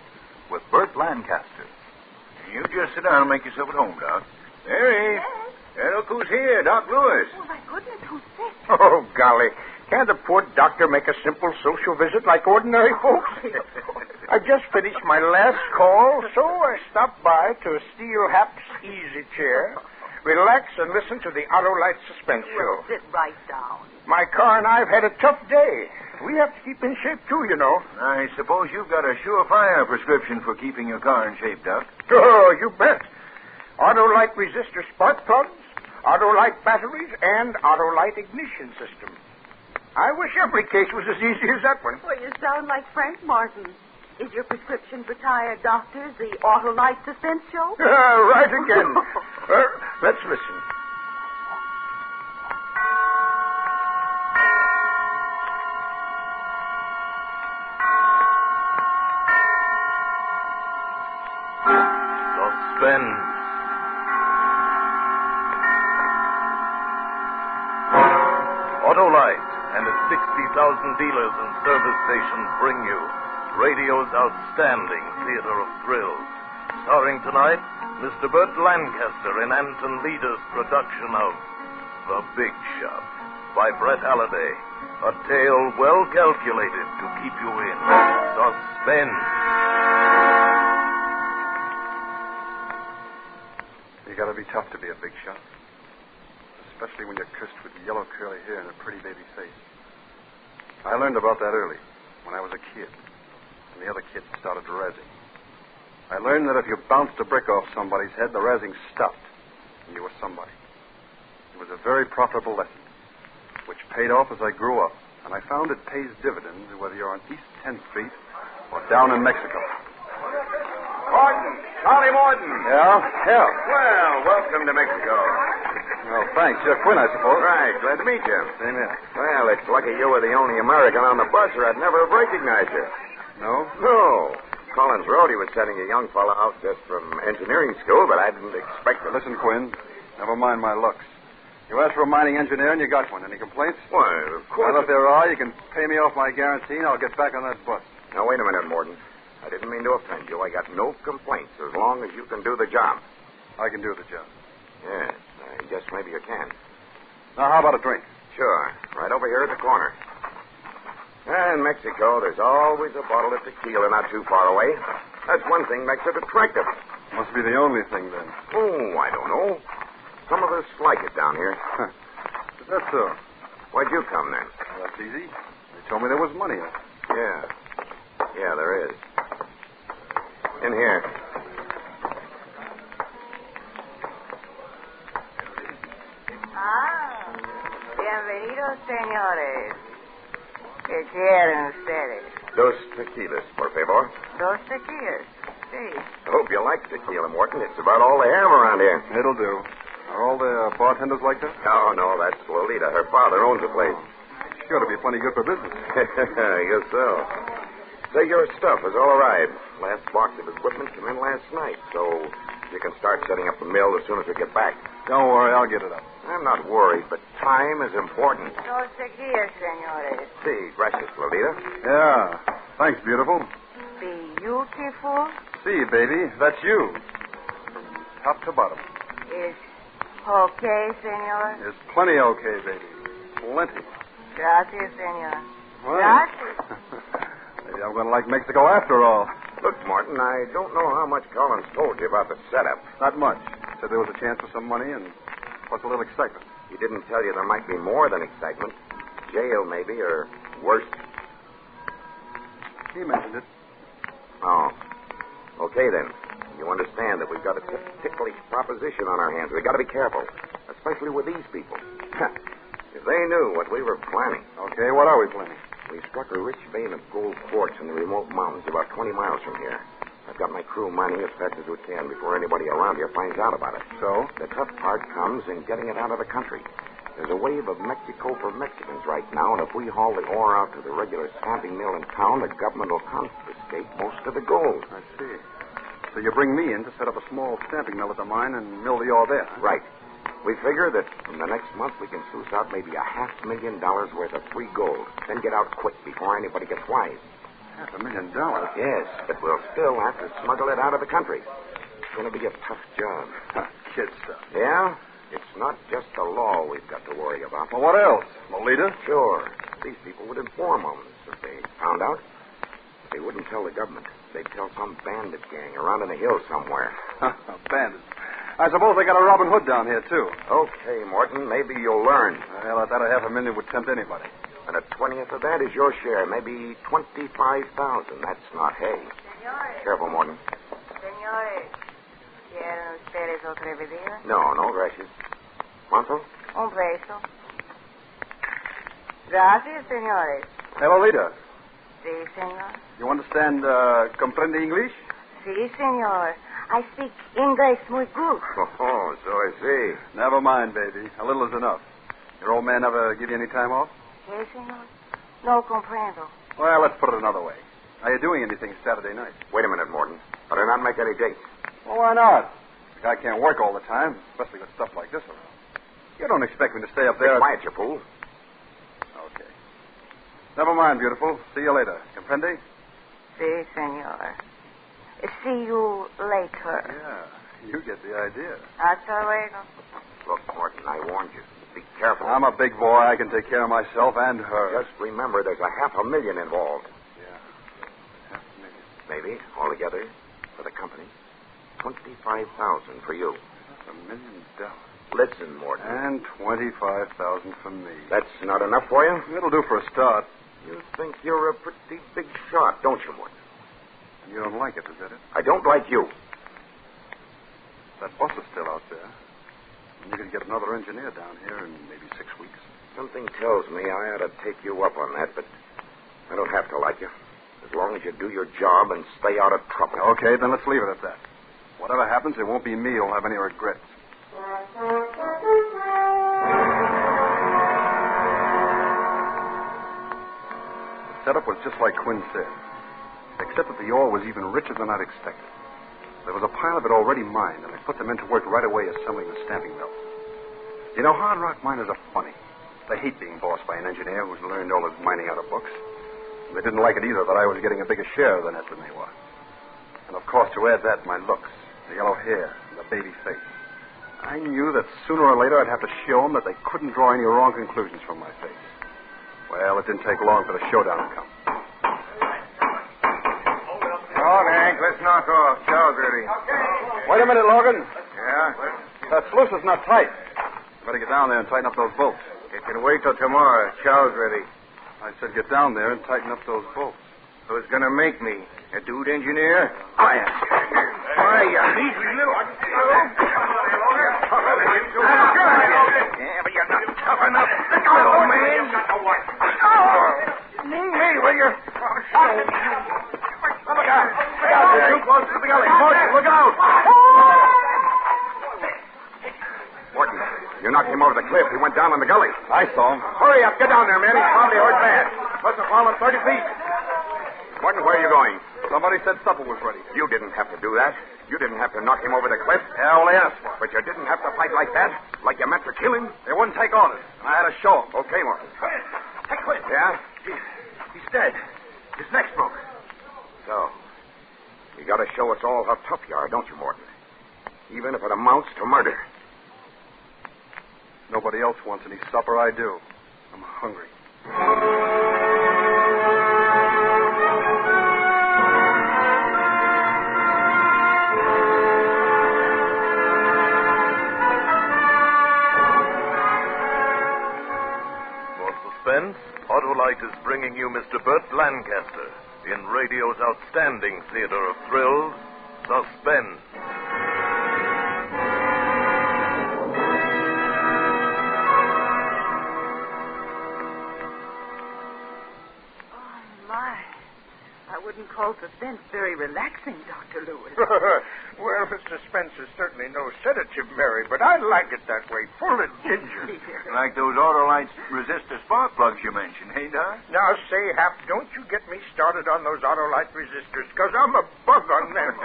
with Burt Lancaster.
You just sit down and make yourself at home, Doc. Mary. Yes? Look who's here, Doc Lewis.
Oh, my goodness, who's this?
Oh, golly. Can't the poor doctor make a simple social visit like ordinary folks? I just finished my last call, so I stopped by to Steel Hap's easy chair, relax and listen to the Autolite Suspense show.
Well, sit right down.
My car and I have had a tough day. We have to keep in shape, too, you know.
I suppose you've got a surefire prescription for keeping your car in shape, Doc.
Oh, you bet. Autolite resistor spark plugs, Autolite batteries, and Autolite ignition system. I wish every case was as easy as that one.
Well, you sound like Frank Martin. Is your prescription for tired doctors the Autolite Suspense show?
Right again. Let's listen.
Suspense. Autolite and its 60,000 dealers and service stations bring you radio's outstanding theater of thrills. Starring tonight, Mr. Burt Lancaster in Anton Leader's production of The Big Shot by Brett Halliday. A tale well calculated to keep you in suspense.
You gotta be tough to be a big shot. Especially when you're cursed with yellow curly hair and a pretty baby face. I learned about that early, when I was a kid. And the other kids started razzing. I learned that if you bounced a brick off somebody's head, the razzing stopped. And you were somebody. It was a very profitable lesson, which paid off as I grew up. And I found it pays dividends whether you're on East 10th Street or down in Mexico.
Morton! Charlie Morton!
Yeah?
Well, welcome to Mexico.
Well, thanks. You're Quinn, I suppose.
Right. Glad to meet you.
Same here.
Well, it's lucky you were the only American on the bus or I'd never have recognized you.
No?
No. Collins wrote he was sending a young fellow out just from engineering school, but I didn't expect it.
Listen, Quinn. Never mind my looks. You asked for a mining engineer and you got one. Any complaints?
Well, of course.
Well, if there are, you can pay me off my guarantee and I'll get back on that bus.
Now, wait a minute, Morton. I didn't mean to offend you. I got no complaints as long as you can do the job.
I can do the job.
Yes, I guess maybe you can.
Now, how about a drink?
Sure. Right over here at the corner. In Mexico, there's always a bottle of tequila not too far away. That's one thing makes it attractive.
Must be the only thing, then.
Oh, I don't know. Some of us like it down here.
Is that so?
Why'd you come, then?
Well, that's easy. They told me there was money in it.
Yeah. Yeah, there is. In here.
Bienvenidos, señores. ¿Qué quieren ustedes?
Dos tequilas, por favor.
Dos tequilas. Sí.
I hope you like tequila, Morton. It's about all they have around here.
It'll do. Are all the bartenders like that?
No, that's Lolita. Her father owns the place.
Sure to be plenty good for business.
I guess so. Say, your stuff has all arrived. Last box of equipment came in last night, so you can start setting up the mill as soon as we get back.
Don't worry, I'll get it up.
I'm not worried, but time is important.
Dos tequilas, señores.
Sí, gracias, Lolita.
Yeah. Thanks, beautiful.
Beautiful?
See, baby, that's you. From top to bottom.
Is okay, senor?
There's plenty okay, baby. Plenty.
Gracias, senor.
Well,
Gracias.
maybe I'm going to like Mexico after all.
Look, Martin, I don't know how much Collins told you about the setup.
Not much. Said there was a chance for some money and plus a little excitement.
He didn't tell you there might be more than excitement. Jail, maybe, or worse.
He mentioned it.
Oh. Okay, then. You understand that we've got a ticklish proposition on our hands. We've got to be careful, especially with these people. If they knew what we were planning.
Okay, what are we planning?
We struck a rich vein of gold quartz in the remote mountains about 20 miles from here. I've got my crew mining as fast as we can before anybody around here finds out about it.
So?
The tough part comes in getting it out of the country. There's a wave of Mexico for Mexicans right now, and if we haul the ore out to the regular stamping mill in town, the government will confiscate most of the gold.
I see. So you bring me in to set up a small stamping mill at the mine and mill the ore there, huh?
Right. We figure that in the next month we can sluice out maybe $500,000 worth of free gold, then get out quick before anybody gets wise.
$500,000?
Yes, but we'll still have to smuggle it out of the country. It's going to be a tough job.
Kid stuff.
Yeah? It's not just the law we've got to worry about.
Well, what else? Lolita?
Sure. These people would inform on us if they found out. They wouldn't tell the government. They'd tell some bandit gang around in the hills somewhere.
Bandits. I suppose they got a Robin Hood down here, too.
Okay, Morton, maybe you'll learn.
Well, that $500,000 would tempt anybody.
And a 20th of that is your share, maybe $25,000. That's not hay.
Señores.
Careful, Morton.
Señores, ¿quieren ustedes otra bebida?
No, gracias. ¿Cuánto?
Un peso. Gracias, señores.
Hey, Lolita,
Sí, señor.
you understand, comprende English?
Sí, señor. I speak English muy good.
Oh, so I see.
Never mind, baby. A little is enough. Your old man ever give you any time off?
¿Qué, señor? No comprendo.
Well, let's put it another way. Are you doing anything Saturday night?
Wait a minute, Morton. Better not make any dates.
Well, why not? The guy can't work all the time, especially with stuff like this around. You don't expect me to stay up there.
Be quiet, you fool.
Okay. Never mind, beautiful. See you later. Comprende?
Sí, señor. See you later.
Yeah, you get the idea.
Hasta luego.
Look, Morton, I warned you. Be careful.
I'm a big boy. I can take care of myself and her.
Just remember, there's $500,000 involved.
Yeah. $500,000.
Maybe, altogether, for the company. $25,000 for you.
$1 million.
Listen, Morton.
And $25,000 for me.
That's not enough for you?
It'll do for a start.
You think you're a pretty big shot, don't you, Morton?
You don't like it, is that it?
I don't like you.
That bus is still out there. And you can get another engineer down here in maybe 6 weeks.
Something tells me I ought to take you up on that, but I don't have to like you. As long as you do your job and stay out of trouble.
Okay, then let's leave it at that. Whatever happens, it won't be me who'll have any regrets. The setup was just like Quinn said, except that the ore was even richer than I'd expected. There was a pile of it already mined, and I put the men to work right away assembling the stamping mill. You know, hard rock miners are funny. They hate being bossed by an engineer who's learned all his mining out of books. And they didn't like it either that I was getting a bigger share of the net than they were. And, of course, to add that, my looks, the yellow hair, and the baby face. I knew that sooner or later I'd have to show them that they couldn't draw any wrong conclusions from my face. Well, it didn't take long for the showdown to come.
Oh, Hank, let's knock off. Chow's ready.
Wait a minute, Logan.
Yeah?
That sluice is not tight. Better get down there and tighten up those bolts.
It can wait till tomorrow. Chow's ready.
I said get down there and tighten up those bolts.
Who's going to make me? A dude engineer?
I am.
Why, you measly little... Yeah, but you're not tough enough. Little man. Me, will you?
Look out. They're too close to the gully. Morton, look out.
Morton, you knocked him over the cliff. He went down in the gully.
I saw him.
Hurry up. Get down there, man. He's probably hurt bad. Must have fallen 30 feet. Morton, where are you going?
Somebody said supper was ready.
You didn't have to do that. You didn't have to knock him over the cliff.
Yeah, well, they asked for it.
But you didn't have to fight like that? Like you meant to kill him?
They wouldn't take orders, and I had to show them.
Okay, Morton.
Hey, Cliff.
Yeah?
He's dead. His neck's broken.
So, you got to show us all how tough you are, don't you, Morton? Even if it amounts to murder.
Nobody else wants any supper. I do. I'm hungry.
Suspense, Autolite is bringing you Mr. Burt Lancaster in radio's outstanding theater of thrills, Suspense.
I wouldn't call Suspense very relaxing, Dr. Lewis.
Well, Suspense is certainly no sedative, Mary, but I like it that way, full of ginger.
Like those Autolite resistor spark plugs you mentioned, hey, Doc?
Now, say, Hap, don't you get me started on those Autolite resistors, because I'm a bug on them.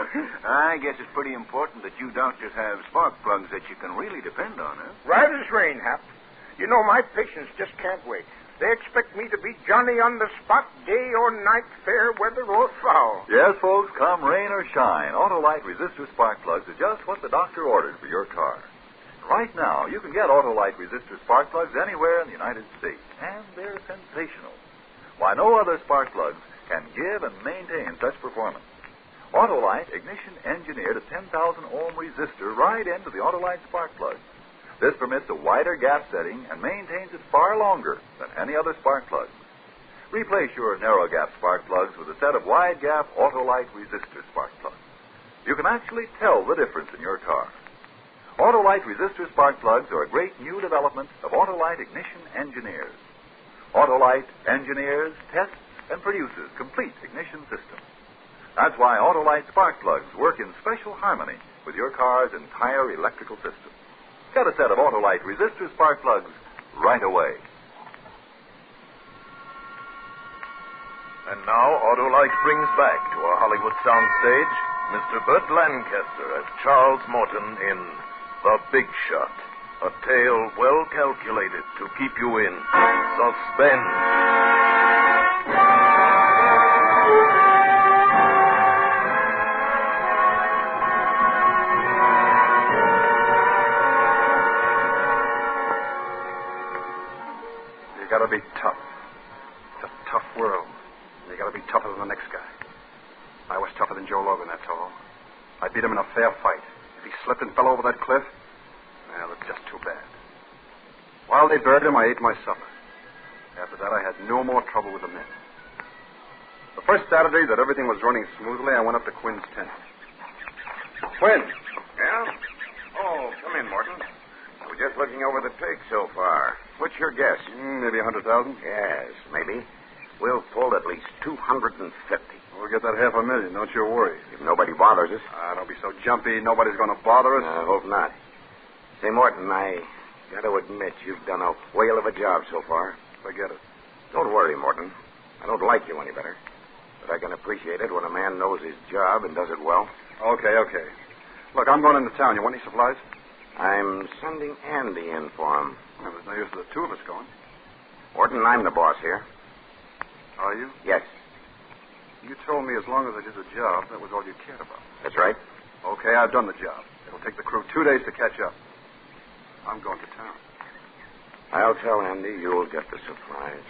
I guess it's pretty important that you doctors have spark plugs that you can really depend on, huh?
Right as rain, Hap. You know, my patients just can't wait. They expect me to be Johnny on the spot, day or night, fair weather or foul.
Yes, folks, come rain or shine, Autolite resistor spark plugs are just what the doctor ordered for your car. Right now, you can get Autolite resistor spark plugs anywhere in the United States, and they're sensational. Why, no other spark plugs can give and maintain such performance. Autolite ignition engineered a 10,000 ohm resistor right into the Autolite spark plug. This permits a wider gap setting and maintains it far longer than any other spark plugs. Replace your narrow gap spark plugs with a set of wide gap Autolite resistor spark plugs. You can actually tell the difference in your car. Autolite resistor spark plugs are a great new development of Autolite ignition engineers. Autolite engineers, tests, and produces complete ignition systems. That's why Autolite spark plugs work in special harmony with your car's entire electrical system. Get a set of Autolite resistor spark plugs right away.
And now Autolite brings back to our Hollywood soundstage Mr. Burt Lancaster as Charles Morton in The Big Shot, a tale well calculated to keep you in suspense.
You gotta be tough. It's a tough world. And you gotta be tougher than the next guy. I was tougher than Joe Logan, that's all. I beat him in a fair fight. If he slipped and fell over that cliff, Well, it's just too bad. While they buried him, I ate my supper. After that, I had no more trouble with the men. The first Saturday that everything was running smoothly, I went up to Quinn's tent.
Quinn. Yeah? Oh, come in, Morton. We're just looking over the take so far. What's your guess?
Maybe 100,000?
Yes, maybe. We'll pull at least 250.
We'll get that $500,000, don't you worry.
If nobody bothers us.
Don't be so jumpy. Nobody's going to bother us.
I hope not. Say, Morton, I got to admit you've done a whale of a job so far.
Forget it.
Don't worry, Morton. I don't like you any better. But I can appreciate it when a man knows his job and does it well.
Okay. Look, I'm going into town. You want any supplies?
I'm sending Andy in for him.
Well, there's no use for the two of us going.
Morton, I'm the boss here.
Are you?
Yes.
You told me as long as I did the job, that was all you cared about.
That's right.
Okay, I've done the job. It'll take the crew 2 days to catch up. I'm going to town.
I'll tell Andy you'll get the supplies.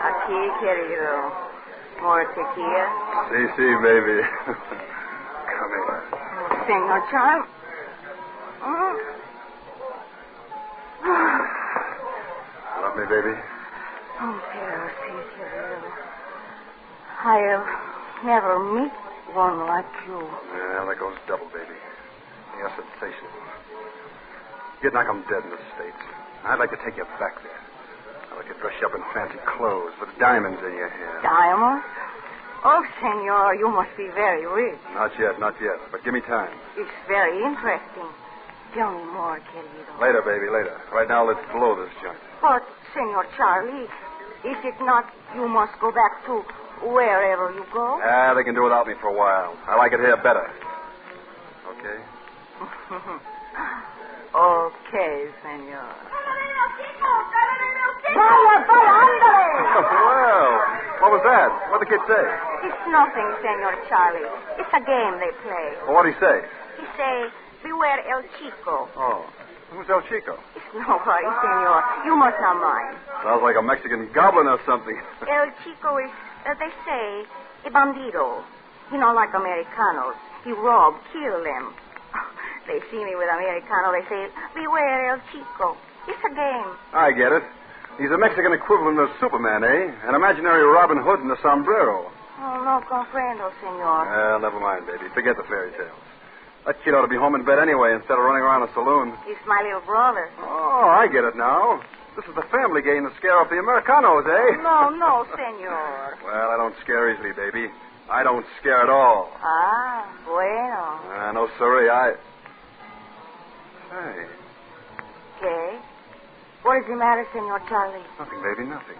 Aquí, querido. More tequila?
Sí, baby. Come here.
Senor Charm.
Love me, baby?
Oh, pero sí, querido. I'll never meet one like you.
Yeah, that goes double, baby. You're sensational. You'd knock 'em dead in the States. I'd like to take you back there. I'd like to dress you up in fancy clothes with diamonds in your hair.
Diamonds? Oh, senor, you must be very rich.
Not yet. But give me time.
It's very interesting. Tell me more, querido.
Later, baby, later. Right now, let's blow this joint.
But, Senor Charlie, is it not you must go back to wherever you go?
They can do without me for a while. I like it here better. Okay?
Okay, senor.
Well, what was that? What'd the kid say?
It's nothing, Senor Charlie. It's a game they play.
Well, what'd he say?
He say, beware El Chico.
Oh. Who's El Chico?
It's nobody, senor. You must not mind.
Sounds like a Mexican goblin or something.
El Chico is, they say, a bandido. You know, like Americanos. He rob, kill them. They see me with Americano, they say, beware El Chico. It's a game.
I get it. He's a Mexican equivalent of Superman, eh? An imaginary Robin Hood in a sombrero.
Oh, no comprendo, senor.
Well, never mind, baby. Forget the fairy tales. That kid ought to be home in bed anyway instead of running around a saloon.
He's my little brother.
Oh, I get it now. This is the family game to scare off the Americanos, eh?
No, senor.
Well, I don't scare easily, baby. I don't scare at all.
Ah, bueno.
No, sorry, Hey.
Okay. What is the matter, Senor Charlie?
Nothing, baby, nothing.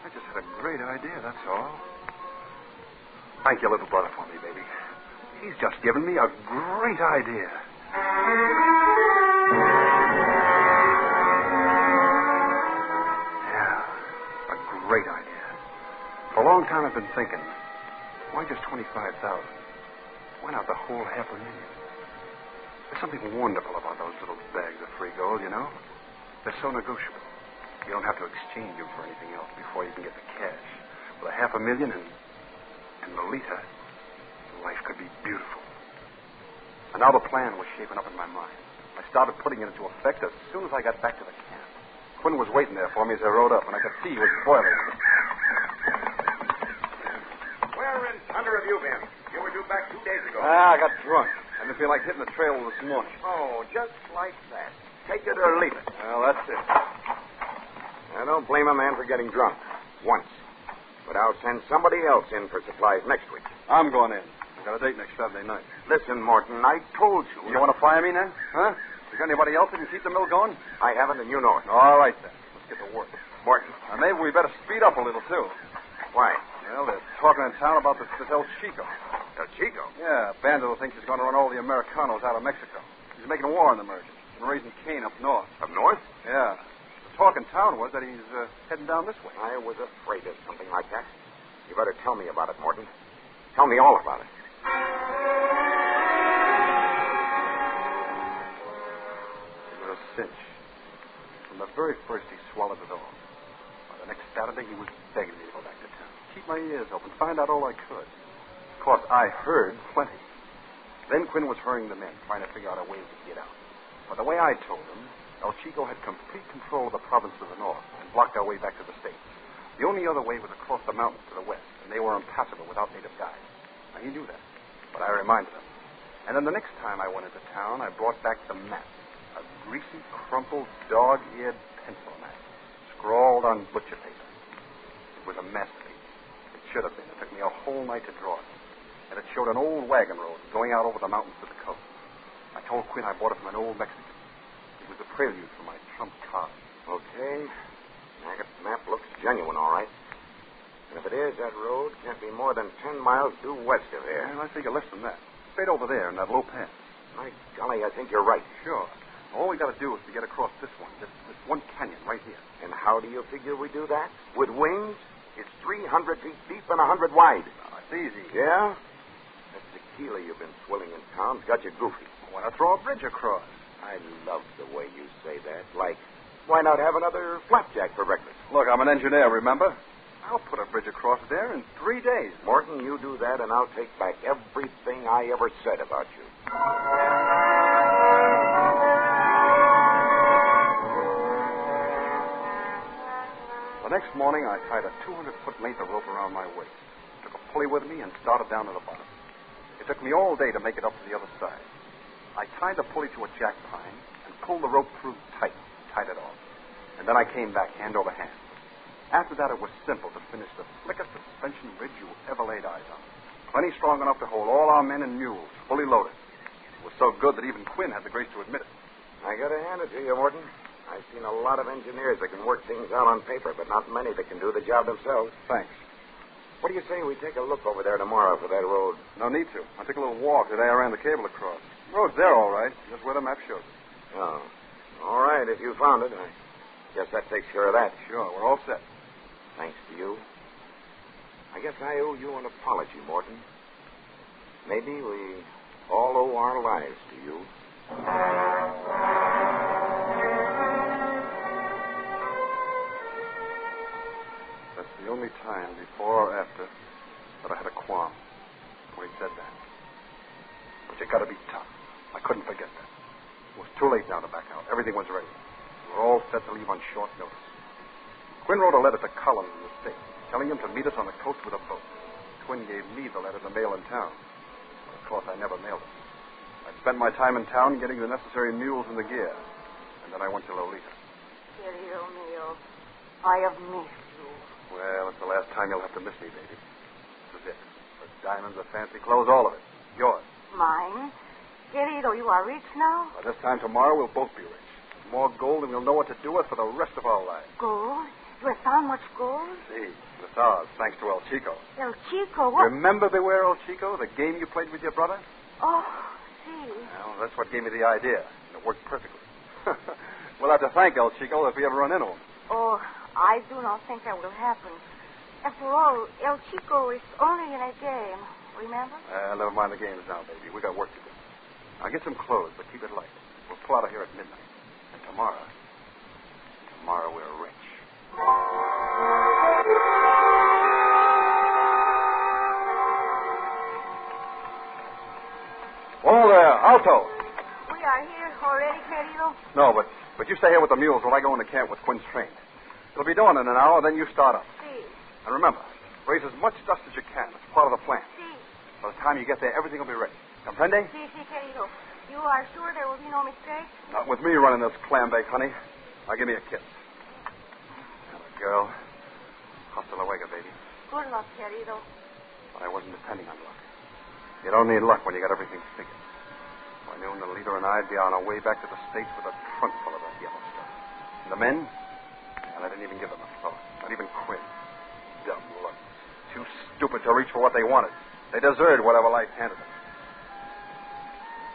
I just had a great idea, that's all. Thank your little brother for me, baby. He's just given me a great idea. Yeah, a great idea. For a long time I've been thinking, why just 25,000? Why not the whole $500,000? There's something wonderful about those little bags of free gold, you know? They're so negotiable. You don't have to exchange them for anything else before you can get the cash. With $500,000 and Lolita, life could be beautiful. And now the plan was shaping up in my mind. I started putting it into effect as soon as I got back to the camp. Quinn was waiting there for me as I rode up, and I could see he was boiling.
Where in thunder have you been? You were due back 2 days ago.
I got drunk. I didn't feel like hitting the trail this morning.
Oh, just like that. Take it or leave it.
Well, that's it.
I don't blame a man for getting drunk. Once. But I'll send somebody else in for supplies next week.
I'm going in. I've got a date next Saturday night.
Listen, Morton, I told you.
You want to fire me now? Huh? You got anybody else that can keep the mill going?
I haven't, and you know it.
All right, then. Let's get to work.
Morton.
Maybe we better speed up a little, too.
Why?
Well, they're talking in town about this El Chico.
El Chico?
Yeah, Bandito thinks he's going to run all the Americanos out of Mexico. He's making war on the merchants and raising Cain up north.
Up north?
Yeah. The talk in town was that he's heading down this way.
I was afraid of something like that. You better tell me about it, Morton. Tell me all about it.
It was a cinch. From the very first, he swallowed it all. By the next Saturday, he was begging me to go back to town. Keep my ears open, find out all I could. Of course, I heard plenty. Then Quinn was hurrying the men, trying to figure out a way to get out. But the way I told him, El Chico had complete control of the province to the north and blocked our way back to the States. The only other way was across the mountains to the west, and they were impassable without native guides. Now, he knew that, but I reminded him. And then the next time I went into town, I brought back the map. A greasy, crumpled, dog-eared pencil map, scrawled on butcher paper. It was a masterpiece. It should have been. It took me a whole night to draw it. And it showed an old wagon road going out over the mountains to the coast. I told Quinn I bought it from an old Mexican. It was a prelude for my trump card.
Okay. Map looks genuine, all right. And if it is, that road can't be more than 10 miles due west of here.
Well, I figure less than that. Straight over there in that low pass.
My golly, I think you're right.
Sure. All we got to do is to get across this one canyon right here.
And how do you figure we do that? With wings? It's 300 feet deep and 100 wide.
It's easy.
Yeah? That tequila you've been swilling in town's got you goofy.
I want to throw a bridge across.
I love the way you say that. Like, why not have another flapjack for breakfast?
Look, I'm an engineer, remember? I'll put a bridge across there in 3 days.
Morton, you do that, and I'll take back everything I ever said about you.
The next morning, I tied a 200-foot length of rope around my waist, took a pulley with me, and started down to the bottom. It took me all day to make it up to the other side. I tied the pulley to a jack pine and pulled the rope through tight, tied it off. And then I came back hand over hand. After that, it was simple to finish the slickest suspension bridge you ever laid eyes on. Plenty strong enough to hold all our men and mules, fully loaded. It was so good that even Quinn had the grace to admit it.
I got to hand it to you, Morton. I've seen a lot of engineers that can work things out on paper, but not many that can do the job themselves.
Thanks.
What do you say we take a look over there tomorrow for that road?
No need to. I took a little walk today. I ran the cable across. The road's there, all right. Just where the map shows it.
Oh. All right, if you found it. I guess that takes care of that.
Sure, we're all set.
Thanks to you. I guess I owe you an apology, Morton. Maybe we all owe our lives to you.
That's the only time, before or after, that I had a qualm when he said that. But you got to be tough. I couldn't forget that. It was too late now to back out. Everything was ready. We were all set to leave on short notice. Quinn wrote a letter to Collins in the States, telling him to meet us on the coast with a boat. Quinn gave me the letter to mail in town. But of course, I never mailed it. I spent my time in town getting the necessary mules and the gear. And then I went to Lolita.
Querido mío, I have missed you.
Well, it's the last time you'll have to miss me, baby. This is it. The diamonds, the fancy clothes, all of it. Yours.
Mine? Querido, you are rich now?
By this time tomorrow, we'll both be rich. More gold than we'll know what to do with for the rest of our lives.
Gold? You have found much gold?
See, it's ours, thanks to El Chico.
El Chico? What?
Remember Beware El Chico, the game you played with your brother?
Oh, see.
Well, that's what gave me the idea, and it worked perfectly. We'll have to thank El Chico if we ever run into him.
Oh, I do not think that will happen. After all, El Chico is only in a game, remember?
Never mind the games now, baby. We got work to do. I'll get some clothes, but keep it light. We'll pull out of here at midnight. And tomorrow we're rich. Whoa there, Alto.
We are here already, querido.
No, but you stay here with the mules while I go into camp with Quinn's train. It'll be dawn in an hour, then you start up.
See.
And remember, raise as much dust as you can. It's part of the plan.
See.
By the time you get there, everything will be ready. Comprende?
Sí, querido. You are sure there will be no mistake?
Not with me running this clam bake, honey. Now give me a kiss. And a girl. Hasta luego, baby.
Good luck, querido.
But I wasn't depending on luck. You don't need luck when you got everything figured. I knew the leader and I'd be on our way back to the States with a trunk full of that yellow stuff. And the men? And I didn't even give them a thought. Not even Quinn. Dumb luck. Too stupid to reach for what they wanted. They deserved whatever life handed them.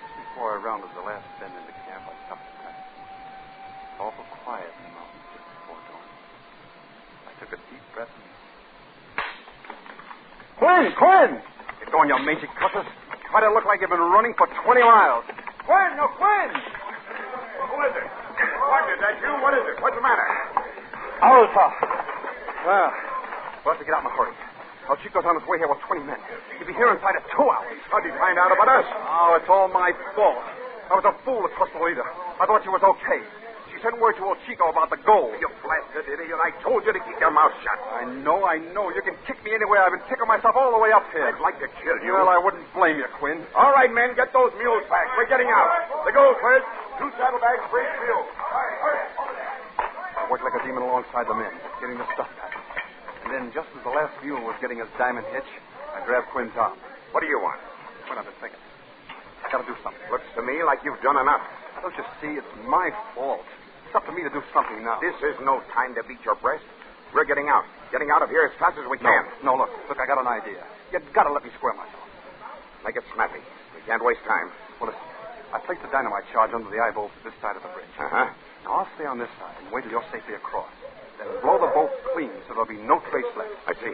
Just before I rounded the last bend into camp, I stopped to pray. Awful quiet in the mountains just before dawn. I took a deep breath and... Quinn! Get going, you mangy cusses. Try to look like you've been running for 20 miles. Quinn!
Who is it? What is that, you? What is it? What's the matter?
Alta. Well, we'll have to get out in a hurry. El Chico's on his way here with 20 men. He'll be here inside of 2 hours.
How'd you find out about us?
Oh, it's all my fault. I was a fool to trust Lolita. I thought she was okay. She sent word to El Chico about the gold.
You blasted idiot. I told you to keep your mouth shut.
I know. You can kick me anywhere. I've been kicking myself all the way up here.
I'd like to kill you.
Well, I wouldn't blame you, Quinn.
All right, men, get those mules back. We're getting out. The Goldbergs, 2 saddlebags for each mule.
I worked like a demon alongside the men, getting the stuff back. And then, just as the last mule was getting his diamond hitch, I grabbed Quinn's arm.
What do you want?
Quinn, I've been thinking. I gotta do something.
Looks to me like you've done enough.
Don't you see? It's my fault. It's up to me to do something now.
This is no time to beat your breast. We're getting out. Getting out of here as fast as we can.
No, look, I got an idea. You gotta let me square myself.
Make it snappy. We can't waste time.
Well, listen. I placed the dynamite charge under the eye bolts this side of the bridge.
Uh-huh.
Now, I'll stay on this side and wait till you're safely across. Then blow the bolt clean so there'll be no trace left.
I see.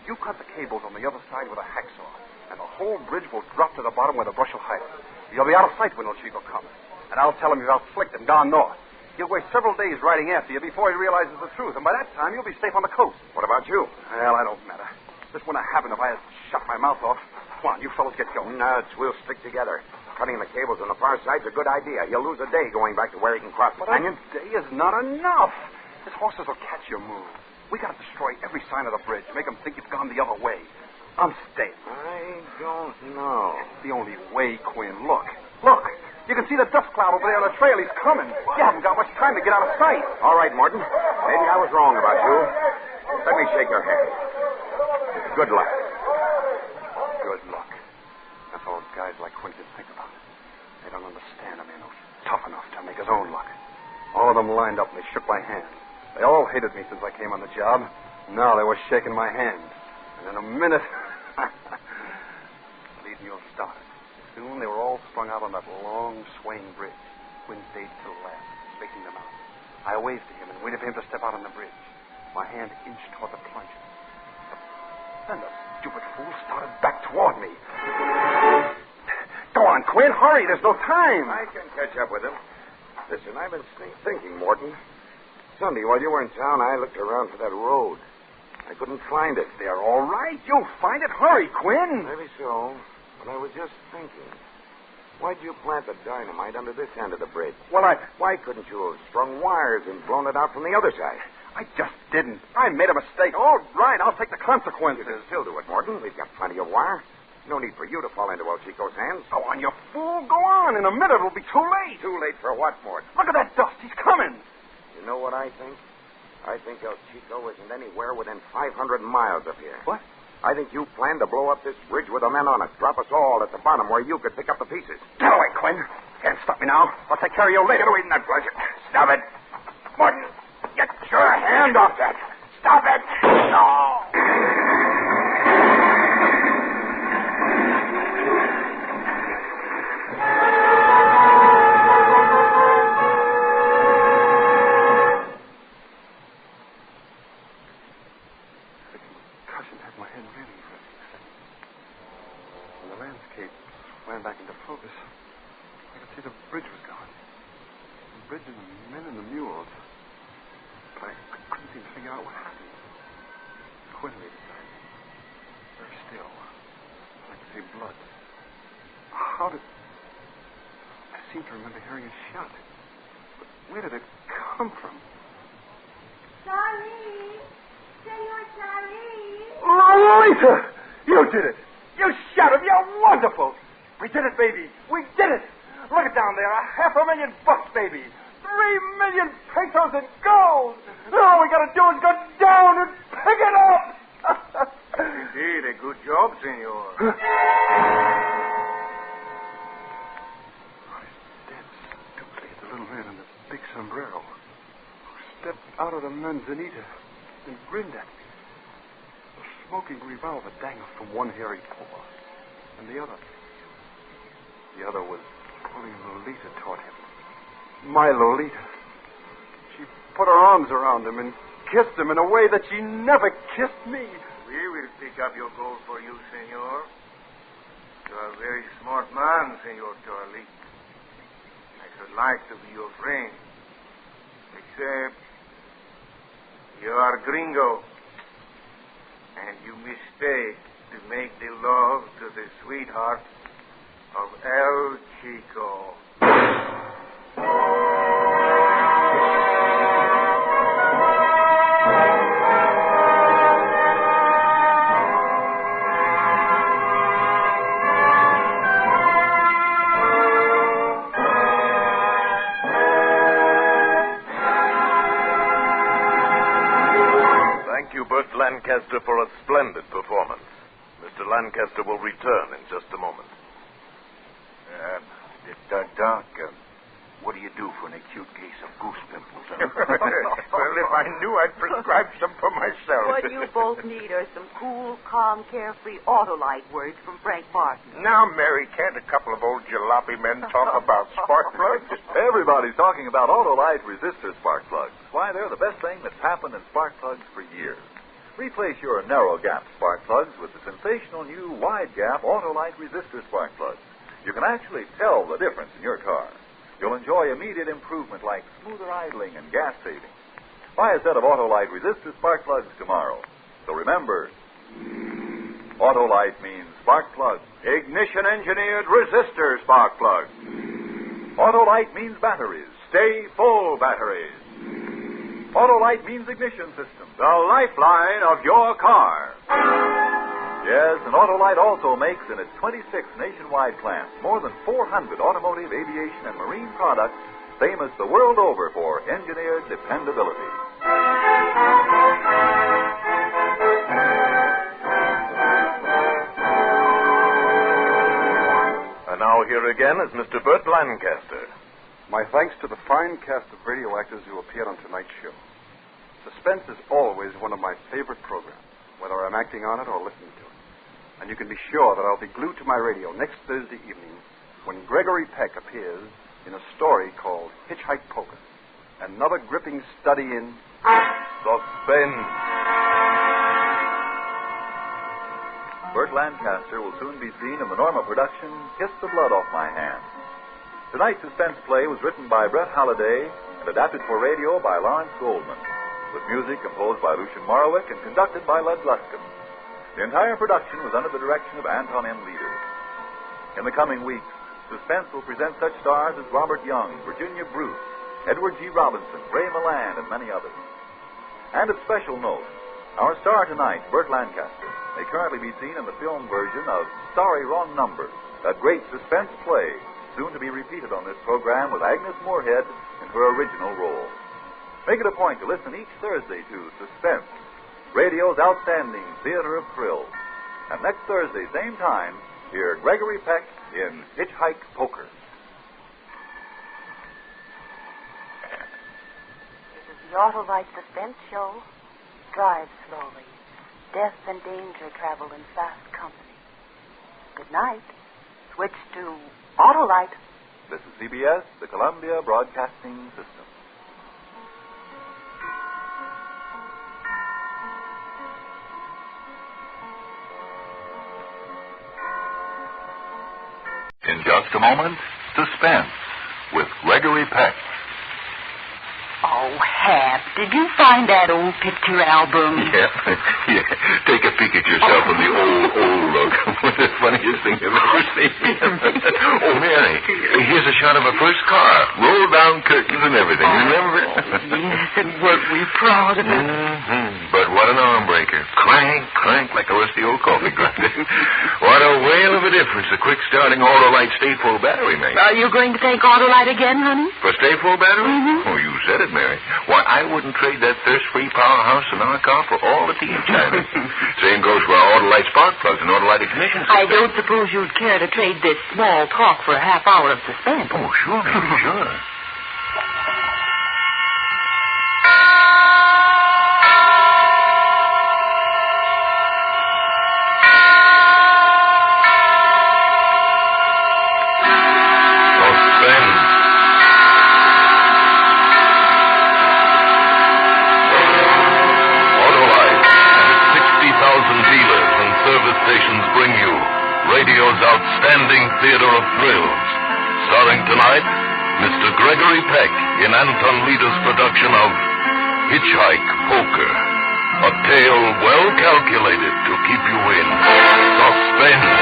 You cut the cables on the other side with a hacksaw, and the whole bridge will drop to the bottom where the brush will hide it. You'll be out of sight when El Chico comes. And I'll tell him you're out slicked and gone north. He'll waste several days riding after you before he realizes the truth, and by that time you'll be safe on the coast.
What about you?
Well, I don't matter. This wouldn't have happened if I had shut my mouth off. Come on, you fellows get going.
No, we'll stick together. Cutting the cables on the far side's a good idea. He'll lose a day going back to where he can cross the canyon.
A day is not enough. His horses will catch your move. We got to destroy every sign of the bridge. Make them think you've gone the other way. I'm staying.
I don't know.
It's the only way, Quinn. Look. You can see the dust cloud over there on the trail. He's coming. You haven't got much time to get out of sight.
All right, Morton. Maybe I was wrong about you. Let me shake your hand. Good luck.
Good luck. That's all guys like Quinn can think about. They don't understand a man who's tough enough to make his own luck. All of them lined up and they shook my hand. They all hated me since I came on the job. Now they were shaking my hand. And in a minute, leading you started. Soon they were all strung out on that long, swaying bridge. Quinn stayed till last, facing them out. I waved to him and waited for him to step out on the bridge. My hand inched toward the plunger. Then the stupid fool started back toward me. Go on, Quinn, hurry. There's no time.
I can catch up with him. Listen, I've been thinking, Morton. Sunday, while you were in town, I looked around for that road. I couldn't find it.
They're all right. You'll find it. Hurry, Quinn.
Maybe so. But I was just thinking. Why'd you plant the dynamite under this end of the bridge?
Well,
Why couldn't you have strung wires and blown it out from the other side?
I just didn't. I made a mistake. All right, I'll take the consequences.
You can still do it, Morton. We've got plenty of wire. No need for you to fall into El Chico's hands.
Go on, you fool. Go on. In a minute, it'll be too late.
Too late for what, Morton?
Look at that dust. He's coming.
You know what I think? I think El Chico isn't anywhere within 500 miles of here.
What?
I think you plan to blow up this bridge with the men on it. Drop us all at the bottom where you could pick up the pieces.
Get away, Quinn. Can't stop me now. I'll take care of you later.
Get away from that pleasure. Stop it. Morton, get your hand off that. Stop it. No.
Back into focus, I could see the bridge was gone. The bridge and the men and the mules. But I couldn't seem to figure out what happened. Quinn lay beside me. Very still. I could see blood. How did... I seem to remember hearing a shot. But where did it come from?
Charlie! Senor Charlie!
Lolita! You did it! You shot him! You're wonderful! We did it, baby. We did it. Look it down there. $500,000, baby. 3 million pesos in gold. All we got to do is go down and pick it up.
Indeed, a good job, senor.
I stared stupidly at the little man in the big sombrero who stepped out of the manzanita and grinned at me. The smoking revolver dangled from one hairy paw, and the other was pulling Lolita toward him. My Lolita. She put her arms around him and kissed him in a way that she never kissed me.
We will pick up your gold for you, senor. You are a very smart man, senor Charlie. I should like to be your friend. Except you are gringo. And you mistake to make the love to the sweetheart of El Chico.
Thank you, Burt Lancaster, for a splendid performance. Mr. Lancaster will return in just a moment.
Doc, what do you do for an acute case of goose pimples?
Well, if I knew, I'd prescribe some for myself.
What you both need are some cool, calm, carefree Autolite words from Frank Martin.
Now, Mary, can't a couple of old jalopy men talk about spark plugs?
Everybody's talking about Autolite resistor spark plugs. Why, they're the best thing that's happened in spark plugs for years. Replace your narrow gap spark plugs with the sensational new wide gap Autolite resistor spark plugs. You can actually tell the difference in your car. You'll enjoy immediate improvement like smoother idling and gas saving. Buy a set of Autolite resistor spark plugs tomorrow. So remember, Autolite means spark plug.
Ignition-engineered resistor spark plug.
Autolite means batteries. Stay full batteries. Autolite means ignition system.
The lifeline of your car.
Yes, and Autolite also makes in its 26 nationwide plants more than 400 automotive, aviation, and marine products famous the world over for engineered dependability.
And now here again is Mr. Burt Lancaster.
My thanks to the fine cast of radio actors who appeared on tonight's show. Suspense is always one of my favorite programs, whether I'm acting on it or listening to it. And you can be sure that I'll be glued to my radio next Thursday evening when Gregory Peck appears in a story called Hitchike Poker, another gripping study in
Suspense.
Burt Lancaster will soon be seen in the Norma production, Kiss the Blood Off My Hands. Tonight's suspense play was written by Brett Halliday and adapted for radio by Lawrence Goldman, with music composed by Lucian Morrowick and conducted by Led Luskin. The entire production was under the direction of Anton M. Leader. In the coming weeks, Suspense will present such stars as Robert Young, Virginia Bruce, Edward G. Robinson, Ray Milland, and many others. And of special note, our star tonight, Burt Lancaster, may currently be seen in the film version of Sorry, Wrong Number, that great suspense play, soon to be repeated on this program with Agnes Moorehead in her original role. Make it a point to listen each Thursday to Suspense, radio's outstanding theater of thrills. And next Thursday, same time, hear Gregory Peck in Hitchike Poker.
This is the Autolite Suspense Show. Drive slowly. Death and danger travel in fast company. Good night. Switch to Autolite.
This is CBS, the Columbia Broadcasting System.
In just a moment, Suspense with Gregory Peck.
Oh, Hap, did you find that old picture album?
Yeah. Take a peek at yourself in the old look. What's the funniest thing I've ever seen? Oh, Mary, here's a shot of a first car. Roll down curtains and everything, remember?
Yes, and weren't we proud of it?
Mm-hmm. But what an arm breaker. Crank like a rusty old coffee grinder. What a whale of a difference a quick-starting Autolite stay-full battery makes.
Are you going to take Autolite again, honey?
For stay-full battery?
Mm-hmm.
Oh, you said it, Mary. Why, I wouldn't trade that thirst-free powerhouse in our car for all the tea in China. Same goes for our Autolite spark plugs and Autolite ignition systems.
I don't suppose you'd care to trade this small talk for a half hour of suspense.
Oh, sure, Mary, sure. Radio's outstanding theater of thrills. Starring tonight, Mr. Gregory Peck in Anton Leader's production of Hitchike Poker. A tale well calculated to keep you in suspense.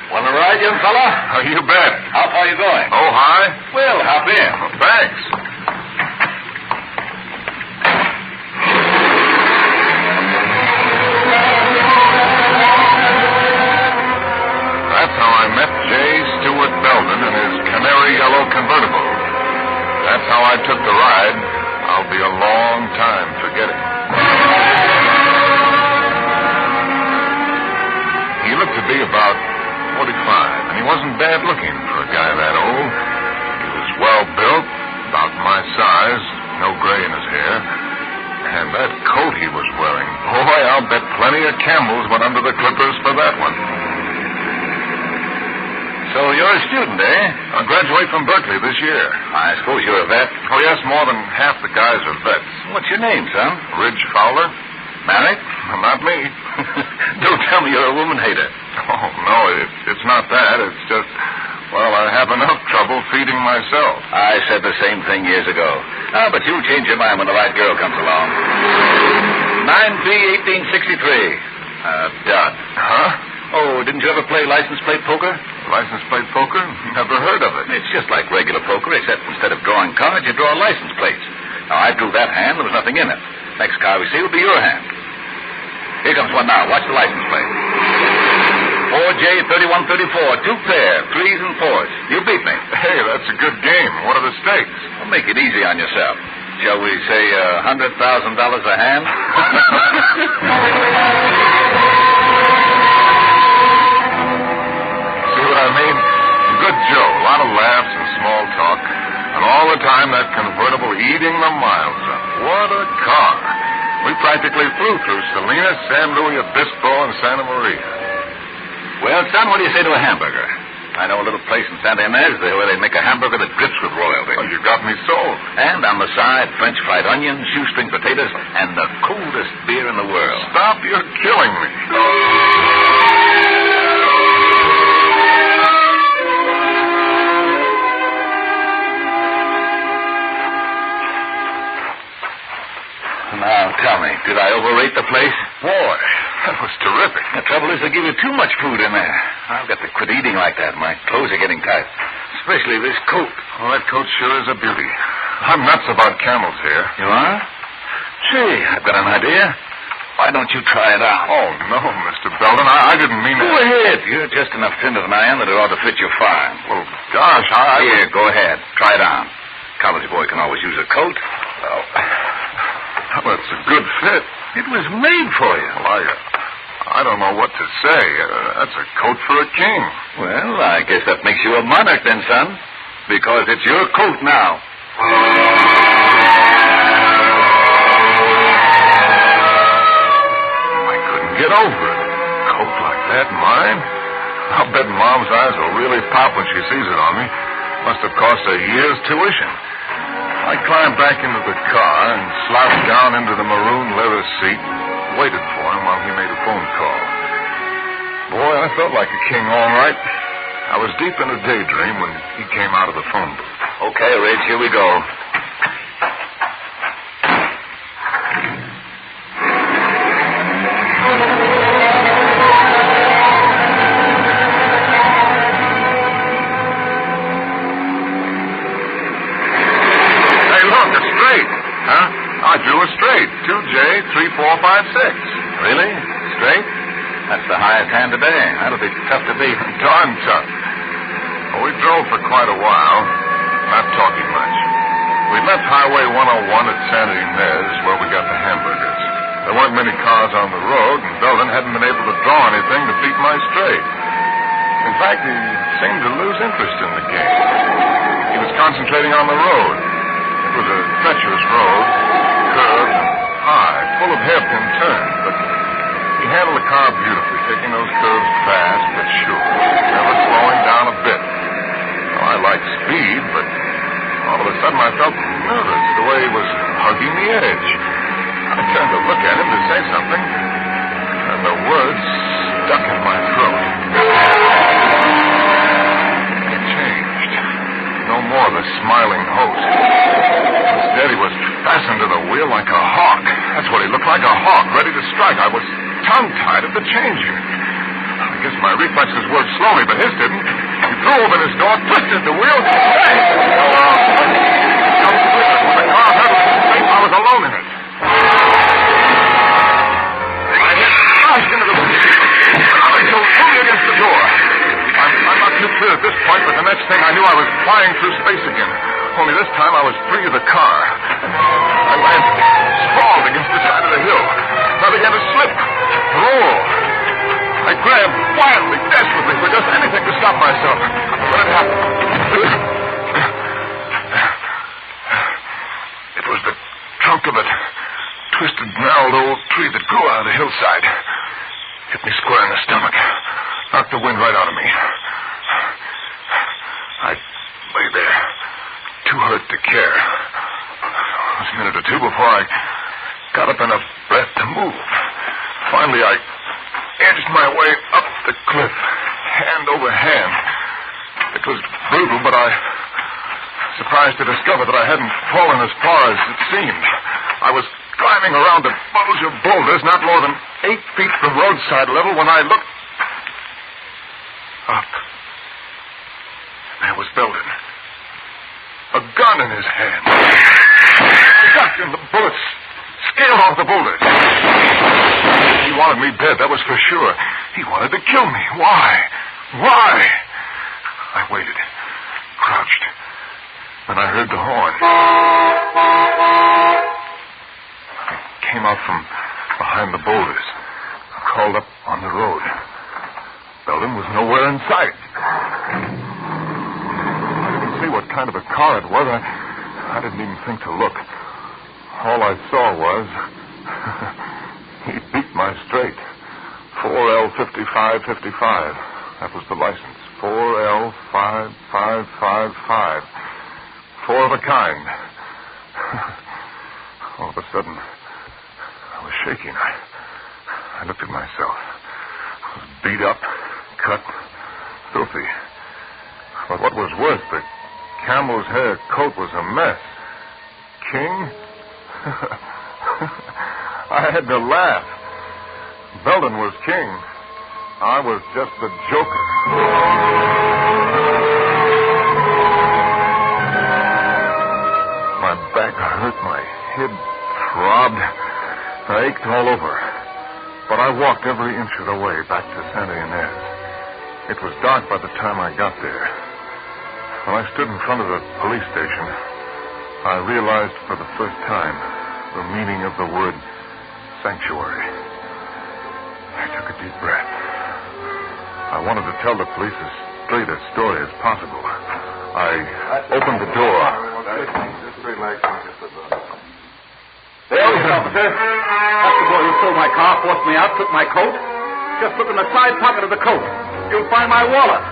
Want to ride, young fella?
You bet.
How far are you going?
Oh, hi.
Well, hop in.
Thanks. That's how I met J. Stewart Belden in his canary yellow convertible. That's how I took the ride. I'll be a long time forgetting. He looked to be about 45, and he wasn't bad looking for a guy that old. He was well built, about my size, no gray in his hair. And that coat he was wearing, boy, I'll bet plenty of camels went under the clippers for that one.
So you're a student, eh?
I graduate from Berkeley this year.
I suppose you're a vet?
Oh, yes, more than half the guys are vets.
What's your name, son?
Ridge Fowler.
Married?
Not me.
Don't tell me you're a woman hater.
Oh, no, it's not that. It's just, well, I have enough trouble feeding myself.
I said the same thing years ago. But you'll change your mind when the right girl comes along. 9P1863. Dot.
Huh?
Oh, didn't you ever play license plate poker?
License plate poker? Never heard of it.
It's just like regular poker, except instead of drawing cards, you draw license plates. Now, I drew that hand. There was nothing in it. Next card we see will be your hand. Here comes one now. Watch the license plate. 4J3134. 2 pair. 3s and 4s. You beat me.
Hey, that's a good game. What are the stakes?
Well, make it easy on yourself. Shall we say $100,000 a hand?
I mean, good Joe, a lot of laughs and small talk, and all the time that convertible eating the miles up. What a car. We practically flew through Salinas, San Luis Obispo, and Santa Maria.
Well, son, what do you say to a hamburger? I know a little place in Santa Ynez where they make a hamburger that drips with royalty.
Oh, you got me sold.
And on the side, French fried onions, shoestring potatoes, and the coolest beer in the world.
Stop, you're killing me.
Now, tell me, did I overrate the place?
Boy, that was terrific.
The trouble is they give you too much food in there. I've got to quit eating like that. My clothes are getting tight. Especially this coat.
Well, that coat sure is a beauty. I'm nuts about camel's hair.
You are? Gee, I've got an idea. Why don't you try it out?
Oh, no, Mr. Belden. I didn't mean
Go ahead. You're just enough thinner than I am that it ought to fit you fine.
Well, gosh,
Here, go ahead. Try it on. College boy can always use a coat.
Well, it's a good fit.
It was made for you.
Well, I don't know what to say. That's a coat for a king.
Well, I guess that makes you a monarch then, son. Because it's your coat now.
I couldn't get over it. A coat like that, mine? I'll bet Mom's eyes will really pop when she sees it on me. Must have cost a year's tuition. I climbed back into the car and slouched down into the maroon leather seat, waited for him while he made a phone call. Boy, I felt like a king all right. I was deep in a daydream when he came out of the phone booth.
Okay, Rich, here we go.
I drew a straight. 2J3456.
Really? Straight? That's the highest hand today. That'll be tough to beat.
Darn tough. Well, we drove for quite a while, not talking much. We left Highway 101 at Santa Ynez, where we got the hamburgers. There weren't many cars on the road, and Belden hadn't been able to draw anything to beat my straight. In fact, he seemed to lose interest in the game. He was concentrating on the road. It was a treacherous road, curved and high, full of hairpin turns, but he handled the car beautifully, taking those curves fast but sure, never slowing down a bit. Well, I liked speed, but all of a sudden I felt nervous the way he was hugging the edge. I turned to look at him to say something, and the words stuck in my throat. It changed. No more the smiling host.
Untitled Chapter. I guess my reflexes worked slowly, but his didn't. He threw open his door, twisted the wheel. When the car hurtled to the street, I was alone in it. I hit smashed into the so fully against the door. I'm not too clear at this point, but the next thing I knew, I was flying through space again. Only this time I was free of the car. I landed, sprawled against the side of the hill. I began to slip, roll. I grabbed wildly, desperately, for just anything to stop myself. But it happened. It was the trunk of a twisted, gnarled old tree that grew out of the hillside. Hit me square in the stomach. Knocked the wind right out of me. I lay there, too hurt to care. It was a minute or two before I got up enough breath to move. Finally, I edged my way up the cliff, hand over hand. It was brutal, but I was surprised to discover that I hadn't fallen as far as it seemed. I was climbing around a bulge of boulders not more than 8 feet from roadside level when I looked up. There was Belden. A gun in his hand. He ducked and the bullets scaled off the boulders. He wanted me dead, that was for sure. He wanted to kill me. Why? Why? I waited, crouched. Then I heard the horn. I came out from behind the boulders, crawled up on the road. Belden was nowhere in sight. I didn't see what kind of a car it was. I didn't even think to look. All I saw was he beat my straight. 4L5555. That was the license. 4L5555. 4 of a kind. All of a sudden, I was shaking. I looked at myself. I was beat up, cut, filthy. But what was worse, the camel's hair coat was a mess. King? I had to laugh. Belden was king. I was just the joker. My back hurt, my head throbbed. I ached all over. But I walked every inch of the way back to Santa Ynez. It was dark by the time I got there. When I stood in front of the police station, I realized for the first time the meaning of the word sanctuary. I took a deep breath. I wanted to tell the police as straight a story as possible. I opened the door.
Just relax and just about.
There he is, officer. That's the boy who stole my car, forced me out, took my coat. Just look in the side pocket of the coat. You'll find my wallet.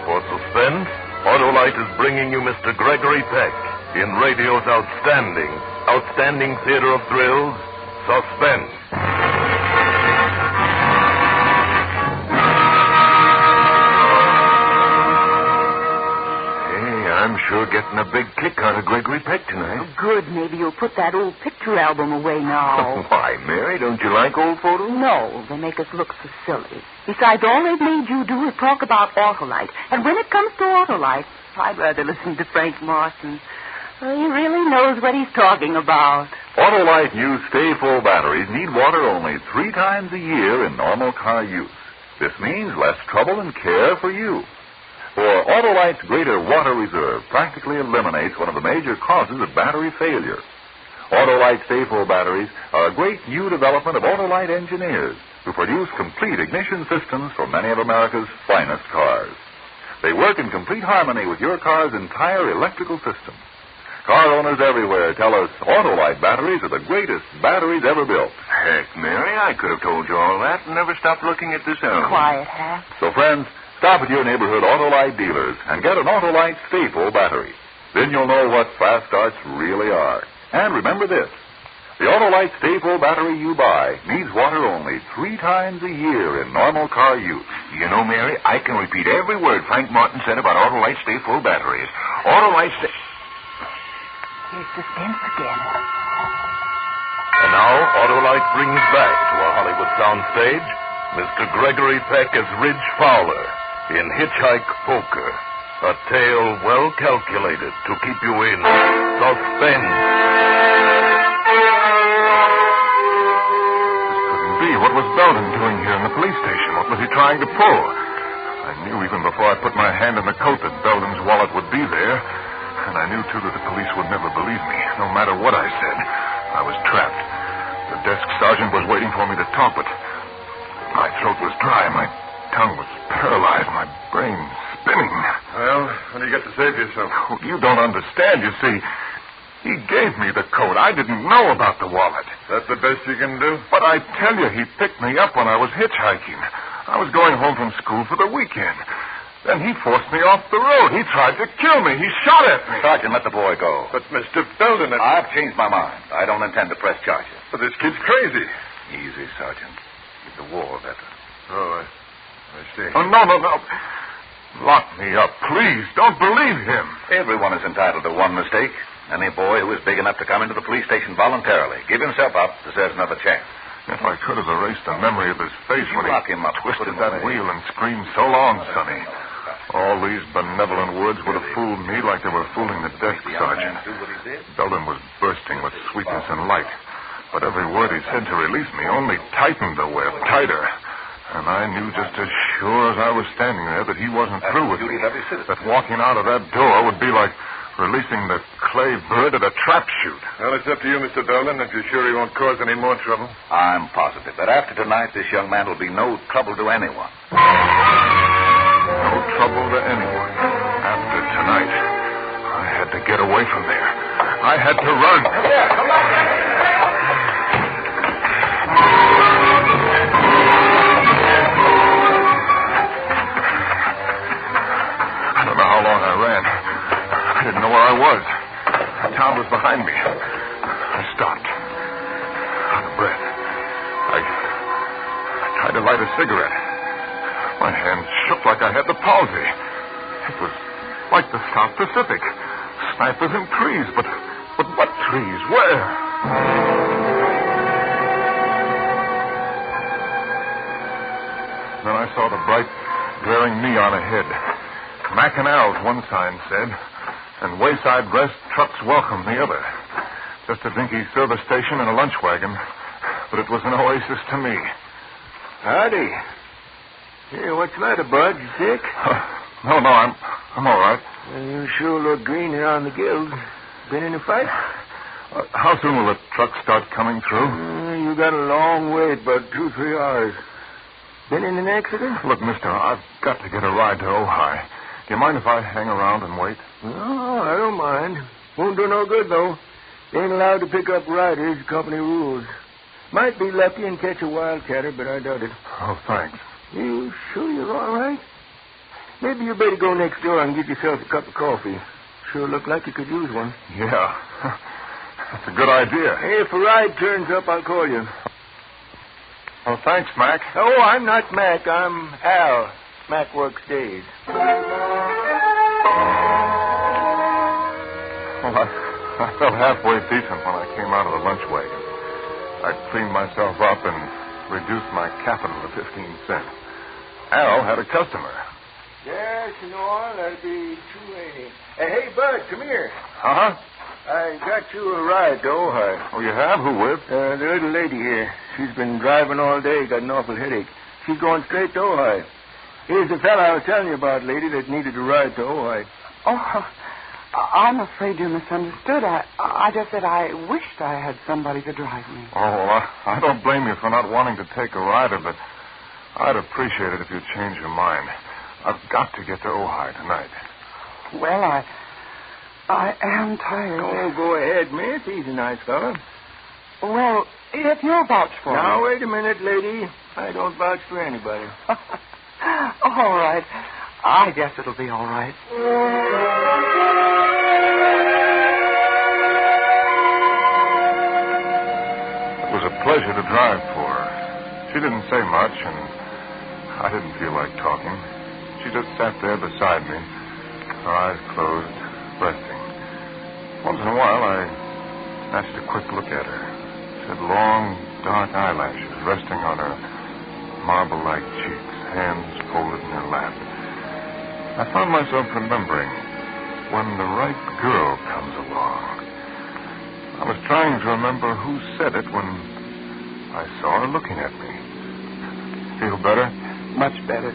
For Suspense, Autolite is bringing you Mr. Gregory Peck in radio's outstanding theater of thrills, Suspense.
I'm sure getting a big kick out of Gregory Peck tonight.
Oh, good. Maybe you'll put that old picture album away now.
Why, Mary, don't you like old photos?
No, they make us look so silly. Besides, all they've made you do is talk about Autolite. And when it comes to Autolite, I'd rather listen to Frank Martin. He really knows what he's talking about.
Autolite new stay-full batteries need water only 3 times a year in normal car use. This means less trouble and care for you. For Autolite's greater water reserve practically eliminates one of the major causes of battery failure. Autolite stay-full batteries are a great new development of Autolite engineers who produce complete ignition systems for many of America's finest cars. They work in complete harmony with your car's entire electrical system. Car owners everywhere tell us Autolite batteries are the greatest batteries ever built.
Heck, Mary, I could have told you all that and never stopped looking at this album.
Quiet, Hap.
So, friends, stop at your neighborhood Autolite dealers and get an Autolite stay-full battery. Then you'll know what fast starts really are. And remember this,
The Autolite Stay Full battery you buy needs water only 3 times a year in normal car use.
You know, Mary, I can repeat every word Frank Martin said about Autolite Stay Full batteries. Autolite Stay...
Here's Suspense again.
And now, Autolite brings back to a Hollywood soundstage Mr. Gregory Peck as Ridge Fowler in Hitchike Poker, a tale well calculated to keep you in suspense.
What was Belden doing here in the police station? What was he trying to pull? I knew even before I put my hand in the coat that Belden's wallet would be there. And I knew, too, that the police would never believe me, no matter what I said. I was trapped. The desk sergeant was waiting for me to talk, but my throat was dry, my tongue was paralyzed, my brain spinning. Well, when do you get to save yourself? Oh, you don't understand, you see. He gave me the coat. I didn't know about the wallet. That's the best you can do? But I tell you, he picked me up when I was hitchhiking. I was going home from school for the weekend. Then he forced me off the road. He tried to kill me. He shot at me.
Sergeant, let the boy go.
But Mr. Belden...
I've changed my mind. I don't intend to press charges.
But this kid's crazy.
Easy, Sergeant. He's a war veteran.
Oh, I see. Oh, no. Lock me up, please. Don't believe him.
Everyone is entitled to one mistake. Any boy who is big enough to come into the police station voluntarily, give himself up, deserves another chance.
If I could have erased the memory of his face when
lock him up,
twisted that wheel and screamed, "So long, Sonny." All these benevolent words would have fooled me like they were fooling the desk sergeant. Belden was bursting with sweetness and light. But every word he said to release me only tightened the web tighter. And I knew just as sure as I was standing there that he wasn't through with me. That walking out of that door would be like releasing the clay bird at a trap shoot. Well, it's up to you, Mr. Belden, if you're sure he won't cause any more trouble.
I'm positive that after tonight, this young man will be no trouble to anyone.
No trouble to anyone. After tonight, I had to get away from there. I had to run.
Yeah, come on.
I don't know how long I ran. I didn't know where I was. The town was behind me. I stopped. Out of breath. I tried to light a cigarette. My hands shook like I had the palsy. It was like the South Pacific. Snipers and trees. But what trees? Where? Then I saw the bright, glaring neon ahead. Mac and Al's, one sign said. And Wayside Rest Trucks Welcome, the other. Just a dinky service station and a lunch wagon. But it was an oasis to me.
Howdy. Hey, what's the matter, Bud? You sick?
No, I'm all right.
Well, you sure look green here on the gills. Been in a fight?
How soon will the truck start coming through?
You got a long wait, about 2-3 hours. Been in an accident?
Look, mister, I've got to get a ride to Ojai. Do you mind if I hang around and wait?
No, I don't mind. Won't do no good, though. Ain't allowed to pick up riders, company rules. Might be lucky and catch a wildcatter, but I doubt it.
Oh, thanks.
You sure you're all right? Maybe you better go next door and get yourself a cup of coffee. Sure look like you could use one.
Yeah. That's a good idea.
Hey, if a ride turns up, I'll call you.
Oh, thanks, Mac.
Oh, I'm not Mac. I'm Al. Mac works days.
Well, I felt halfway decent when I came out of the lunch wagon. I cleaned myself up and reduced my capital to 15 cents. Al had a customer.
Yes, Senor, that'll be 280. Hey, Bud, come here.
Uh-huh.
I got you a ride to Ojai.
Oh, you have? Who with?
The little lady here. She's been driving all day, got an awful headache. She's going straight to Ojai. Here's the fella I was telling you about, lady, that needed a ride to Ojai.
Oh, I'm afraid you misunderstood. I just said I wished I had somebody to drive me.
Oh, well, I don't blame you for not wanting to take a rider, but I'd appreciate it if you'd change your mind. I've got to get to Ojai tonight.
Well, I am tired.
Oh, go ahead, miss. He's a nice fella.
Well, if you'll vouch for me.
Now, wait a minute, lady. I don't vouch for anybody.
All right. I guess it'll be all right.
pleasure to drive for her. She didn't say much, and I didn't feel like talking. She just sat there beside me, her eyes closed, resting. Once in a while, I snatched a quick look at her. She had long, dark eyelashes resting on her marble-like cheeks, hands folded in her lap. I found myself remembering when the right girl comes along. I was trying to remember who said it when I saw her looking at me. Feel better?
Much better.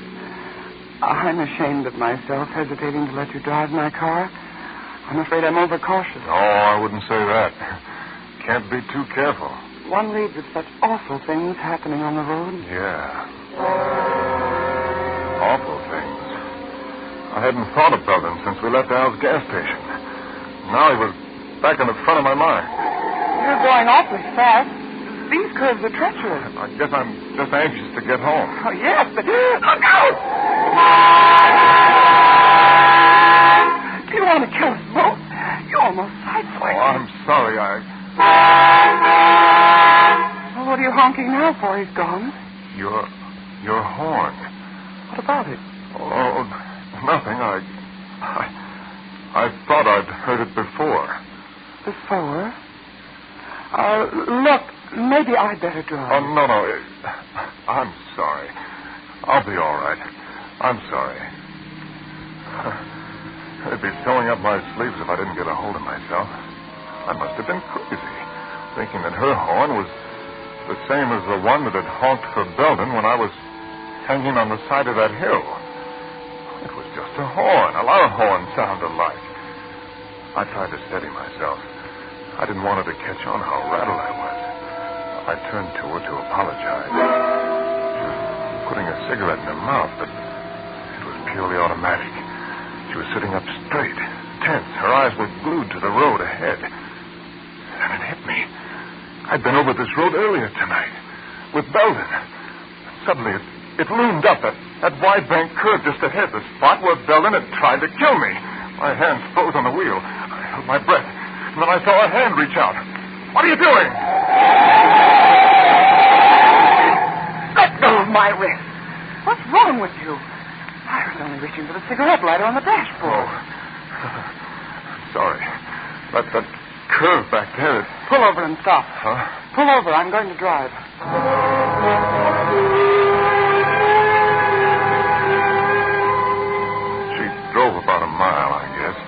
I'm ashamed of myself, hesitating to let you drive my car. I'm afraid I'm overcautious.
No, I wouldn't say that. Can't be too careful.
One reads of such awful things happening on the road.
Yeah. Awful things. I hadn't thought of Belden since we left Al's gas station. Now he was back in the front of my mind.
You're going awfully fast. These curves are treacherous.
I guess I'm just anxious to get home.
Oh, yes, but look out! Do you want to kill us both? You almost sideswiped.
Oh, I'm sorry.
Well, what are you honking now for? He's gone.
Your horn.
What about it?
Oh, nothing. I thought I'd heard it before.
Before? Look, maybe I'd better drive.
Oh, no. I'm sorry. I'll be all right. I'm sorry. I'd be sewing up my sleeves if I didn't get a hold of myself. I must have been crazy, thinking that her horn was the same as the one that had honked for Belden when I was hanging on the side of that hill. It was just a horn. A lot of horns sound alike. I tried to steady myself. I didn't want her to catch on how rattled I was. I turned to her to apologize. She was putting a cigarette in her mouth, but it was purely automatic. She was sitting up straight, tense. Her eyes were glued to the road ahead. And it hit me. I'd been over this road earlier tonight with Belden. Suddenly, it loomed up at that wide bank curve just ahead, the spot where Belden had tried to kill me. My hands froze on the wheel. I held my breath, and then I saw a hand reach out. What are you doing?
Let go of my wrist. What's wrong with you? I was only reaching for the cigarette lighter on the dashboard.
Oh. Sorry. That curve back there.
Pull over and stop.
Huh?
Pull over. I'm going to drive.
She drove about a mile, I guess.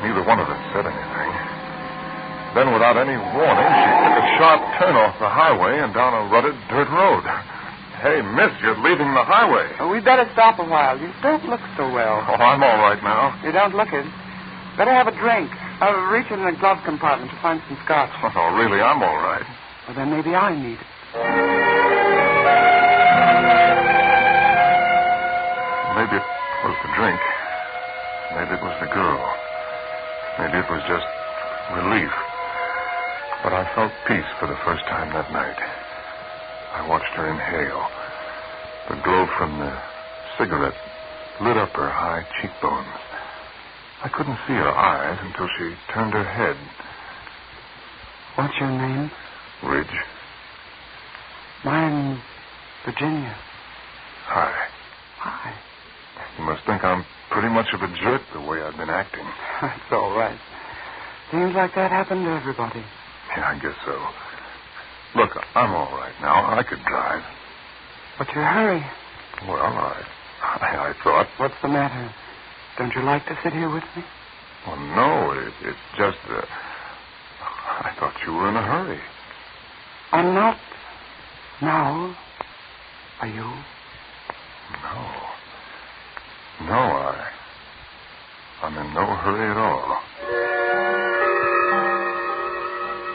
Neither one of us said anything. Then, without any warning, she took a sharp turn off the highway and down a rutted dirt road. Hey, miss, you're leaving the highway.
Oh, we'd better stop a while. You don't look so well.
Oh, I'm all right now.
You don't look it. Better have a drink. I'll reach in the glove compartment to find some scotch.
Oh, really, I'm all right.
Well, then maybe I need it.
Maybe it was the drink. Maybe it was the girl. Maybe it was just relief. But I felt peace for the first time that night. I watched her inhale. The glow from the cigarette lit up her high cheekbones. I couldn't see her eyes until she turned her head.
What's your name?
Ridge.
Mine's Virginia.
Hi.
Hi.
You must think I'm pretty much of a jerk the way I've been acting.
That's all right. Things like that happen to everybody.
Yeah, I guess so. Look, I'm all right now. I could drive.
What's your hurry?
Well, I thought...
What's the matter? Don't you like to sit here with me?
Well, no, it's just that... I thought you were in a hurry.
I'm not. Now. Are you?
No, I'm in no hurry at all.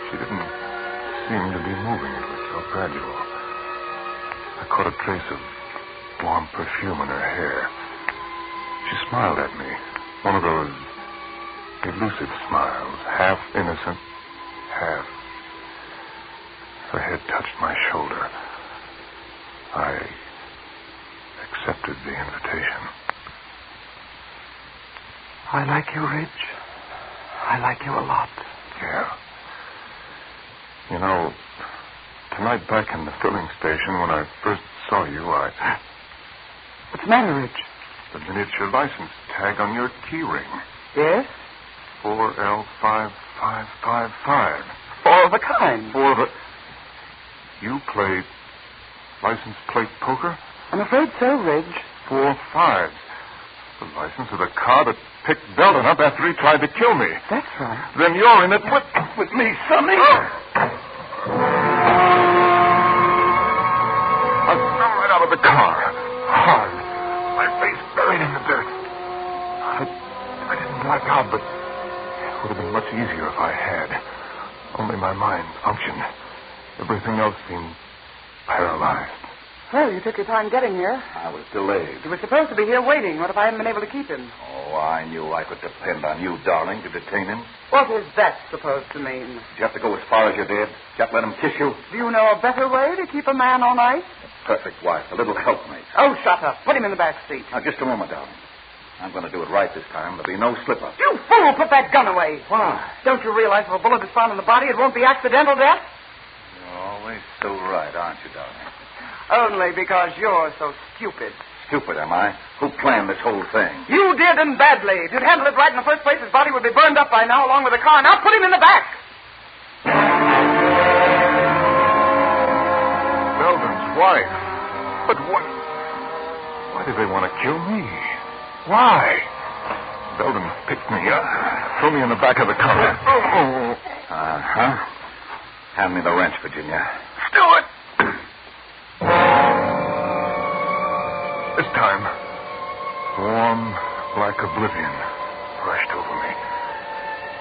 She didn't seem to be moving. It was so gradual. I caught a trace of warm perfume in her hair. She smiled at me. One of those elusive smiles, half innocent, half... Her head touched my shoulder. I accepted the invitation.
I like you, Ridge. I like you a lot.
Yeah. You know, Tonight, back in the filling station, when I first saw you,
What's the matter, Rich?
The miniature license tag on your key ring.
Yes?
4L5555.
Four of a kind.
You play license plate poker?
I'm afraid so, Reg.
4 5s. The license of the car that picked Belden up after he tried to kill me.
That's right.
Then you're in it with me, Sonny. I fell right out of the car. Hard. My face buried in the dirt. I didn't black out, but it would have been much easier if I had. Only my mind functioned. Everything else seemed paralyzed.
Well, you took your time getting here.
I was delayed.
You were supposed to be here waiting. What if I haven't been able to keep him?
Oh, I knew I could depend on you, darling, to detain him.
What is that supposed to mean?
Did you have to go as far as you did? Just let him kiss you?
Do you know a better way to keep a man on ice?
Perfect wife, a little helpmate.
Oh, shut up. Put him in the back seat.
Now, just a moment, darling. I'm going to do it right this time. There'll be no slip-up.
You fool! Put that gun away.
Why?
Don't you realize if a bullet is found in the body, it won't be accidental death?
You're always so right, aren't you, darling?
Only because you're so stupid.
Stupid, am I? Who planned this whole thing?
You did, and badly. If you'd handled it right in the first place, his body would be burned up by now, along with the car. Now put him in the back.
Belden's wife. But why did they want to kill me? Why? Belden picked me up, threw me in the back of the car.
Uh-huh. Hand me the wrench, Virginia.
Do it! This time, warm, black oblivion rushed over me.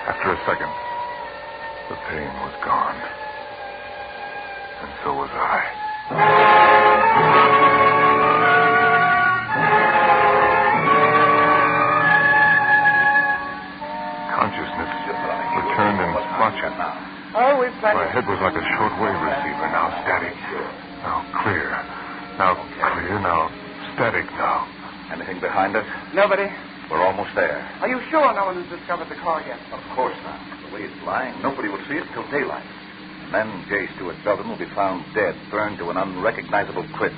After a second, the pain was gone. And so was I. Consciousness returned in spotches.
Oh, we've plenty.
My head was like a shortwave receiver, now static, now clear, now static now.
Anything behind us?
Nobody.
We're almost there.
Are you sure no one has discovered the car yet?
Of course not. The way it's lying, nobody will see it till daylight. And then J. Stuart Belden will be found dead, burned to an unrecognizable crisp.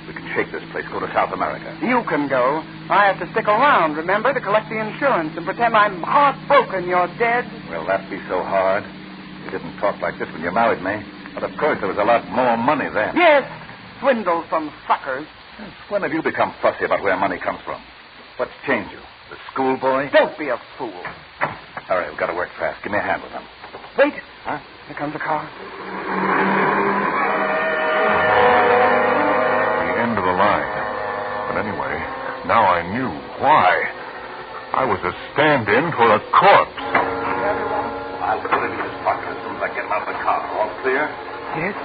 We can shake this place, go to South America.
You can go. I have to stick around, remember, to collect the insurance and pretend I'm heartbroken you're dead.
Will that be so hard? You didn't talk like this when you married me. But of course there was a lot more money then.
Yes, swindle from suckers.
When have you become fussy about where money comes from? What's changed you? The schoolboy?
Don't be a fool.
All right, we've got to work fast. Give me a hand with them.
Wait.
Huh?
Here comes a car.
The end of the line. But anyway, now I knew why. I was a stand-in for a corpse.
I'll put it in his pocket as soon as I get him out of the car. All clear?
Yes.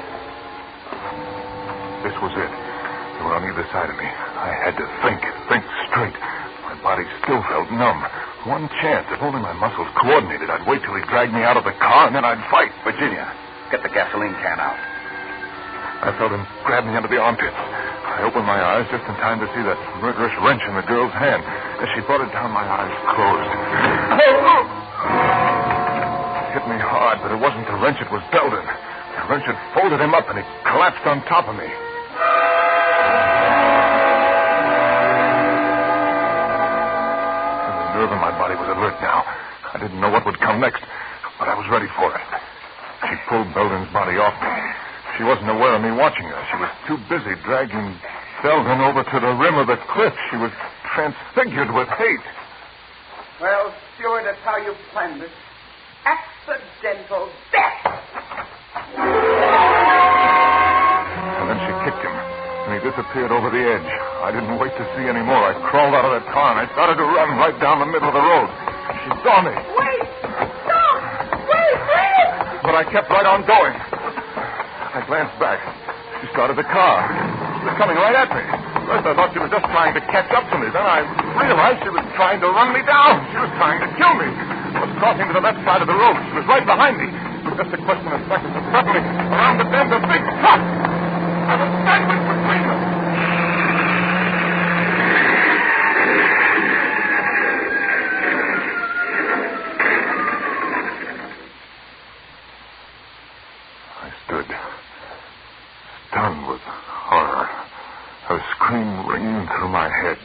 This was it. They were on either side of me. I had to think straight. My body still felt numb. One chance, if only my muscles coordinated, I'd wait till he dragged me out of the car and then I'd fight.
Virginia, get the gasoline can out.
I felt him grab me under the armpits. I opened my eyes just in time to see that murderous wrench in the girl's hand. As she brought it down, my eyes closed. It hit me hard, but it wasn't the wrench, it was Belden. The wrench had folded him up and he collapsed on top of me. The nerve in my body was alert now. I didn't know what would come next, but I was ready for it. She pulled Belden's body off me. She wasn't aware of me watching her. She was too busy dragging Belden over to the rim of the cliff. She was transfigured with hate.
Well, Stuart, that's how you planned it. Accidental death.
And then she kicked him, and he disappeared over the edge. I didn't wait to see any more. I crawled out of that car, and I started to run right down the middle of the road. She saw me.
Wait! Stop! Wait!
But I kept right on going. I glanced back. She started the car. She was coming right at me. First, I thought she was just trying to catch up to me. Then I realized she was trying to run me down. She was trying to kill me. I was crossing to the left side of the road. She was right behind me. It was just a question of seconds. And suddenly, around the bend, a big truck. I was sandwiched between them. running through my head.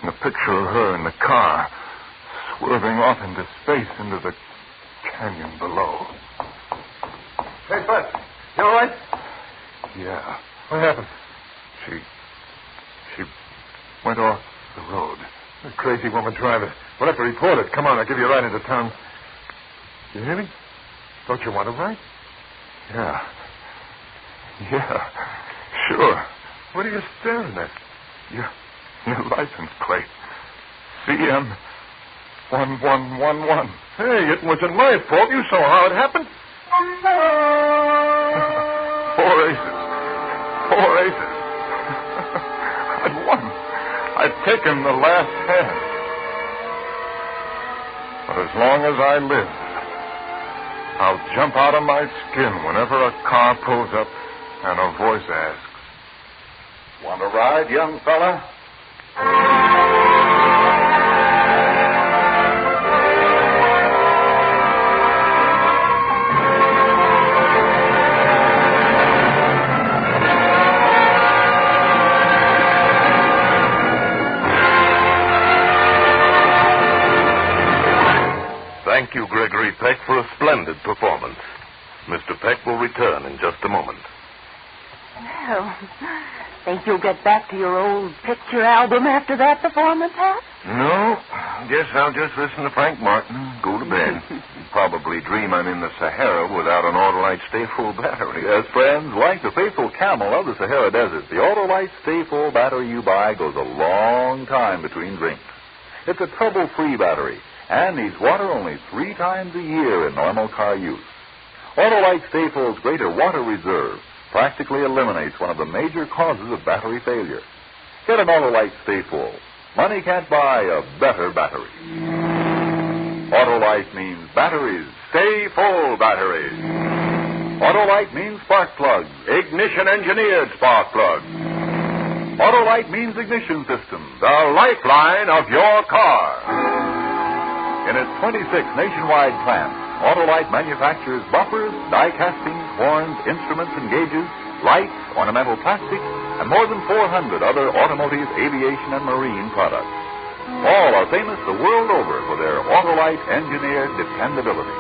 And the picture of her in the car, swerving off into space into the canyon below.
Hey, Bud, you all right?
Yeah.
What happened?
She went off the road.
The crazy woman driver. We'll have to report it. Come on, I'll give you a ride into town. You hear me? Don't you want to ride?
Yeah. Yeah. Sure.
What are you staring at?
Your license plate. CM 1111.
Hey, it wasn't my fault. You saw how it happened.
4 aces. 4 aces. I'd won. I'd taken the last hand. But as long as I live, I'll jump out of my skin whenever a car pulls up and a voice asks, "Want a ride, young fella?"
Thank you, Gregory Peck, for a splendid performance. Mr. Peck will return in just a moment.
Well, think you'll get back to your old picture album after that performance, Hap?
No, guess I'll just listen to Frank Martin and go to bed. Probably dream I'm in the Sahara without an Autolite Stay Full battery.
Yes, friends, like the faithful camel of the Sahara Desert, the Autolite Stay Full battery you buy goes a long time between drinks. It's a trouble-free battery and needs water only 3 times a year in normal car use. Autolite Stay Full's greater water reserve practically eliminates one of the major causes of battery failure. Get an Autolite Stay Full. Money can't buy a better battery. Autolite means batteries. Stay full batteries. Autolite means spark plugs. Ignition-engineered spark plugs. Autolite means ignition systems, the lifeline of your car. In its 26 nationwide plants, Autolite manufactures bumpers, die castings, horns, instruments and gauges, lights, ornamental plastics, and more than 400 other automotive, aviation, and marine products. All are famous the world over for their Autolite engineered dependability.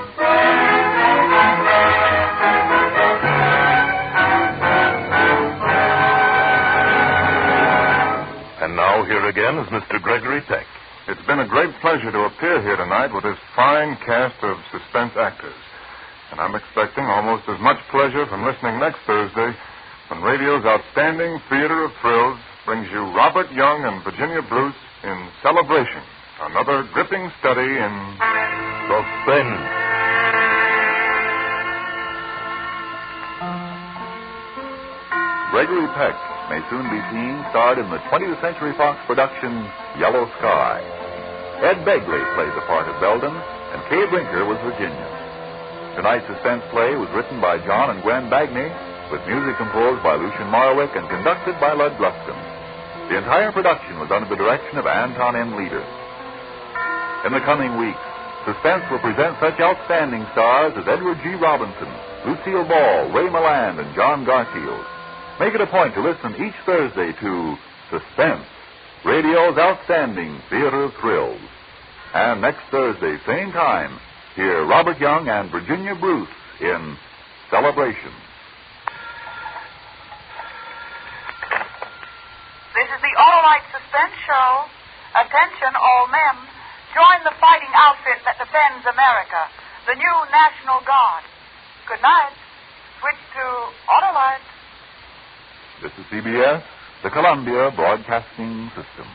And now here again is Mr. Gregory Peck.
It's been a great pleasure to appear here tonight with this fine cast of suspense actors. And I'm expecting almost as much pleasure from listening next Thursday when radio's outstanding theater of thrills brings you Robert Young and Virginia Bruce in Celebration, another gripping study in suspense.
Gregory Peck may soon be seen starred in the 20th Century Fox production Yellow Sky. Ed Begley played the part of Belden, and Kay Brinker was Virginia. Tonight's suspense play was written by John and Gwen Bagney, with music composed by Lucien Marwick and conducted by Lud Gluskin. The entire production was under the direction of Anton M. Leader. In the coming weeks, Suspense will present such outstanding stars as Edward G. Robinson, Lucille Ball, Ray Milland, and John Garfield. Make it a point to listen each Thursday to Suspense, radio's outstanding theater of thrills. And next Thursday, same time, hear Robert Young and Virginia Bruce in Celebration.
This is the Autolite Suspense Show. Attention, all men. Join the fighting outfit that defends America, the new National Guard. Good night. Switch to Autolite.
This is CBS, the Columbia Broadcasting System.